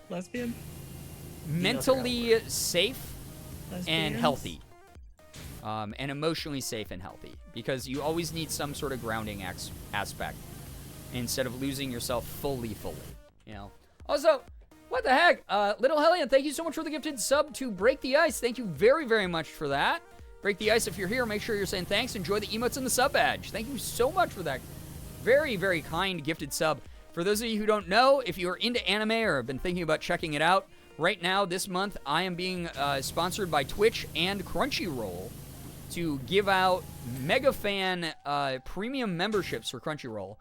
[SPEAKER 3] mentally safe and healthy. And emotionally safe and healthy. Because you always need some sort of grounding aspect instead of losing yourself fully. You know. Also, what the heck? Little Hellion, thank you so much for the gifted sub to Break the Ice. Thank you very, very much for that. Break the Ice, if you're here, make sure you're saying thanks. Enjoy the emotes and the sub badge. Thank you so much for that. Very, very kind gifted sub. For those of you who don't know, if you are into anime or have been thinking about checking it out, right now, this month, I am being sponsored by Twitch and Crunchyroll to give out mega fan premium memberships for Crunchyroll.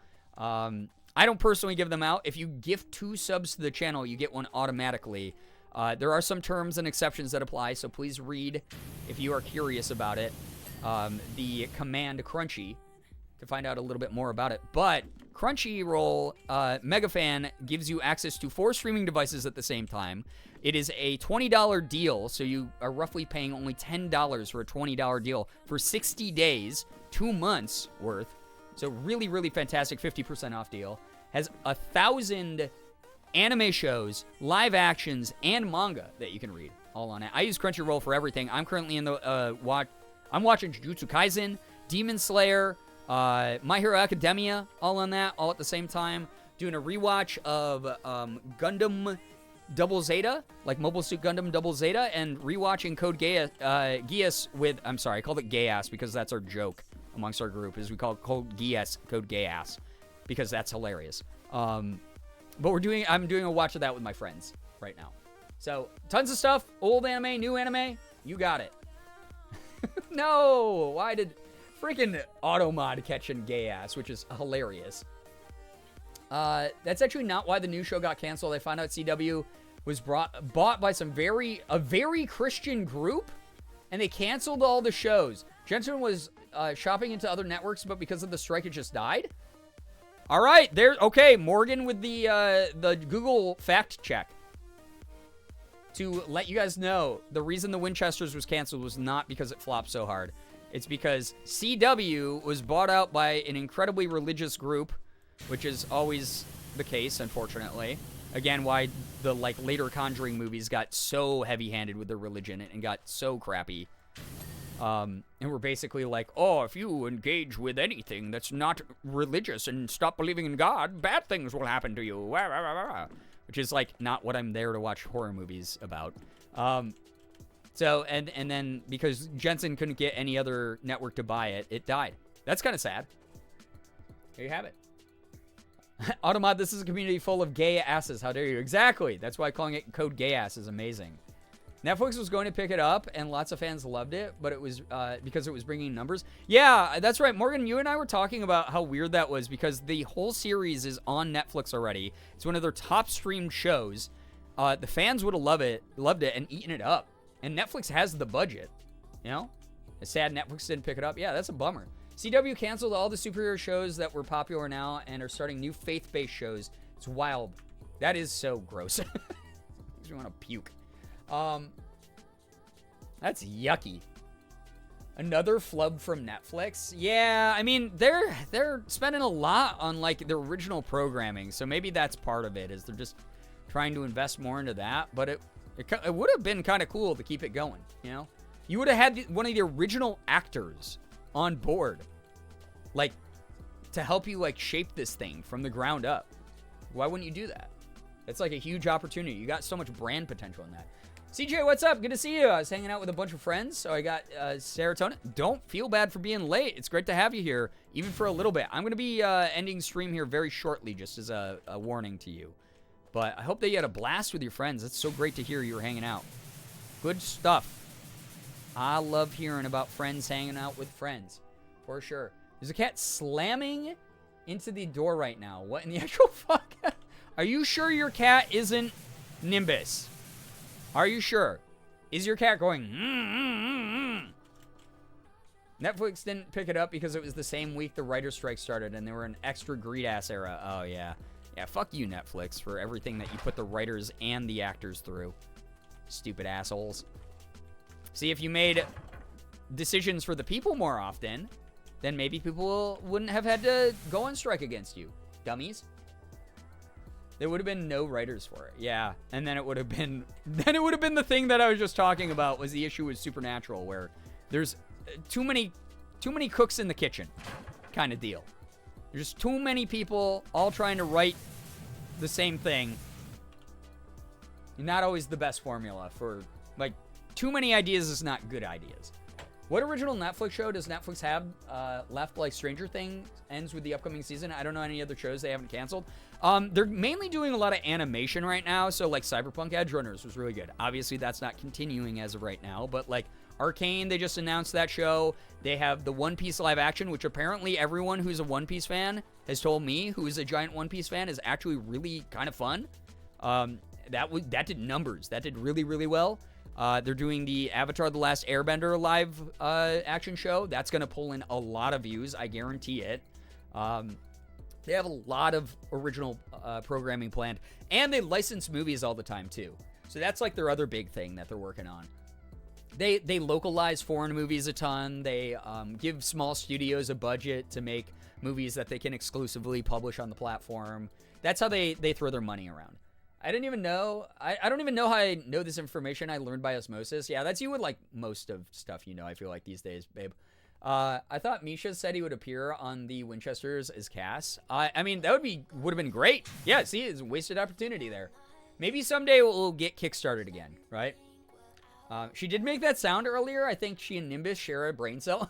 [SPEAKER 3] I don't personally give them out. If you gift 2 subs to the channel, you get one automatically. There are some terms and exceptions that apply, so please read if you are curious about it. The command Crunchy to find out a little bit more about it. But Crunchyroll Megafan gives you access to 4 streaming devices at the same time. It is a $20 deal, so you are roughly paying only $10 for a $20 deal for 60 days, 2 months worth. So really, really fantastic 50% off deal. Has 1,000 anime shows, live actions, and manga that you can read all on it. I use Crunchyroll for everything. I'm currently in the I'm watching Jujutsu Kaisen, Demon Slayer, My Hero Academia, all on that, all at the same time. Doing a rewatch of Gundam Double Zeta, like Mobile Suit Gundam Double Zeta, and rewatching Code Geass with, I'm sorry, I called it Gay-Ass because that's our joke amongst our group, is we call it Code Gay-Ass, because that's hilarious. But I'm doing a watch of that with my friends right now. So, tons of stuff, old anime, new anime, you got it. No, why did freaking Automod catching Gay-Ass, which is hilarious. That's actually not why the new show got canceled. I found out CW was bought by a very Christian group, and they canceled all the shows. Jensen was shopping into other networks, but because of the strike, it just died. All right, there. Okay, Morgan with the Google fact check. To let you guys know, the reason the Winchesters was canceled was not because it flopped so hard. It's because CW was bought out by an incredibly religious group, which is always the case, unfortunately. Again, why the like later Conjuring movies got so heavy-handed with their religion and got so crappy. And we're basically like, oh, if you engage with anything that's not religious and stop believing in God, bad things will happen to you. Which is like not what I'm there to watch horror movies about. So, and then because Jensen couldn't get any other network to buy it, it died. That's kind of sad. There you have it. Automod, this is a community full of gay asses. How dare you? Exactly. That's why calling it Code Gay Ass is amazing. Netflix was going to pick it up, and lots of fans loved it, but it was because it was bringing numbers. Yeah, that's right. Morgan, you and I were talking about how weird that was because the whole series is on Netflix already. It's one of their top streamed shows. The fans would have loved it, and eaten it up. And Netflix has the budget, you know? It's sad Netflix didn't pick it up. Yeah, that's a bummer. CW canceled all the superhero shows that were popular now and are starting new faith-based shows. It's wild. That is so gross. Makes me want to puke. That's yucky. Another flub from Netflix. Yeah, I mean, they're spending a lot on like their original programming, so maybe that's part of it, is they're just trying to invest more into that, but it would have been kind of cool to keep it going, you know? You would have had one of the original actors on board, like, to help you, like, shape this thing from the ground up. Why wouldn't you do that? It's, like, a huge opportunity. You got so much brand potential in that. CJ, what's up? Good to see you. I was hanging out with a bunch of friends, so I got serotonin. Don't feel bad for being late. It's great to have you here, even for a little bit. I'm going to be ending stream here very shortly, just as a warning to you. But I hope that you had a blast with your friends. It's so great to hear you were hanging out. Good stuff. I love hearing about friends hanging out with friends. For sure. There's a cat slamming into the door right now. What in the actual fuck? Are you sure your cat isn't Nimbus? Are you sure? Is your cat going, Netflix didn't pick it up because it was the same week the writer's strike started and they were an extra greed-ass era. Oh, yeah. Yeah, fuck you, Netflix, for everything that you put the writers and the actors through. Stupid assholes. See, if you made decisions for the people more often, then maybe people wouldn't have had to go on strike against you. Dummies. There would have been no writers for it. Yeah, and then it would have been the thing that I was just talking about was the issue with Supernatural, where there's too many cooks in the kitchen kind of deal. There's too many people all trying to write the same thing. Not always the best formula for, like, too many ideas is not good ideas. What original Netflix show does Netflix have left? Like Stranger Things ends with the upcoming season. I don't know any other shows they haven't canceled. They're mainly doing a lot of animation right now. So like Cyberpunk Edge Runners was really good. Obviously that's not continuing as of right now, but like Arcane, they just announced that show. They have the One Piece live action, which apparently everyone who's a One Piece fan has told me, who is a giant One Piece fan, is actually really kind of fun. That did numbers. That did really, really well. They're doing the Avatar The Last Airbender live action show. That's going to pull in a lot of views. I guarantee it. They have a lot of original programming planned. And they license movies all the time, too. So that's like their other big thing that they're working on. They localize foreign movies a ton. They give small studios a budget to make movies that they can exclusively publish on the platform. That's how they throw their money around. I didn't even know. I don't even know how I know this information. I learned by osmosis. Yeah, that's you with like most of stuff, you know, I feel like these days, babe. I thought Misha said he would appear on the Winchesters as Cass. I mean, that would have been great. Yeah, see, it's a wasted opportunity there. Maybe someday we'll get kickstarted again, right? She did make that sound earlier. I think she and Nimbus share a brain cell.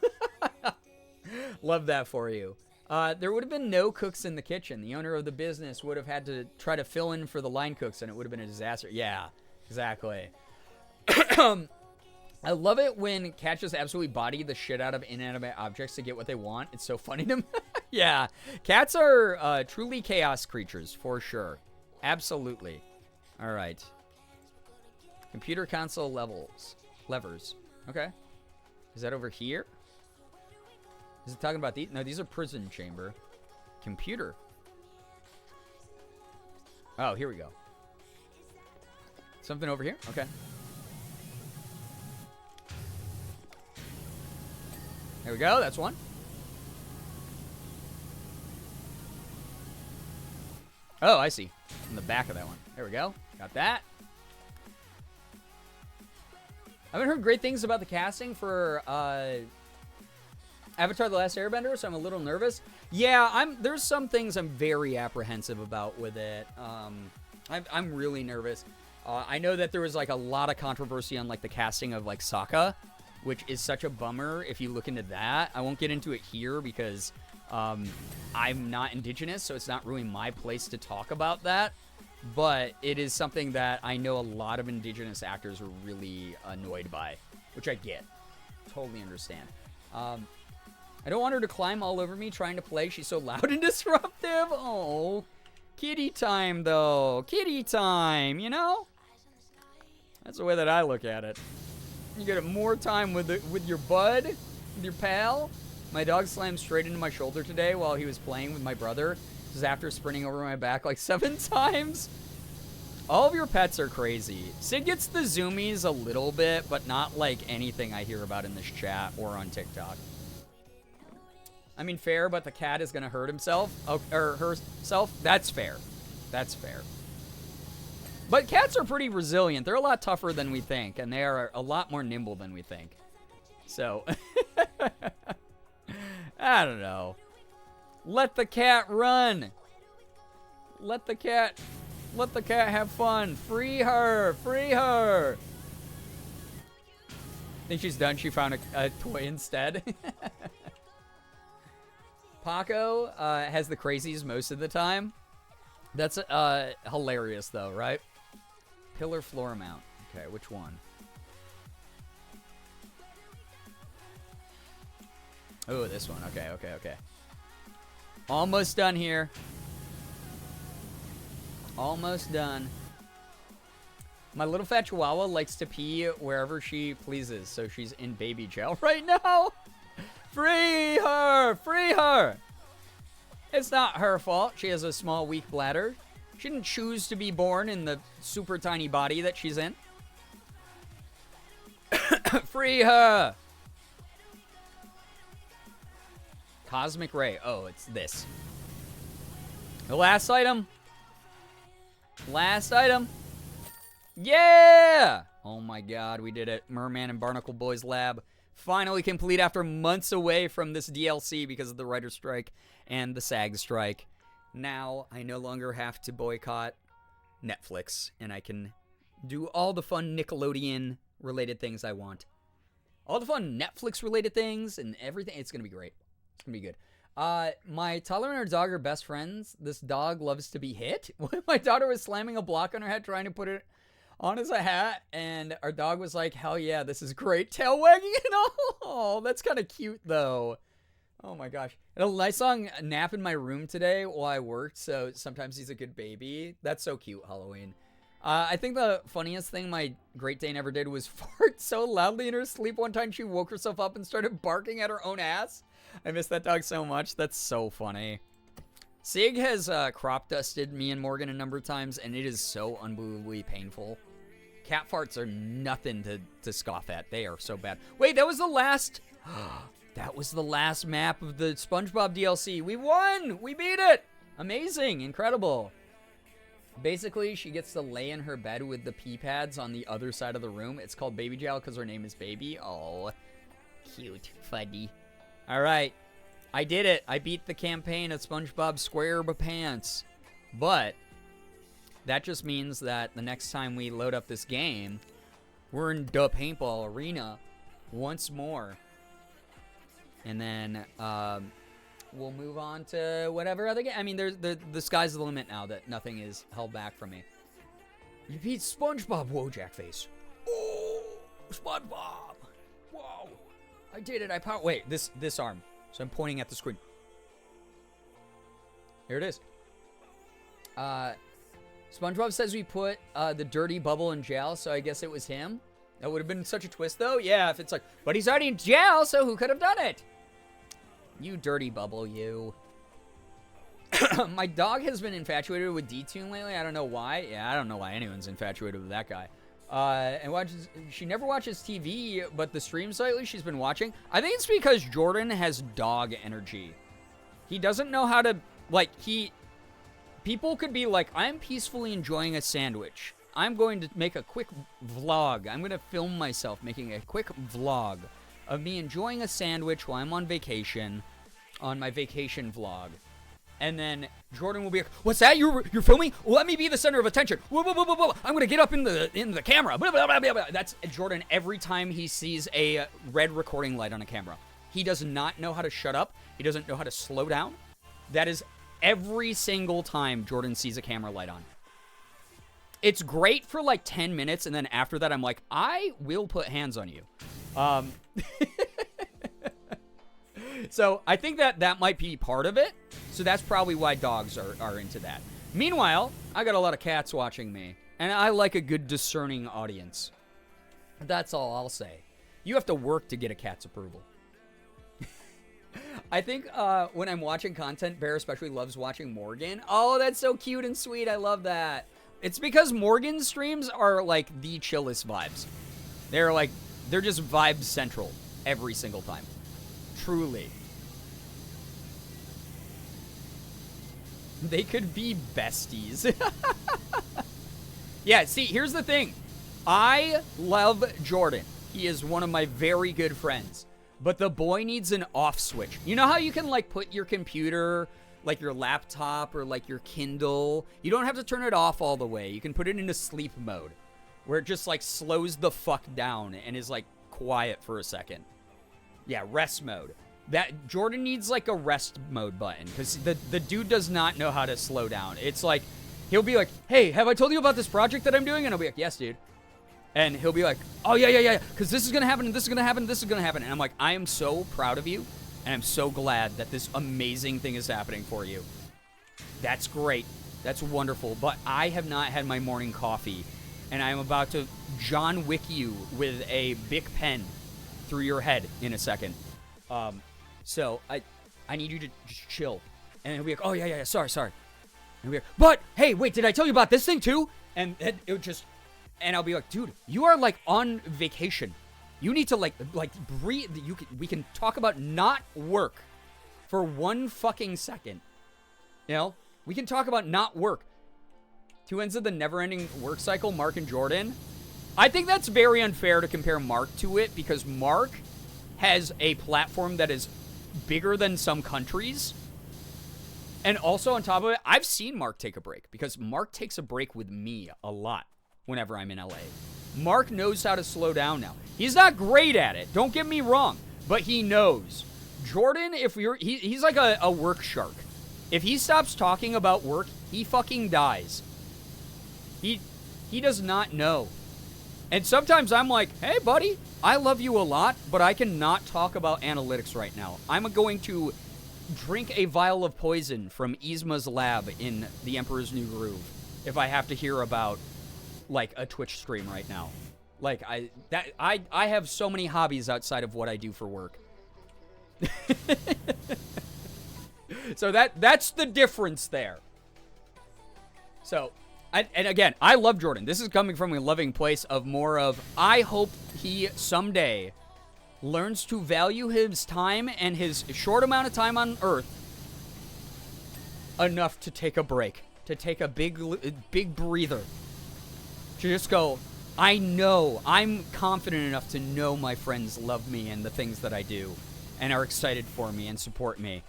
[SPEAKER 3] Love that for you. There would have been no cooks in the kitchen. The owner of the business would have had to try to fill in for the line cooks, and it would have been a disaster. Yeah, exactly. I love it when cats just absolutely body the shit out of inanimate objects to get what they want. It's so funny to me. Yeah, cats are truly chaos creatures, for sure. Absolutely. All right. Computer console levers. Okay. Is that over here? Is it talking about these? No, these are prison chamber. Computer. Oh, here we go. Something over here? Okay. There we go. That's one. Oh, I see. In the back of that one. There we go. Got that. I haven't heard great things about the casting for Avatar: The Last Airbender, so I'm a little nervous. Yeah, there's some things I'm very apprehensive about with it. I'm really nervous. I know that there was like a lot of controversy on like the casting of like Sokka, which is such a bummer if you look into that. I won't get into it here because I'm not indigenous, so it's not really my place to talk about that. But it is something that I know a lot of indigenous actors are really annoyed by, which I get. Totally understand. I don't want her to climb all over me trying to play. She's so loud and disruptive. Oh, kitty time, though. Kitty time, you know? That's the way that I look at it. You get more time with your bud, with your pal. My dog slammed straight into my shoulder today while he was playing with my brother. Just after sprinting over my back like 7 times. All of your pets are crazy. Sid gets the zoomies a little bit, but not like anything I hear about in this chat or on TikTok. I mean, fair, but the cat is going to hurt himself. Or herself. That's fair. That's fair. But cats are pretty resilient. They're a lot tougher than we think, and they are a lot more nimble than we think. So, I don't know. Let the cat run. Let the cat have fun. Free her. Free her. Think she's done. She found a toy instead. Paco has the crazies most of the time. That's hilarious, though, right? Pillar floor mount. Okay, which one? Oh, this one. Okay, okay, okay. Almost done here. Almost done. My little fat chihuahua likes to pee wherever she pleases, so she's in baby jail right now. Free her! Free her! It's not her fault. She has a small, weak bladder. She didn't choose to be born in the super tiny body that she's in. Free her! Cosmic Ray. Oh, it's this. The last item. Last item. Yeah! Oh my god, we did it. Merman and Barnacle Boys Lab. Finally complete after months away from this DLC because of the writer's strike and the SAG strike. Now, I no longer have to boycott Netflix, and I can do all the fun Nickelodeon-related things I want. All the fun Netflix-related things and everything. It's going to be great. It's going to be good. My toddler and her dog are best friends. This dog loves to be hit. My daughter was slamming a block on her head trying to put it on as a hat, and our dog was like, hell yeah, this is great. Tail wagging and all. Oh, that's kind of cute, though. Oh my gosh. And a nice long nap in my room today while I worked, so sometimes he's a good baby. That's so cute, Halloween. I think the funniest thing my Great Dane ever did was fart so loudly in her sleep. One time she woke herself up and started barking at her own ass. I miss that dog so much. That's so funny. Sig has crop dusted me and Morgan a number of times, and it is so unbelievably painful. Cat farts are nothing to scoff at. They are so bad. Wait, that was the last... That was the last map of the SpongeBob DLC. We won! We beat it! Amazing. Incredible. Basically, she gets to lay in her bed with the pee pads on the other side of the room. It's called Baby Jowl because her name is Baby. Oh, cute. Fuddy. All right. I did it. I beat the campaign of SpongeBob SquarePants. But that just means that the next time we load up this game, we're in the paintball arena once more. And then we'll move on to whatever other game. I mean, the sky's the limit now that nothing is held back from me. You beat SpongeBob, Wojak face. Oh, SpongeBob. Whoa. I did it. Wait, this arm. So I'm pointing at the screen. Here it is. SpongeBob says we put the dirty bubble in jail, so I guess it was him. That would have been such a twist, though. Yeah, if it's like, but he's already in jail, so who could have done it? You dirty bubble, you. My dog has been infatuated with D-Tune lately. I don't know why. Yeah, I don't know why anyone's infatuated with that guy. She never watches TV, but the streams lately she's been watching. I think it's because Jordan has dog energy. He doesn't know how to, like, people could be like, I'm peacefully enjoying a sandwich. I'm going to make a quick vlog. I'm going to film myself making a quick vlog of me enjoying a sandwich while I'm on vacation, on my vacation vlog. And then Jordan will be like, what's that? You're filming? Well, let me be the center of attention. Whoa, whoa, whoa, whoa, whoa. I'm going to get up in the camera. Blah, blah, blah, blah, blah. That's Jordan every time he sees a red recording light on a camera. He does not know how to shut up. He doesn't know how to slow down. That is every single time Jordan sees a camera light on. It's great for like 10 minutes, and then after that, I'm like, I will put hands on you. So I think that might be part of it. So that's probably why dogs are into that. Meanwhile, I got a lot of cats watching me, and I like a good discerning audience. That's all I'll say. You have to work to get a cat's approval. I think when I'm watching content, Bear especially loves watching Morgan. Oh, that's so cute and sweet. I love that. It's because Morgan's streams are like the chillest vibes. They're just vibe central every single time. Truly. They could be besties. Yeah, see, here's the thing. I love Jordan. He is one of my very good friends. But the boy needs an off switch. You know how you can, like, put your computer, like your laptop or, like, your Kindle? You don't have to turn it off all the way. You can put it into sleep mode, where it just, like, slows the fuck down and is, like, quiet for a second. Yeah, rest mode. That Jordan needs, like, a rest mode button, because the dude does not know how to slow down. It's like, he'll be like, hey, have I told you about this project that I'm doing? And I'll be like, yes, dude. And he'll be like, oh, yeah, because this is going to happen, and this is going to happen, and this is going to happen. And I'm like, I am so proud of you, and I'm so glad that this amazing thing is happening for you. That's great. That's wonderful. But I have not had my morning coffee, and I'm about to John Wick you with a Bic pen through your head in a second. So I need you to just chill. And he'll be like, oh, yeah, sorry. And he'll be like, but, hey, wait, did I tell you about this thing, too? And it would just... And I'll be like, dude, you are, like, on vacation. You need to, like breathe. We can talk about not work for 1 fucking second. You know? We can talk about not work. Two ends of the never-ending work cycle, Mark and Jordan. I think that's very unfair to compare Mark to it, because Mark has a platform that is bigger than some countries. And also, on top of it, I've seen Mark take a break, because Mark takes a break with me a lot. Whenever I'm in LA. Mark knows how to slow down now. He's not great at it, don't get me wrong, but he knows. Jordan, he's like a work shark. If he stops talking about work, he fucking dies. He does not know. And sometimes I'm like, hey buddy, I love you a lot, but I cannot talk about analytics right now. I'm going to drink a vial of poison from Yzma's lab in The Emperor's New Groove if I have to hear about like a Twitch stream right now. Like I have so many hobbies outside of what I do for work. So that's the difference there. So and again, I love Jordan. This is coming from a loving place of more of, I hope he someday learns to value his time and his short amount of time on Earth enough to take a break, to take a big breather. To just go, I know, I'm confident enough to know my friends love me and the things that I do and are excited for me and support me.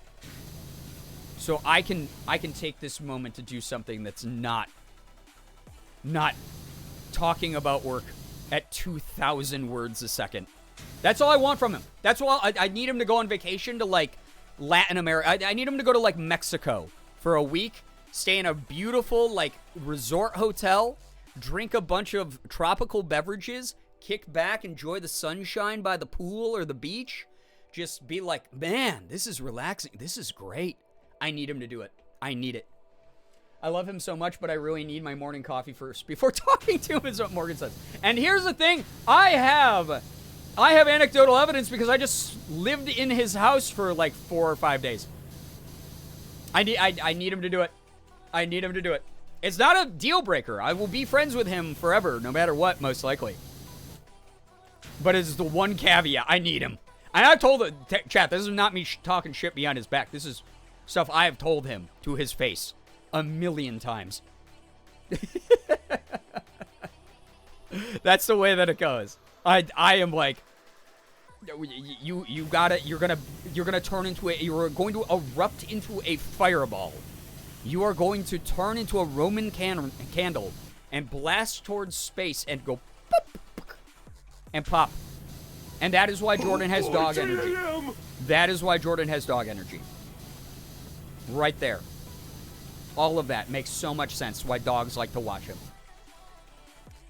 [SPEAKER 3] So I can take this moment to do something that's not talking about work at 2,000 words a second. That's all I want from him. That's all I need him to go on vacation to, like, Latin America. I need him to go to, like, Mexico for a week, stay in a beautiful, like, resort hotel, drink a bunch of tropical beverages, kick back, enjoy the sunshine by the pool or the beach. Just be like, man, this is relaxing. This is great. I need him to do it. I need it. I love him so much, but I really need my morning coffee first before talking to him, is what Morgan says. And here's the thing. I have anecdotal evidence because I just lived in his house for like 4 or 5 days.
[SPEAKER 5] I need him to do it. I need him to do it. It's not a deal breaker. I will be friends with him forever, no matter what, most likely. But it's the one caveat. I need him. And I've told the chat, this is not me talking shit behind his back. This is stuff I have told him to his face 1,000,000 times. That's the way that it goes. I am like, you got it. You're gonna turn into you're going to erupt into a fireball. You are going to turn into a Roman candle and blast towards space and go pop and pop. And that is why Jordan has dog energy. That is why Jordan has dog energy. Right there. All of that makes so much sense why dogs like to watch him.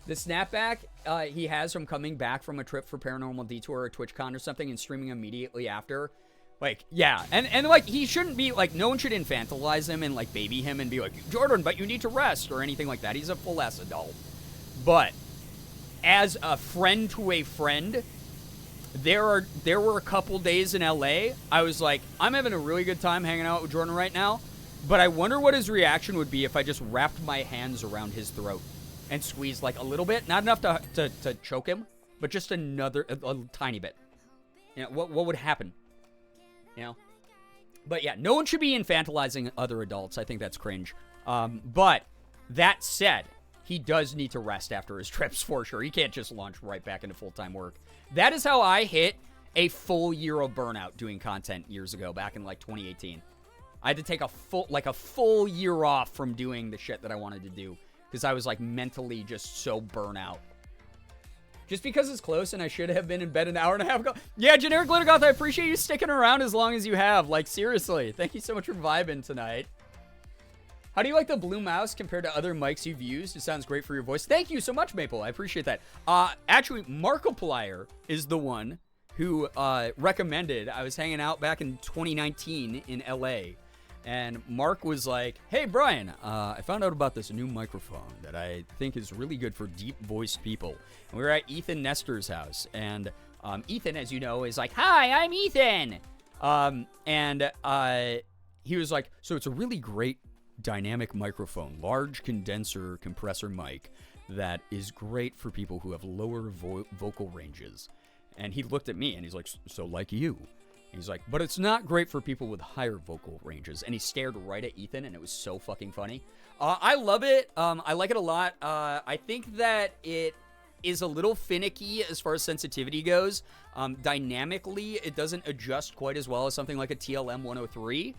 [SPEAKER 5] The snapback he has from coming back from a trip for Paranormal Detour or TwitchCon or something and streaming immediately after. Like, yeah. And like, he shouldn't be, like, no one should infantilize him and, like, baby him and be like, Jordan, but you need to rest or anything like that. He's a full-ass adult. But as a friend to a friend, there were a couple days in LA, I was like, I'm having a really good time hanging out with Jordan right now, but I wonder what his reaction would be if I just wrapped my hands around his throat and squeezed, like, a little bit. Not enough to choke him, but just a tiny bit. You know, what would happen? You know? But yeah, no one should be infantilizing other adults. I think that's cringe. But that said, he does need to rest after his trips for sure. He can't just launch right back into full-time work. That is how I hit a full year of burnout doing content years ago, back in like 2018. I had to take a full year off from doing the shit that I wanted to do because I was like mentally just so burnout. Just because it's close and I should have been in bed an hour and a half ago. Yeah, Generic Glittergoth, I appreciate you sticking around as long as you have. Like, seriously. Thank you so much for vibing tonight. How do you like the Blue Mouse compared to other mics you've used? It sounds great for your voice. Thank you so much, Maple. I appreciate that. Actually, Markiplier is the one who recommended. I was hanging out back in 2019 in LA. And Mark was like, hey, Brian, I found out about this new microphone that I think is really good for deep-voiced people. And we were at Ethan Nestor's house. And Ethan, as you know, is like, hi, I'm Ethan. He was like, so it's a really great dynamic microphone, large condenser compressor mic that is great for people who have lower vocal ranges. And he looked at me and he's like, so like you. He's like, but it's not great for people with higher vocal ranges. And he stared right at Ethan, and it was so fucking funny. I love it. I like it a lot. I think that it is a little finicky as far as sensitivity goes. Dynamically, it doesn't adjust quite as well as something like a TLM 103.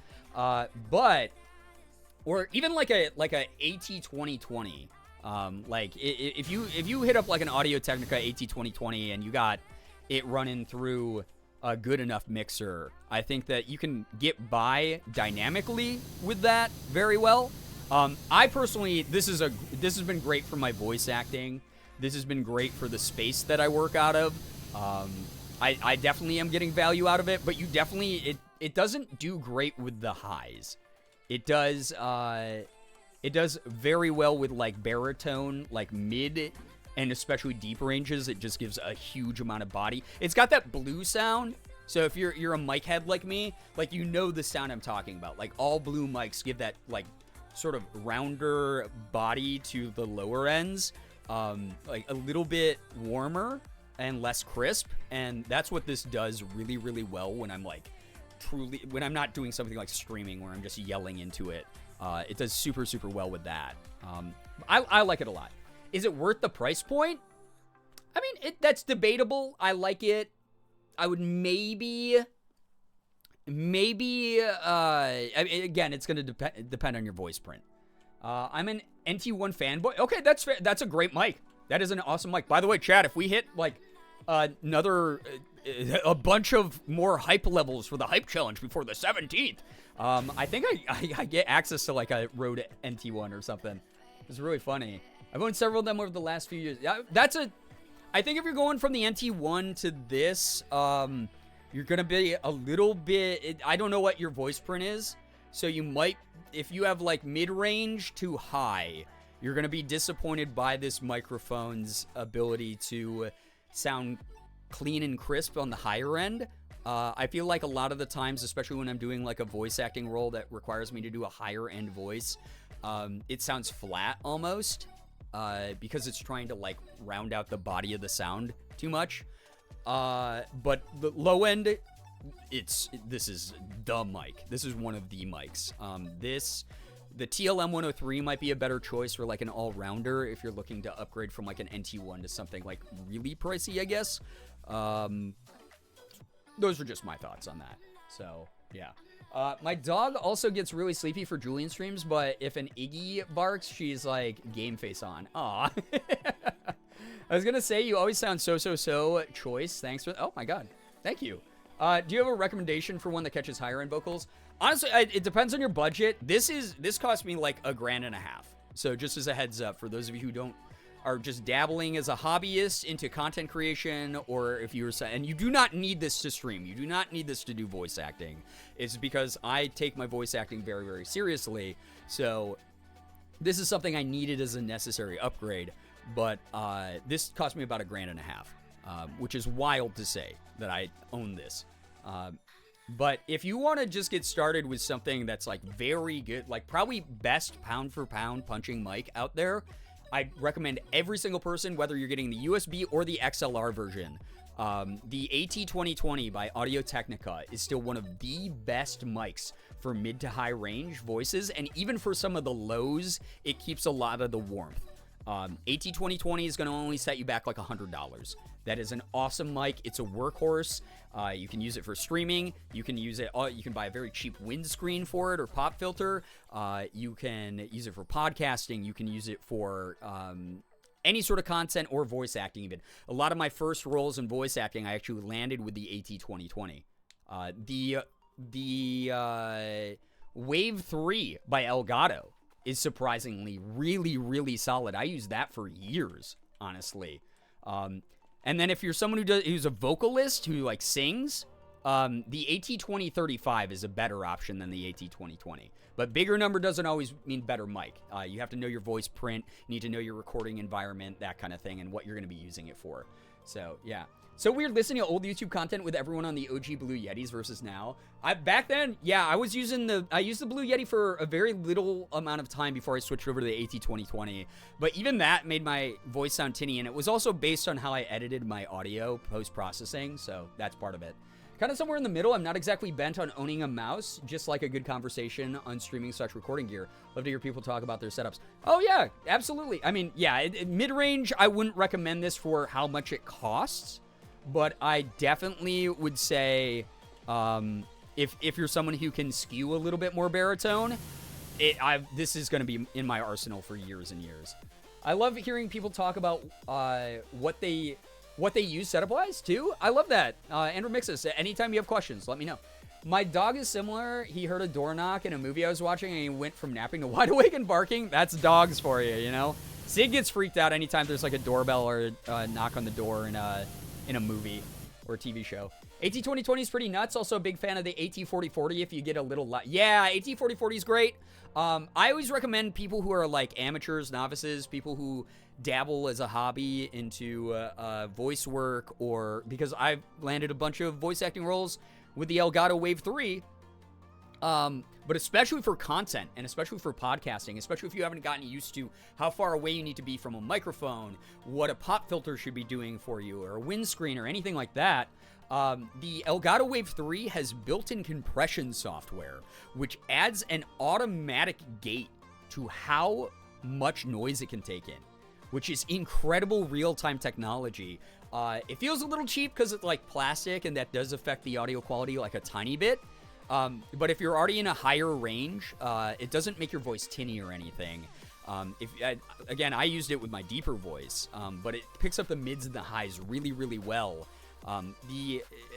[SPEAKER 5] Or even like a AT2020. If you hit up like an Audio-Technica AT2020 and you got it running through a good enough mixer, I think that you can get by dynamically with that very well. I personally, this has been great for my voice acting. This has been great for the space that I work out of. I definitely am getting value out of it, but you definitely, it doesn't do great with the highs. It does very well with like baritone, like mid and especially deep ranges. It just gives a huge amount of body. It's got that blue sound. So if you're a mic head like me, like, you know the sound I'm talking about. Like, all blue mics give that like sort of rounder body to the lower ends, like a little bit warmer and less crisp. And that's what this does really, really well when I'm like when I'm not doing something like streaming where I'm just yelling into it. It does super, super well with that. I like it a lot. Is it worth the price point? I mean, that's debatable. I like it. I would maybe, I mean, again, it's going to depend on your voice print. I'm an NT1 fanboy. Okay, that's fair. That's a great mic. That is an awesome mic. By the way, Chad, if we hit like another, a bunch of more hype levels for the hype challenge before the 17th, I think I get access to like a Rode NT1 or something. It's really funny. I've owned several of them over the last few years. I think if you're going from the NT1 to this, you're going to be a little bit, I don't know what your voice print is. So you might, if you have like mid-range to high, you're going to be disappointed by this microphone's ability to sound clean and crisp on the higher end.
[SPEAKER 3] I feel like a lot of the times, especially when I'm doing like a voice acting role that requires me to do a higher end voice, it sounds flat almost because it's trying to like round out the body of the sound too much. But the low end, this is the mic. This is one of the mics. The TLM 103 might be a better choice for like an all-rounder if you're looking to upgrade from like an NT1 to something like really pricey, I guess. Those are just my thoughts on that. So, yeah. My dog also gets really sleepy for Julian streams, but if an Iggy barks, she's like game face on. Aw. I was gonna say, you always sound so choice. Thanks for, oh my god. Thank you. Do you have a recommendation for one that catches higher end vocals? Honestly, it depends on your budget. This cost me like $1.50. So just as a heads up for those of you who are just dabbling as a hobbyist into content creation, or if you're, and you do not need this to stream. You do not need this to do voice acting. It's because I take my voice acting very, very seriously. So this is something I needed as a necessary upgrade. But this cost me about $1.50, which is wild to say that I own this. But if you want to just get started with something that's like very good, like probably best pound for pound punching mic out there, I'd recommend every single person, whether you're getting the USB or the XLR version. The AT2020 by Audio-Technica is still one of the best mics for mid to high range voices, and even for some of the lows, it keeps a lot of the warmth. AT2020 is going to only set you back like $100. That is an awesome mic. It's a workhorse. You can use it for streaming. You can use it. You can buy a very cheap windscreen for it or pop filter. You can use it for podcasting. You can use it for any sort of content or voice acting. Even a lot of my first roles in voice acting, I actually landed with the AT2020. The Wave 3 by Elgato is surprisingly really solid. I use that for years, honestly. And then if you're someone who's a vocalist who like sings, the AT2035 is a better option than the AT2020. But bigger number doesn't always mean better mic. You have to know your voice print, you need to know your recording environment, that kind of thing, and what you're going to be using it for. So, yeah. So weird listening to old YouTube content with everyone on the OG Blue Yetis versus now. Back then, yeah, I used the Blue Yeti for a very little amount of time before I switched over to the AT2020. But even that made my voice sound tinny, and it was also based on how I edited my audio post-processing, so that's part of it. Kind of somewhere in the middle. I'm not exactly bent on owning a mouse, just like a good conversation on streaming/recording gear. Love to hear people talk about their setups. Oh yeah, absolutely. I mean, yeah, mid-range, I wouldn't recommend this for how much it costs. But I definitely would say, if you're someone who can skew a little bit more baritone, this is going to be in my arsenal for years and years. I love hearing people talk about what they use setup-wise too. I love that. Andrew Mixes, anytime you have questions, let me know. My dog is similar. He heard a door knock in a movie I was watching, and he went from napping to wide awake and barking. That's dogs for you, you know. Sid gets freaked out anytime there's like a doorbell or a knock on the door in a movie or a TV show. AT2020 is pretty nuts. Also a big fan of the AT4040 if you get a little yeah, AT4040 is great. I always recommend people who are like amateurs, novices, people who dabble as a hobby into voice work, or because I've landed a bunch of voice acting roles with the Elgato Wave 3. But especially for content and especially for podcasting, especially if you haven't gotten used to how far away you need to be from a microphone, what a pop filter should be doing for you, or a windscreen or anything like that, the Elgato Wave 3 has built-in compression software, which adds an automatic gate to how much noise it can take in, which is incredible real-time technology. It feels a little cheap because it's like plastic, and that does affect the audio quality like a tiny bit. But if you're already in a higher range, it doesn't make your voice tinny or anything. Again, I used it with my deeper voice, but it picks up the mids and the highs really well. And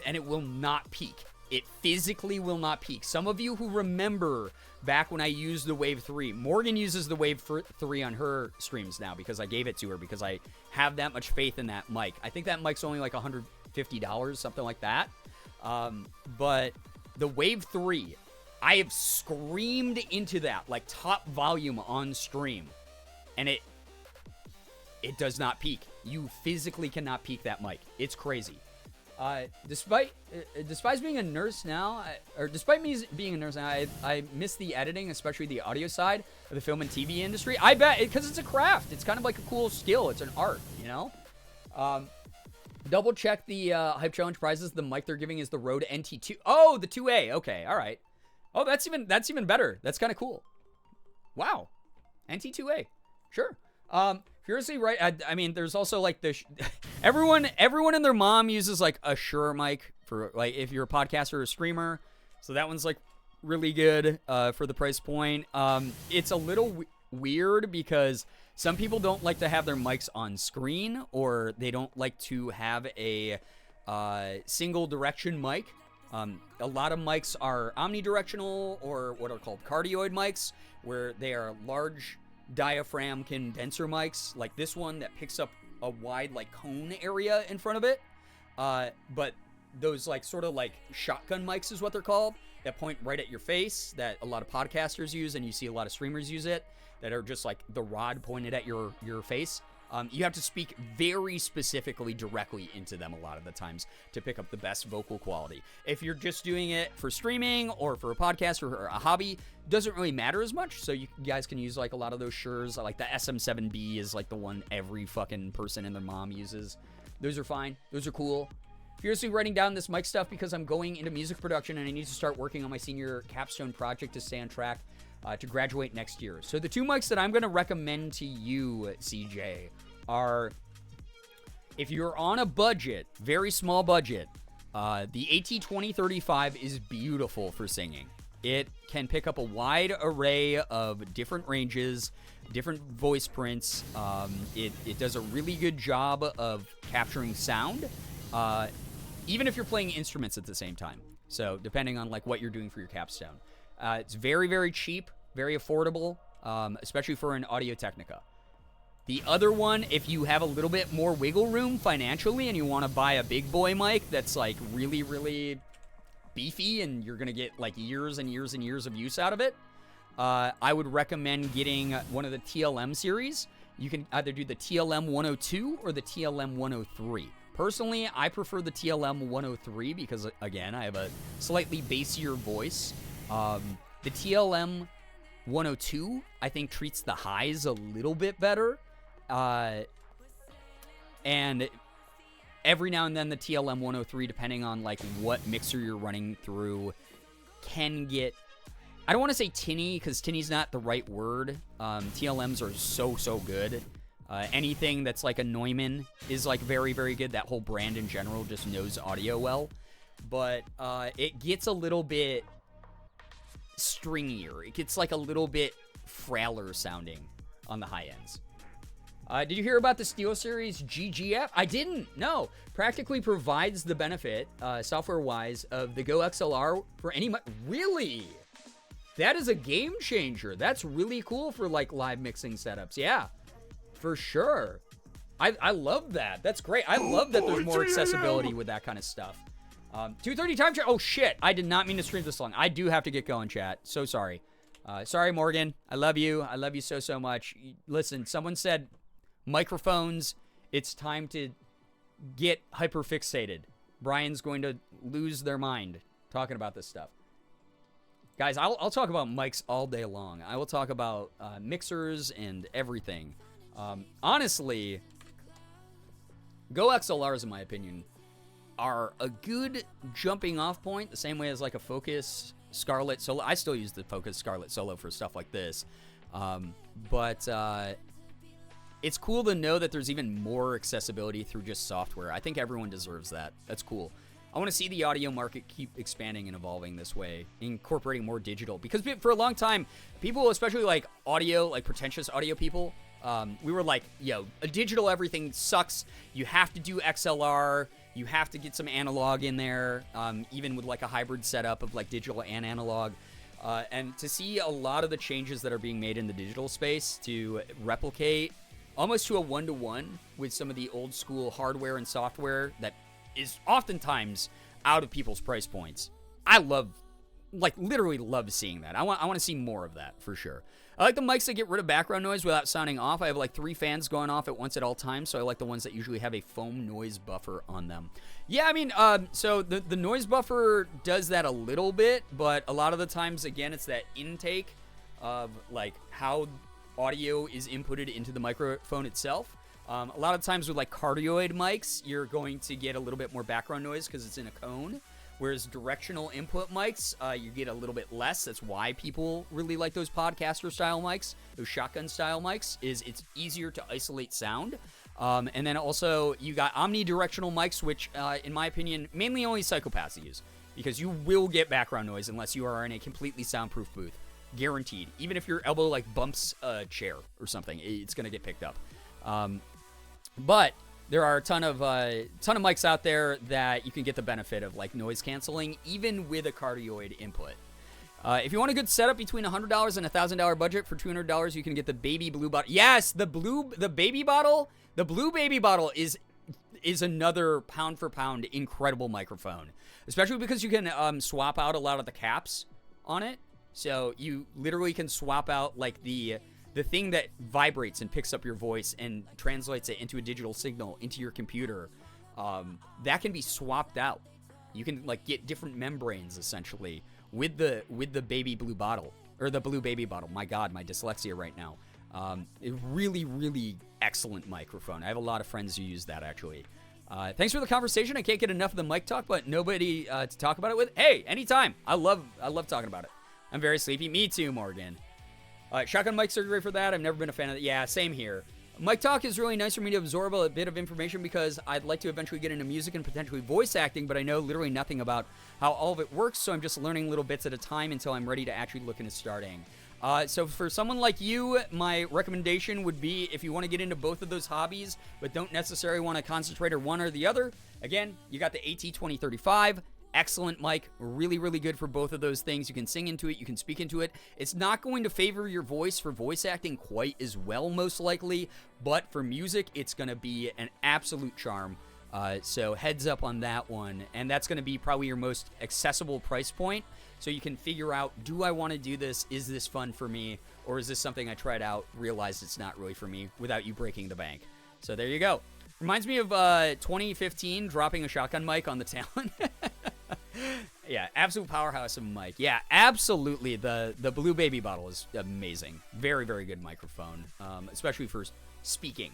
[SPEAKER 3] it will not peak. It physically will not peak. Some of you who remember back when I used the Wave 3, Morgan uses the Wave 3 on her streams now because I gave it to her because I have that much faith in that mic. I think that mic's only like $150, something like that. But the Wave 3, I have screamed into that like top volume on stream, and it does not peak. You physically cannot peak that mic. It's crazy. Despite being a nurse now, despite me being a nurse now, I miss the editing, especially the audio side of the film and TV industry. I bet, because it's a craft. It's kind of like a cool skill. It's an art, you know? Double check the Hype Challenge prizes. The mic they're giving is the Rode NT2. Oh, the 2A. Okay, all right. Oh, that's even better. That's kind of cool. Wow. NT2A. Sure. Furiously right. I mean, there's also like the everyone and their mom uses like a Shure mic for like if you're a podcaster or a streamer. So that one's like really good for the price point. It's a little weird because some people don't like to have their mics on screen, or they don't like to have a single direction mic. A lot of mics are omnidirectional, or what are called cardioid mics, where they are large diaphragm condenser mics, like this one that picks up a wide like cone area in front of it. But those like sort of like shotgun mics is what they're called, that point right at your face, that a lot of podcasters use, and you see a lot of streamers use it, that are just like the rod pointed at your face. You have to speak very specifically directly into them a lot of the times to pick up the best vocal quality. If you're just doing it for streaming or for a podcast or a hobby, doesn't really matter as much. So you guys can use like a lot of those Shures. Like the SM7B is like the one every fucking person and their mom uses. Those are fine. Those are cool. Furiously writing down this mic stuff because I'm going into music production and I need to start working on my senior capstone project to stay on track to graduate next year. So the two mics that I'm going to recommend to you, CJ, are, if you're on a budget, very small budget, the AT2035 is beautiful for singing. It can pick up a wide array of different ranges, different voice prints. It does a really good job of capturing sound, even if you're playing instruments at the same time. So depending on like what you're doing for your capstone. It's very, very cheap, very affordable, especially for an Audio-Technica. The other one, if you have a little bit more wiggle room financially and you want to buy a big boy mic that's like really, really beefy and you're going to get like years and years and years of use out of it, I would recommend getting one of the TLM series. You can either do the TLM 102 or the TLM 103. Personally, I prefer the TLM 103 because, again, I have a slightly bassier voice. The TLM 102, I think, treats the highs a little bit better. And every now and then the TLM 103, depending on like what mixer you're running through, can get, I don't want to say tinny because tinny's not the right word. TLMs are so good. Anything that's like a Neumann is like very, very good. That whole brand in general just knows audio well. But it gets a little bit stringier. It gets like a little bit frailer sounding on the high ends. Did you hear about the SteelSeries GGF? I didn't. No. Practically provides the benefit, software-wise, of the Go XLR for any... Really? That is a game changer. That's really cool for, like, live mixing setups. Yeah, for sure. I love that. That's great. I love that there's more accessibility with that kind of stuff. 2:30 time check. Oh, shit. I did not mean to stream this long. I do have to get going, chat. So sorry. Sorry, Morgan. I love you. I love you so much. Listen, someone said... microphones, it's time to get hyperfixated. Brian's going to lose their mind talking about this stuff. Guys, I'll talk about mics all day long. I will talk about mixers and everything. Honestly, Go XLRs, in my opinion, are a good jumping off point, the same way as like a Focus Scarlett Solo. I still use the Focus Scarlett Solo for stuff like this. But it's cool to know that there's even more accessibility through just software. I think everyone deserves that. That's cool. I want to see the audio market keep expanding and evolving this way, incorporating more digital. Because for a long time, people, especially like audio, like pretentious audio people, we were like, yo, a digital everything sucks. You have to do XLR. You have to get some analog in there, even with like a hybrid setup of like digital and analog. And to see a lot of the changes that are being made in the digital space to replicate almost to a one-to-one with some of the old school hardware and software that is oftentimes out of people's price points. I love like literally love seeing that. I want to see more of that for sure. I like the mics that get rid of background noise without sounding off. I have like 3 fans going off at once at all times, so I like the ones that usually have a foam noise buffer on them. Yeah, I mean, so the noise buffer does that a little bit, but a lot of the times, again, it's that intake of like how audio is inputted into the microphone itself. A lot of times with like cardioid mics, you're going to get a little bit more background noise because it's in a cone. Whereas directional input mics, you get a little bit less. That's why people really like those podcaster style mics, those shotgun style mics, is it's easier to isolate sound. And then also you got omnidirectional mics, which in my opinion, mainly only psychopaths use, because you will get background noise unless you are in a completely soundproof booth. Guaranteed. Even if your elbow like bumps a chair or something, it's going to get picked up. But there are a ton of mics out there that you can get the benefit of like noise canceling, even with a cardioid input. If you want a good setup between $100 and $1,000 budget for $200, you can get the baby blue bottle. Yes, the baby bottle. The blue baby bottle is another pound for pound incredible microphone, especially because you can swap out a lot of the caps on it. So you literally can swap out like the thing that vibrates and picks up your voice and translates it into a digital signal into your computer. That can be swapped out. You can like get different membranes essentially with the baby blue bottle, or the blue baby bottle. My God, my dyslexia right now. A really, really excellent microphone. I have a lot of friends who use that actually. Thanks for the conversation. I can't get enough of the mic talk, but nobody to talk about it with. Hey, anytime. I love talking about it. I'm very sleepy. Me too, Morgan. Shotgun mics are great for that. I've never been a fan of that. Yeah, same here. Mic talk is really nice for me to absorb a bit of information because I'd like to eventually get into music and potentially voice acting, but I know literally nothing about how all of it works, so I'm just learning little bits at a time until I'm ready to actually look into starting. So for someone like you, my recommendation would be, if you want to get into both of those hobbies, but don't necessarily want to concentrate on one or the other, again, you got the AT2035. Excellent mic, really, really good for both of those things. You can sing into it, you can speak into it. It's not going to favor your voice for voice acting quite as well, most likely, but for music, it's going to be an absolute charm. So heads up on that one, and that's going to be probably your most accessible price point, so you can figure out, do I want to do this? Is this fun for me? Or is this something I tried out, realized it's not really for me, without you breaking the bank? So there you go. Reminds me of 2015, dropping a shotgun mic on the Talon. Yeah, absolute powerhouse of a mic. Yeah, absolutely. The blue baby bottle is amazing. Very, very good microphone, especially for speaking.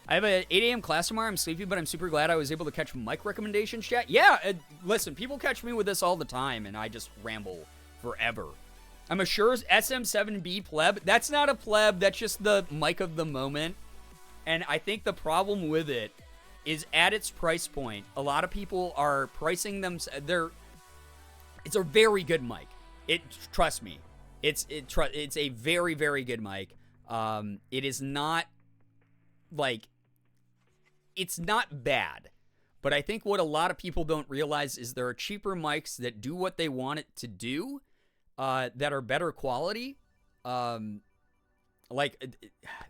[SPEAKER 3] I have an 8 a.m. class tomorrow. I'm sleepy, but I'm super glad I was able to catch mic recommendations, chat. Yeah, listen, people catch me with this all the time, and I just ramble forever. I'm a Shure SM7B pleb. That's not a pleb. That's just the mic of the moment. And I think the problem with it is at its price point, a lot of people are pricing them. It's a very good mic. Trust me, it's a very, very good mic. It is not like, it's not bad, but I think what a lot of people don't realize is there are cheaper mics that do what they want it to do, that are better quality. Like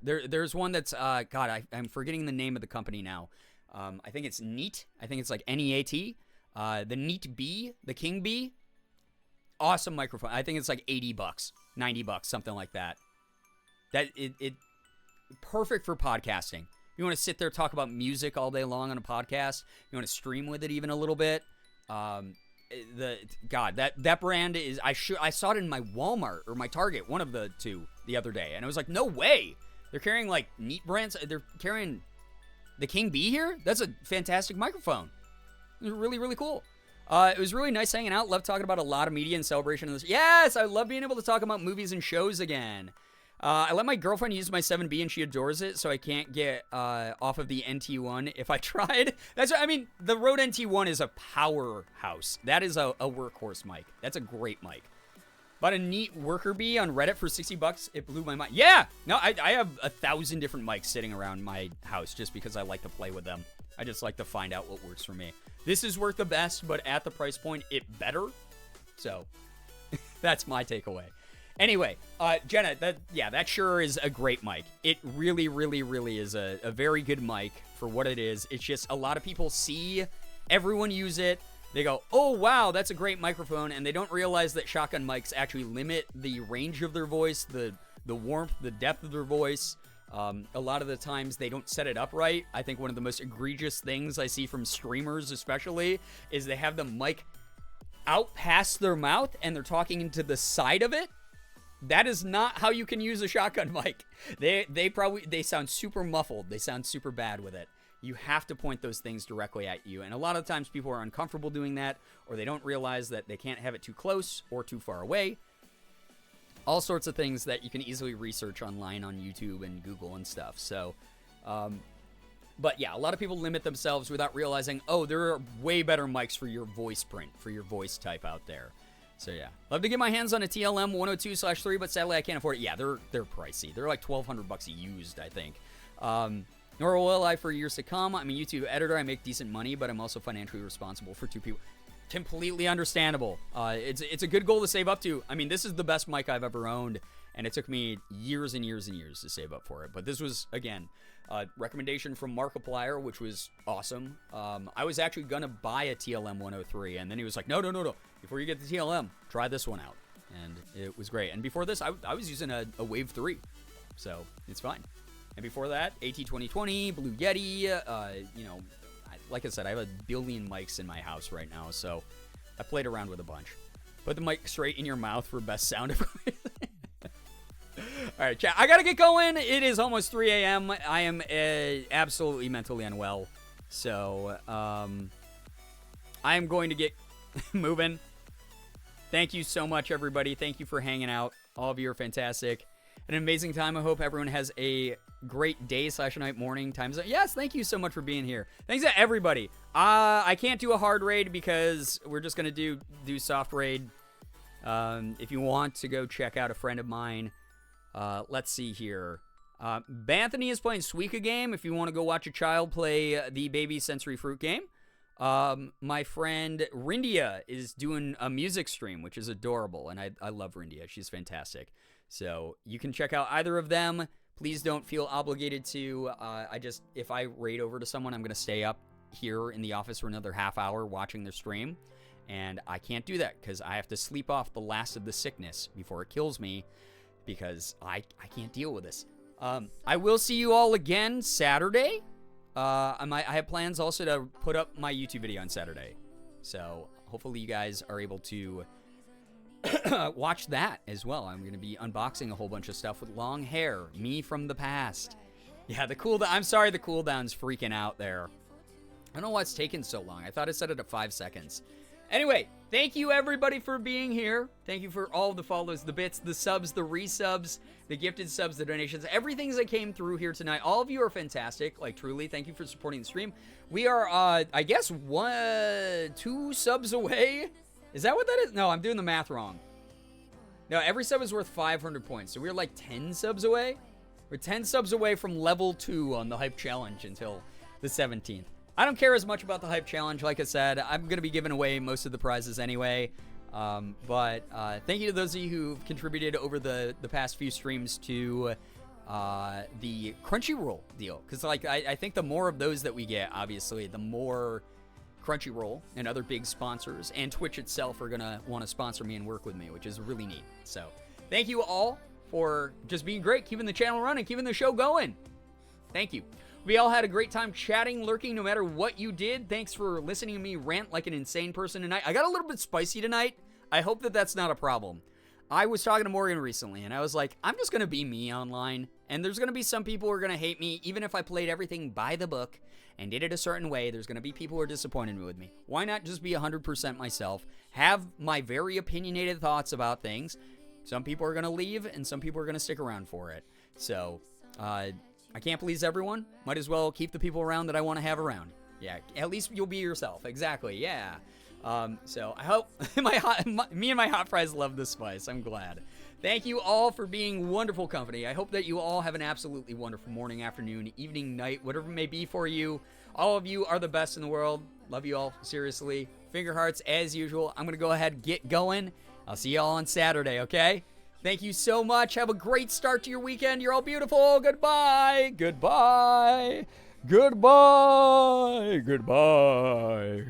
[SPEAKER 3] there's one that's God, I'm forgetting the name of the company now. I think it's Neat. I think it's like NEAT. The Neat B, the King B. Awesome microphone. I think it's like $80, $90, something like that. That it perfect for podcasting. You want to sit there talk about music all day long on a podcast. You want to stream with it even a little bit. That brand is, I saw it in my Walmart or my Target, one of the two, the other day, and I was like, no way. They're carrying like Neat brands. They're carrying the King B here. That's a fantastic microphone. It was really, really cool. It was really nice hanging out. Love talking about a lot of media and celebration of this. Yes, I love being able to talk about movies and shows again. I let my girlfriend use my 7B and she adores it, so I can't get off of the NT1 if I tried. The Rode NT1 is a powerhouse. That is a workhorse mic. That's a great mic. Bought a Neat Worker Bee on Reddit for $60. It blew my mind. Yeah! No, I have 1,000 different mics sitting around my house just because I like to play with them. I just like to find out what works for me. This is worth the best, but at the price point, it better. So, that's my takeaway. Anyway, Jenna, that sure is a great mic. It really, really, really is a very good mic for what it is. It's just a lot of people see everyone use it. they go, oh, wow, that's a great microphone, and they don't realize that shotgun mics actually limit the range of their voice, the warmth, the depth of their voice. A lot of the times they don't set it up right. I think one of the most egregious things I see from streamers especially is they have the mic out past their mouth and they're talking into the side of it. That is not how you can use a shotgun mic. They sound super muffled. They sound super bad with it. You have to point those things directly at you. And a lot of times people are uncomfortable doing that, or they don't realize that they can't have it too close or too far away. All sorts of things that you can easily research online on YouTube and Google and stuff. So, but yeah, a lot of people limit themselves without realizing, oh, there are way better mics for your voice print, for your voice type out there. So yeah, love to get my hands on a TLM 102/3, but sadly I can't afford it. Yeah, they're pricey. They're like $1,200 used, I think. Nor will I for years to come. I'm a YouTube editor. I make decent money, but I'm also financially responsible for two people. Completely understandable. It's a good goal to save up to. I mean, this is the best mic I've ever owned, and it took me years and years and years to save up for it. But this was, again, a recommendation from Markiplier, which was awesome. I was actually going to buy a TLM 103, and then he was like, no. Before you get the TLM, try this one out. And it was great. And before this, I was using a Wave 3, so it's fine. And before that, AT2020, Blue Yeti, like I said, I have a billion mics in my house right now, so I played around with a bunch. Put the mic straight in your mouth for best sound equipment. All right, chat. I got to get going. It is almost 3 a.m. I am absolutely mentally unwell, so I am going to get moving. Thank you so much, everybody. Thank you for hanging out. All of you are fantastic. An amazing time. I hope everyone has a great day / night, morning, time zone. Yes, thank you so much for being here. Thanks to everybody. I can't do a hard raid because we're just going to do soft raid. If you want to go check out a friend of mine, let's see here. Banthony is playing Suika game. If you want to go watch a child play the baby sensory fruit game. My friend Rindia is doing a music stream, which is adorable, and I love Rindia. She's fantastic. So you can check out either of them. Please don't feel obligated to. If I raid over to someone, I'm going to stay up here in the office for another half hour watching their stream. And I can't do that because I have to sleep off the last of the sickness before it kills me because I can't deal with this. I will see you all again Saturday. I have plans also to put up my YouTube video on Saturday. So hopefully you guys are able to watch that as well. I'm going to be unboxing a whole bunch of stuff with long hair. Me from the past. Yeah, the cooldown. I'm sorry the cooldown's freaking out there. I don't know why it's taking so long. I thought I set it at 5 seconds. Anyway, thank you everybody for being here. Thank you for all the follows, the bits, the subs, the resubs, the gifted subs, the donations, everything that came through here tonight. All of you are fantastic. Like, truly, thank you for supporting the stream. We are, I guess, 2 subs away. Is that what that is? No, I'm doing the math wrong. No, every sub is worth 500 points. So we're like 10 subs away. We're 10 subs away from level 2 on the Hype Challenge until the 17th. I don't care as much about the Hype Challenge. Like I said, I'm going to be giving away most of the prizes anyway. But thank you to those of you who've contributed over the past few streams to the Crunchyroll deal. Because like I think the more of those that we get, obviously, the more Crunchyroll and other big sponsors and Twitch itself are going to want to sponsor me and work with me, which is really neat. So thank you all for just being great, keeping the channel running, keeping the show going. Thank you. We all had a great time chatting, lurking, no matter what you did. Thanks for listening to me rant like an insane person tonight. I got a little bit spicy tonight. I hope that that's not a problem. I was talking to Morgan recently, and I was like, I'm just going to be me online. And there's going to be some people who are going to hate me, even if I played everything by the book and did it a certain way. There's going to be people who are disappointed with me. Why not just be 100% myself? Have my very opinionated thoughts about things. Some people are going to leave, and some people are going to stick around for it. So, I can't please everyone. Might as well keep the people around that I want to have around. Yeah, at least you'll be yourself. Exactly, yeah. So I hope me and my hot fries love this spice. I'm glad. Thank you all for being wonderful company. I hope that you all have an absolutely wonderful morning, afternoon, evening, night, whatever it may be for you. All of you are the best in the world. Love you all, seriously. Finger hearts as usual. I'm going to go ahead and get going. I'll see you all on Saturday, okay? Thank you so much. Have a great start to your weekend. You're all beautiful. Goodbye. Goodbye. Goodbye. Goodbye.